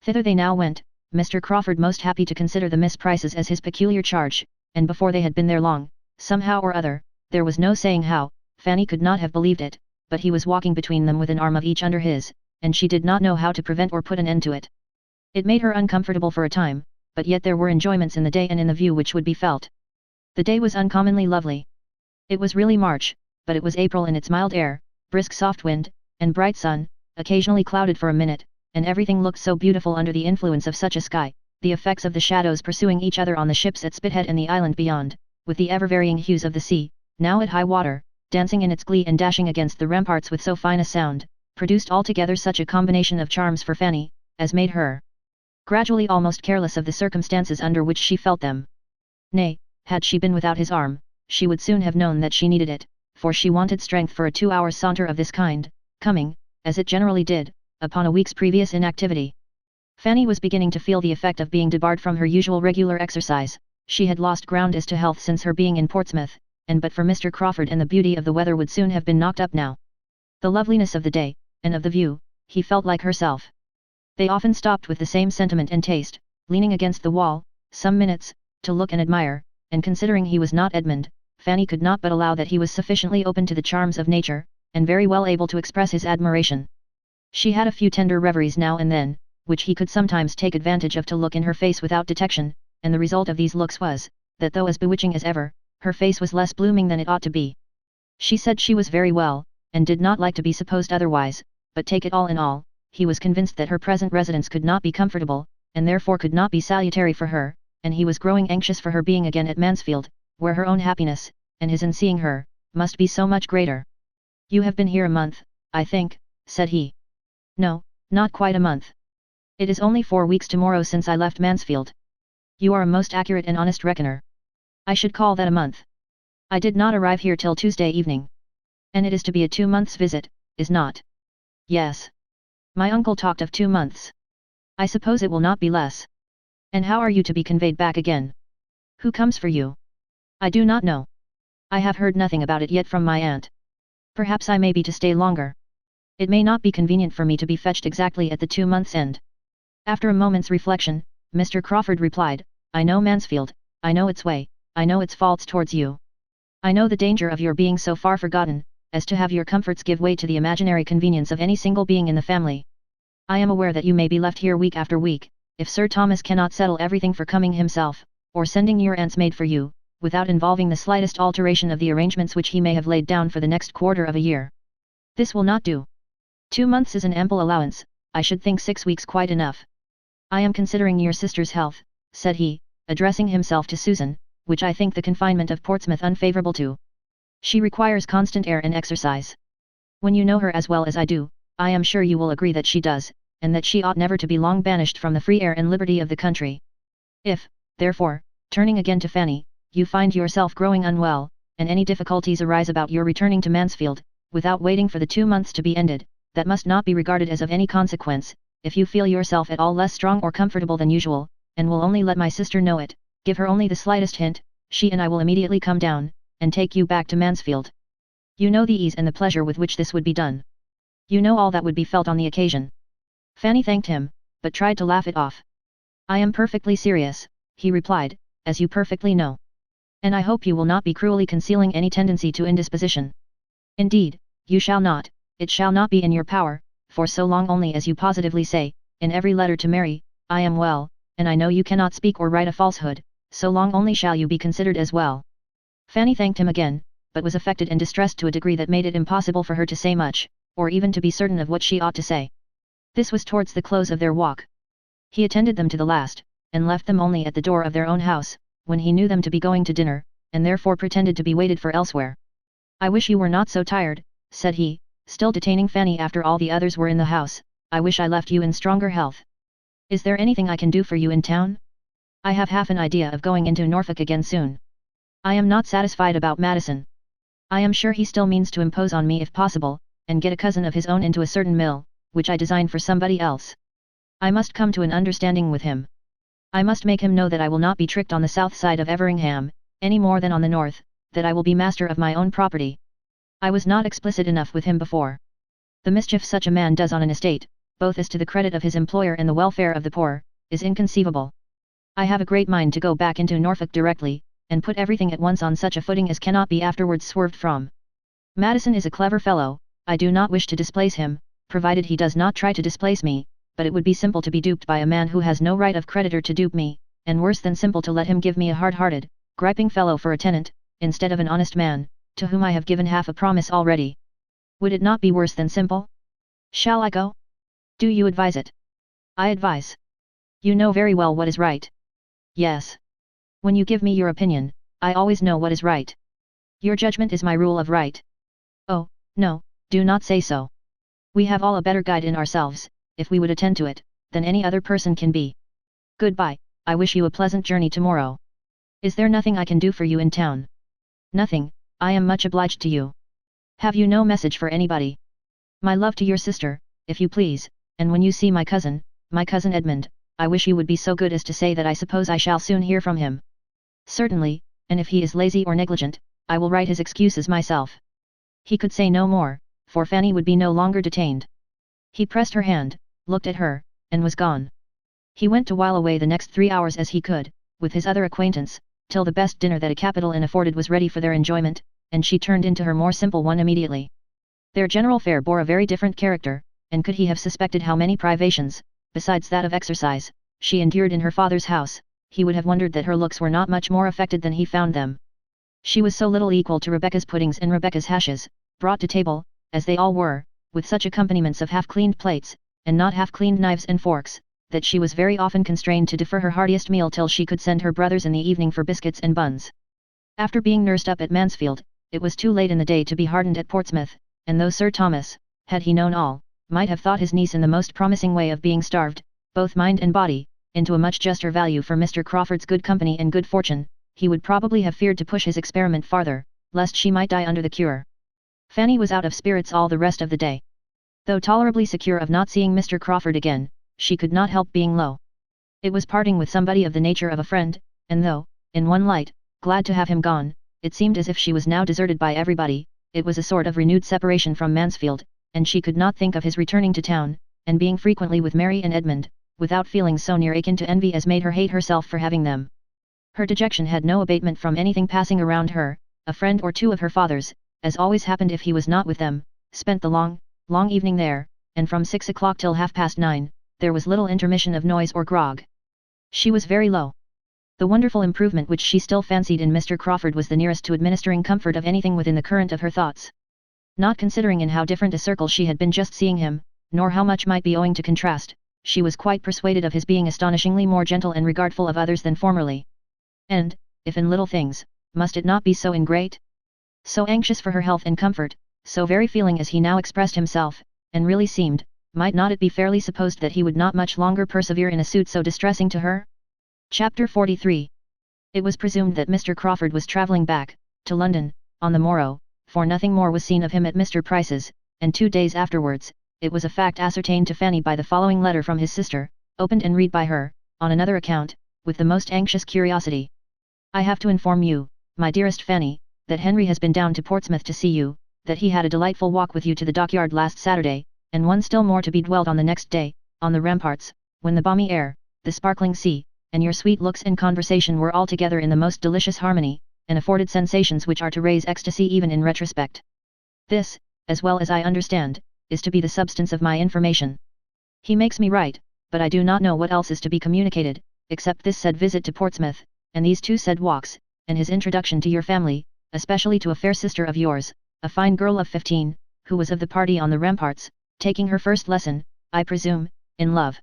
Thither they now went, Mr. Crawford most happy to consider the Miss Prices as his peculiar charge, and before they had been there long, somehow or other, there was no saying how, Fanny could not have believed it, but he was walking between them with an arm of each under his, and she did not know how to prevent or put an end to it. It made her uncomfortable for a time, but yet there were enjoyments in the day and in the view which would be felt. The day was uncommonly lovely. It was really March, but it was April in its mild air, brisk soft wind, and bright sun, occasionally clouded for a minute, and everything looked so beautiful under the influence of such a sky, the effects of the shadows pursuing each other on the ships at Spithead and the island beyond, with the ever-varying hues of the sea, now at high water, dancing in its glee and dashing against the ramparts with so fine a sound, produced altogether such a combination of charms for Fanny, as made her gradually almost careless of the circumstances under which she felt them. Nay, had she been without his arm, she would soon have known that she needed it, for she wanted strength for a 2-hour saunter of this kind, coming, as it generally did, upon a week's previous inactivity. Fanny was beginning to feel the effect of being debarred from her usual regular exercise. She had lost ground as to health since her being in Portsmouth, and but for Mr. Crawford and the beauty of the weather would soon have been knocked up now. The loveliness of the day, and of the view, he felt like herself. They often stopped with the same sentiment and taste, leaning against the wall, some minutes, to look and admire, and considering he was not Edmund, Fanny could not but allow that he was sufficiently open to the charms of nature, and very well able to express his admiration. She had a few tender reveries now and then, which he could sometimes take advantage of to look in her face without detection, and the result of these looks was, that though as bewitching as ever, her face was less blooming than it ought to be. She said she was very well, and did not like to be supposed otherwise, but take it all in all, he was convinced that her present residence could not be comfortable, and therefore could not be salutary for her, and he was growing anxious for her being again at Mansfield, where her own happiness, and his in seeing her, must be so much greater. "You have been here a month, I think," said he. "No, not quite a month. It is only 4 weeks tomorrow since I left Mansfield." "You are a most accurate and honest reckoner. I should call that a month. I did not arrive here till Tuesday evening. And it is to be a 2 months' visit, is not?" "Yes. My uncle talked of 2 months. I suppose it will not be less." "And how are you to be conveyed back again? Who comes for you?" "I do not know. I have heard nothing about it yet from my aunt. Perhaps I may be to stay longer. It may not be convenient for me to be fetched exactly at the 2 months' end." After a moment's reflection, Mr. Crawford replied, "I know Mansfield, I know its way, I know its faults towards you. I know the danger of your being so far forgotten, as to have your comforts give way to the imaginary convenience of any single being in the family. I am aware that you may be left here week after week, if Sir Thomas cannot settle everything for coming himself, or sending your aunt's maid for you, without involving the slightest alteration of the arrangements which he may have laid down for the next quarter of a year. This will not do. 2 months is an ample allowance, I should think 6 weeks quite enough. I am considering your sister's health," said he, addressing himself to Susan, "which I think the confinement of Portsmouth unfavourable to. She requires constant air and exercise. When you know her as well as I do, I am sure you will agree that she does, and that she ought never to be long banished from the free air and liberty of the country. If, therefore, turning again to Fanny, you find yourself growing unwell, and any difficulties arise about your returning to Mansfield, without waiting for the 2 months to be ended, that must not be regarded as of any consequence. If you feel yourself at all less strong or comfortable than usual, and will only let my sister know it, give her only the slightest hint, she and I will immediately come down, and take you back to Mansfield. You know the ease and the pleasure with which this would be done. You know all that would be felt on the occasion." Fanny thanked him, but tried to laugh it off. "I am perfectly serious," he replied, "as you perfectly know. And I hope you will not be cruelly concealing any tendency to indisposition. Indeed, you shall not, it shall not be in your power, for so long only as you positively say, in every letter to Mary, I am well, and I know you cannot speak or write a falsehood, so long only shall you be considered as well." Fanny thanked him again, but was affected and distressed to a degree that made it impossible for her to say much, or even to be certain of what she ought to say. This was towards the close of their walk. He attended them to the last, and left them only at the door of their own house, when he knew them to be going to dinner, and therefore pretended to be waited for elsewhere. "I wish you were not so tired," said he, still detaining Fanny after all the others were in the house. I wish I left you in stronger health. Is there anything I can do for you in town? I have half an idea of going into Norfolk again soon. I am not satisfied about Madison. I am sure he still means to impose on me if possible, and get a cousin of his own into a certain mill, which I designed for somebody else. I must come to an understanding with him. I must make him know that I will not be tricked on the south side of Everingham, any more than on the north, that I will be master of my own property. I was not explicit enough with him before. The mischief such a man does on an estate, both as to the credit of his employer and the welfare of the poor, is inconceivable. I have a great mind to go back into Norfolk directly, and put everything at once on such a footing as cannot be afterwards swerved from. Madison is a clever fellow, I do not wish to displace him, provided he does not try to displace me, but it would be simple to be duped by a man who has no right of creditor to dupe me, and worse than simple to let him give me a hard-hearted, griping fellow for a tenant, instead of an honest man, to whom I have given half a promise already. Would it not be worse than simple? Shall I go? Do you advise it? I advise. You know very well what is right. Yes. When you give me your opinion, I always know what is right. Your judgment is my rule of right. Oh, no, do not say so. We have all a better guide in ourselves, if we would attend to it, than any other person can be. Goodbye, I wish you a pleasant journey tomorrow. Is there nothing I can do for you in town? Nothing, I am much obliged to you. Have you no message for anybody? My love to your sister, if you please, and when you see my cousin Edmund, I wish you would be so good as to say that I suppose I shall soon hear from him. Certainly, and if he is lazy or negligent, I will write his excuses myself. He could say no more, for Fanny would be no longer detained. He pressed her hand, looked at her, and was gone. He went to while away the next 3 hours as he could, with his other acquaintance, till the best dinner that a capital inn afforded was ready for their enjoyment, and she turned into her more simple one immediately. Their general fare bore a very different character, and could he have suspected how many privations, besides that of exercise, she endured in her father's house, he would have wondered that her looks were not much more affected than he found them. She was so little equal to Rebecca's puddings and Rebecca's hashes, brought to table, as they all were, with such accompaniments of half-cleaned plates, and not half-cleaned knives and forks, that she was very often constrained to defer her heartiest meal till she could send her brothers in the evening for biscuits and buns. After being nursed up at Mansfield, it was too late in the day to be hardened at Portsmouth, and though Sir Thomas, had he known all, might have thought his niece in the most promising way of being starved, both mind and body, into a much juster value for Mr. Crawford's good company and good fortune, he would probably have feared to push his experiment farther, lest she might die under the cure. Fanny was out of spirits all the rest of the day. Though tolerably secure of not seeing Mr. Crawford again, she could not help being low. It was parting with somebody of the nature of a friend, and though, in one light, glad to have him gone, it seemed as if she was now deserted by everybody, it was a sort of renewed separation from Mansfield, and she could not think of his returning to town, and being frequently with Mary and Edmund, without feelings so near akin to envy as made her hate herself for having them. Her dejection had no abatement from anything passing around her. A friend or two of her father's, as always happened if he was not with them, spent the long evening there, and from 6 o'clock till 9:30, there was little intermission of noise or grog. She was very low. The wonderful improvement which she still fancied in Mr. Crawford was the nearest to administering comfort of anything within the current of her thoughts. Not considering in how different a circle she had been just seeing him, nor how much might be owing to contrast, she was quite persuaded of his being astonishingly more gentle and regardful of others than formerly. And, if in little things, must it not be so in great? So anxious for her health and comfort, so very feeling as he now expressed himself, and really seemed, might not it be fairly supposed that he would not much longer persevere in a suit so distressing to her? Chapter 43. It was presumed that Mr. Crawford was travelling back, to London, on the morrow, for nothing more was seen of him at Mr. Price's, and 2 days afterwards, it was a fact ascertained to Fanny by the following letter from his sister, opened and read by her, on another account, with the most anxious curiosity. I have to inform you, my dearest Fanny, that Henry has been down to Portsmouth to see you, that he had a delightful walk with you to the dockyard last Saturday, and one still more to be dwelt on the next day, on the ramparts, when the balmy air, the sparkling sea, and your sweet looks and conversation were altogether in the most delicious harmony, and afforded sensations which are to raise ecstasy even in retrospect. This, as well as I understand, is to be the substance of my information. He makes me write, but I do not know what else is to be communicated, except this said visit to Portsmouth, and these 2 said walks, and his introduction to your family, especially to a fair sister of yours, a fine girl of 15, who was of the party on the ramparts, taking her first lesson, I presume, in love.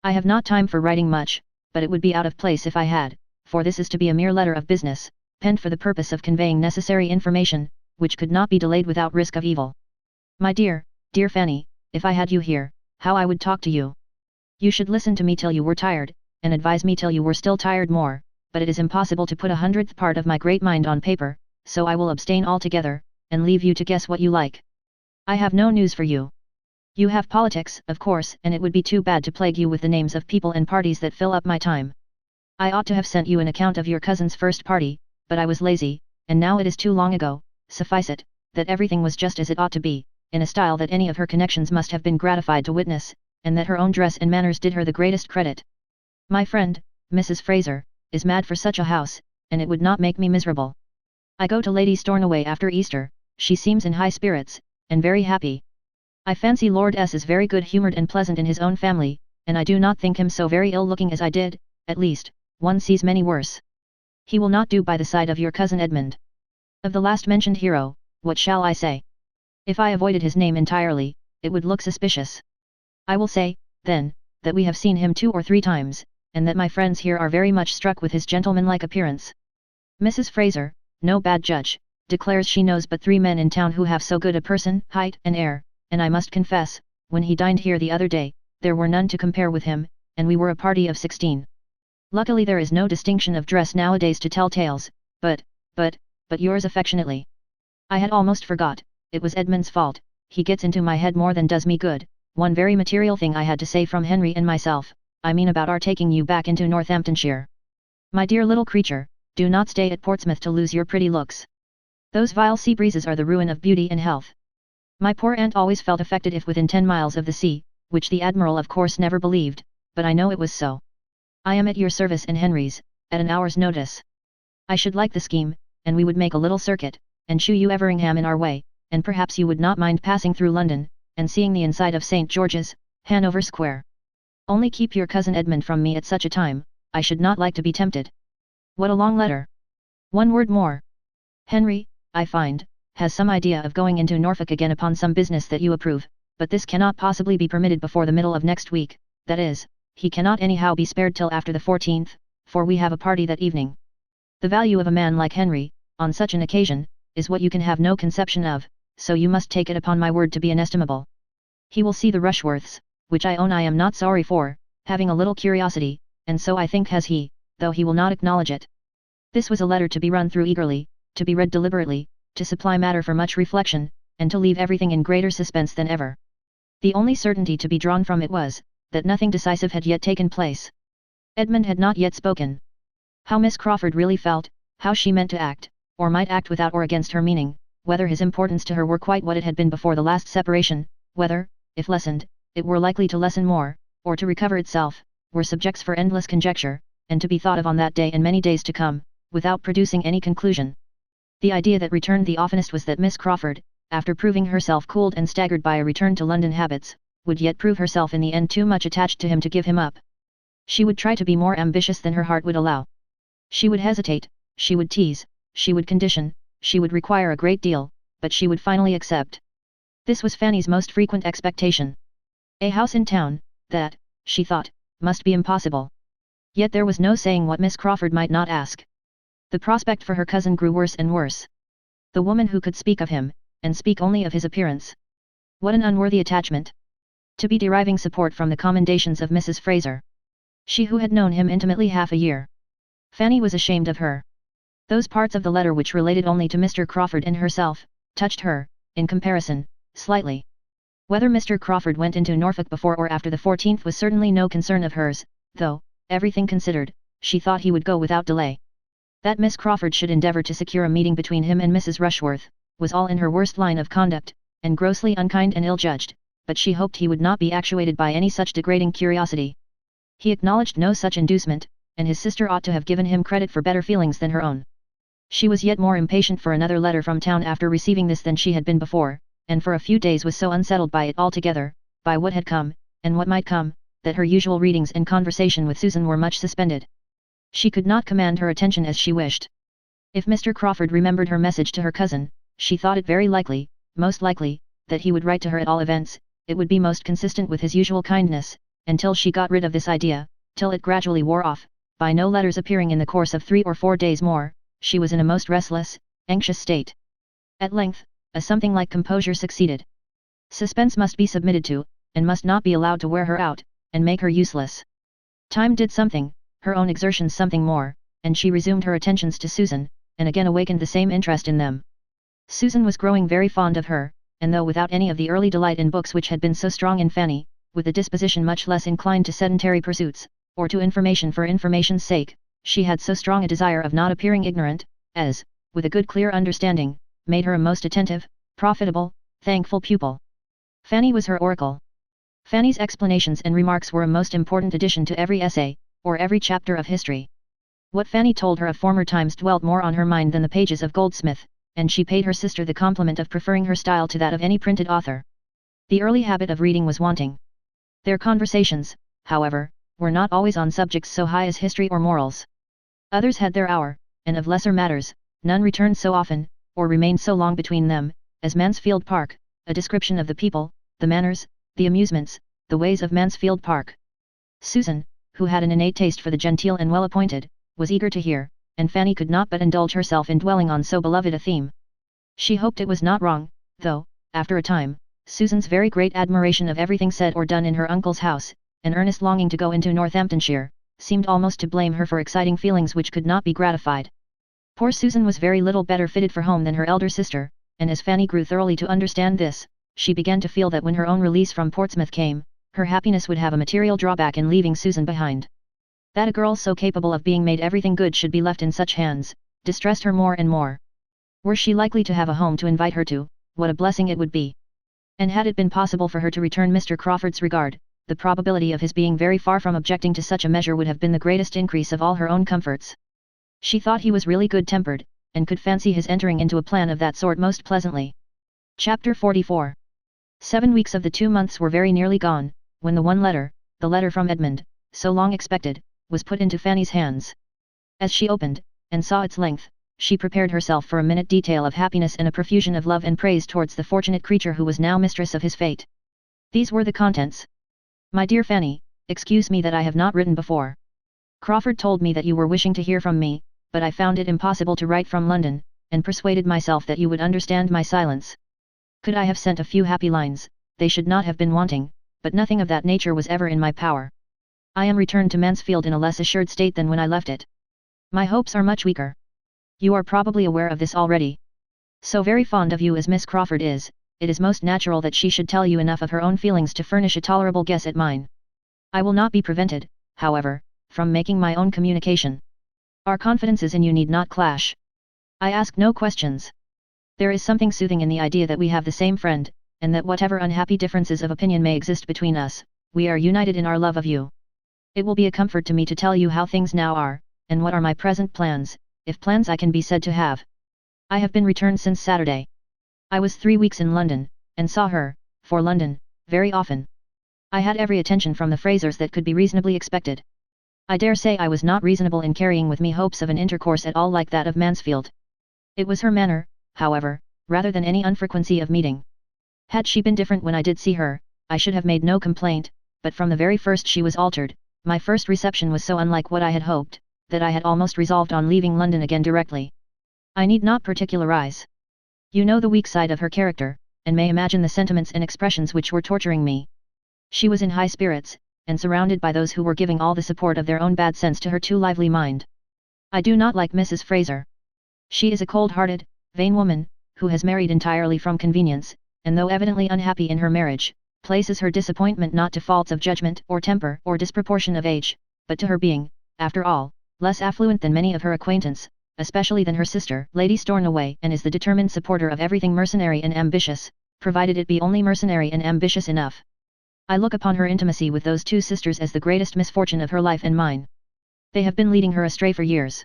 I have not time for writing much, but it would be out of place if I had, for this is to be a mere letter of business, penned for the purpose of conveying necessary information, which could not be delayed without risk of evil. My dear, dear Fanny, if I had you here, how I would talk to you. You should listen to me till you were tired, and advise me till you were still tired more, but it is impossible to put 100th part of my great mind on paper, so I will abstain altogether, and leave you to guess what you like. I have no news for you. You have politics, of course, and it would be too bad to plague you with the names of people and parties that fill up my time. I ought to have sent you an account of your cousin's first party, but I was lazy, and now it is too long ago. Suffice it, that everything was just as it ought to be, in a style that any of her connections must have been gratified to witness, and that her own dress and manners did her the greatest credit. My friend, Mrs. Fraser, is mad for such a house, and it would not make me miserable. I go to Lady Stornoway after Easter. She seems in high spirits, and very happy. I fancy Lord S. is very good-humoured and pleasant in his own family, and I do not think him so very ill-looking as I did. At least, one sees many worse. He will not do by the side of your cousin Edmund. Of the last mentioned hero, what shall I say? If I avoided his name entirely, it would look suspicious. I will say, then, that we have seen him 2 or 3 times, and that my friends here are very much struck with his gentlemanlike appearance. Mrs. Fraser, no bad judge, declares she knows but 3 men in town who have so good a person, height and air, and I must confess, when he dined here the other day, there were none to compare with him, and we were a party of 16. Luckily there is no distinction of dress nowadays to tell tales, but yours affectionately. I had almost forgot, it was Edmund's fault. He gets into my head more than does me good. One very material thing I had to say from Henry and myself, I mean about our taking you back into Northamptonshire. My dear little creature, do not stay at Portsmouth to lose your pretty looks. Those vile sea breezes are the ruin of beauty and health. My poor aunt always felt affected if within 10 miles of the sea, which the Admiral of course never believed, but I know it was so. I am at your service and Henry's, at an hour's notice. I should like the scheme, and we would make a little circuit, and shew you Everingham in our way, and perhaps you would not mind passing through London, and seeing the inside of St. George's, Hanover Square. Only keep your cousin Edmund from me at such a time. I should not like to be tempted. What a long letter. 1 word more. Henry, I find, has some idea of going into Norfolk again upon some business that you approve, but this cannot possibly be permitted before the middle of next week, that is, he cannot anyhow be spared till after the 14th, for we have a party that evening. The value of a man like Henry, on such an occasion, is what you can have no conception of, so you must take it upon my word to be inestimable. He will see the Rushworths, which I own I am not sorry for, having a little curiosity, and so I think has he, though he will not acknowledge it. This was a letter to be run through eagerly, to be read deliberately, to supply matter for much reflection, and to leave everything in greater suspense than ever. The only certainty to be drawn from it was, that nothing decisive had yet taken place. Edmund had not yet spoken. How Miss Crawford really felt, how she meant to act, or might act without or against her meaning, whether his importance to her were quite what it had been before the last separation, whether, if lessened, it were likely to lessen more, or to recover itself, were subjects for endless conjecture, and to be thought of on that day and many days to come, without producing any conclusion. The idea that returned the oftenest was that Miss Crawford, after proving herself cooled and staggered by a return to London habits, would yet prove herself in the end too much attached to him to give him up. She would try to be more ambitious than her heart would allow. She would hesitate, she would tease, she would condition, she would require a great deal, but she would finally accept. This was Fanny's most frequent expectation. A house in town, that, she thought, must be impossible. Yet there was no saying what Miss Crawford might not ask. The prospect for her cousin grew worse and worse. The woman who could speak of him, and speak only of his appearance. What an unworthy attachment! To be deriving support from the commendations of Mrs. Fraser. She who had known him intimately half a year. Fanny was ashamed of her. Those parts of the letter which related only to Mr. Crawford and herself, touched her, in comparison, slightly. Whether Mr. Crawford went into Norfolk before or after the 14th was certainly no concern of hers, though, everything considered, she thought he would go without delay. That Miss Crawford should endeavour to secure a meeting between him and Mrs. Rushworth, was all in her worst line of conduct, and grossly unkind and ill-judged, but she hoped he would not be actuated by any such degrading curiosity. He acknowledged no such inducement, and his sister ought to have given him credit for better feelings than her own. She was yet more impatient for another letter from town after receiving this than she had been before, and for a few days was so unsettled by it altogether, by what had come, and what might come, that her usual readings and conversation with Susan were much suspended. She could not command her attention as she wished. If Mr. Crawford remembered her message to her cousin, she thought it very likely, most likely, that he would write to her at all events. It would be most consistent with his usual kindness, and till she got rid of this idea, till it gradually wore off, by no letters appearing in the course of 3 or 4 days more, she was in a most restless, anxious state. At length, a something like composure succeeded. Suspense must be submitted to, and must not be allowed to wear her out, and make her useless. Time did something, her own exertions something more, and she resumed her attentions to Susan, and again awakened the same interest in them. Susan was growing very fond of her, and though without any of the early delight in books which had been so strong in Fanny, with a disposition much less inclined to sedentary pursuits, or to information for information's sake, she had so strong a desire of not appearing ignorant, as, with a good clear understanding, made her a most attentive, profitable, thankful pupil. Fanny was her oracle. Fanny's explanations and remarks were a most important addition to every essay, or every chapter of history. What Fanny told her of former times dwelt more on her mind than the pages of Goldsmith, and she paid her sister the compliment of preferring her style to that of any printed author. The early habit of reading was wanting. Their conversations, however, were not always on subjects so high as history or morals. Others had their hour, and of lesser matters, none returned so often, or remained so long between them, as Mansfield Park, a description of the people, the manners, the amusements, the ways of Mansfield Park. Susan, who had an innate taste for the genteel and well-appointed, was eager to hear, and Fanny could not but indulge herself in dwelling on so beloved a theme. She hoped it was not wrong, though, after a time, Susan's very great admiration of everything said or done in her uncle's house, and earnest longing to go into Northamptonshire, seemed almost to blame her for exciting feelings which could not be gratified. Poor Susan was very little better fitted for home than her elder sister, and as Fanny grew thoroughly to understand this, she began to feel that when her own release from Portsmouth came, her happiness would have a material drawback in leaving Susan behind. That a girl so capable of being made everything good should be left in such hands, distressed her more and more. Were she likely to have a home to invite her to, what a blessing it would be! And had it been possible for her to return Mr. Crawford's regard, the probability of his being very far from objecting to such a measure would have been the greatest increase of all her own comforts. She thought he was really good-tempered, and could fancy his entering into a plan of that sort most pleasantly. Chapter 44. 7 weeks of the 2 months were very nearly gone, when the one letter, the letter from Edmund, so long expected, was put into Fanny's hands. As she opened, and saw its length, she prepared herself for a minute detail of happiness and a profusion of love and praise towards the fortunate creature who was now mistress of his fate. These were the contents. My dear Fanny, excuse me that I have not written before. Crawford told me that you were wishing to hear from me, but I found it impossible to write from London, and persuaded myself that you would understand my silence. Could I have sent a few happy lines, they should not have been wanting, but nothing of that nature was ever in my power. I am returned to Mansfield in a less assured state than when I left it. My hopes are much weaker. You are probably aware of this already. So very fond of you as Miss Crawford is, it is most natural that she should tell you enough of her own feelings to furnish a tolerable guess at mine. I will not be prevented, however, from making my own communication. Our confidences in you need not clash. I ask no questions. There is something soothing in the idea that we have the same friend, and that whatever unhappy differences of opinion may exist between us, we are united in our love of you. It will be a comfort to me to tell you how things now are, and what are my present plans, if plans I can be said to have. I have been returned since Saturday. I was 3 weeks in London, and saw her, for London, very often. I had every attention from the Frasers that could be reasonably expected. I dare say I was not reasonable in carrying with me hopes of an intercourse at all like that of Mansfield. It was her manner, however, rather than any unfrequency of meeting. Had she been different when I did see her, I should have made no complaint, but from the very first she was altered. My first reception was so unlike what I had hoped, that I had almost resolved on leaving London again directly. I need not particularize. You know the weak side of her character, and may imagine the sentiments and expressions which were torturing me. She was in high spirits, and surrounded by those who were giving all the support of their own bad sense to her too lively mind. I do not like Mrs. Fraser. She is a cold-hearted, vain woman, who has married entirely from convenience, and though evidently unhappy in her marriage, places her disappointment not to faults of judgment or temper or disproportion of age, but to her being, after all, less affluent than many of her acquaintance, especially than her sister, Lady Stornoway, and is the determined supporter of everything mercenary and ambitious, provided it be only mercenary and ambitious enough. I look upon her intimacy with those two sisters as the greatest misfortune of her life and mine. They have been leading her astray for years.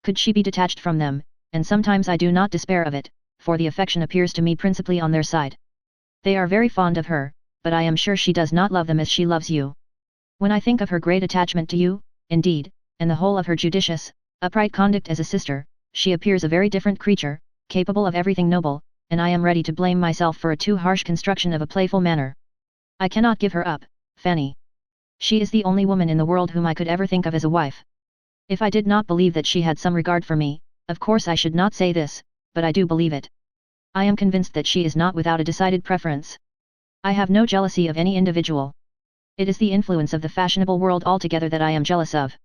Could she be detached from them, and sometimes I do not despair of it, for the affection appears to me principally on their side. They are very fond of her, but I am sure she does not love them as she loves you. When I think of her great attachment to you, indeed, and the whole of her judicious, upright conduct as a sister, she appears a very different creature, capable of everything noble, and I am ready to blame myself for a too harsh construction of a playful manner. I cannot give her up, Fanny. She is the only woman in the world whom I could ever think of as a wife. If I did not believe that she had some regard for me, of course I should not say this, but I do believe it. I am convinced that she is not without a decided preference. I have no jealousy of any individual. It is the influence of the fashionable world altogether that I am jealous of.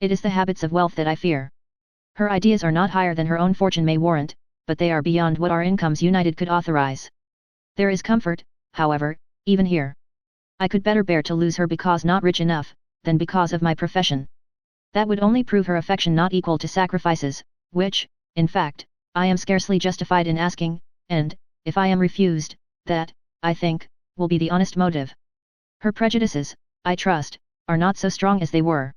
It is the habits of wealth that I fear. Her ideas are not higher than her own fortune may warrant, but they are beyond what our incomes united could authorize. There is comfort, however, even here. I could better bear to lose her because not rich enough, than because of my profession. That would only prove her affection not equal to sacrifices, which, in fact, I am scarcely justified in asking, and, if I am refused, that, I think, will be the honest motive. Her prejudices, I trust, are not so strong as they were.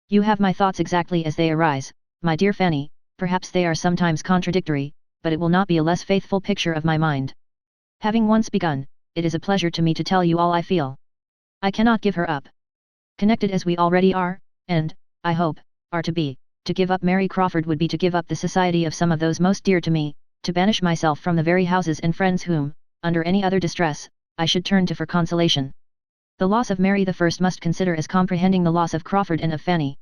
You have my thoughts exactly as they arise, my dear Fanny, perhaps they are sometimes contradictory, but it will not be a less faithful picture of my mind. Having once begun, it is a pleasure to me to tell you all I feel. I cannot give her up. Connected as we already are, and, I hope, are to be, to give up Mary Crawford would be to give up the society of some of those most dear to me, to banish myself from the very houses and friends whom, under any other distress, I should turn to for consolation. The loss of Mary I must consider as comprehending the loss of Crawford and of Fanny.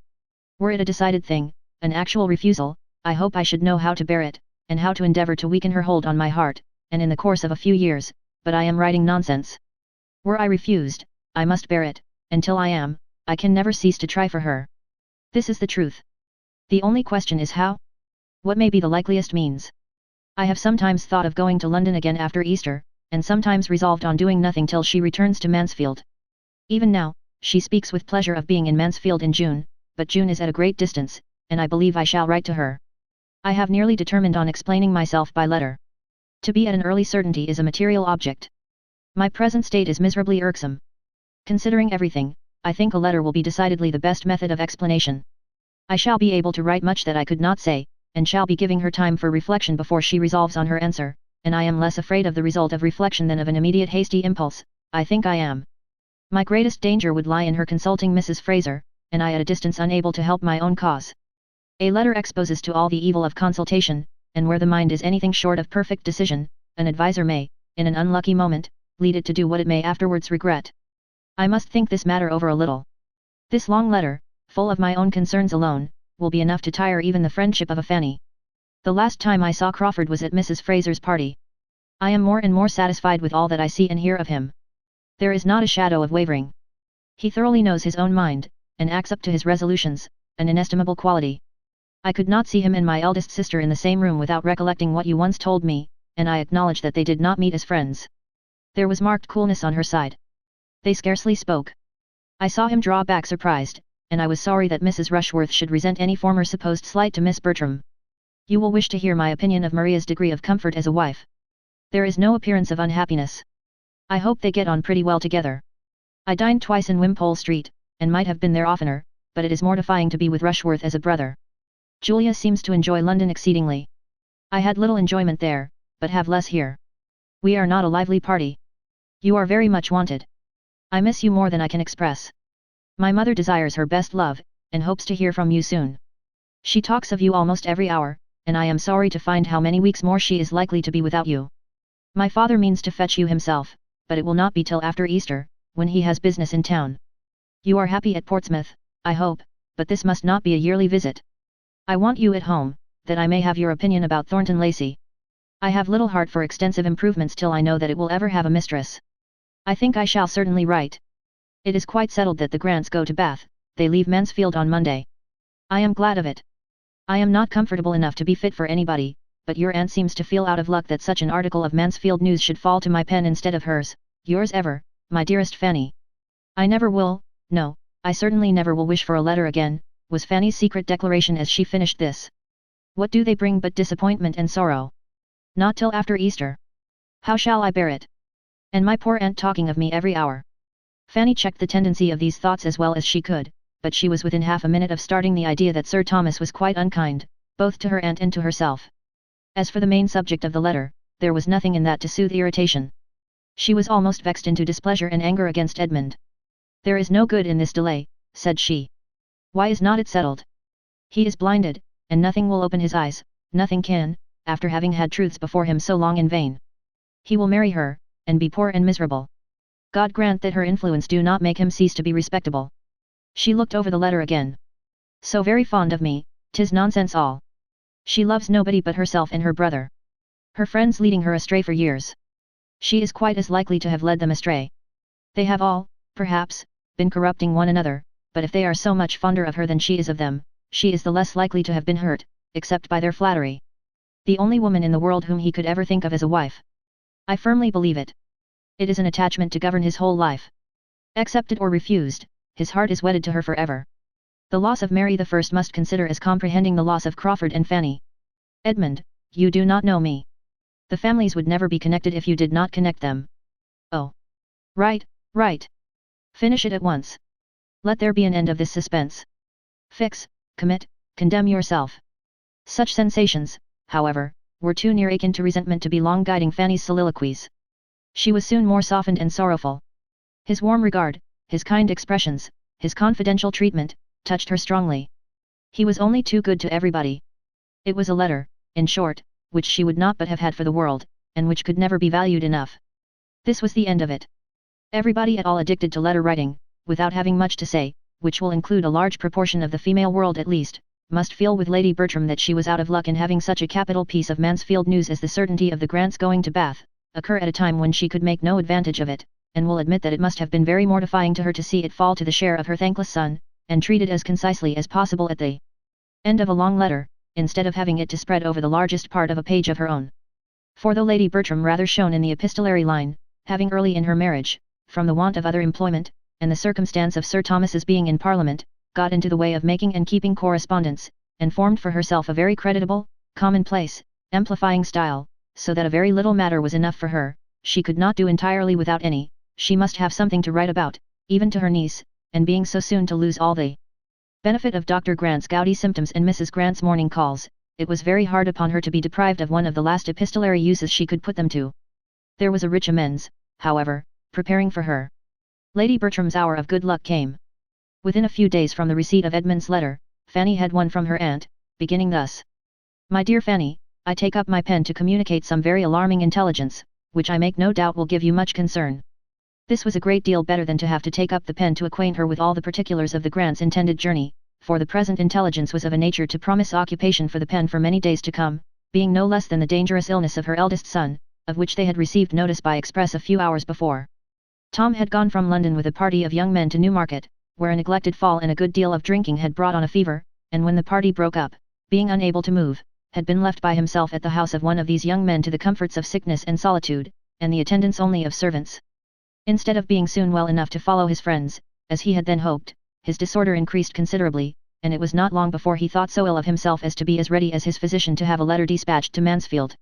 Were it a decided thing, an actual refusal, I hope I should know how to bear it, and how to endeavour to weaken her hold on my heart, and in the course of a few years, but I am writing nonsense. Were I refused, I must bear it, until I am, I can never cease to try for her. This is the truth. The only question is how? What may be the likeliest means? I have sometimes thought of going to London again after Easter, and sometimes resolved on doing nothing till she returns to Mansfield. Even now, she speaks with pleasure of being in Mansfield in June, but June is at a great distance, and I believe I shall write to her. I have nearly determined on explaining myself by letter. To be at an early certainty is a material object. My present state is miserably irksome. Considering everything, I think a letter will be decidedly the best method of explanation. I shall be able to write much that I could not say, and shall be giving her time for reflection before she resolves on her answer, and I am less afraid of the result of reflection than of an immediate hasty impulse, I think I am. My greatest danger would lie in her consulting Mrs. Fraser, and I at a distance unable to help my own cause. A letter exposes to all the evil of consultation, and where the mind is anything short of perfect decision, an adviser may, in an unlucky moment, lead it to do what it may afterwards regret. I must think this matter over a little. This long letter, full of my own concerns alone, will be enough to tire even the friendship of a Fanny. The last time I saw Crawford was at Mrs. Fraser's party. I am more and more satisfied with all that I see and hear of him. There is not a shadow of wavering. He thoroughly knows his own mind, and acts up to his resolutions, an inestimable quality. I could not see him and my eldest sister in the same room without recollecting what you once told me, and I acknowledge that they did not meet as friends. There was marked coolness on her side. They scarcely spoke. I saw him draw back surprised, and I was sorry that Mrs. Rushworth should resent any former supposed slight to Miss Bertram. You will wish to hear my opinion of Maria's degree of comfort as a wife. There is no appearance of unhappiness. I hope they get on pretty well together. I dined twice in Wimpole Street, and might have been there oftener, but it is mortifying to be with Rushworth as a brother. Julia seems to enjoy London exceedingly. I had little enjoyment there, but have less here. We are not a lively party. You are very much wanted. I miss you more than I can express. My mother desires her best love, and hopes to hear from you soon. She talks of you almost every hour, and I am sorry to find how many weeks more she is likely to be without you. My father means to fetch you himself, but it will not be till after Easter, when he has business in town. You are happy at Portsmouth, I hope, but this must not be a yearly visit. I want you at home, that I may have your opinion about Thornton Lacey. I have little heart for extensive improvements till I know that it will ever have a mistress. I think I shall certainly write. It is quite settled that the Grants go to Bath, they leave Mansfield on Monday. I am glad of it. I am not comfortable enough to be fit for anybody, but your aunt seems to feel out of luck that such an article of Mansfield news should fall to my pen instead of hers. Yours ever, my dearest Fanny. I never will, no, I certainly never will wish for a letter again, was Fanny's secret declaration as she finished this. What do they bring but disappointment and sorrow? Not till after Easter. How shall I bear it? And my poor aunt talking of me every hour. Fanny checked the tendency of these thoughts as well as she could, but she was within half a minute of starting the idea that Sir Thomas was quite unkind, both to her aunt and to herself. As for the main subject of the letter, there was nothing in that to soothe irritation. She was almost vexed into displeasure and anger against Edmund. There is no good in this delay, said she. Why is not it settled? He is blinded, and nothing will open his eyes, nothing can, after having had truths before him so long in vain. He will marry her, and be poor and miserable. God grant that her influence do not make him cease to be respectable. She looked over the letter again. So very fond of me, 'tis nonsense all. She loves nobody but herself and her brother. Her friends leading her astray for years. She is quite as likely to have led them astray. They have all, perhaps, been corrupting one another, but if they are so much fonder of her than she is of them, she is the less likely to have been hurt, except by their flattery. The only woman in the world whom he could ever think of as a wife. I firmly believe it. It is an attachment to govern his whole life. Accepted or refused, his heart is wedded to her forever. The loss of Mary I must consider as comprehending the loss of Crawford and Fanny. Edmund, you do not know me. The families would never be connected if you did not connect them. Oh. Right, right. Finish it at once. Let there be an end of this suspense. Fix, commit, condemn yourself. Such sensations, however, were too near akin to resentment to be long guiding Fanny's soliloquies. She was soon more softened and sorrowful. His warm regard, his kind expressions, his confidential treatment, touched her strongly. He was only too good to everybody. It was a letter, in short, which she would not but have had for the world, and which could never be valued enough. This was the end of it. Everybody at all addicted to letter writing, without having much to say, which will include a large proportion of the female world at least, must feel with Lady Bertram that she was out of luck in having such a capital piece of Mansfield news as the certainty of the Grants going to Bath, occur at a time when she could make no advantage of it, and will admit that it must have been very mortifying to her to see it fall to the share of her thankless son, and treat it as concisely as possible at the end of a long letter, instead of having it to spread over the largest part of a page of her own. For though Lady Bertram rather shone in the epistolary line, having early in her marriage, from the want of other employment, and the circumstance of Sir Thomas's being in Parliament, got into the way of making and keeping correspondence, and formed for herself a very creditable, commonplace, amplifying style, so that a very little matter was enough for her, she could not do entirely without any, she must have something to write about, even to her niece, and being so soon to lose all the benefit of Dr. Grant's gouty symptoms and Mrs. Grant's morning calls, it was very hard upon her to be deprived of one of the last epistolary uses she could put them to. There was a rich amends, however, preparing for her. Lady Bertram's hour of good luck came. Within a few days from the receipt of Edmund's letter, Fanny had one from her aunt, beginning thus. My dear Fanny, I take up my pen to communicate some very alarming intelligence, which I make no doubt will give you much concern. This was a great deal better than to have to take up the pen to acquaint her with all the particulars of the Grants' intended journey, for the present intelligence was of a nature to promise occupation for the pen for many days to come, being no less than the dangerous illness of her eldest son, of which they had received notice by express a few hours before. Tom had gone from London with a party of young men to Newmarket, where a neglected fall and a good deal of drinking had brought on a fever, and when the party broke up, being unable to move, had been left by himself at the house of one of these young men to the comforts of sickness and solitude, and the attendance only of servants. Instead of being soon well enough to follow his friends, as he had then hoped, his disorder increased considerably, and it was not long before he thought so ill of himself as to be as ready as his physician to have a letter dispatched to Mansfield.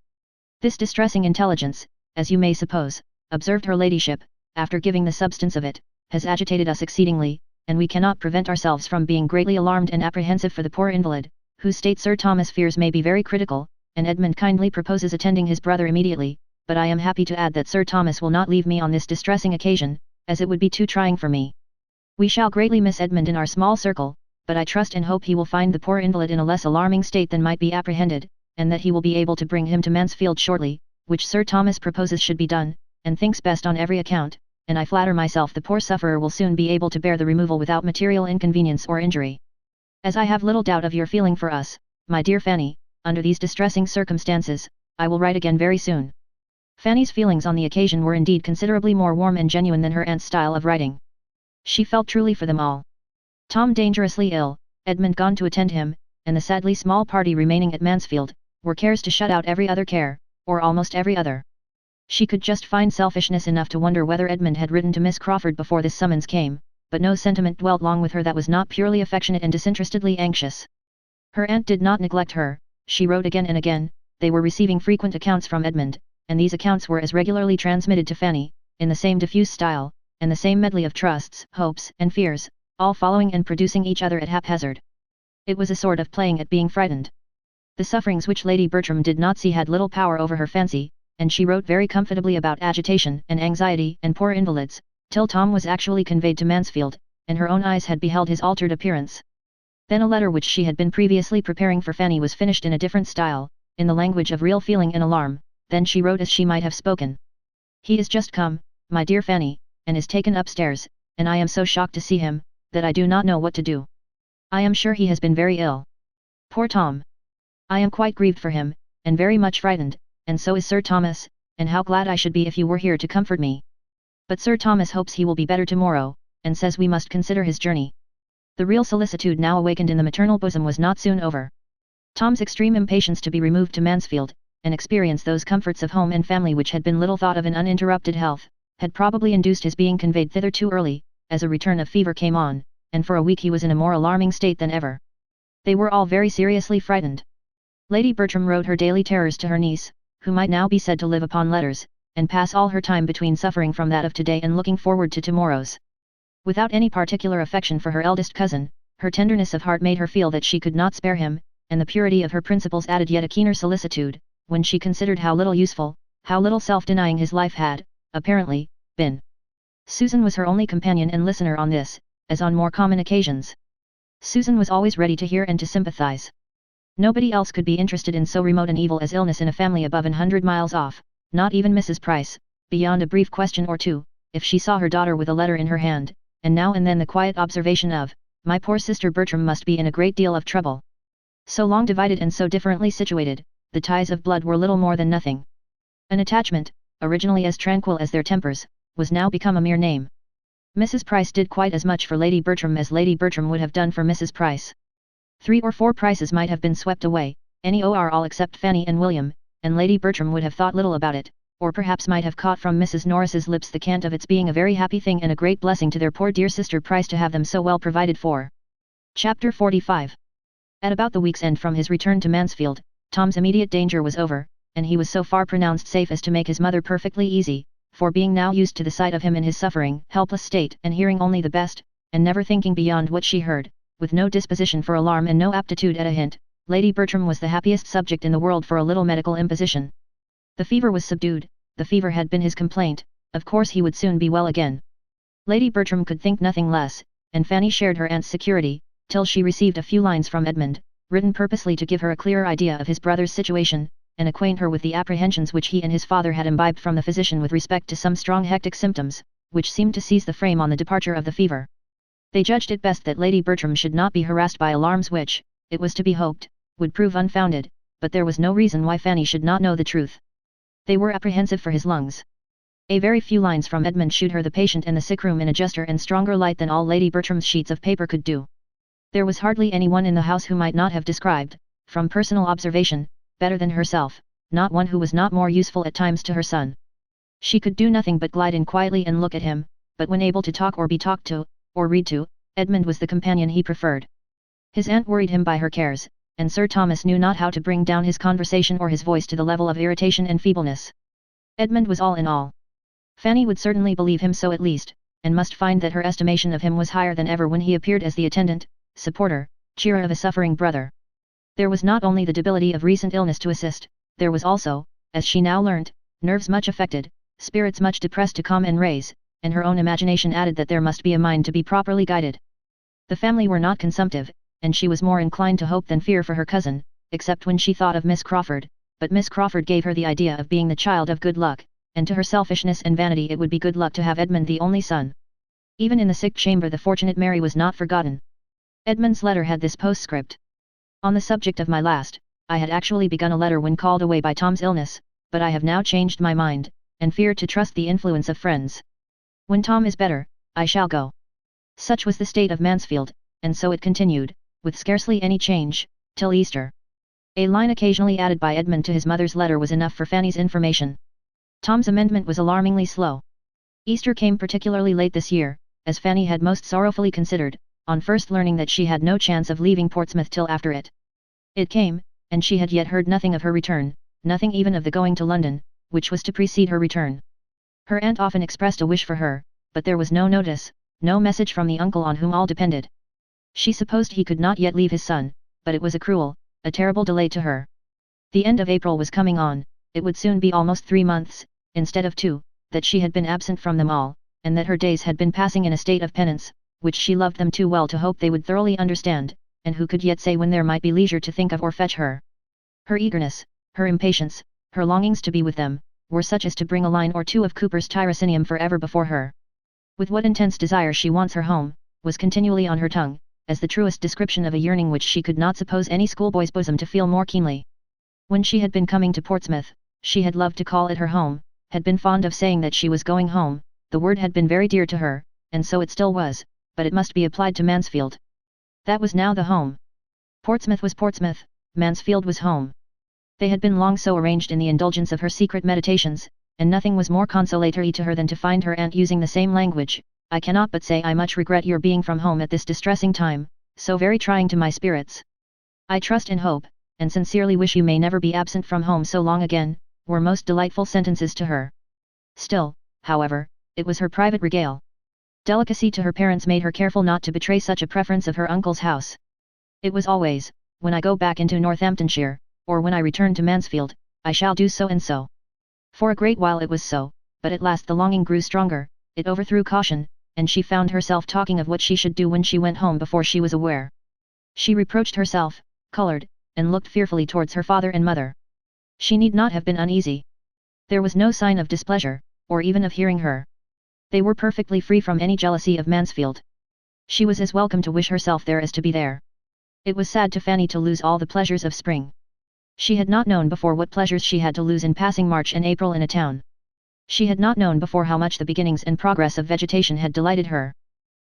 This distressing intelligence, as you may suppose, observed her ladyship, after giving the substance of it, has agitated us exceedingly, and we cannot prevent ourselves from being greatly alarmed and apprehensive for the poor invalid, whose state Sir Thomas fears may be very critical, and Edmund kindly proposes attending his brother immediately, but I am happy to add that Sir Thomas will not leave me on this distressing occasion, as it would be too trying for me. We shall greatly miss Edmund in our small circle, but I trust and hope he will find the poor invalid in a less alarming state than might be apprehended, and that he will be able to bring him to Mansfield shortly, which Sir Thomas proposes should be done, and thinks best on every account, and I flatter myself the poor sufferer will soon be able to bear the removal without material inconvenience or injury. As I have little doubt of your feeling for us, my dear Fanny, under these distressing circumstances, I will write again very soon. Fanny's feelings on the occasion were indeed considerably more warm and genuine than her aunt's style of writing. She felt truly for them all. Tom dangerously ill, Edmund gone to attend him, and the sadly small party remaining at Mansfield, were cares to shut out every other care, or almost every other. She could just find selfishness enough to wonder whether Edmund had written to Miss Crawford before this summons came, but no sentiment dwelt long with her that was not purely affectionate and disinterestedly anxious. Her aunt did not neglect her, she wrote again and again, they were receiving frequent accounts from Edmund, and these accounts were as regularly transmitted to Fanny, in the same diffuse style, and the same medley of trusts, hopes, and fears, all following and producing each other at haphazard. It was a sort of playing at being frightened. The sufferings which Lady Bertram did not see had little power over her fancy, and she wrote very comfortably about agitation and anxiety and poor invalids, till Tom was actually conveyed to Mansfield, and her own eyes had beheld his altered appearance. Then a letter which she had been previously preparing for Fanny was finished in a different style, in the language of real feeling and alarm. Then she wrote as she might have spoken. He is just come, my dear Fanny, and is taken upstairs, and I am so shocked to see him, that I do not know what to do. I am sure he has been very ill. Poor Tom! I am quite grieved for him, and very much frightened, and so is Sir Thomas, and how glad I should be if you were here to comfort me. But Sir Thomas hopes he will be better tomorrow, and says we must consider his journey. The real solicitude now awakened in the maternal bosom was not soon over. Tom's extreme impatience to be removed to Mansfield, and experience those comforts of home and family which had been little thought of in uninterrupted health, had probably induced his being conveyed thither too early, as a return of fever came on, and for a week he was in a more alarming state than ever. They were all very seriously frightened. Lady Bertram wrote her daily terrors to her niece, who might now be said to live upon letters, and pass all her time between suffering from that of today and looking forward to tomorrow's. Without any particular affection for her eldest cousin, her tenderness of heart made her feel that she could not spare him, and the purity of her principles added yet a keener solicitude, when she considered how little useful, how little self-denying his life had, apparently, been. Susan was her only companion and listener on this, as on more common occasions. Susan was always ready to hear and to sympathize. Nobody else could be interested in so remote an evil as illness in a family above 100 miles off, not even Mrs. Price, beyond a brief question or two, if she saw her daughter with a letter in her hand, and now and then the quiet observation of, "My poor sister Bertram must be in a great deal of trouble." So long divided and so differently situated, the ties of blood were little more than nothing. An attachment, originally as tranquil as their tempers, was now become a mere name. Mrs. Price did quite as much for Lady Bertram as Lady Bertram would have done for Mrs. Price. 3 or 4 Prices might have been swept away, any or all except Fanny and William, and Lady Bertram would have thought little about it, or perhaps might have caught from Mrs. Norris's lips the cant of its being a very happy thing and a great blessing to their poor dear sister Price to have them so well provided for. Chapter 45. At about the week's end from his return to Mansfield, Tom's immediate danger was over, and he was so far pronounced safe as to make his mother perfectly easy, for being now used to the sight of him in his suffering, helpless state, and hearing only the best, and never thinking beyond what she heard, with no disposition for alarm and no aptitude at a hint, Lady Bertram was the happiest subject in the world for a little medical imposition. The fever was subdued, the fever had been his complaint, of course he would soon be well again. Lady Bertram could think nothing less, and Fanny shared her aunt's security, till she received a few lines from Edmund, written purposely to give her a clearer idea of his brother's situation, and acquaint her with the apprehensions which he and his father had imbibed from the physician with respect to some strong hectic symptoms, which seemed to seize the frame on the departure of the fever. They judged it best that Lady Bertram should not be harassed by alarms which, it was to be hoped, would prove unfounded, but there was no reason why Fanny should not know the truth. They were apprehensive for his lungs. A very few lines from Edmund shewed her the patient and the sick room in a juster and stronger light than all Lady Bertram's sheets of paper could do. There was hardly anyone in the house who might not have described, from personal observation, better than herself, not one who was not more useful at times to her son. She could do nothing but glide in quietly and look at him, but when able to talk or be talked to, or read to, Edmund was the companion he preferred. His aunt worried him by her cares, and Sir Thomas knew not how to bring down his conversation or his voice to the level of irritation and feebleness. Edmund was all in all. Fanny would certainly believe him so at least, and must find that her estimation of him was higher than ever when he appeared as the attendant, supporter, cheerer of a suffering brother. There was not only the debility of recent illness to assist, there was also, as she now learnt, nerves much affected, spirits much depressed to calm and raise, and her own imagination added that there must be a mind to be properly guided. The family were not consumptive, and she was more inclined to hope than fear for her cousin, except when she thought of Miss Crawford, but Miss Crawford gave her the idea of being the child of good luck, and to her selfishness and vanity it would be good luck to have Edmund the only son. Even in the sick chamber the fortunate Mary was not forgotten. Edmund's letter had this postscript. On the subject of my last, I had actually begun a letter when called away by Tom's illness, but I have now changed my mind, and fear to trust the influence of friends. When Tom is better, I shall go. Such was the state of Mansfield, and so it continued, with scarcely any change, till Easter. A line occasionally added by Edmund to his mother's letter was enough for Fanny's information. Tom's amendment was alarmingly slow. Easter came particularly late this year, as Fanny had most sorrowfully considered, on first learning that she had no chance of leaving Portsmouth till after it. It came, and she had yet heard nothing of her return, nothing even of the going to London, which was to precede her return. Her aunt often expressed a wish for her, but there was no notice, no message from the uncle on whom all depended. She supposed he could not yet leave his son, but it was a cruel, a terrible delay to her. The end of April was coming on, it would soon be almost 3 months, instead of 2, that she had been absent from them all, and that her days had been passing in a state of penance, which she loved them too well to hope they would thoroughly understand, and who could yet say when there might be leisure to think of or fetch her. Her eagerness, her impatience, her longings to be with them, were such as to bring a line or two of Cooper's Tiracinium for ever before her. With what intense desire she wants her home, was continually on her tongue, as the truest description of a yearning which she could not suppose any schoolboy's bosom to feel more keenly. When she had been coming to Portsmouth, She had loved to call it her home, had been fond of saying that she was going home, the word had been very dear to her, and so it still was, but it must be applied to Mansfield. That was now the home. Portsmouth was Portsmouth, Mansfield was home. They had been long so arranged in the indulgence of her secret meditations, and nothing was more consolatory to her than to find her aunt using the same language. I cannot but say I much regret your being from home at this distressing time, so very trying to my spirits. I trust and hope, and sincerely wish you may never be absent from home so long again, were most delightful sentences to her. Still, however, it was her private regale. Delicacy to her parents made her careful not to betray such a preference of her uncle's house. It was always, when I go back into Northamptonshire, or when I return to Mansfield, I shall do so and so. For a great while it was so, but at last the longing grew stronger, it overthrew caution, and she found herself talking of what she should do when she went home before she was aware. She reproached herself, coloured, and looked fearfully towards her father and mother. She need not have been uneasy. There was no sign of displeasure, or even of hearing her. They were perfectly free from any jealousy of Mansfield. She was as welcome to wish herself there as to be there. It was sad to Fanny to lose all the pleasures of spring. She had not known before what pleasures she had to lose in passing March and April in a town. She had not known before how much the beginnings and progress of vegetation had delighted her.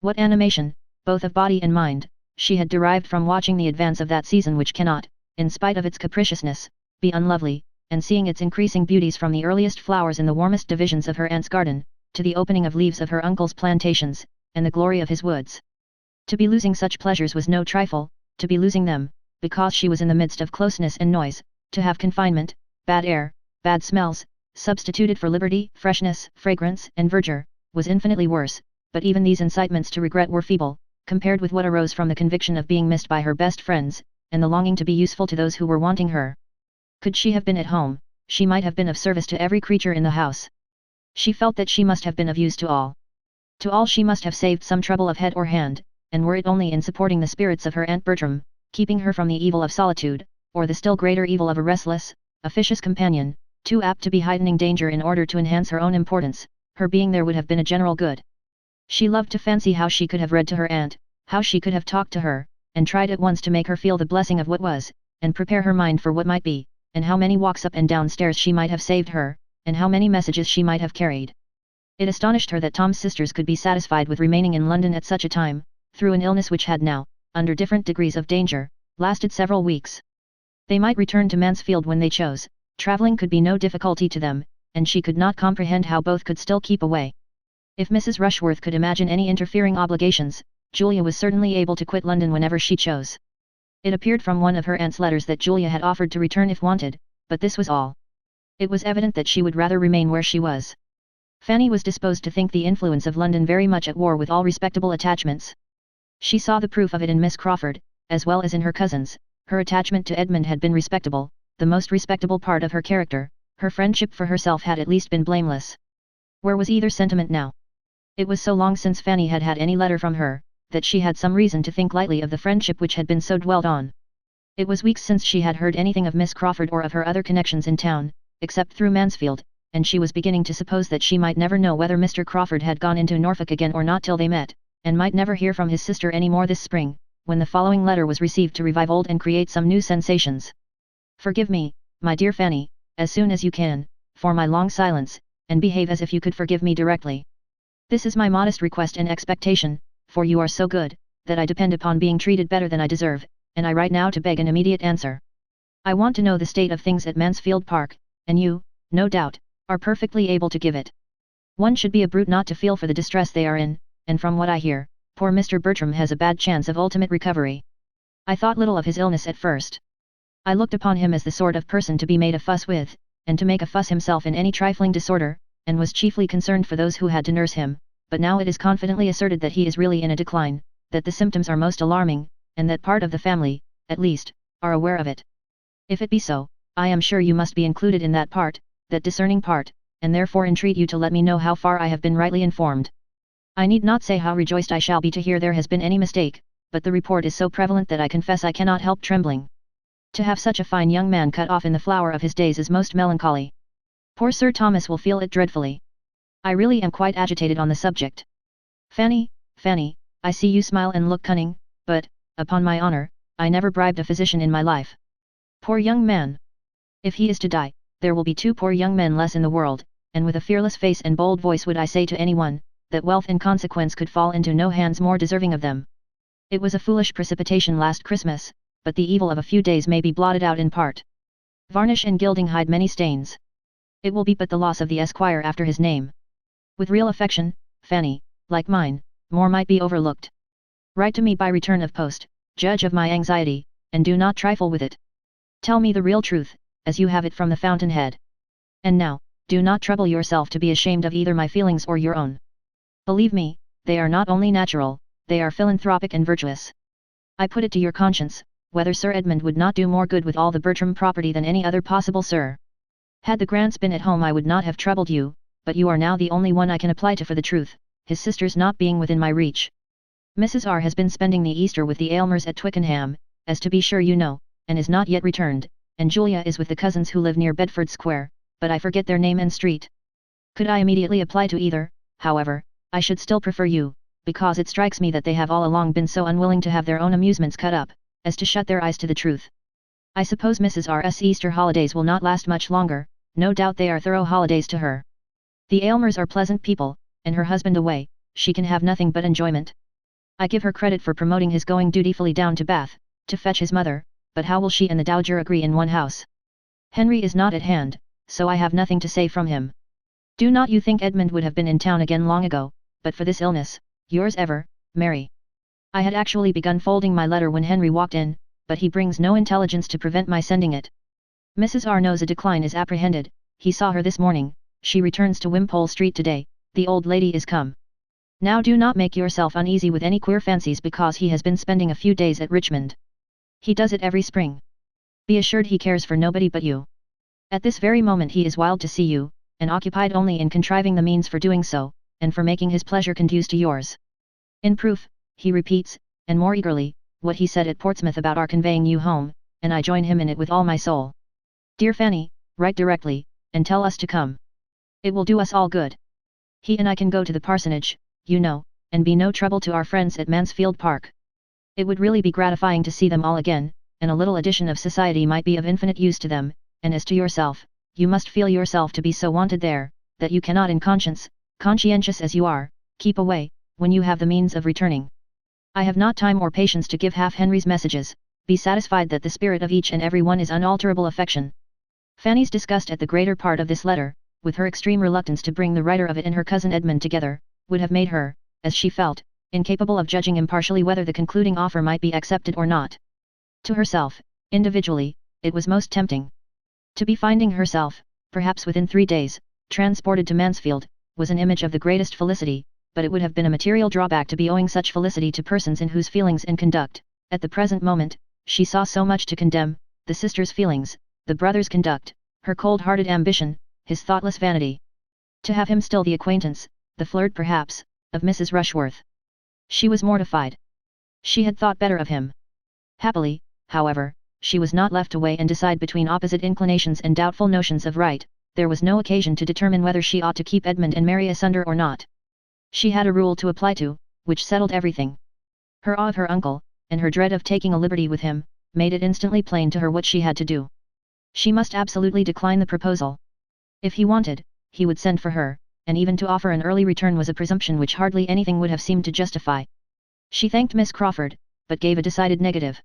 What animation, both of body and mind, she had derived from watching the advance of that season which cannot, in spite of its capriciousness, be unlovely, and seeing its increasing beauties from the earliest flowers in the warmest divisions of her aunt's garden, to the opening of leaves of her uncle's plantations, and the glory of his woods. To be losing such pleasures was no trifle, to be losing them, because she was in the midst of closeness and noise, to have confinement, bad air, bad smells, substituted for liberty, freshness, fragrance, and verdure, was infinitely worse, but even these incitements to regret were feeble, compared with what arose from the conviction of being missed by her best friends, and the longing to be useful to those who were wanting her. Could she have been at home, she might have been of service to every creature in the house. She felt that she must have been of use to all. To all she must have saved some trouble of head or hand, and were it only in supporting the spirits of her Aunt Bertram, keeping her from the evil of solitude, or the still greater evil of a restless, officious companion, too apt to be heightening danger in order to enhance her own importance, her being there would have been a general good. She loved to fancy how she could have read to her aunt, how she could have talked to her, and tried at once to make her feel the blessing of what was, and prepare her mind for what might be, and how many walks up and down stairs she might have saved her, and how many messages she might have carried. It astonished her that Tom's sisters could be satisfied with remaining in London at such a time, through an illness which had now, under different degrees of danger, lasted several weeks. They might return to Mansfield when they chose, travelling could be no difficulty to them, and she could not comprehend how both could still keep away. If Mrs. Rushworth could imagine any interfering obligations, Julia was certainly able to quit London whenever she chose. It appeared from one of her aunt's letters that Julia had offered to return if wanted, but this was all. It was evident that she would rather remain where she was. Fanny was disposed to think the influence of London very much at war with all respectable attachments. She saw the proof of it in Miss Crawford, as well as in her cousins. Her attachment to Edmund had been respectable, the most respectable part of her character. Her friendship for herself had at least been blameless. Where was either sentiment now? It was so long since Fanny had had any letter from her, that she had some reason to think lightly of the friendship which had been so dwelt on. It was weeks since she had heard anything of Miss Crawford or of her other connections in town, except through Mansfield, and she was beginning to suppose that she might never know whether Mr. Crawford had gone into Norfolk again or not till they met, and might never hear from his sister any more this spring, when the following letter was received to revive old and create some new sensations. Forgive me, my dear Fanny, as soon as you can, for my long silence, and behave as if you could forgive me directly. This is my modest request and expectation, for you are so good, that I depend upon being treated better than I deserve, and I write now to beg an immediate answer. I want to know the state of things at Mansfield Park, and you, no doubt, are perfectly able to give it. One should be a brute not to feel for the distress they are in, and from what I hear, poor Mr. Bertram has a bad chance of ultimate recovery. I thought little of his illness at first. I looked upon him as the sort of person to be made a fuss with, and to make a fuss himself in any trifling disorder, and was chiefly concerned for those who had to nurse him, but now it is confidently asserted that he is really in a decline, that the symptoms are most alarming, and that part of the family, at least, are aware of it. If it be so, I am sure you must be included in that part, that discerning part, and therefore entreat you to let me know how far I have been rightly informed. I need not say how rejoiced I shall be to hear there has been any mistake, but the report is so prevalent that I confess I cannot help trembling. To have such a fine young man cut off in the flower of his days is most melancholy. Poor Sir Thomas will feel it dreadfully. I really am quite agitated on the subject. Fanny, Fanny, I see you smile and look cunning, but, upon my honour, I never bribed a physician in my life. Poor young man! If he is to die, there will be 2 poor young men less in the world, and with a fearless face and bold voice would I say to anyone, that wealth and consequence could fall into no hands more deserving of them. It was a foolish precipitation last Christmas, but the evil of a few days may be blotted out in part. Varnish and gilding hide many stains. It will be but the loss of the Esquire after his name. With real affection, Fanny, like mine, more might be overlooked. Write to me by return of post, judge of my anxiety, and do not trifle with it. Tell me the real truth, as you have it from the fountainhead. And now, do not trouble yourself to be ashamed of either my feelings or your own. Believe me, they are not only natural, they are philanthropic and virtuous. I put it to your conscience, whether Sir Edmund would not do more good with all the Bertram property than any other possible sir. Had the Grants been at home I would not have troubled you, but you are now the only one I can apply to for the truth, his sisters not being within my reach. Mrs. R. has been spending the Easter with the Aylmers at Twickenham, as to be sure you know, and is not yet returned, and Julia is with the cousins who live near Bedford Square, but I forget their name and street. Could I immediately apply to either, however, I should still prefer you, because it strikes me that they have all along been so unwilling to have their own amusements cut up, as to shut their eyes to the truth. I suppose Mrs. R.'s Easter holidays will not last much longer, no doubt they are thorough holidays to her. The Aylmers are pleasant people, and her husband away, she can have nothing but enjoyment. I give her credit for promoting his going dutifully down to Bath, to fetch his mother, but how will she and the Dowager agree in one house? Henry is not at hand, so I have nothing to say from him. Do not you think Edmund would have been in town again long ago, but for this illness, yours ever, Mary. I had actually begun folding my letter when Henry walked in, but he brings no intelligence to prevent my sending it. Mrs. R. knows a decline is apprehended, he saw her this morning, she returns to Wimpole Street today, the old lady is come. Now do not make yourself uneasy with any queer fancies because he has been spending a few days at Richmond. He does it every spring. Be assured he cares for nobody but you. At this very moment he is wild to see you, and occupied only in contriving the means for doing so, and for making his pleasure conduce to yours. In proof, he repeats, and more eagerly, what he said at Portsmouth about our conveying you home, and I join him in it with all my soul. Dear Fanny, write directly, and tell us to come. It will do us all good. He and I can go to the parsonage, you know, and be no trouble to our friends at Mansfield Park. It would really be gratifying to see them all again, and a little addition of society might be of infinite use to them, and as to yourself, you must feel yourself to be so wanted there, that you cannot in conscience, conscientious as you are, keep away, when you have the means of returning. I have not time or patience to give half Henry's messages, be satisfied that the spirit of each and every one is unalterable affection. Fanny's disgust at the greater part of this letter, with her extreme reluctance to bring the writer of it and her cousin Edmund together, would have made her, as she felt, incapable of judging impartially whether the concluding offer might be accepted or not. To herself, individually, it was most tempting. To be finding herself, perhaps within 3 days, transported to Mansfield, was an image of the greatest felicity, but it would have been a material drawback to be owing such felicity to persons in whose feelings and conduct, at the present moment, she saw so much to condemn, the sister's feelings, the brother's conduct, her cold-hearted ambition, his thoughtless vanity. To have him still the acquaintance, the flirt perhaps, of Mrs. Rushworth. She was mortified. She had thought better of him. Happily, however, she was not left to weigh and decide between opposite inclinations and doubtful notions of right, there was no occasion to determine whether she ought to keep Edmund and Mary asunder or not. She had a rule to apply to, which settled everything. Her awe of her uncle, and her dread of taking a liberty with him, made it instantly plain to her what she had to do. She must absolutely decline the proposal. If he wanted, he would send for her, and even to offer an early return was a presumption which hardly anything would have seemed to justify. She thanked Miss Crawford, but gave a decided negative.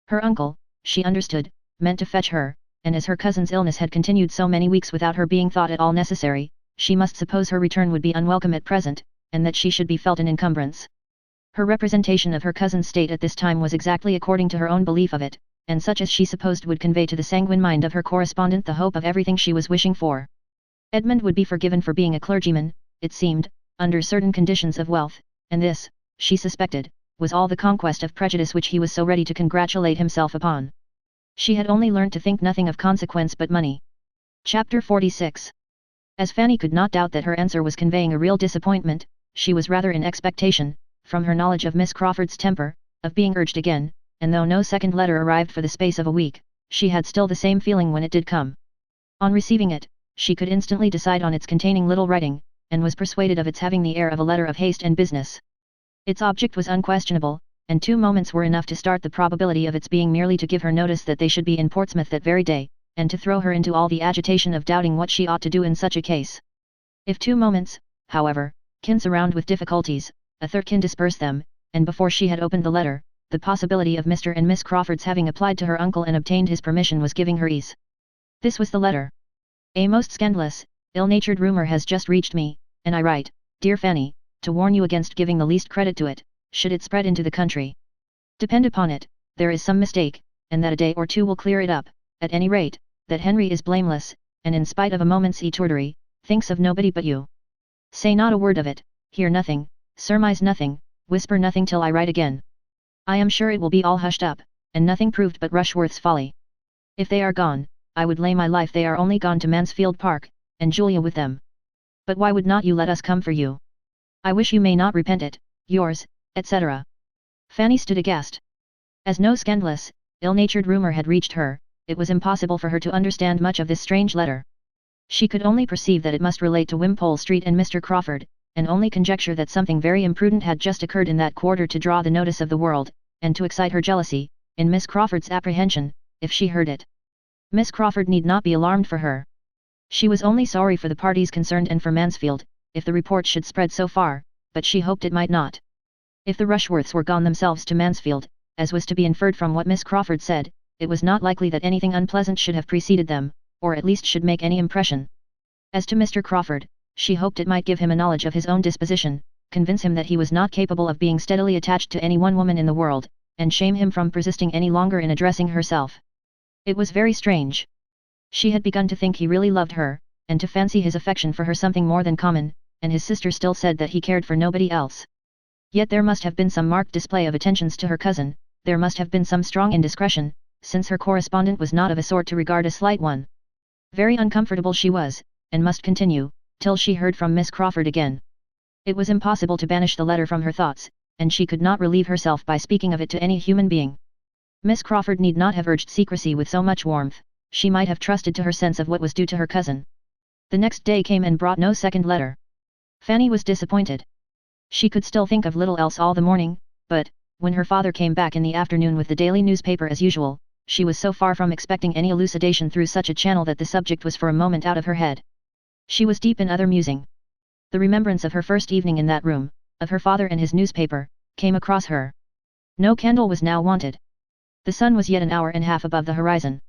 Her uncle, she understood, meant to fetch her, and as her cousin's illness had continued so many weeks without her being thought at all necessary, she must suppose her return would be unwelcome at present, and that she should be felt an encumbrance. Her representation of her cousin's state at this time was exactly according to her own belief of it, and such as she supposed would convey to the sanguine mind of her correspondent the hope of everything she was wishing for. Edmund would be forgiven for being a clergyman, it seemed, under certain conditions of wealth, and this, she suspected, was all the conquest of prejudice which he was so ready to congratulate himself upon. She had only learnt to think nothing of consequence but money. Chapter 46. As Fanny could not doubt that her answer was conveying a real disappointment, she was rather in expectation, from her knowledge of Miss Crawford's temper, of being urged again, and though no second letter arrived for the space of a week, she had still the same feeling when it did come. On receiving it, she could instantly decide on its containing little writing, and was persuaded of its having the air of a letter of haste and business. Its object was unquestionable, and 2 moments were enough to start the probability of its being merely to give her notice that they should be in Portsmouth that very day, and to throw her into all the agitation of doubting what she ought to do in such a case. If 2 moments, however, can surround with difficulties, a third can disperse them, and before she had opened the letter, the possibility of Mr. and Miss Crawford's having applied to her uncle and obtained his permission was giving her ease. This was the letter. A most scandalous, ill-natured rumor has just reached me, and I write, dear Fanny, to warn you against giving the least credit to it, should it spread into the country. Depend upon it, there is some mistake, and that a day or 2 will clear it up, at any rate, that Henry is blameless, and in spite of a moment's étourderie, thinks of nobody but you. Say not a word of it, hear nothing, surmise nothing, whisper nothing till I write again. I am sure it will be all hushed up, and nothing proved but Rushworth's folly. If they are gone, I would lay my life they are only gone to Mansfield Park, and Julia with them. But why would not you let us come for you? I wish you may not repent it, yours, etc. Fanny stood aghast. As no scandalous, ill-natured rumor had reached her, it was impossible for her to understand much of this strange letter. She could only perceive that it must relate to Wimpole Street and Mr. Crawford, and only conjecture that something very imprudent had just occurred in that quarter to draw the notice of the world, and to excite her jealousy, in Miss Crawford's apprehension, if she heard it. Miss Crawford need not be alarmed for her. She was only sorry for the parties concerned and for Mansfield, if the report should spread so far, but she hoped it might not. If the Rushworths were gone themselves to Mansfield, as was to be inferred from what Miss Crawford said, it was not likely that anything unpleasant should have preceded them, or at least should make any impression. As to Mr. Crawford, she hoped it might give him a knowledge of his own disposition, convince him that he was not capable of being steadily attached to any one woman in the world, and shame him from persisting any longer in addressing herself. It was very strange. She had begun to think he really loved her, and to fancy his affection for her something more than common, and his sister still said that he cared for nobody else. Yet there must have been some marked display of attentions to her cousin, there must have been some strong indiscretion, since her correspondent was not of a sort to regard a slight one. Very uncomfortable she was, and must continue, till she heard from Miss Crawford again. It was impossible to banish the letter from her thoughts, and she could not relieve herself by speaking of it to any human being. Miss Crawford need not have urged secrecy with so much warmth, she might have trusted to her sense of what was due to her cousin. The next day came and brought no second letter. Fanny was disappointed. She could still think of little else all the morning, but, when her father came back in the afternoon with the daily newspaper as usual, she was so far from expecting any elucidation through such a channel that the subject was for a moment out of her head. She was deep in other musing. The remembrance of her first evening in that room, of her father and his newspaper, came across her. No candle was now wanted. The sun was yet an hour and a half above the horizon.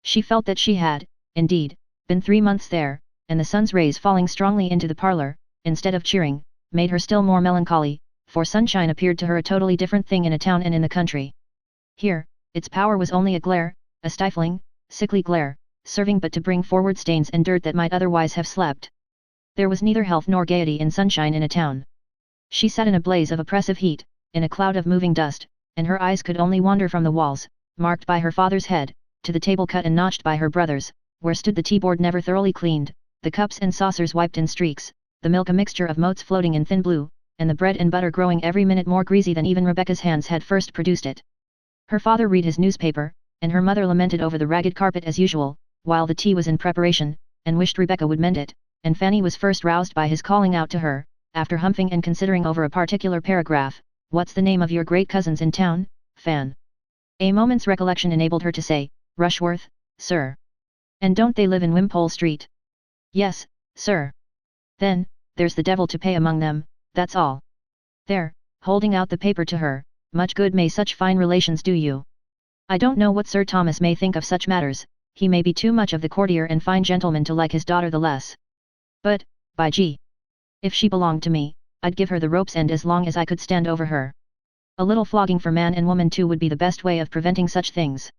She felt that she had, indeed, been 3 months there, and the sun's rays falling strongly into the parlour, instead of cheering, made her still more melancholy, for sunshine appeared to her a totally different thing in a town and in the country. Here, its power was only a glare, a stifling, sickly glare, serving but to bring forward stains and dirt that might otherwise have slept. There was neither health nor gaiety in sunshine in a town. She sat in a blaze of oppressive heat, in a cloud of moving dust, and her eyes could only wander from the walls, marked by her father's head, to the table cut and notched by her brother's, where stood the tea-board never thoroughly cleaned, the cups and saucers wiped in streaks, the milk a mixture of motes floating in thin blue, and the bread and butter growing every minute more greasy than even Rebecca's hands had first produced it. Her father read his newspaper, and her mother lamented over the ragged carpet as usual, while the tea was in preparation, and wished Rebecca would mend it, and Fanny was first roused by his calling out to her, after humphing and considering over a particular paragraph, "What's the name of your great cousins in town, Fan?" A moment's recollection enabled her to say, "Rushworth, sir." "And don't they live in Wimpole Street?" "Yes, sir." "Then, there's the devil to pay among them, that's all." "There," holding out the paper to her, "much good may such fine relations do you. I don't know what Sir Thomas may think of such matters, he may be too much of the courtier and fine gentleman to like his daughter the less. But, by G! if she belonged to me, I'd give her the rope's end as long as I could stand over her. A little flogging for man and woman too would be the best way of preventing such things."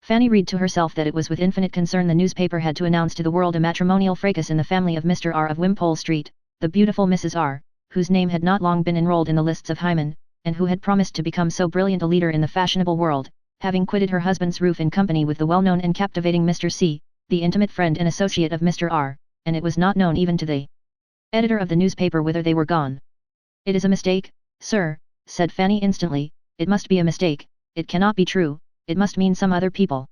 Fanny read to herself that it was with infinite concern the newspaper had to announce to the world a matrimonial fracas in the family of Mr. R. of Wimpole Street, the beautiful Mrs. R., whose name had not long been enrolled in the lists of Hymen, and who had promised to become so brilliant a leader in the fashionable world, having quitted her husband's roof in company with the well-known and captivating Mr. C., the intimate friend and associate of Mr. R., and it was not known even to the editor of the newspaper whither they were gone. "It is a mistake, sir," said Fanny instantly, "it must be a mistake, it cannot be true, it must mean some other people."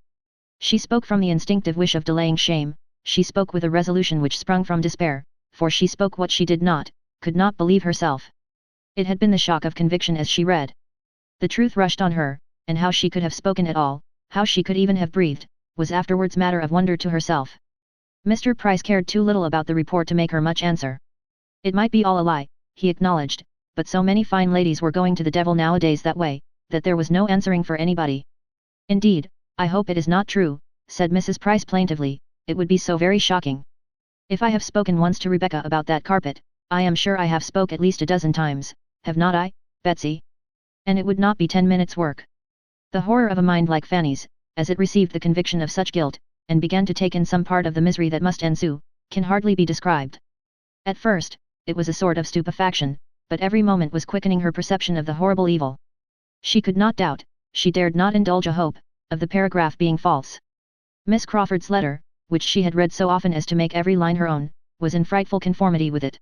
She spoke from the instinctive wish of delaying shame, she spoke with a resolution which sprung from despair, for she spoke what she did not, could not believe herself. It had been the shock of conviction as she read. The truth rushed on her, and how she could have spoken at all, how she could even have breathed, was afterwards matter of wonder to herself. Mr. Price cared too little about the report to make her much answer. It might be all a lie, he acknowledged, but so many fine ladies were going to the devil nowadays that way, that there was no answering for anybody. Indeed, I hope it is not true, said Mrs. Price plaintively, it would be so very shocking. If I have spoken once to Rebecca about that carpet, I am sure I have spoke at least a dozen times, have not I, Betsy? And it would not be 10 minutes' work. The horror of a mind like Fanny's, as it received the conviction of such guilt, and began to take in some part of the misery that must ensue, can hardly be described. At first, it was a sort of stupefaction, but every moment was quickening her perception of the horrible evil. She could not doubt, she dared not indulge a hope, of the paragraph being false. Miss Crawford's letter, which she had read so often as to make every line her own, was in frightful conformity with it.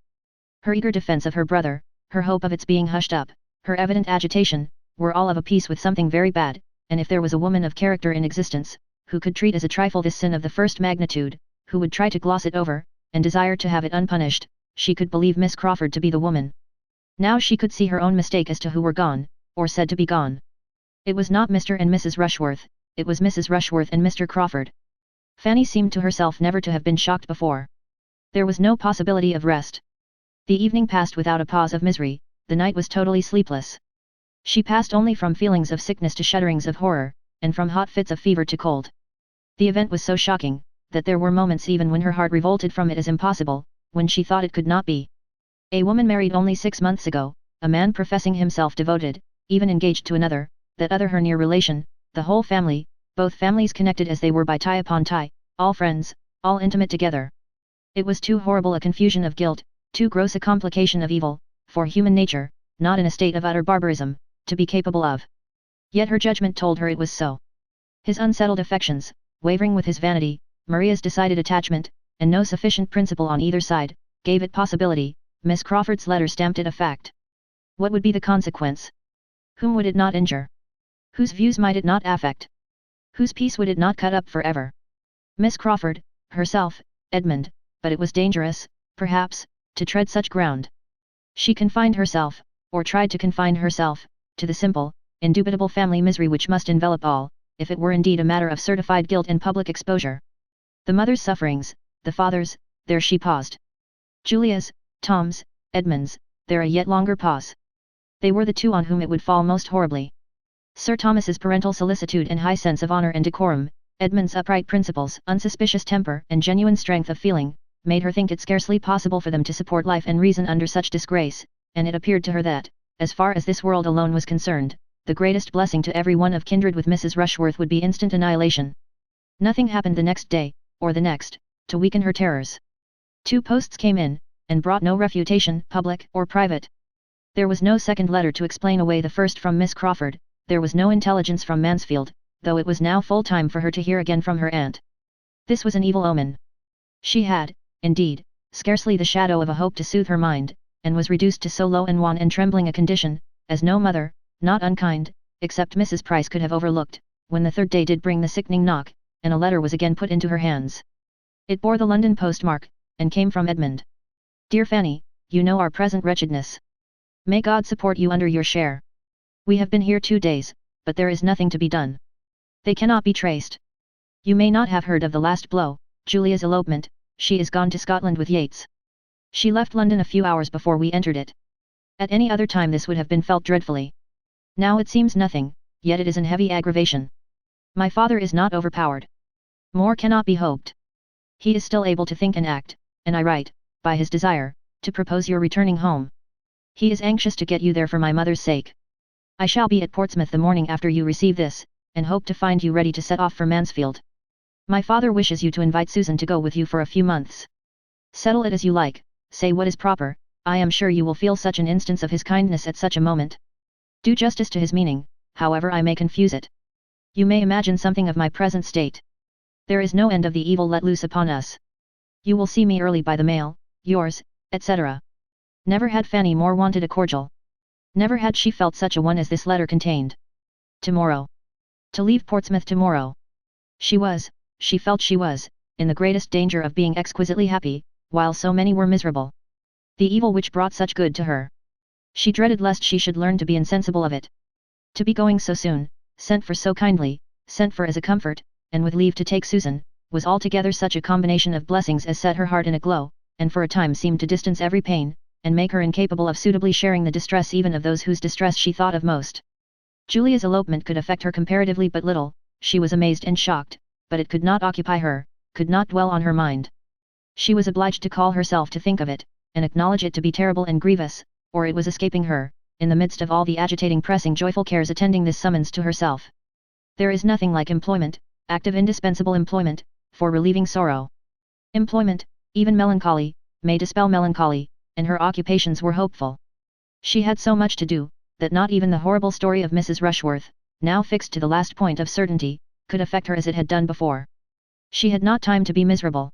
Her eager defence of her brother, her hope of its being hushed up, her evident agitation, were all of a piece with something very bad, and if there was a woman of character in existence, who could treat as a trifle this sin of the first magnitude, who would try to gloss it over, and desire to have it unpunished, she could believe Miss Crawford to be the woman. Now she could see her own mistake as to who were gone, or said to be gone. It was not Mr. and Mrs. Rushworth, it was Mrs. Rushworth and Mr. Crawford. Fanny seemed to herself never to have been shocked before. There was no possibility of rest. The evening passed without a pause of misery, the night was totally sleepless. She passed only from feelings of sickness to shudderings of horror, and from hot fits of fever to cold. The event was so shocking, that there were moments even when her heart revolted from it as impossible, when she thought it could not be. A woman married only 6 months ago, a man professing himself devoted, even engaged to another, that other her near relation, the whole family, both families connected as they were by tie upon tie, all friends, all intimate together. It was too horrible a confusion of guilt, too gross a complication of evil, for human nature, not in a state of utter barbarism, to be capable of. Yet her judgment told her it was so. His unsettled affections, wavering with his vanity, Maria's decided attachment, and no sufficient principle on either side, gave it possibility. Miss Crawford's letter stamped it a fact. What would be the consequence? Whom would it not injure? Whose views might it not affect? Whose peace would it not cut up forever? Miss Crawford, herself, Edmund, but it was dangerous, perhaps, to tread such ground. She confined herself, or tried to confine herself, to the simple, indubitable family misery which must envelop all, if it were indeed a matter of certified guilt and public exposure. The mother's sufferings, the father's, there she paused. Julia's, Tom's, Edmund's, there a yet longer pause. They were the two on whom it would fall most horribly. Sir Thomas's parental solicitude and high sense of honour and decorum, Edmund's upright principles, unsuspicious temper and genuine strength of feeling, made her think it scarcely possible for them to support life and reason under such disgrace, and it appeared to her that, as far as this world alone was concerned, the greatest blessing to every one of kindred with Mrs. Rushworth would be instant annihilation. Nothing happened the next day, or the next, to weaken her terrors. 2 posts came in, and brought no refutation, public or private. There was no second letter to explain away the first from Miss Crawford, there was no intelligence from Mansfield, though it was now full time for her to hear again from her aunt. This was an evil omen. She had, indeed, scarcely the shadow of a hope to soothe her mind, and was reduced to so low and wan and trembling a condition, as no mother, not unkind, except Mrs. Price could have overlooked, when the 3rd day did bring the sickening knock, and a letter was again put into her hands. It bore the London postmark, and came from Edmund. Dear Fanny, you know our present wretchedness. May God support you under your share. We have been here 2 days, but there is nothing to be done. They cannot be traced. You may not have heard of the last blow, Julia's elopement. She is gone to Scotland with Yates. She left London a few hours before we entered it. At any other time this would have been felt dreadfully. Now it seems nothing, yet it is an heavy aggravation. My father is not overpowered. More cannot be hoped. He is still able to think and act, and I write, by his desire, to propose your returning home. He is anxious to get you there for my mother's sake. I shall be at Portsmouth the morning after you receive this, and hope to find you ready to set off for Mansfield. My father wishes you to invite Susan to go with you for a few months. Settle it as you like, say what is proper, I am sure you will feel such an instance of his kindness at such a moment. Do justice to his meaning, however I may confuse it. You may imagine something of my present state. There is no end of the evil let loose upon us. You will see me early by the mail, yours, etc. Never had Fanny more wanted a cordial. Never had she felt such a one as this letter contained. Tomorrow. To leave Portsmouth tomorrow. She felt she was, in the greatest danger of being exquisitely happy, while so many were miserable. The evil which brought such good to her. She dreaded lest she should learn to be insensible of it. To be going so soon, sent for so kindly, sent for as a comfort, and with leave to take Susan, was altogether such a combination of blessings as set her heart in a glow, and for a time seemed to distance every pain, and make her incapable of suitably sharing the distress even of those whose distress she thought of most. Julia's elopement could affect her comparatively but little, she was amazed and shocked, but it could not occupy her, could not dwell on her mind. She was obliged to call herself to think of it, and acknowledge it to be terrible and grievous, or it was escaping her, in the midst of all the agitating pressing joyful cares attending this summons to herself. There is nothing like employment, active indispensable employment, for relieving sorrow. Employment, even melancholy, may dispel melancholy, and her occupations were hopeful. She had so much to do, that not even the horrible story of Mrs. Rushworth, now fixed to the last point of certainty, could affect her as it had done before. She had not time to be miserable.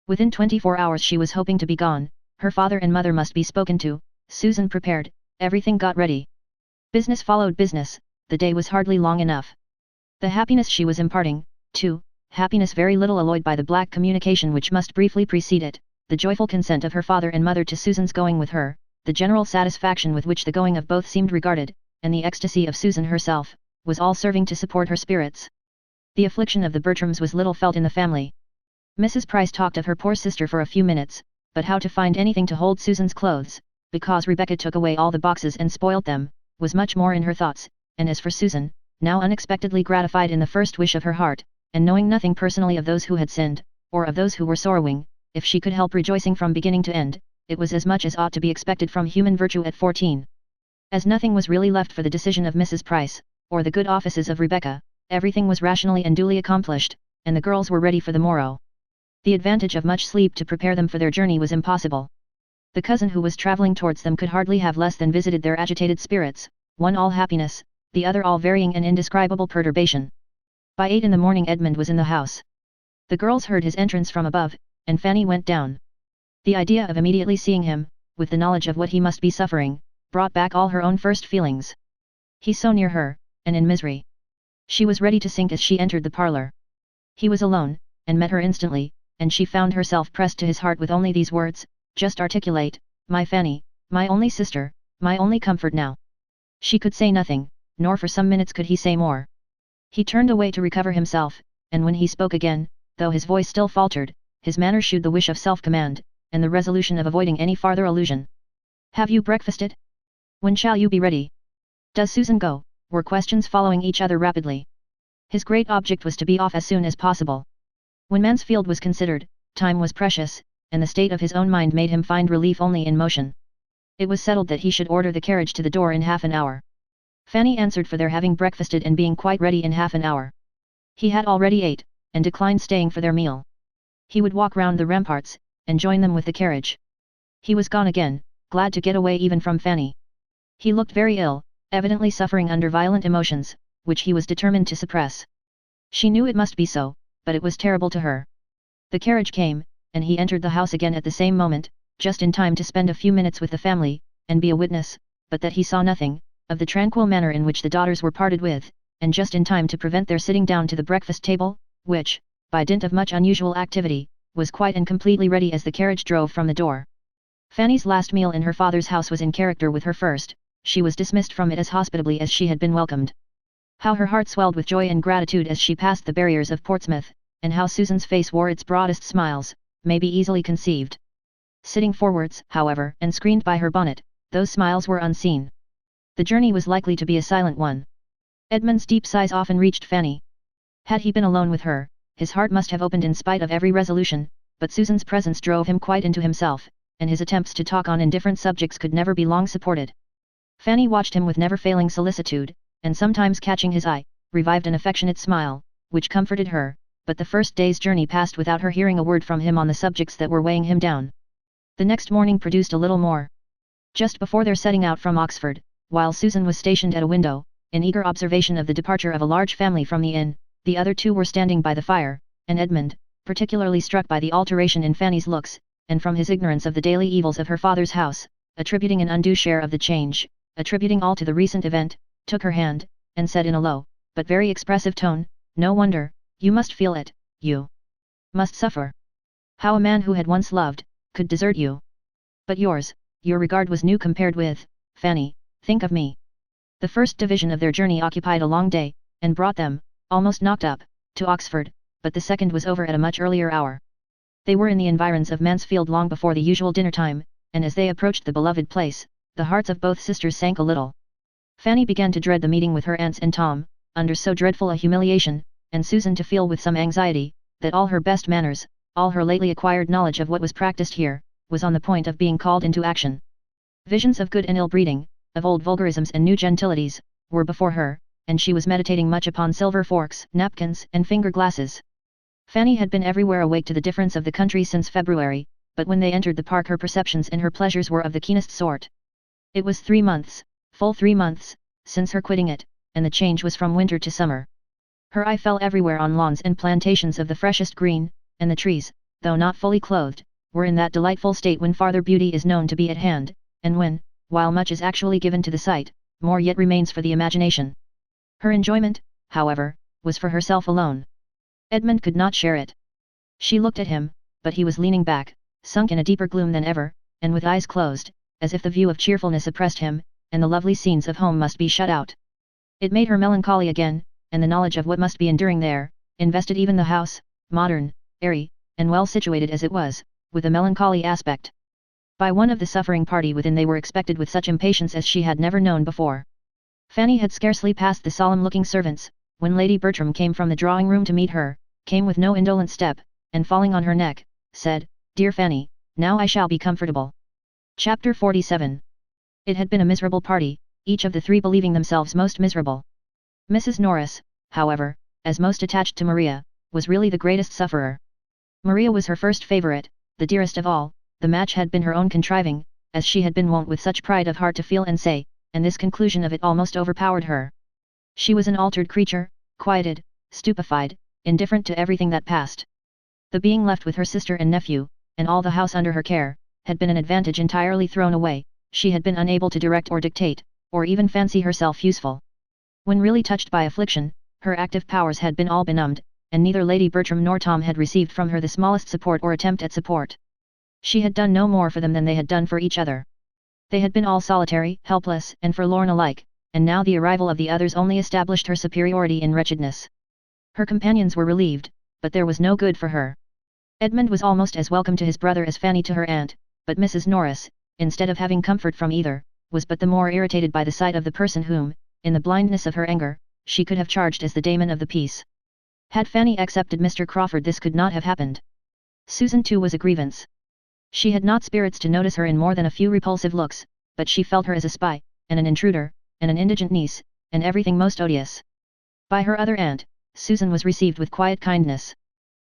Within 24 hours she was hoping to be gone, her father and mother must be spoken to, Susan prepared, everything got ready. Business followed business, the day was hardly long enough. The happiness she was imparting, too, happiness very little alloyed by the black communication which must briefly precede it, the joyful consent of her father and mother to Susan's going with her, the general satisfaction with which the going of both seemed regarded, and the ecstasy of Susan herself, was all serving to support her spirits. The affliction of the Bertrams was little felt in the family. Mrs. Price talked of her poor sister for a few minutes, but how to find anything to hold Susan's clothes, because Rebecca took away all the boxes and spoilt them, was much more in her thoughts, and as for Susan, now unexpectedly gratified in the first wish of her heart, and knowing nothing personally of those who had sinned, or of those who were sorrowing, if she could help rejoicing from beginning to end, it was as much as ought to be expected from human virtue at 14. As nothing was really left for the decision of Mrs. Price, or the good offices of Rebecca, everything was rationally and duly accomplished, and the girls were ready for the morrow. The advantage of much sleep to prepare them for their journey was impossible. The cousin who was travelling towards them could hardly have less than visited their agitated spirits, one all happiness, the other all varying and indescribable perturbation. By 8 in the morning Edmund was in the house. The girls heard his entrance from above, and Fanny went down. The idea of immediately seeing him, with the knowledge of what he must be suffering, brought back all her own first feelings. He so near her, and in misery. She was ready to sink as she entered the parlour. He was alone, and met her instantly, and she found herself pressed to his heart with only these words, just articulate, "My Fanny, my only sister, my only comfort now." She could say nothing, nor for some minutes could he say more. He turned away to recover himself, and when he spoke again, though his voice still faltered, his manner shewed the wish of self-command, and the resolution of avoiding any farther allusion. "Have you breakfasted? When shall you be ready? Does Susan go?" were questions following each other rapidly. His great object was to be off as soon as possible. When Mansfield was considered, time was precious, and the state of his own mind made him find relief only in motion. It was settled that he should order the carriage to the door in half an hour. Fanny answered for their having breakfasted and being quite ready in half an hour. He had already ate, and declined staying for their meal. He would walk round the ramparts, and join them with the carriage. He was gone again, glad to get away even from Fanny. He looked very ill, evidently suffering under violent emotions, which he was determined to suppress. She knew it must be so, but it was terrible to her. The carriage came, and he entered the house again at the same moment, just in time to spend a few minutes with the family, and be a witness, but that he saw nothing, of the tranquil manner in which the daughters were parted with, and just in time to prevent their sitting down to the breakfast table, which, by dint of much unusual activity, was quite and completely ready as the carriage drove from the door. Fanny's last meal in her father's house was in character with her first, she was dismissed from it as hospitably as she had been welcomed. How her heart swelled with joy and gratitude as she passed the barriers of Portsmouth, and how Susan's face wore its broadest smiles, may be easily conceived. Sitting forwards, however, and screened by her bonnet, those smiles were unseen. The journey was likely to be a silent one. Edmund's deep sighs often reached Fanny. Had he been alone with her, his heart must have opened in spite of every resolution, but Susan's presence drove him quite into himself, and his attempts to talk on indifferent subjects could never be long supported. Fanny watched him with never-failing solicitude, and sometimes catching his eye, revived an affectionate smile, which comforted her, but the first day's journey passed without her hearing a word from him on the subjects that were weighing him down. The next morning produced a little more. Just before their setting out from Oxford, while Susan was stationed at a window, in eager observation of the departure of a large family from the inn, the other two were standing by the fire, and Edmund, particularly struck by the alteration in Fanny's looks, and from his ignorance of the daily evils of her father's house, attributing an undue share of the change, attributing all to the recent event, took her hand, and said in a low, but very expressive tone, "No wonder, you must feel it, you must suffer. How a man who had once loved, could desert you. But yours, your regard was new compared with, Fanny, think of me." The first division of their journey occupied a long day, and brought them, almost knocked up, to Oxford, but the second was over at a much earlier hour. They were in the environs of Mansfield long before the usual dinner time, and as they approached the beloved place, the hearts of both sisters sank a little. Fanny began to dread the meeting with her aunts and Tom, under so dreadful a humiliation, and Susan to feel with some anxiety, that all her best manners, all her lately acquired knowledge of what was practiced here, was on the point of being called into action. Visions of good and ill breeding, of old vulgarisms and new gentilities, were before her, and she was meditating much upon silver forks, napkins, and finger glasses. Fanny had been everywhere awake to the difference of the country since February, but when they entered the park her perceptions and her pleasures were of the keenest sort. It was 3 months, full 3 months, since her quitting it, and the change was from winter to summer. Her eye fell everywhere on lawns and plantations of the freshest green, and the trees, though not fully clothed, were in that delightful state when farther beauty is known to be at hand, and when, while much is actually given to the sight, more yet remains for the imagination. Her enjoyment, however, was for herself alone. Edmund could not share it. She looked at him, but he was leaning back, sunk in a deeper gloom than ever, and with eyes closed, as if the view of cheerfulness oppressed him, and the lovely scenes of home must be shut out. It made her melancholy again, and the knowledge of what must be enduring there, invested even the house, modern, airy, and well situated as it was, with a melancholy aspect. By one of the suffering party within they were expected with such impatience as she had never known before. Fanny had scarcely passed the solemn-looking servants, when Lady Bertram came from the drawing-room to meet her, came with no indolent step, and falling on her neck, said, "Dear Fanny, now I shall be comfortable." Chapter 47. It had been a miserable party, each of the three believing themselves most miserable. Mrs. Norris, however, as most attached to Maria, was really the greatest sufferer. Maria was her first favourite, the dearest of all. The match had been her own contriving, as she had been wont with such pride of heart to feel and say, and this conclusion of it almost overpowered her. She was an altered creature, quieted, stupefied, indifferent to everything that passed. The being left with her sister and nephew, and all the house under her care, had been an advantage entirely thrown away. She had been unable to direct or dictate, or even fancy herself useful. When really touched by affliction, her active powers had been all benumbed, and neither Lady Bertram nor Tom had received from her the smallest support or attempt at support. She had done no more for them than they had done for each other. They had been all solitary, helpless, and forlorn alike, and now the arrival of the others only established her superiority in wretchedness. Her companions were relieved, but there was no good for her. Edmund was almost as welcome to his brother as Fanny to her aunt, but Mrs. Norris, instead of having comfort from either, was but the more irritated by the sight of the person whom, in the blindness of her anger, she could have charged as the daemon of the piece. Had Fanny accepted Mr. Crawford this could not have happened. Susan too was a grievance. She had not spirits to notice her in more than a few repulsive looks, but she felt her as a spy, and an intruder, and an indigent niece, and everything most odious. By her other aunt, Susan was received with quiet kindness.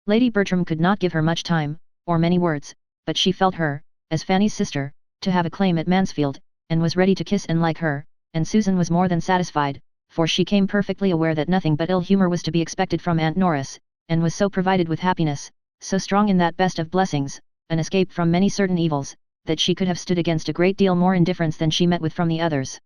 Lady Bertram could not give her much time, or many words, but she felt her, as Fanny's sister, to have a claim at Mansfield, and was ready to kiss and like her, and Susan was more than satisfied, for she came perfectly aware that nothing but ill humour was to be expected from Aunt Norris, and was so provided with happiness, so strong in that best of blessings, an escape from many certain evils, that she could have stood against a great deal more indifference than she met with from the others.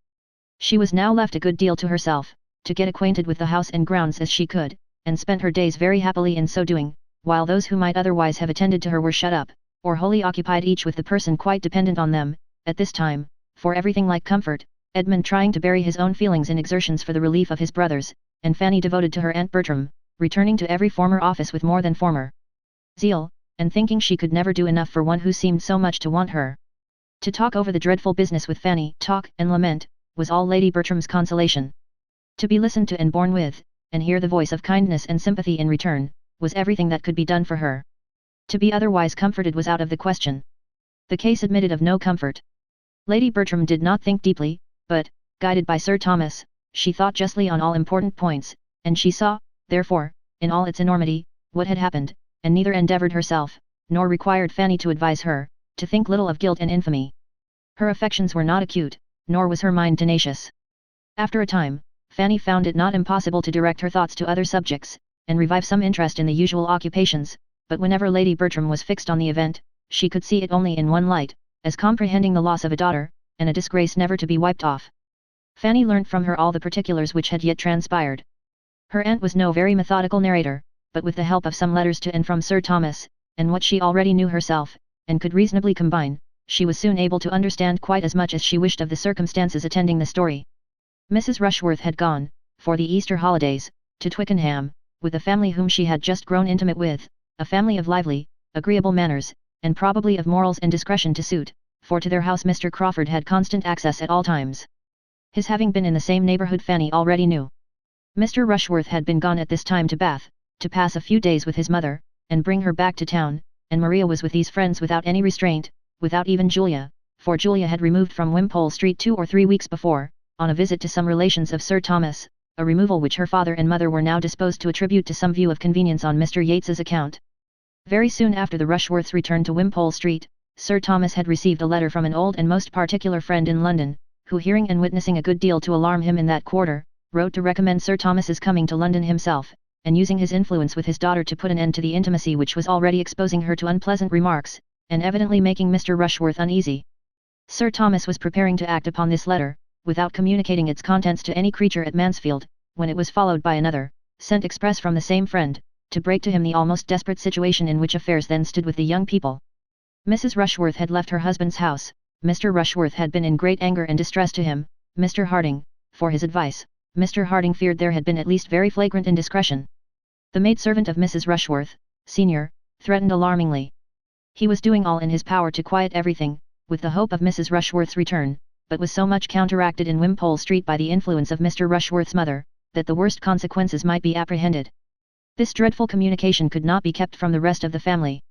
She was now left a good deal to herself, to get acquainted with the house and grounds as she could, and spent her days very happily in so doing, while those who might otherwise have attended to her were shut up, or wholly occupied each with the person quite dependent on them. At this time, for everything like comfort, Edmund trying to bury his own feelings in exertions for the relief of his brothers, and Fanny devoted to her Aunt Bertram, returning to every former office with more than former zeal, and thinking she could never do enough for one who seemed so much to want her. To talk over the dreadful business with Fanny, talk and lament, was all Lady Bertram's consolation. To be listened to and borne with, and hear the voice of kindness and sympathy in return, was everything that could be done for her. To be otherwise comforted was out of the question. The case admitted of no comfort. Lady Bertram did not think deeply, but, guided by Sir Thomas, she thought justly on all important points, and she saw, therefore, in all its enormity, what had happened, and neither endeavoured herself, nor required Fanny to advise her, to think little of guilt and infamy. Her affections were not acute, nor was her mind tenacious. After a time, Fanny found it not impossible to direct her thoughts to other subjects, and revive some interest in the usual occupations, but whenever Lady Bertram was fixed on the event, she could see it only in one light, as comprehending the loss of a daughter, and a disgrace never to be wiped off. Fanny learnt from her all the particulars which had yet transpired. Her aunt was no very methodical narrator, but with the help of some letters to and from Sir Thomas, and what she already knew herself, and could reasonably combine, she was soon able to understand quite as much as she wished of the circumstances attending the story. Mrs. Rushworth had gone, for the Easter holidays, to Twickenham, with a family whom she had just grown intimate with, a family of lively, agreeable manners, and probably of morals and discretion to suit, for to their house Mr. Crawford had constant access at all times. His having been in the same neighbourhood Fanny already knew. Mr. Rushworth had been gone at this time to Bath, to pass a few days with his mother, and bring her back to town, and Maria was with these friends without any restraint, without even Julia, for Julia had removed from Wimpole Street 2 or 3 weeks before, on a visit to some relations of Sir Thomas, a removal which her father and mother were now disposed to attribute to some view of convenience on Mr. Yates's account. Very soon after the Rushworths' return to Wimpole Street, Sir Thomas had received a letter from an old and most particular friend in London, who hearing and witnessing a good deal to alarm him in that quarter, wrote to recommend Sir Thomas's coming to London himself, and using his influence with his daughter to put an end to the intimacy which was already exposing her to unpleasant remarks, and evidently making Mr. Rushworth uneasy. Sir Thomas was preparing to act upon this letter, without communicating its contents to any creature at Mansfield, when it was followed by another, sent express from the same friend, to break to him the almost desperate situation in which affairs then stood with the young people. Mrs. Rushworth had left her husband's house, Mr. Rushworth had been in great anger and distress to him, Mr. Harding, for his advice. Mr. Harding feared there had been at least very flagrant indiscretion. The maidservant of Mrs. Rushworth, senior, threatened alarmingly. He was doing all in his power to quiet everything, with the hope of Mrs. Rushworth's return, but was so much counteracted in Wimpole Street by the influence of Mr. Rushworth's mother, that the worst consequences might be apprehended. This dreadful communication could not be kept from the rest of the family.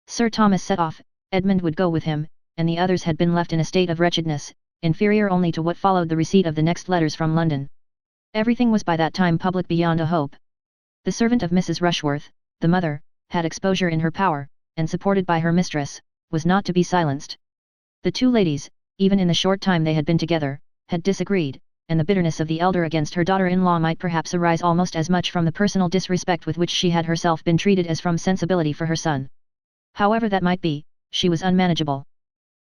Sir Thomas set off, Edmund would go with him, and the others had been left in a state of wretchedness, inferior only to what followed the receipt of the next letters from London. Everything was by that time public beyond a hope. The servant of Mrs. Rushworth, the mother, had exposure in her power, and supported by her mistress, was not to be silenced. The two ladies, even in the short time they had been together, had disagreed, and the bitterness of the elder against her daughter-in-law might perhaps arise almost as much from the personal disrespect with which she had herself been treated as from sensibility for her son. However that might be, she was unmanageable.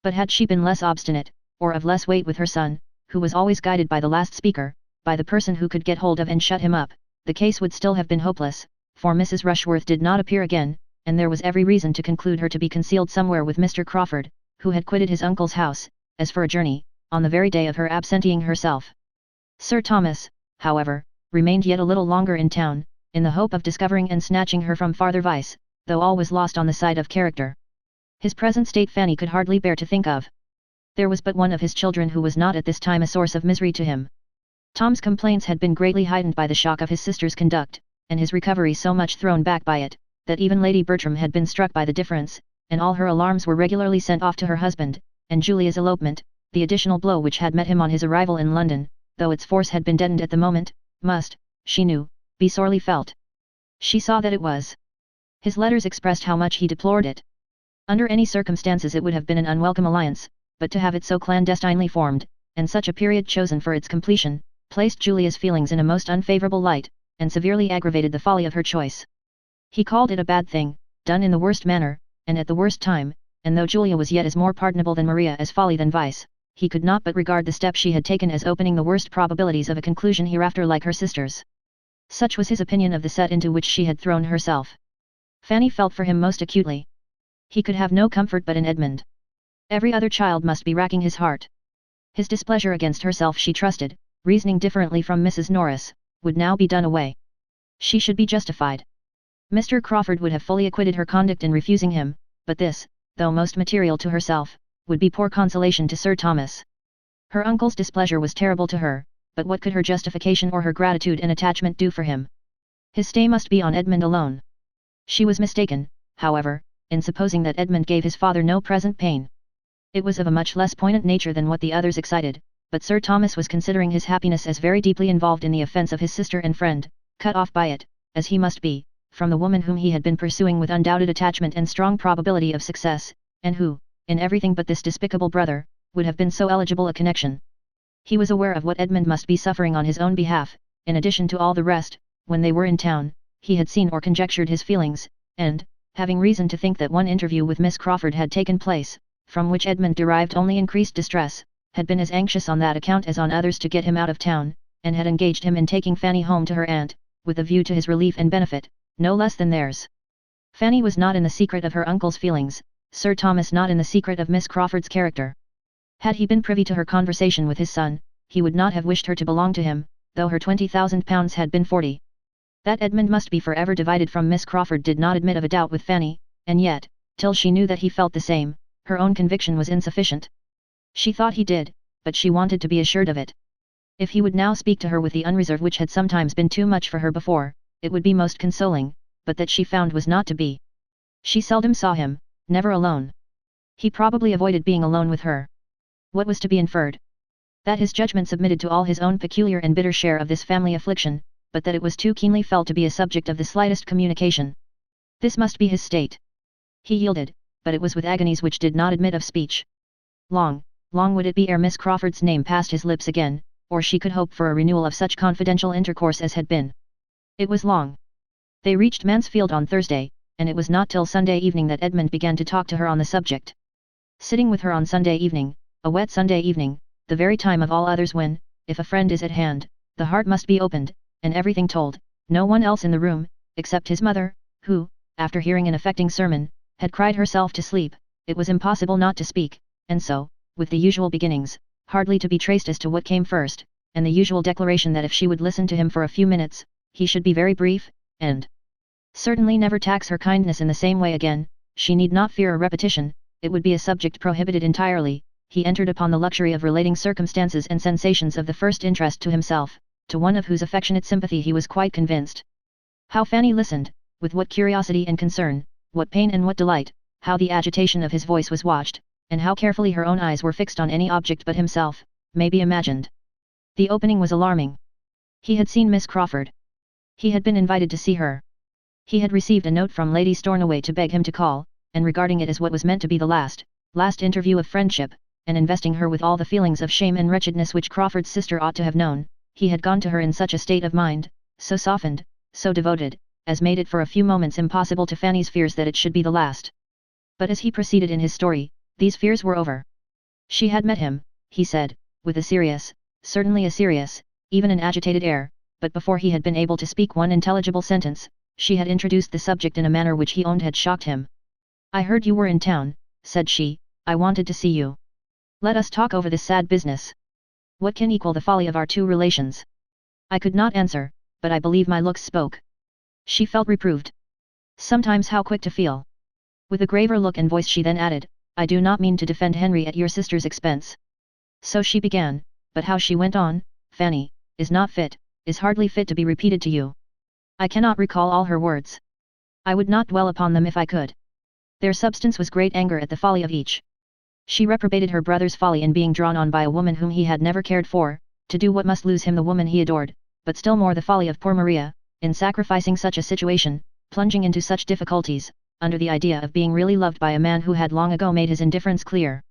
But had she been less obstinate, or of less weight with her son, who was always guided by the last speaker, by the person who could get hold of and shut him up, the case would still have been hopeless, for Mrs. Rushworth did not appear again, and there was every reason to conclude her to be concealed somewhere with Mr. Crawford, who had quitted his uncle's house, as for a journey, on the very day of her absenteeing herself. Sir Thomas, however, remained yet a little longer in town, in the hope of discovering and snatching her from farther vice, though all was lost on the side of character. His present state Fanny could hardly bear to think of. There was but one of his children who was not at this time a source of misery to him. Tom's complaints had been greatly heightened by the shock of his sister's conduct, and his recovery so much thrown back by it, that even Lady Bertram had been struck by the difference, and all her alarms were regularly sent off to her husband, and Julia's elopement, the additional blow which had met him on his arrival in London, though its force had been deadened at the moment, must, she knew, be sorely felt. She saw that it was. His letters expressed how much he deplored it. Under any circumstances it would have been an unwelcome alliance, but to have it so clandestinely formed, and such a period chosen for its completion, placed Julia's feelings in a most unfavourable light, and severely aggravated the folly of her choice. He called it a bad thing, done in the worst manner, and at the worst time, and though Julia was yet as more pardonable than Maria as folly than vice, he could not but regard the step she had taken as opening the worst probabilities of a conclusion hereafter like her sister's. Such was his opinion of the set into which she had thrown herself. Fanny felt for him most acutely. He could have no comfort but in Edmund. Every other child must be racking his heart. His displeasure against herself she trusted, reasoning differently from Mrs. Norris, would now be done away. She should be justified. Mr. Crawford would have fully acquitted her conduct in refusing him, but this, though most material to herself, would be poor consolation to Sir Thomas. Her uncle's displeasure was terrible to her, but what could her justification or her gratitude and attachment do for him? His stay must be on Edmund alone. She was mistaken, however, in supposing that Edmund gave his father no present pain. It was of a much less poignant nature than what the others excited, but Sir Thomas was considering his happiness as very deeply involved in the offence of his sister and friend, cut off by it, as he must be, from the woman whom he had been pursuing with undoubted attachment and strong probability of success, and who, in everything but this despicable brother, would have been so eligible a connection. He was aware of what Edmund must be suffering on his own behalf, in addition to all the rest. When they were in town, he had seen or conjectured his feelings, and, having reason to think that one interview with Miss Crawford had taken place, from which Edmund derived only increased distress, had been as anxious on that account as on others to get him out of town, and had engaged him in taking Fanny home to her aunt, with a view to his relief and benefit, no less than theirs. Fanny was not in the secret of her uncle's feelings, Sir Thomas not in the secret of Miss Crawford's character. Had he been privy to her conversation with his son, he would not have wished her to belong to him, though her £20,000 had been 40,000 That Edmund must be forever divided from Miss Crawford did not admit of a doubt with Fanny, and yet, till she knew that he felt the same, her own conviction was insufficient. She thought he did, but she wanted to be assured of it. If he would now speak to her with the unreserve which had sometimes been too much for her before, it would be most consoling, but that she found was not to be. She seldom saw him, never alone. He probably avoided being alone with her. What was to be inferred? That his judgment submitted to all his own peculiar and bitter share of this family affliction, but that it was too keenly felt to be a subject of the slightest communication. This must be his state. He yielded, but it was with agonies which did not admit of speech. Long, long would it be ere Miss Crawford's name passed his lips again, or she could hope for a renewal of such confidential intercourse as had been. It was long. They reached Mansfield on Thursday, and it was not till Sunday evening that Edmund began to talk to her on the subject. Sitting with her on Sunday evening, a wet Sunday evening, the very time of all others when, if a friend is at hand, the heart must be opened, and everything told, no one else in the room, except his mother, who, after hearing an affecting sermon, had cried herself to sleep, it was impossible not to speak, and so, with the usual beginnings, hardly to be traced as to what came first, and the usual declaration that if she would listen to him for a few minutes, he should be very brief, and certainly never tax her kindness in the same way again, she need not fear a repetition, it would be a subject prohibited entirely, he entered upon the luxury of relating circumstances and sensations of the first interest to himself, to one of whose affectionate sympathy he was quite convinced. How Fanny listened, with what curiosity and concern, what pain and what delight, how the agitation of his voice was watched, and how carefully her own eyes were fixed on any object but himself, may be imagined. The opening was alarming. He had seen Miss Crawford. He had been invited to see her. He had received a note from Lady Stornoway to beg him to call, and regarding it as what was meant to be the last interview of friendship, and investing her with all the feelings of shame and wretchedness which Crawford's sister ought to have known, he had gone to her in such a state of mind, so softened, so devoted, as made it for a few moments impossible to Fanny's fears that it should be the last. But as he proceeded in his story, these fears were over. She had met him, he said, with a serious, certainly a serious, even an agitated air, but before he had been able to speak one intelligible sentence, she had introduced the subject in a manner which he owned had shocked him. "I heard you were in town," said she, "I wanted to see you. Let us talk over this sad business. What can equal the folly of our two relations?" I could not answer, but I believe my looks spoke. She felt reproved. Sometimes how quick to feel. With a graver look and voice she then added, "I do not mean to defend Henry at your sister's expense." So she began, but how she went on, "Fanny, is not fit, is hardly fit to be repeated to you." I cannot recall all her words. I would not dwell upon them if I could. Their substance was great anger at the folly of each. She reprobated her brother's folly in being drawn on by a woman whom he had never cared for, to do what must lose him the woman he adored, but still more the folly of poor Maria, in sacrificing such a situation, plunging into such difficulties, under the idea of being really loved by a man who had long ago made his indifference clear.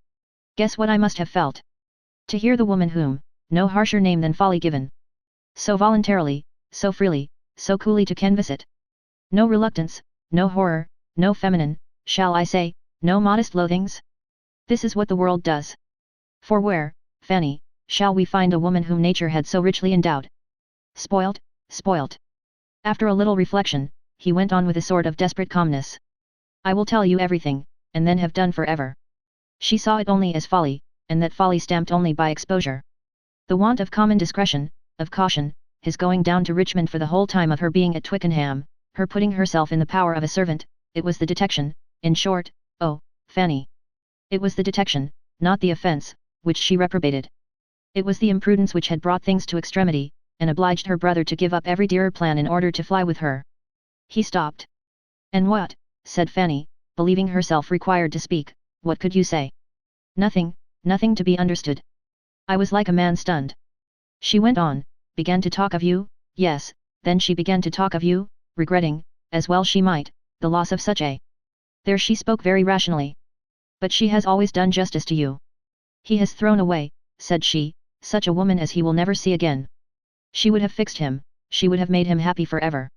Guess what I must have felt. To hear the woman whom, no harsher name than folly given. So voluntarily, so freely, so coolly to canvass it. No reluctance, no horror, no feminine, shall I say, no modest loathings? This is what the world does. For where, Fanny, shall we find a woman whom nature had so richly endowed? Spoilt, spoilt. After a little reflection, he went on with a sort of desperate calmness. "I will tell you everything, and then have done forever." She saw it only as folly, and that folly stamped only by exposure. The want of common discretion, of caution, his going down to Richmond for the whole time of her being at Twickenham, her putting herself in the power of a servant, it was the detection, in short, oh, Fanny. It was the detection, not the offence, which she reprobated. It was the imprudence which had brought things to extremity, and obliged her brother to give up every dearer plan in order to fly with her. He stopped. "And what," said Fanny, believing herself required to speak, "what could you say?" "Nothing, nothing to be understood." I was like a man stunned. She went on, "Began to talk of you, yes, then she began to talk of you, regretting, as well she might, the loss of such a—" There she spoke very rationally. "But she has always done justice to you. He has thrown away," said she, "such a woman as he will never see again. She would have fixed him, she would have made him happy forever.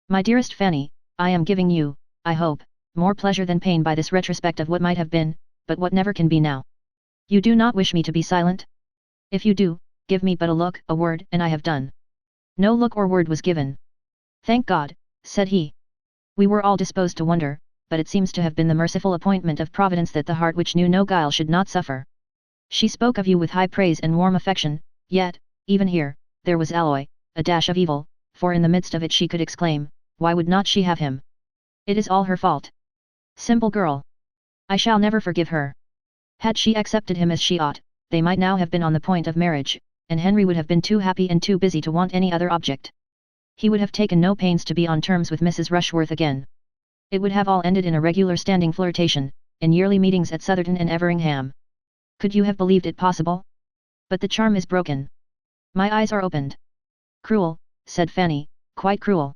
My dearest Fanny, I am giving you, I hope, more pleasure than pain by this retrospect of what might have been, but what never can be now. You do not wish me to be silent? If you do, give me but a look, a word, and I have done." No look or word was given. "Thank God," said he. "We were all disposed to wonder, but it seems to have been the merciful appointment of Providence that the heart which knew no guile should not suffer. She spoke of you with high praise and warm affection, yet, even here, there was alloy, a dash of evil, for in the midst of it she could exclaim, why would not she have him? It is all her fault. Simple girl. I shall never forgive her. Had she accepted him as she ought, they might now have been on the point of marriage, and Henry would have been too happy and too busy to want any other object. He would have taken no pains to be on terms with Mrs. Rushworth again. It would have all ended in a regular standing flirtation, in yearly meetings at Sotherton and Everingham. Could you have believed it possible? But the charm is broken. My eyes are opened. Cruel, said Fanny, quite cruel.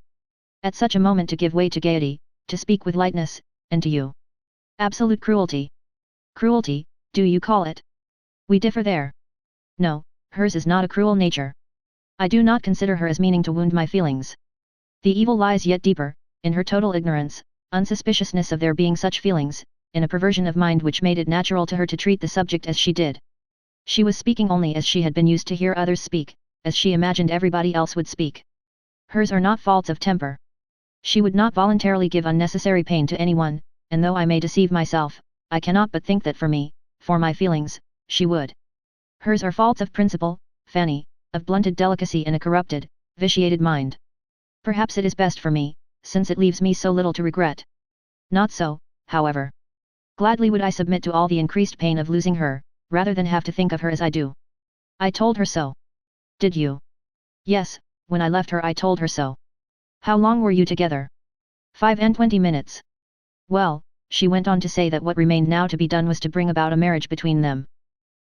At such a moment to give way to gaiety, to speak with lightness, and to you. Absolute cruelty. Cruelty, do you call it? We differ there. No, hers is not a cruel nature. I do not consider her as meaning to wound my feelings. The evil lies yet deeper, in her total ignorance, unsuspiciousness of there being such feelings, in a perversion of mind which made it natural to her to treat the subject as she did. She was speaking only as she had been used to hear others speak, as she imagined everybody else would speak. Hers are not faults of temper. She would not voluntarily give unnecessary pain to anyone, and though I may deceive myself, I cannot but think that for me, for my feelings, she would. Hers are faults of principle, Fanny, of blunted delicacy and a corrupted, vitiated mind. Perhaps it is best for me, since it leaves me so little to regret. Not so, however. Gladly would I submit to all the increased pain of losing her, rather than have to think of her as I do. I told her so. Did you? Yes, when I left her I told her so. How long were you together? 25 minutes. Well, she went on to say that what remained now to be done was to bring about a marriage between them.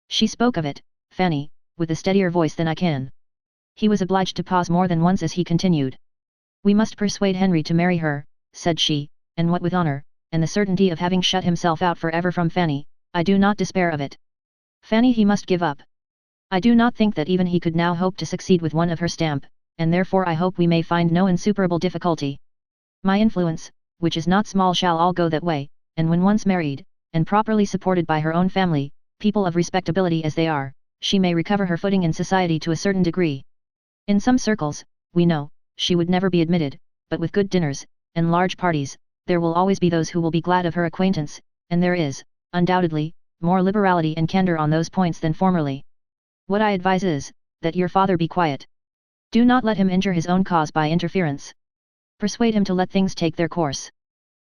She spoke of it, Fanny, with a steadier voice than I can. He was obliged to pause more than once as he continued. We must persuade Henry to marry her, said she, and what with honour, and the certainty of having shut himself out forever from Fanny, I do not despair of it. Fanny he must give up. I do not think that even he could now hope to succeed with one of her stamp, and therefore I hope we may find no insuperable difficulty. My influence, which is not small, shall all go that way, and when once married, and properly supported by her own family, people of respectability as they are, she may recover her footing in society to a certain degree. In some circles, we know, she would never be admitted, but with good dinners, and large parties, there will always be those who will be glad of her acquaintance, and there is, undoubtedly, more liberality and candour on those points than formerly. What I advise is, that your father be quiet. Do not let him injure his own cause by interference. Persuade him to let things take their course.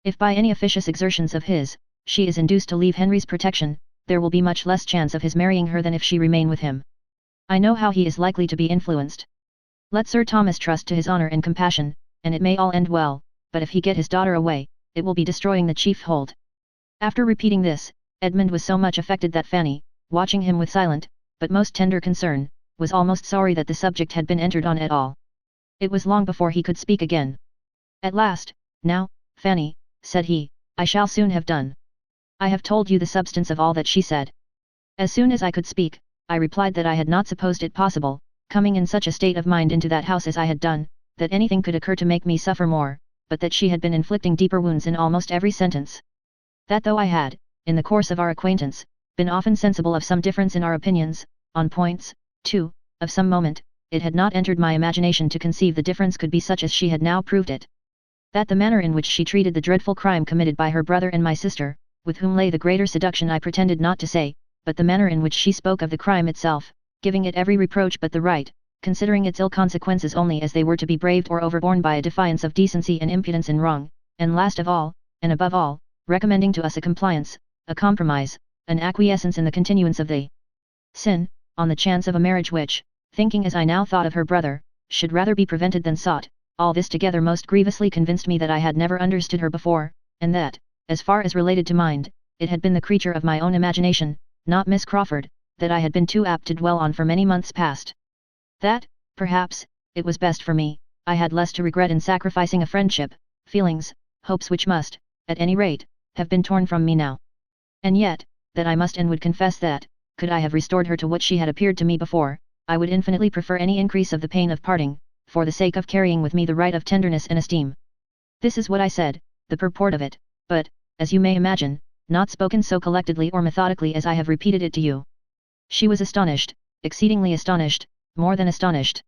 If by any officious exertions of his, she is induced to leave Henry's protection, there will be much less chance of his marrying her than if she remain with him. I know how he is likely to be influenced. Let Sir Thomas trust to his honour and compassion, and it may all end well, but if he get his daughter away, it will be destroying the chief hold. After repeating this, Edmund was so much affected that Fanny, watching him with silent, but most tender concern, was almost sorry that the subject had been entered on at all. It was long before he could speak again. At last, now, Fanny, said he, I shall soon have done. I have told you the substance of all that she said. As soon as I could speak, I replied that I had not supposed it possible, coming in such a state of mind into that house as I had done, that anything could occur to make me suffer more, but that she had been inflicting deeper wounds in almost every sentence. That though I had, in the course of our acquaintance, been often sensible of some difference in our opinions, on points, too, of some moment, it had not entered my imagination to conceive the difference could be such as she had now proved it. That the manner in which she treated the dreadful crime committed by her brother and my sister, with whom lay the greater seduction I pretended not to say, but the manner in which she spoke of the crime itself, giving it every reproach but the right, considering its ill consequences only as they were to be braved or overborne by a defiance of decency and impudence in wrong, and last of all, and above all, recommending to us a compliance, a compromise, an acquiescence in the continuance of the sin, on the chance of a marriage which, thinking as I now thought of her brother, should rather be prevented than sought, all this together most grievously convinced me that I had never understood her before, and that, as far as related to mind, it had been the creature of my own imagination, not Miss Crawford, that I had been too apt to dwell on for many months past. That, perhaps, it was best for me, I had less to regret in sacrificing a friendship, feelings, hopes which must, at any rate, have been torn from me now. And yet, that I must and would confess that, could I have restored her to what she had appeared to me before, I would infinitely prefer any increase of the pain of parting, for the sake of carrying with me the right of tenderness and esteem. This is what I said, the purport of it, but, as you may imagine, not spoken so collectedly or methodically as I have repeated it to you. She was astonished, exceedingly astonished, more than astonished.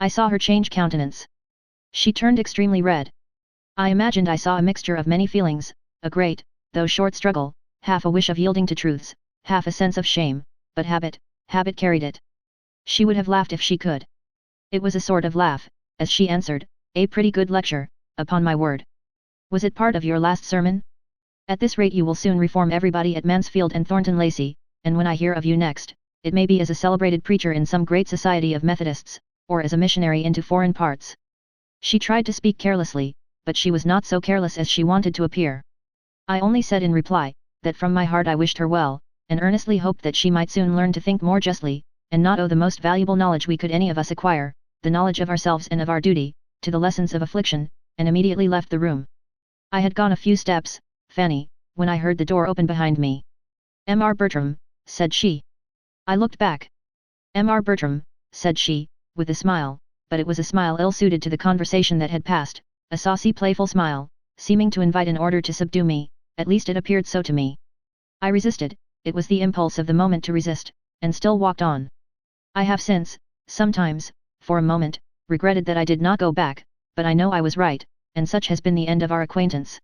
I saw her change countenance. She turned extremely red. I imagined I saw a mixture of many feelings, a great, though short struggle, half a wish of yielding to truths, half a sense of shame, but habit carried it. She would have laughed if she could. It was a sort of laugh, as she answered, "A pretty good lecture, upon my word. Was it part of your last sermon? At this rate you will soon reform everybody at Mansfield and Thornton Lacey, and when I hear of you next, it may be as a celebrated preacher in some great society of Methodists, or as a missionary into foreign parts." She tried to speak carelessly, but she was not so careless as she wanted to appear. I only said in reply, that from my heart I wished her well, and earnestly hoped that she might soon learn to think more justly, and not owe the most valuable knowledge we could any of us acquire, the knowledge of ourselves and of our duty, to the lessons of affliction, and immediately left the room. I had gone a few steps, Fanny, when I heard the door open behind me. "M.R. Bertram," said she. I looked back. "M.R. Bertram," said she, with a smile, but it was a smile ill-suited to the conversation that had passed, a saucy playful smile, seeming to invite in order to subdue me, at least it appeared so to me. I resisted, it was the impulse of the moment to resist, and still walked on. I have since, sometimes, for a moment, regretted that I did not go back, but I know I was right, and such has been the end of our acquaintance.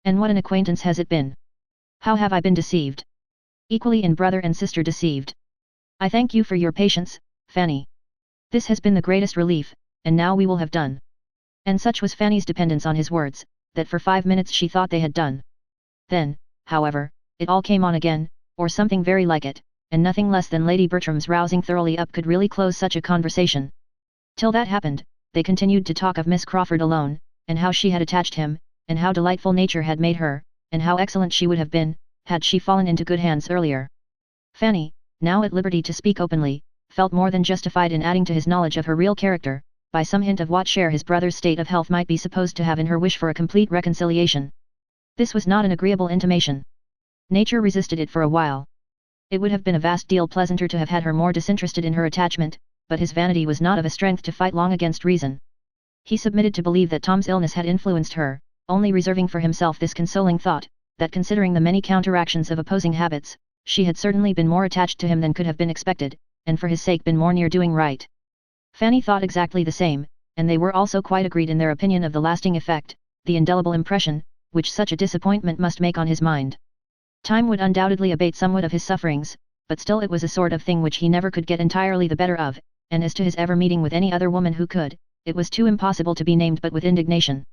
And what an acquaintance has it been! How have I been deceived! Equally in brother and sister deceived. I thank you for your patience, Fanny. This has been the greatest relief, and now we will have done." And such was Fanny's dependence on his words, that for 5 minutes she thought they had done. Then, however, it all came on again, or something very like it, and nothing less than Lady Bertram's rousing thoroughly up could really close such a conversation. Till that happened, they continued to talk of Miss Crawford alone, and how she had attached him, and how delightful nature had made her, and how excellent she would have been, had she fallen into good hands earlier. Fanny, now at liberty to speak openly, felt more than justified in adding to his knowledge of her real character, by some hint of what share his brother's state of health might be supposed to have in her wish for a complete reconciliation. This was not an agreeable intimation. Nature resisted it for a while. It would have been a vast deal pleasanter to have had her more disinterested in her attachment, but his vanity was not of a strength to fight long against reason. He submitted to believe that Tom's illness had influenced her, only reserving for himself this consoling thought, that considering the many counteractions of opposing habits, she had certainly been more attached to him than could have been expected, and for his sake been more near doing right. Fanny thought exactly the same, and they were also quite agreed in their opinion of the lasting effect, the indelible impression, which such a disappointment must make on his mind. Time would undoubtedly abate somewhat of his sufferings, but still it was a sort of thing which he never could get entirely the better of, and as to his ever meeting with any other woman who could, it was too impossible to be named but with indignation.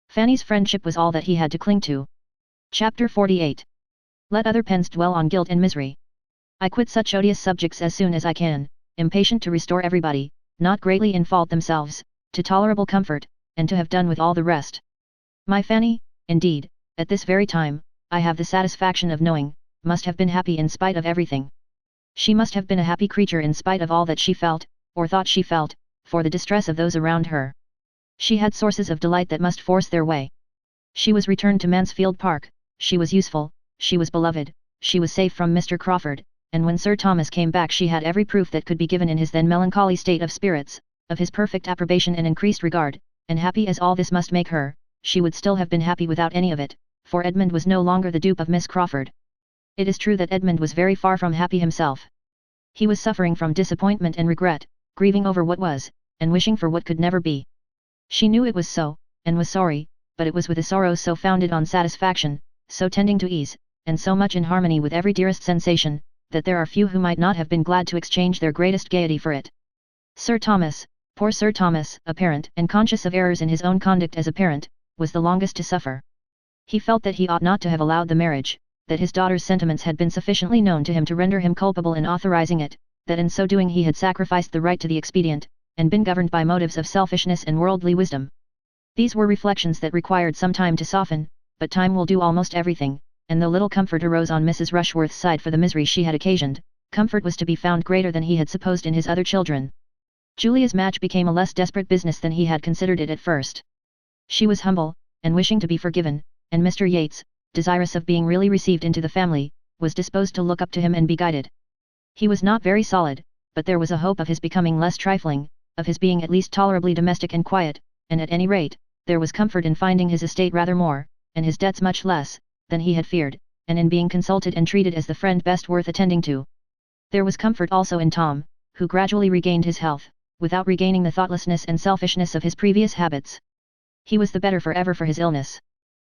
Fanny's friendship was all that he had to cling to. Chapter 48. Let other pens dwell on guilt and misery. I quit such odious subjects as soon as I can, impatient to restore everybody, not greatly in fault themselves, to tolerable comfort, and to have done with all the rest. My Fanny, indeed, at this very time, I have the satisfaction of knowing, must have been happy in spite of everything. She must have been a happy creature in spite of all that she felt, or thought she felt, for the distress of those around her. She had sources of delight that must force their way. She was returned to Mansfield Park, she was useful, she was beloved, she was safe from Mr. Crawford, and when Sir Thomas came back she had every proof that could be given in his then melancholy state of spirits, of his perfect approbation and increased regard, and happy as all this must make her, she would still have been happy without any of it, for Edmund was no longer the dupe of Miss Crawford. It is true that Edmund was very far from happy himself. He was suffering from disappointment and regret, grieving over what was, and wishing for what could never be. She knew it was so, and was sorry, but it was with a sorrow so founded on satisfaction, so tending to ease, and so much in harmony with every dearest sensation, that there are few who might not have been glad to exchange their greatest gaiety for it. Sir Thomas, poor Sir Thomas, a parent and conscious of errors in his own conduct as a parent, was the longest to suffer. He felt that he ought not to have allowed the marriage, that his daughter's sentiments had been sufficiently known to him to render him culpable in authorizing it, that in so doing he had sacrificed the right to the expedient, and been governed by motives of selfishness and worldly wisdom. These were reflections that required some time to soften, but time will do almost everything, and though little comfort arose on Mrs. Rushworth's side for the misery she had occasioned, comfort was to be found greater than he had supposed in his other children. Julia's match became a less desperate business than he had considered it at first. She was humble, and wishing to be forgiven, and Mr. Yates, desirous of being really received into the family, was disposed to look up to him and be guided. He was not very solid, but there was a hope of his becoming less trifling, of his being at least tolerably domestic and quiet, and at any rate, there was comfort in finding his estate rather more, and his debts much less, than he had feared, and in being consulted and treated as the friend best worth attending to. There was comfort also in Tom, who gradually regained his health, without regaining the thoughtlessness and selfishness of his previous habits. He was the better for ever for his illness.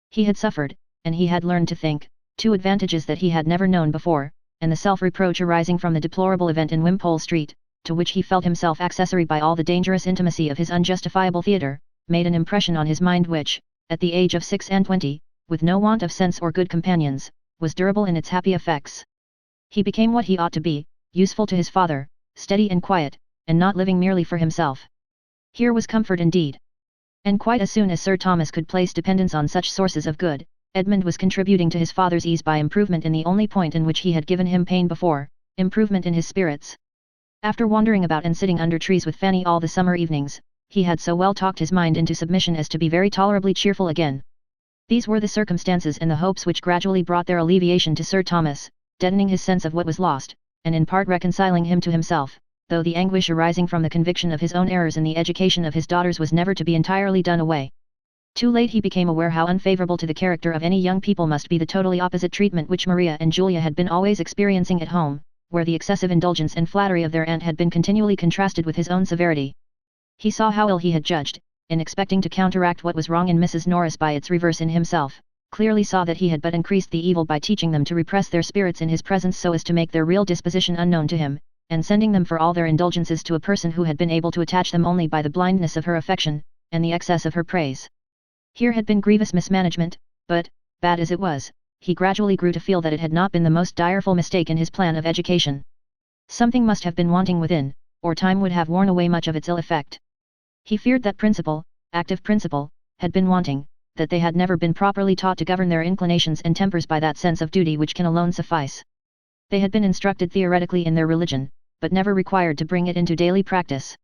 He had suffered, and he had learned to think, two advantages that he had never known before, and the self-reproach arising from the deplorable event in Wimpole Street, to which he felt himself accessory by all the dangerous intimacy of his unjustifiable theatre, made an impression on his mind which, at the age of 26, with no want of sense or good companions, was durable in its happy effects. He became what he ought to be, useful to his father, steady and quiet, and not living merely for himself. Here was comfort indeed. And quite as soon as Sir Thomas could place dependence on such sources of good, Edmund was contributing to his father's ease by improvement in the only point in which he had given him pain before, improvement in his spirits. After wandering about and sitting under trees with Fanny all the summer evenings, he had so well talked his mind into submission as to be very tolerably cheerful again. These were the circumstances and the hopes which gradually brought their alleviation to Sir Thomas, deadening his sense of what was lost, and in part reconciling him to himself, though the anguish arising from the conviction of his own errors in the education of his daughters was never to be entirely done away. Too late he became aware how unfavorable to the character of any young people must be the totally opposite treatment which Maria and Julia had been always experiencing at home, where the excessive indulgence and flattery of their aunt had been continually contrasted with his own severity. He saw how ill he had judged, in expecting to counteract what was wrong in Mrs. Norris by its reverse in himself, clearly saw that he had but increased the evil by teaching them to repress their spirits in his presence so as to make their real disposition unknown to him, and sending them for all their indulgences to a person who had been able to attach them only by the blindness of her affection, and the excess of her praise. Here had been grievous mismanagement, but, bad as it was, he gradually grew to feel that it had not been the most direful mistake in his plan of education. Something must have been wanting within, or time would have worn away much of its ill effect. He feared that principle, active principle, had been wanting, that they had never been properly taught to govern their inclinations and tempers by that sense of duty which can alone suffice. They had been instructed theoretically in their religion, but never required to bring it into daily practice.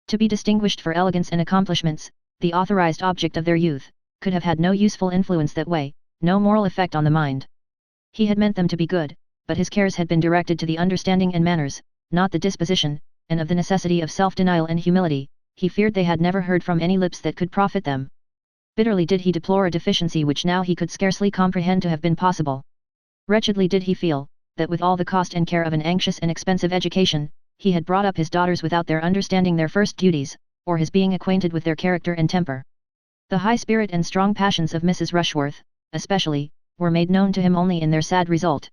To be distinguished for elegance and accomplishments, the authorized object of their youth, could have had no useful influence that way, no moral effect on the mind. He had meant them to be good, but his cares had been directed to the understanding and manners, not the disposition, and of the necessity of self-denial and humility, he feared they had never heard from any lips that could profit them. Bitterly did he deplore a deficiency which now he could scarcely comprehend to have been possible. Wretchedly did he feel, that with all the cost and care of an anxious and expensive education, he had brought up his daughters without their understanding their first duties, or his being acquainted with their character and temper. The high spirit and strong passions of Mrs. Rushworth, especially, were made known to him only in their sad result.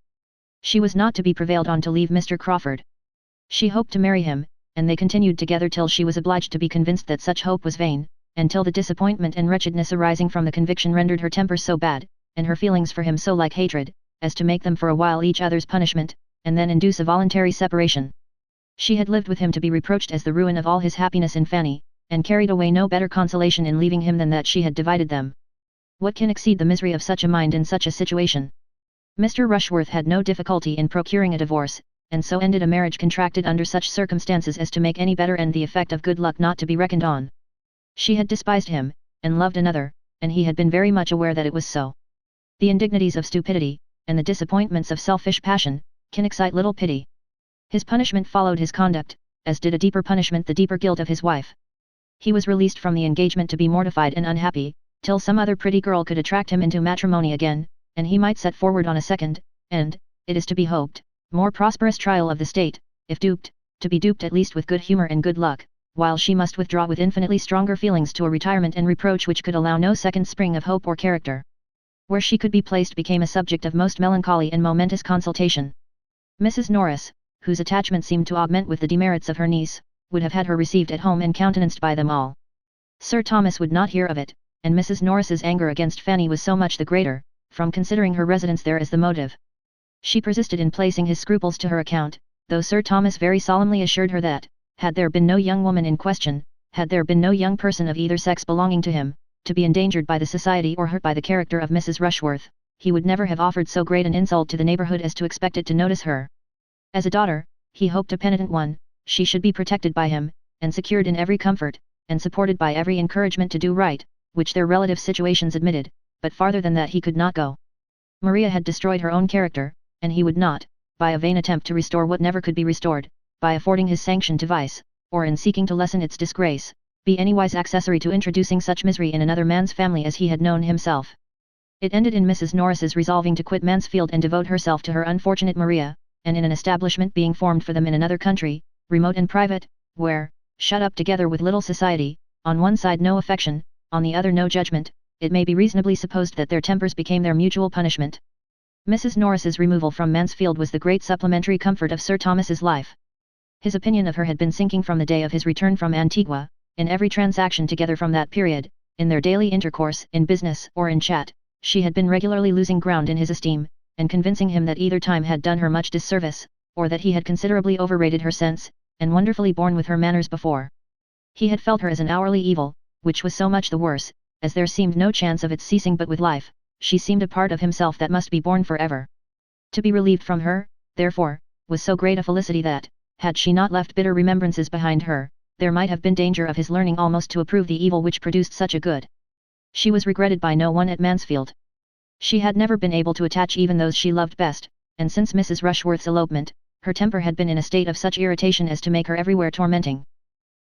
She was not to be prevailed on to leave Mr. Crawford. She hoped to marry him, and they continued together till she was obliged to be convinced that such hope was vain, and till the disappointment and wretchedness arising from the conviction rendered her temper so bad, and her feelings for him so like hatred, as to make them for a while each other's punishment, and then induce a voluntary separation. She had lived with him to be reproached as the ruin of all his happiness in Fanny, and carried away no better consolation in leaving him than that she had divided them. What can exceed the misery of such a mind in such a situation? Mr. Rushworth had no difficulty in procuring a divorce, and so ended a marriage contracted under such circumstances as to make any better end the effect of good luck not to be reckoned on. She had despised him, and loved another, and he had been very much aware that it was so. The indignities of stupidity, and the disappointments of selfish passion, can excite little pity. His punishment followed his conduct, as did a deeper punishment the deeper guilt of his wife. He was released from the engagement to be mortified and unhappy, till some other pretty girl could attract him into matrimony again, and he might set forward on a second, and, it is to be hoped, more prosperous trial of the state, if duped, to be duped at least with good humour and good luck, while she must withdraw with infinitely stronger feelings to a retirement and reproach which could allow no second spring of hope or character. Where she could be placed became a subject of most melancholy and momentous consultation. Mrs. Norris, whose attachment seemed to augment with the demerits of her niece, would have had her received at home and countenanced by them all. Sir Thomas would not hear of it, and Mrs. Norris's anger against Fanny was so much the greater, from considering her residence there as the motive. She persisted in placing his scruples to her account, though Sir Thomas very solemnly assured her that, had there been no young woman in question, had there been no young person of either sex belonging to him, to be endangered by the society or hurt by the character of Mrs. Rushworth, he would never have offered so great an insult to the neighbourhood as to expect it to notice her. As a daughter, he hoped a penitent one, she should be protected by him, and secured in every comfort, and supported by every encouragement to do right, which their relative situations admitted, but farther than that he could not go. Maria had destroyed her own character, and he would not, by a vain attempt to restore what never could be restored, by affording his sanction to vice, or in seeking to lessen its disgrace, be anywise accessory to introducing such misery in another man's family as he had known himself. It ended in Mrs. Norris's resolving to quit Mansfield and devote herself to her unfortunate Maria, and in an establishment being formed for them in another country, remote and private, where, shut up together with little society, on one side no affection, on the other no judgment, it may be reasonably supposed that their tempers became their mutual punishment. Mrs. Norris's removal from Mansfield was the great supplementary comfort of Sir Thomas's life. His opinion of her had been sinking from the day of his return from Antigua. In every transaction together from that period, in their daily intercourse, in business or in chat, she had been regularly losing ground in his esteem, and convincing him that either time had done her much disservice, or that he had considerably overrated her sense, and wonderfully borne with her manners before. He had felt her as an hourly evil, which was so much the worse, as there seemed no chance of its ceasing but with life. She seemed a part of himself that must be borne forever. To be relieved from her, therefore, was so great a felicity that, had she not left bitter remembrances behind her, there might have been danger of his learning almost to approve the evil which produced such a good. She was regretted by no one at Mansfield. She had never been able to attach even those she loved best, and since Mrs. Rushworth's elopement, her temper had been in a state of such irritation as to make her everywhere tormenting.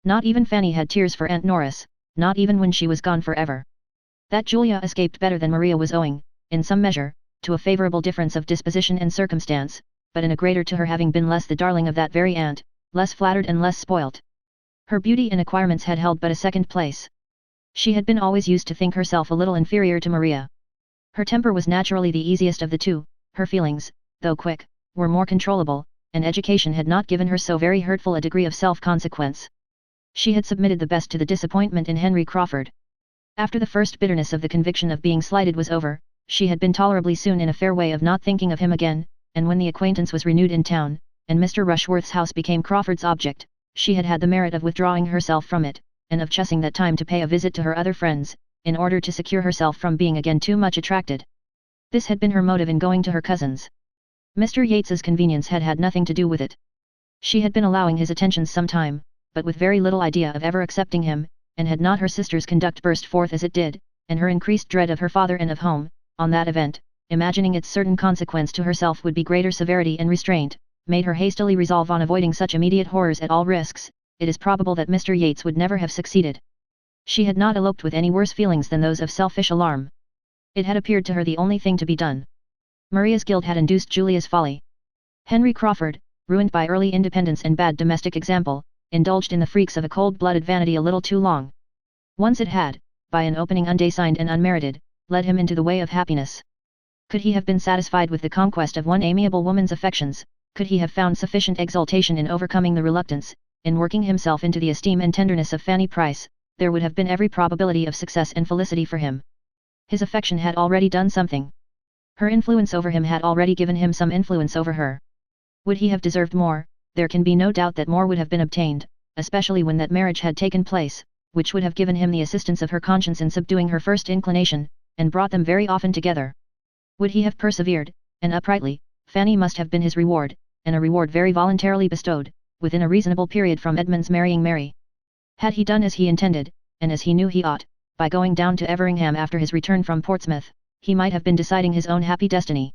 Not even Fanny had tears for Aunt Norris, not even when she was gone forever. That Julia escaped better than Maria was owing, in some measure, to a favourable difference of disposition and circumstance, but in a greater to her having been less the darling of that very aunt, less flattered and less spoilt. Her beauty and acquirements had held but a second place. She had been always used to think herself a little inferior to Maria. Her temper was naturally the easiest of the two, her feelings, though quick, were more controllable, and education had not given her so very hurtful a degree of self-consequence. She had submitted the best to the disappointment in Henry Crawford. After the first bitterness of the conviction of being slighted was over, she had been tolerably soon in a fair way of not thinking of him again, and when the acquaintance was renewed in town, and Mr. Rushworth's house became Crawford's object, she had had the merit of withdrawing herself from it, and of choosing that time to pay a visit to her other friends, in order to secure herself from being again too much attracted. This had been her motive in going to her cousins. Mr. Yates's convenience had had nothing to do with it. She had been allowing his attentions some time, but with very little idea of ever accepting him, and had not her sister's conduct burst forth as it did, and her increased dread of her father and of home, on that event, imagining its certain consequence to herself would be greater severity and restraint, made her hastily resolve on avoiding such immediate horrors at all risks. It is probable that Mr. Yates would never have succeeded. She had not eloped with any worse feelings than those of selfish alarm. It had appeared to her the only thing to be done. Maria's guilt had induced Julia's folly. Henry Crawford, ruined by early independence and bad domestic example, indulged in the freaks of a cold-blooded vanity a little too long. Once it had, by an opening undesigned and unmerited, led him into the way of happiness. Could he have been satisfied with the conquest of one amiable woman's affections, could he have found sufficient exultation in overcoming the reluctance, in working himself into the esteem and tenderness of Fanny Price, there would have been every probability of success and felicity for him. His affection had already done something. Her influence over him had already given him some influence over her. Would he have deserved more? There can be no doubt that more would have been obtained, especially when that marriage had taken place, which would have given him the assistance of her conscience in subduing her first inclination, and brought them very often together. Would he have persevered, and uprightly, Fanny must have been his reward, and a reward very voluntarily bestowed, within a reasonable period from Edmund's marrying Mary. Had he done as he intended, and as he knew he ought, by going down to Everingham after his return from Portsmouth, he might have been deciding his own happy destiny.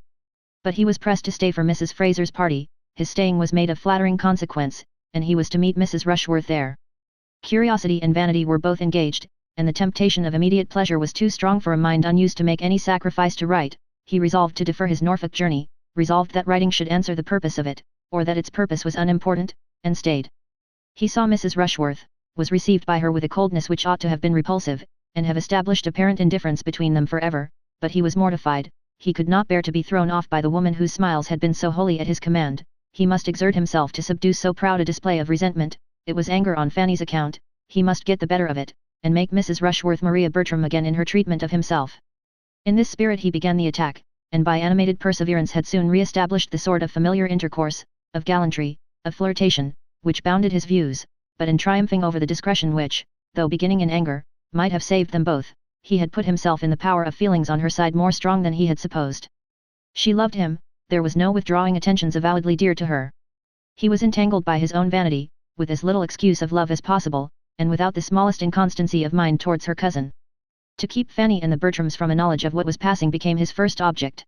But he was pressed to stay for Mrs. Fraser's party. His staying was made of flattering consequence, and he was to meet Mrs. Rushworth there. Curiosity and vanity were both engaged, and the temptation of immediate pleasure was too strong for a mind unused to make any sacrifice to write. He resolved to defer his Norfolk journey, resolved that writing should answer the purpose of it, or that its purpose was unimportant, and stayed. He saw Mrs. Rushworth, was received by her with a coldness which ought to have been repulsive, and have established apparent indifference between them forever, but he was mortified. He could not bear to be thrown off by the woman whose smiles had been so wholly at his command. He must exert himself to subdue so proud a display of resentment. It was anger on Fanny's account. He must get the better of it, and make Mrs. Rushworth Maria Bertram again in her treatment of himself. In this spirit he began the attack, and by animated perseverance had soon re-established the sort of familiar intercourse, of gallantry, of flirtation, which bounded his views, but in triumphing over the discretion which, though beginning in anger, might have saved them both, he had put himself in the power of feelings on her side more strong than he had supposed. She loved him. There was no withdrawing attentions avowedly dear to her. He was entangled by his own vanity, with as little excuse of love as possible, and without the smallest inconstancy of mind towards her cousin. To keep Fanny and the Bertrams from a knowledge of what was passing became his first object.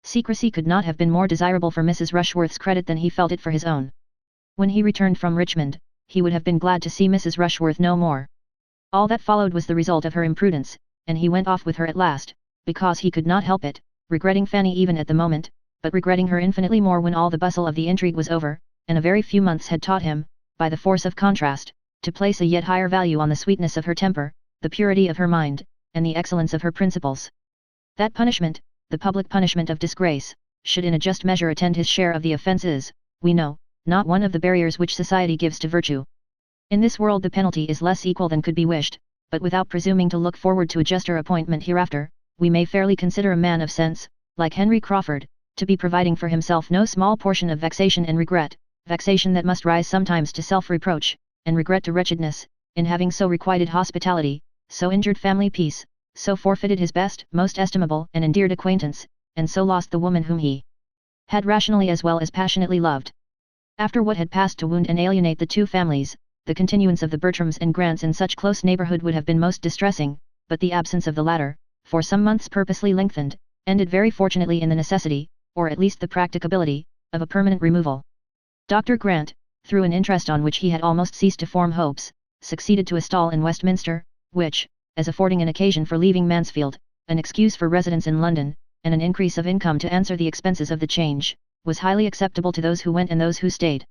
Secrecy could not have been more desirable for Mrs. Rushworth's credit than he felt it for his own. When he returned from Richmond, he would have been glad to see Mrs. Rushworth no more. All that followed was the result of her imprudence, and he went off with her at last, because he could not help it, regretting Fanny even at the moment, but regretting her infinitely more when all the bustle of the intrigue was over, and a very few months had taught him, by the force of contrast, to place a yet higher value on the sweetness of her temper, the purity of her mind, and the excellence of her principles. That punishment, the public punishment of disgrace, should in a just measure attend his share of the offences, we know, not one of the barriers which society gives to virtue. In this world the penalty is less equal than could be wished, but without presuming to look forward to a juster appointment hereafter, we may fairly consider a man of sense, like Henry Crawford, to be providing for himself no small portion of vexation and regret, vexation that must rise sometimes to self-reproach, and regret to wretchedness, in having so requited hospitality, so injured family peace, so forfeited his best, most estimable and endeared acquaintance, and so lost the woman whom he had rationally as well as passionately loved. After what had passed to wound and alienate the two families, the continuance of the Bertrams and Grants in such close neighbourhood would have been most distressing, but the absence of the latter, for some months purposely lengthened, ended very fortunately in the necessity, or at least the practicability, of a permanent removal. Dr. Grant, through an interest on which he had almost ceased to form hopes, succeeded to a stall in Westminster, which, as affording an occasion for leaving Mansfield, an excuse for residence in London, and an increase of income to answer the expenses of the change, was highly acceptable to those who went and those who stayed.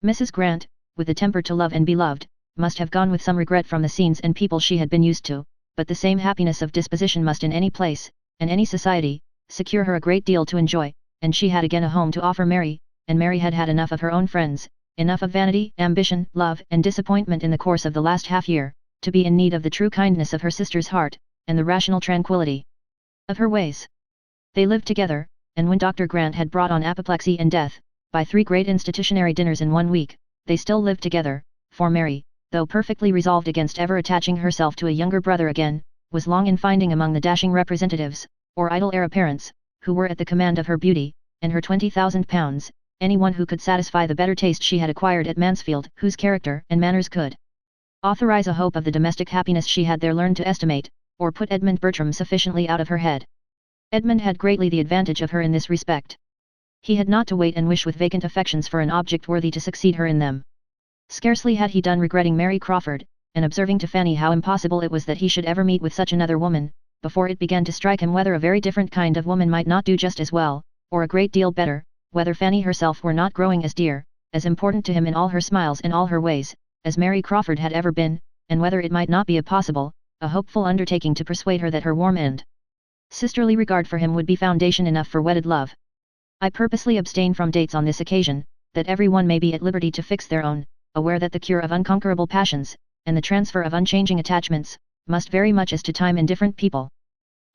Mrs. Grant, with the temper to love and be loved, must have gone with some regret from the scenes and people she had been used to, but the same happiness of disposition must in any place, and any society, secure her a great deal to enjoy, and she had again a home to offer Mary, and Mary had had enough of her own friends, enough of vanity, ambition, love and disappointment in the course of the last half-year, to be in need of the true kindness of her sister's heart, and the rational tranquillity of her ways. They lived together, and when Dr. Grant had brought on apoplexy and death, by 3 great institutionary dinners in 1 week, they still lived together, for Mary, though perfectly resolved against ever attaching herself to a younger brother again, was long in finding among the dashing representatives, or idle heir apparents, who were at the command of her beauty, and her £20,000, anyone who could satisfy the better taste she had acquired at Mansfield, whose character and manners could authorize a hope of the domestic happiness she had there learned to estimate, or put Edmund Bertram sufficiently out of her head. Edmund had greatly the advantage of her in this respect. He had not to wait and wish with vacant affections for an object worthy to succeed her in them. Scarcely had he done regretting Mary Crawford, and observing to Fanny how impossible it was that he should ever meet with such another woman, before it began to strike him whether a very different kind of woman might not do just as well, or a great deal better, whether Fanny herself were not growing as dear, as important to him in all her smiles and all her ways, as Mary Crawford had ever been, and whether it might not be a hopeful undertaking to persuade her that her warm and sisterly regard for him would be foundation enough for wedded love. I purposely abstain from dates on this occasion, that every one may be at liberty to fix their own, aware that the cure of unconquerable passions, and the transfer of unchanging attachments, must vary much as to time in different people.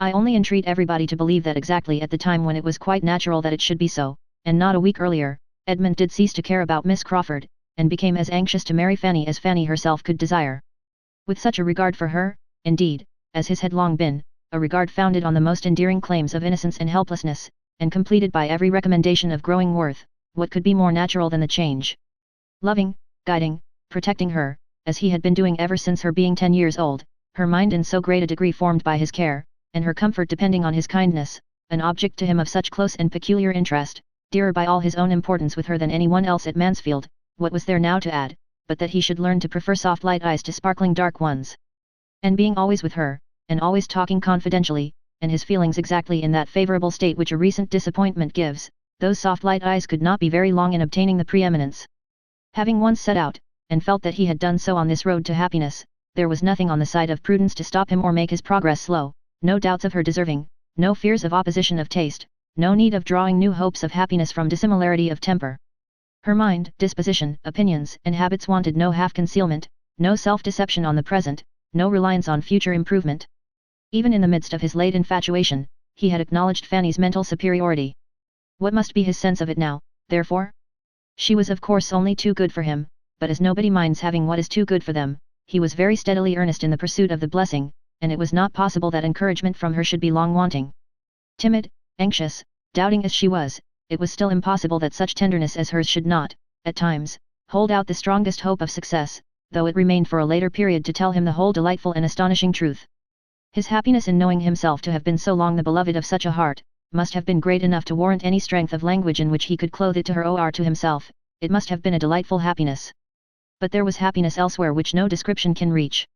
I only entreat everybody to believe that exactly at the time when it was quite natural that it should be so, and not a week earlier, Edmund did cease to care about Miss Crawford, and became as anxious to marry Fanny as Fanny herself could desire. With such a regard for her, indeed, as his had long been, a regard founded on the most endearing claims of innocence and helplessness, and completed by every recommendation of growing worth, what could be more natural than the change? Loving, guiding, protecting her, as he had been doing ever since her being 10 years old, her mind in so great a degree formed by his care, and her comfort depending on his kindness, an object to him of such close and peculiar interest, dearer by all his own importance with her than any one else at Mansfield, what was there now to add, but that he should learn to prefer soft light eyes to sparkling dark ones? And being always with her, and always talking confidentially, and his feelings exactly in that favourable state which a recent disappointment gives, those soft light eyes could not be very long in obtaining the preeminence. Having once set out, and felt that he had done so on this road to happiness, there was nothing on the side of prudence to stop him or make his progress slow, no doubts of her deserving, no fears of opposition of taste, no need of drawing new hopes of happiness from dissimilarity of temper. Her mind, disposition, opinions, and habits wanted no half-concealment, no self-deception on the present, no reliance on future improvement. Even in the midst of his late infatuation, he had acknowledged Fanny's mental superiority. What must be his sense of it now, therefore? She was of course only too good for him, but as nobody minds having what is too good for them, he was very steadily earnest in the pursuit of the blessing, and it was not possible that encouragement from her should be long wanting. Timid, anxious, doubting as she was, it was still impossible that such tenderness as hers should not, at times, hold out the strongest hope of success, though it remained for a later period to tell him the whole delightful and astonishing truth. His happiness in knowing himself to have been so long the beloved of such a heart, must have been great enough to warrant any strength of language in which he could clothe it to her or to himself. It must have been a delightful happiness. But there was happiness elsewhere which no description can reach.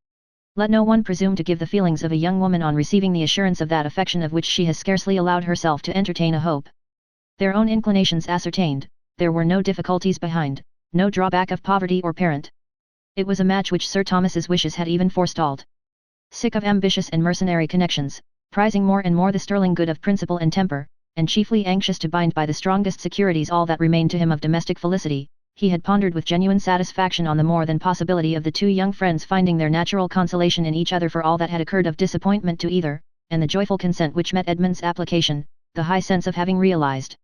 Let no one presume to give the feelings of a young woman on receiving the assurance of that affection of which she has scarcely allowed herself to entertain a hope. Their own inclinations ascertained, there were no difficulties behind, no drawback of poverty or parent. It was a match which Sir Thomas's wishes had even forestalled. Sick of ambitious and mercenary connections, prizing more and more the sterling good of principle and temper, and chiefly anxious to bind by the strongest securities all that remained to him of domestic felicity, He had pondered with genuine satisfaction on the more than possibility of the two young friends finding their natural consolation in each other for all that had occurred of disappointment to either, and the joyful consent which met Edmund's application, the high sense of having realized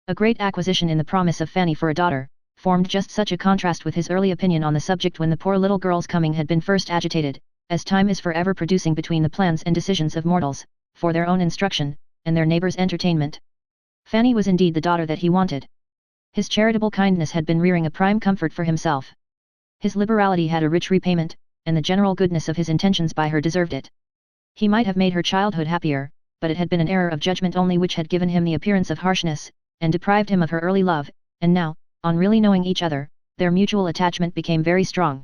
a great acquisition in the promise of Fanny for a daughter, formed just such a contrast with his early opinion on the subject when the poor little girl's coming had been first agitated, as time is forever producing between the plans and decisions of mortals, for their own instruction, and their neighbours' entertainment. Fanny was indeed the daughter that he wanted. His charitable kindness had been rearing a prime comfort for himself. His liberality had a rich repayment, and the general goodness of his intentions by her deserved it. He might have made her childhood happier, but it had been an error of judgment only which had given him the appearance of harshness, and deprived him of her early love, and now, on really knowing each other, their mutual attachment became very strong.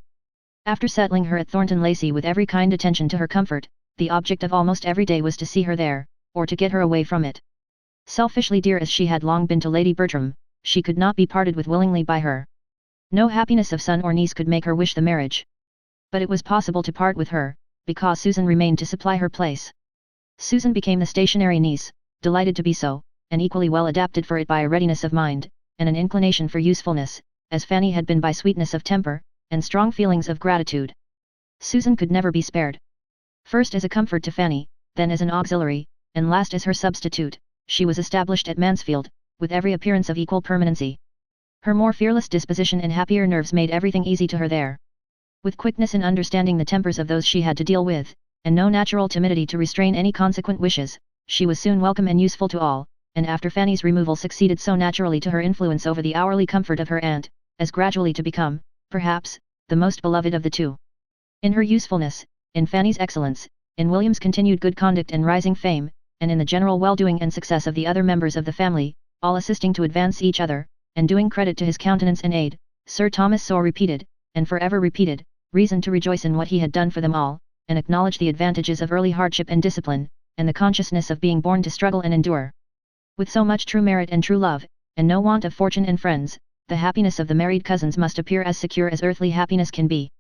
After settling her at Thornton Lacey with every kind attention to her comfort, the object of almost every day was to see her there, or to get her away from it. Selfishly dear as she had long been to Lady Bertram, she could not be parted with willingly by her. No happiness of son or niece could make her wish the marriage. But it was possible to part with her, because Susan remained to supply her place. Susan became the stationary niece, delighted to be so, and equally well adapted for it by a readiness of mind, and an inclination for usefulness, as Fanny had been by sweetness of temper, and strong feelings of gratitude. Susan could never be spared. First as a comfort to Fanny, then as an auxiliary, and last as her substitute, she was established at Mansfield, with every appearance of equal permanency. Her more fearless disposition and happier nerves made everything easy to her there. With quickness in understanding the tempers of those she had to deal with, and no natural timidity to restrain any consequent wishes, she was soon welcome and useful to all, and after Fanny's removal succeeded so naturally to her influence over the hourly comfort of her aunt, as gradually to become, perhaps, the most beloved of the two. In her usefulness, in Fanny's excellence, in William's continued good conduct and rising fame, and in the general well-doing and success of the other members of the family, all assisting to advance each other, and doing credit to his countenance and aid, Sir Thomas so repeated, and forever repeated, reason to rejoice in what he had done for them all, and acknowledge the advantages of early hardship and discipline, and the consciousness of being born to struggle and endure. With so much true merit and true love, and no want of fortune and friends, the happiness of the married cousins must appear as secure as earthly happiness can be.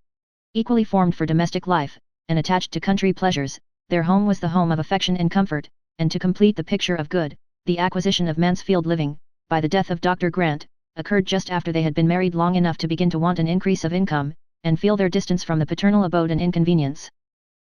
Equally formed for domestic life, and attached to country pleasures, their home was the home of affection and comfort, and to complete the picture of good, the acquisition of Mansfield living, by the death of Dr. Grant, occurred just after they had been married long enough to begin to want an increase of income, and feel their distance from the paternal abode an inconvenience.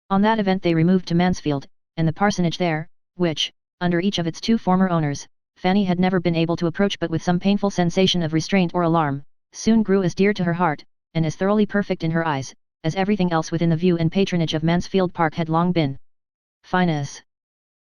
On that event they removed to Mansfield, and the parsonage there, which, under each of its two former owners, Fanny had never been able to approach but with some painful sensation of restraint or alarm, soon grew as dear to her heart, and as thoroughly perfect in her eyes, as everything else within the view and patronage of Mansfield Park had long been. Fine as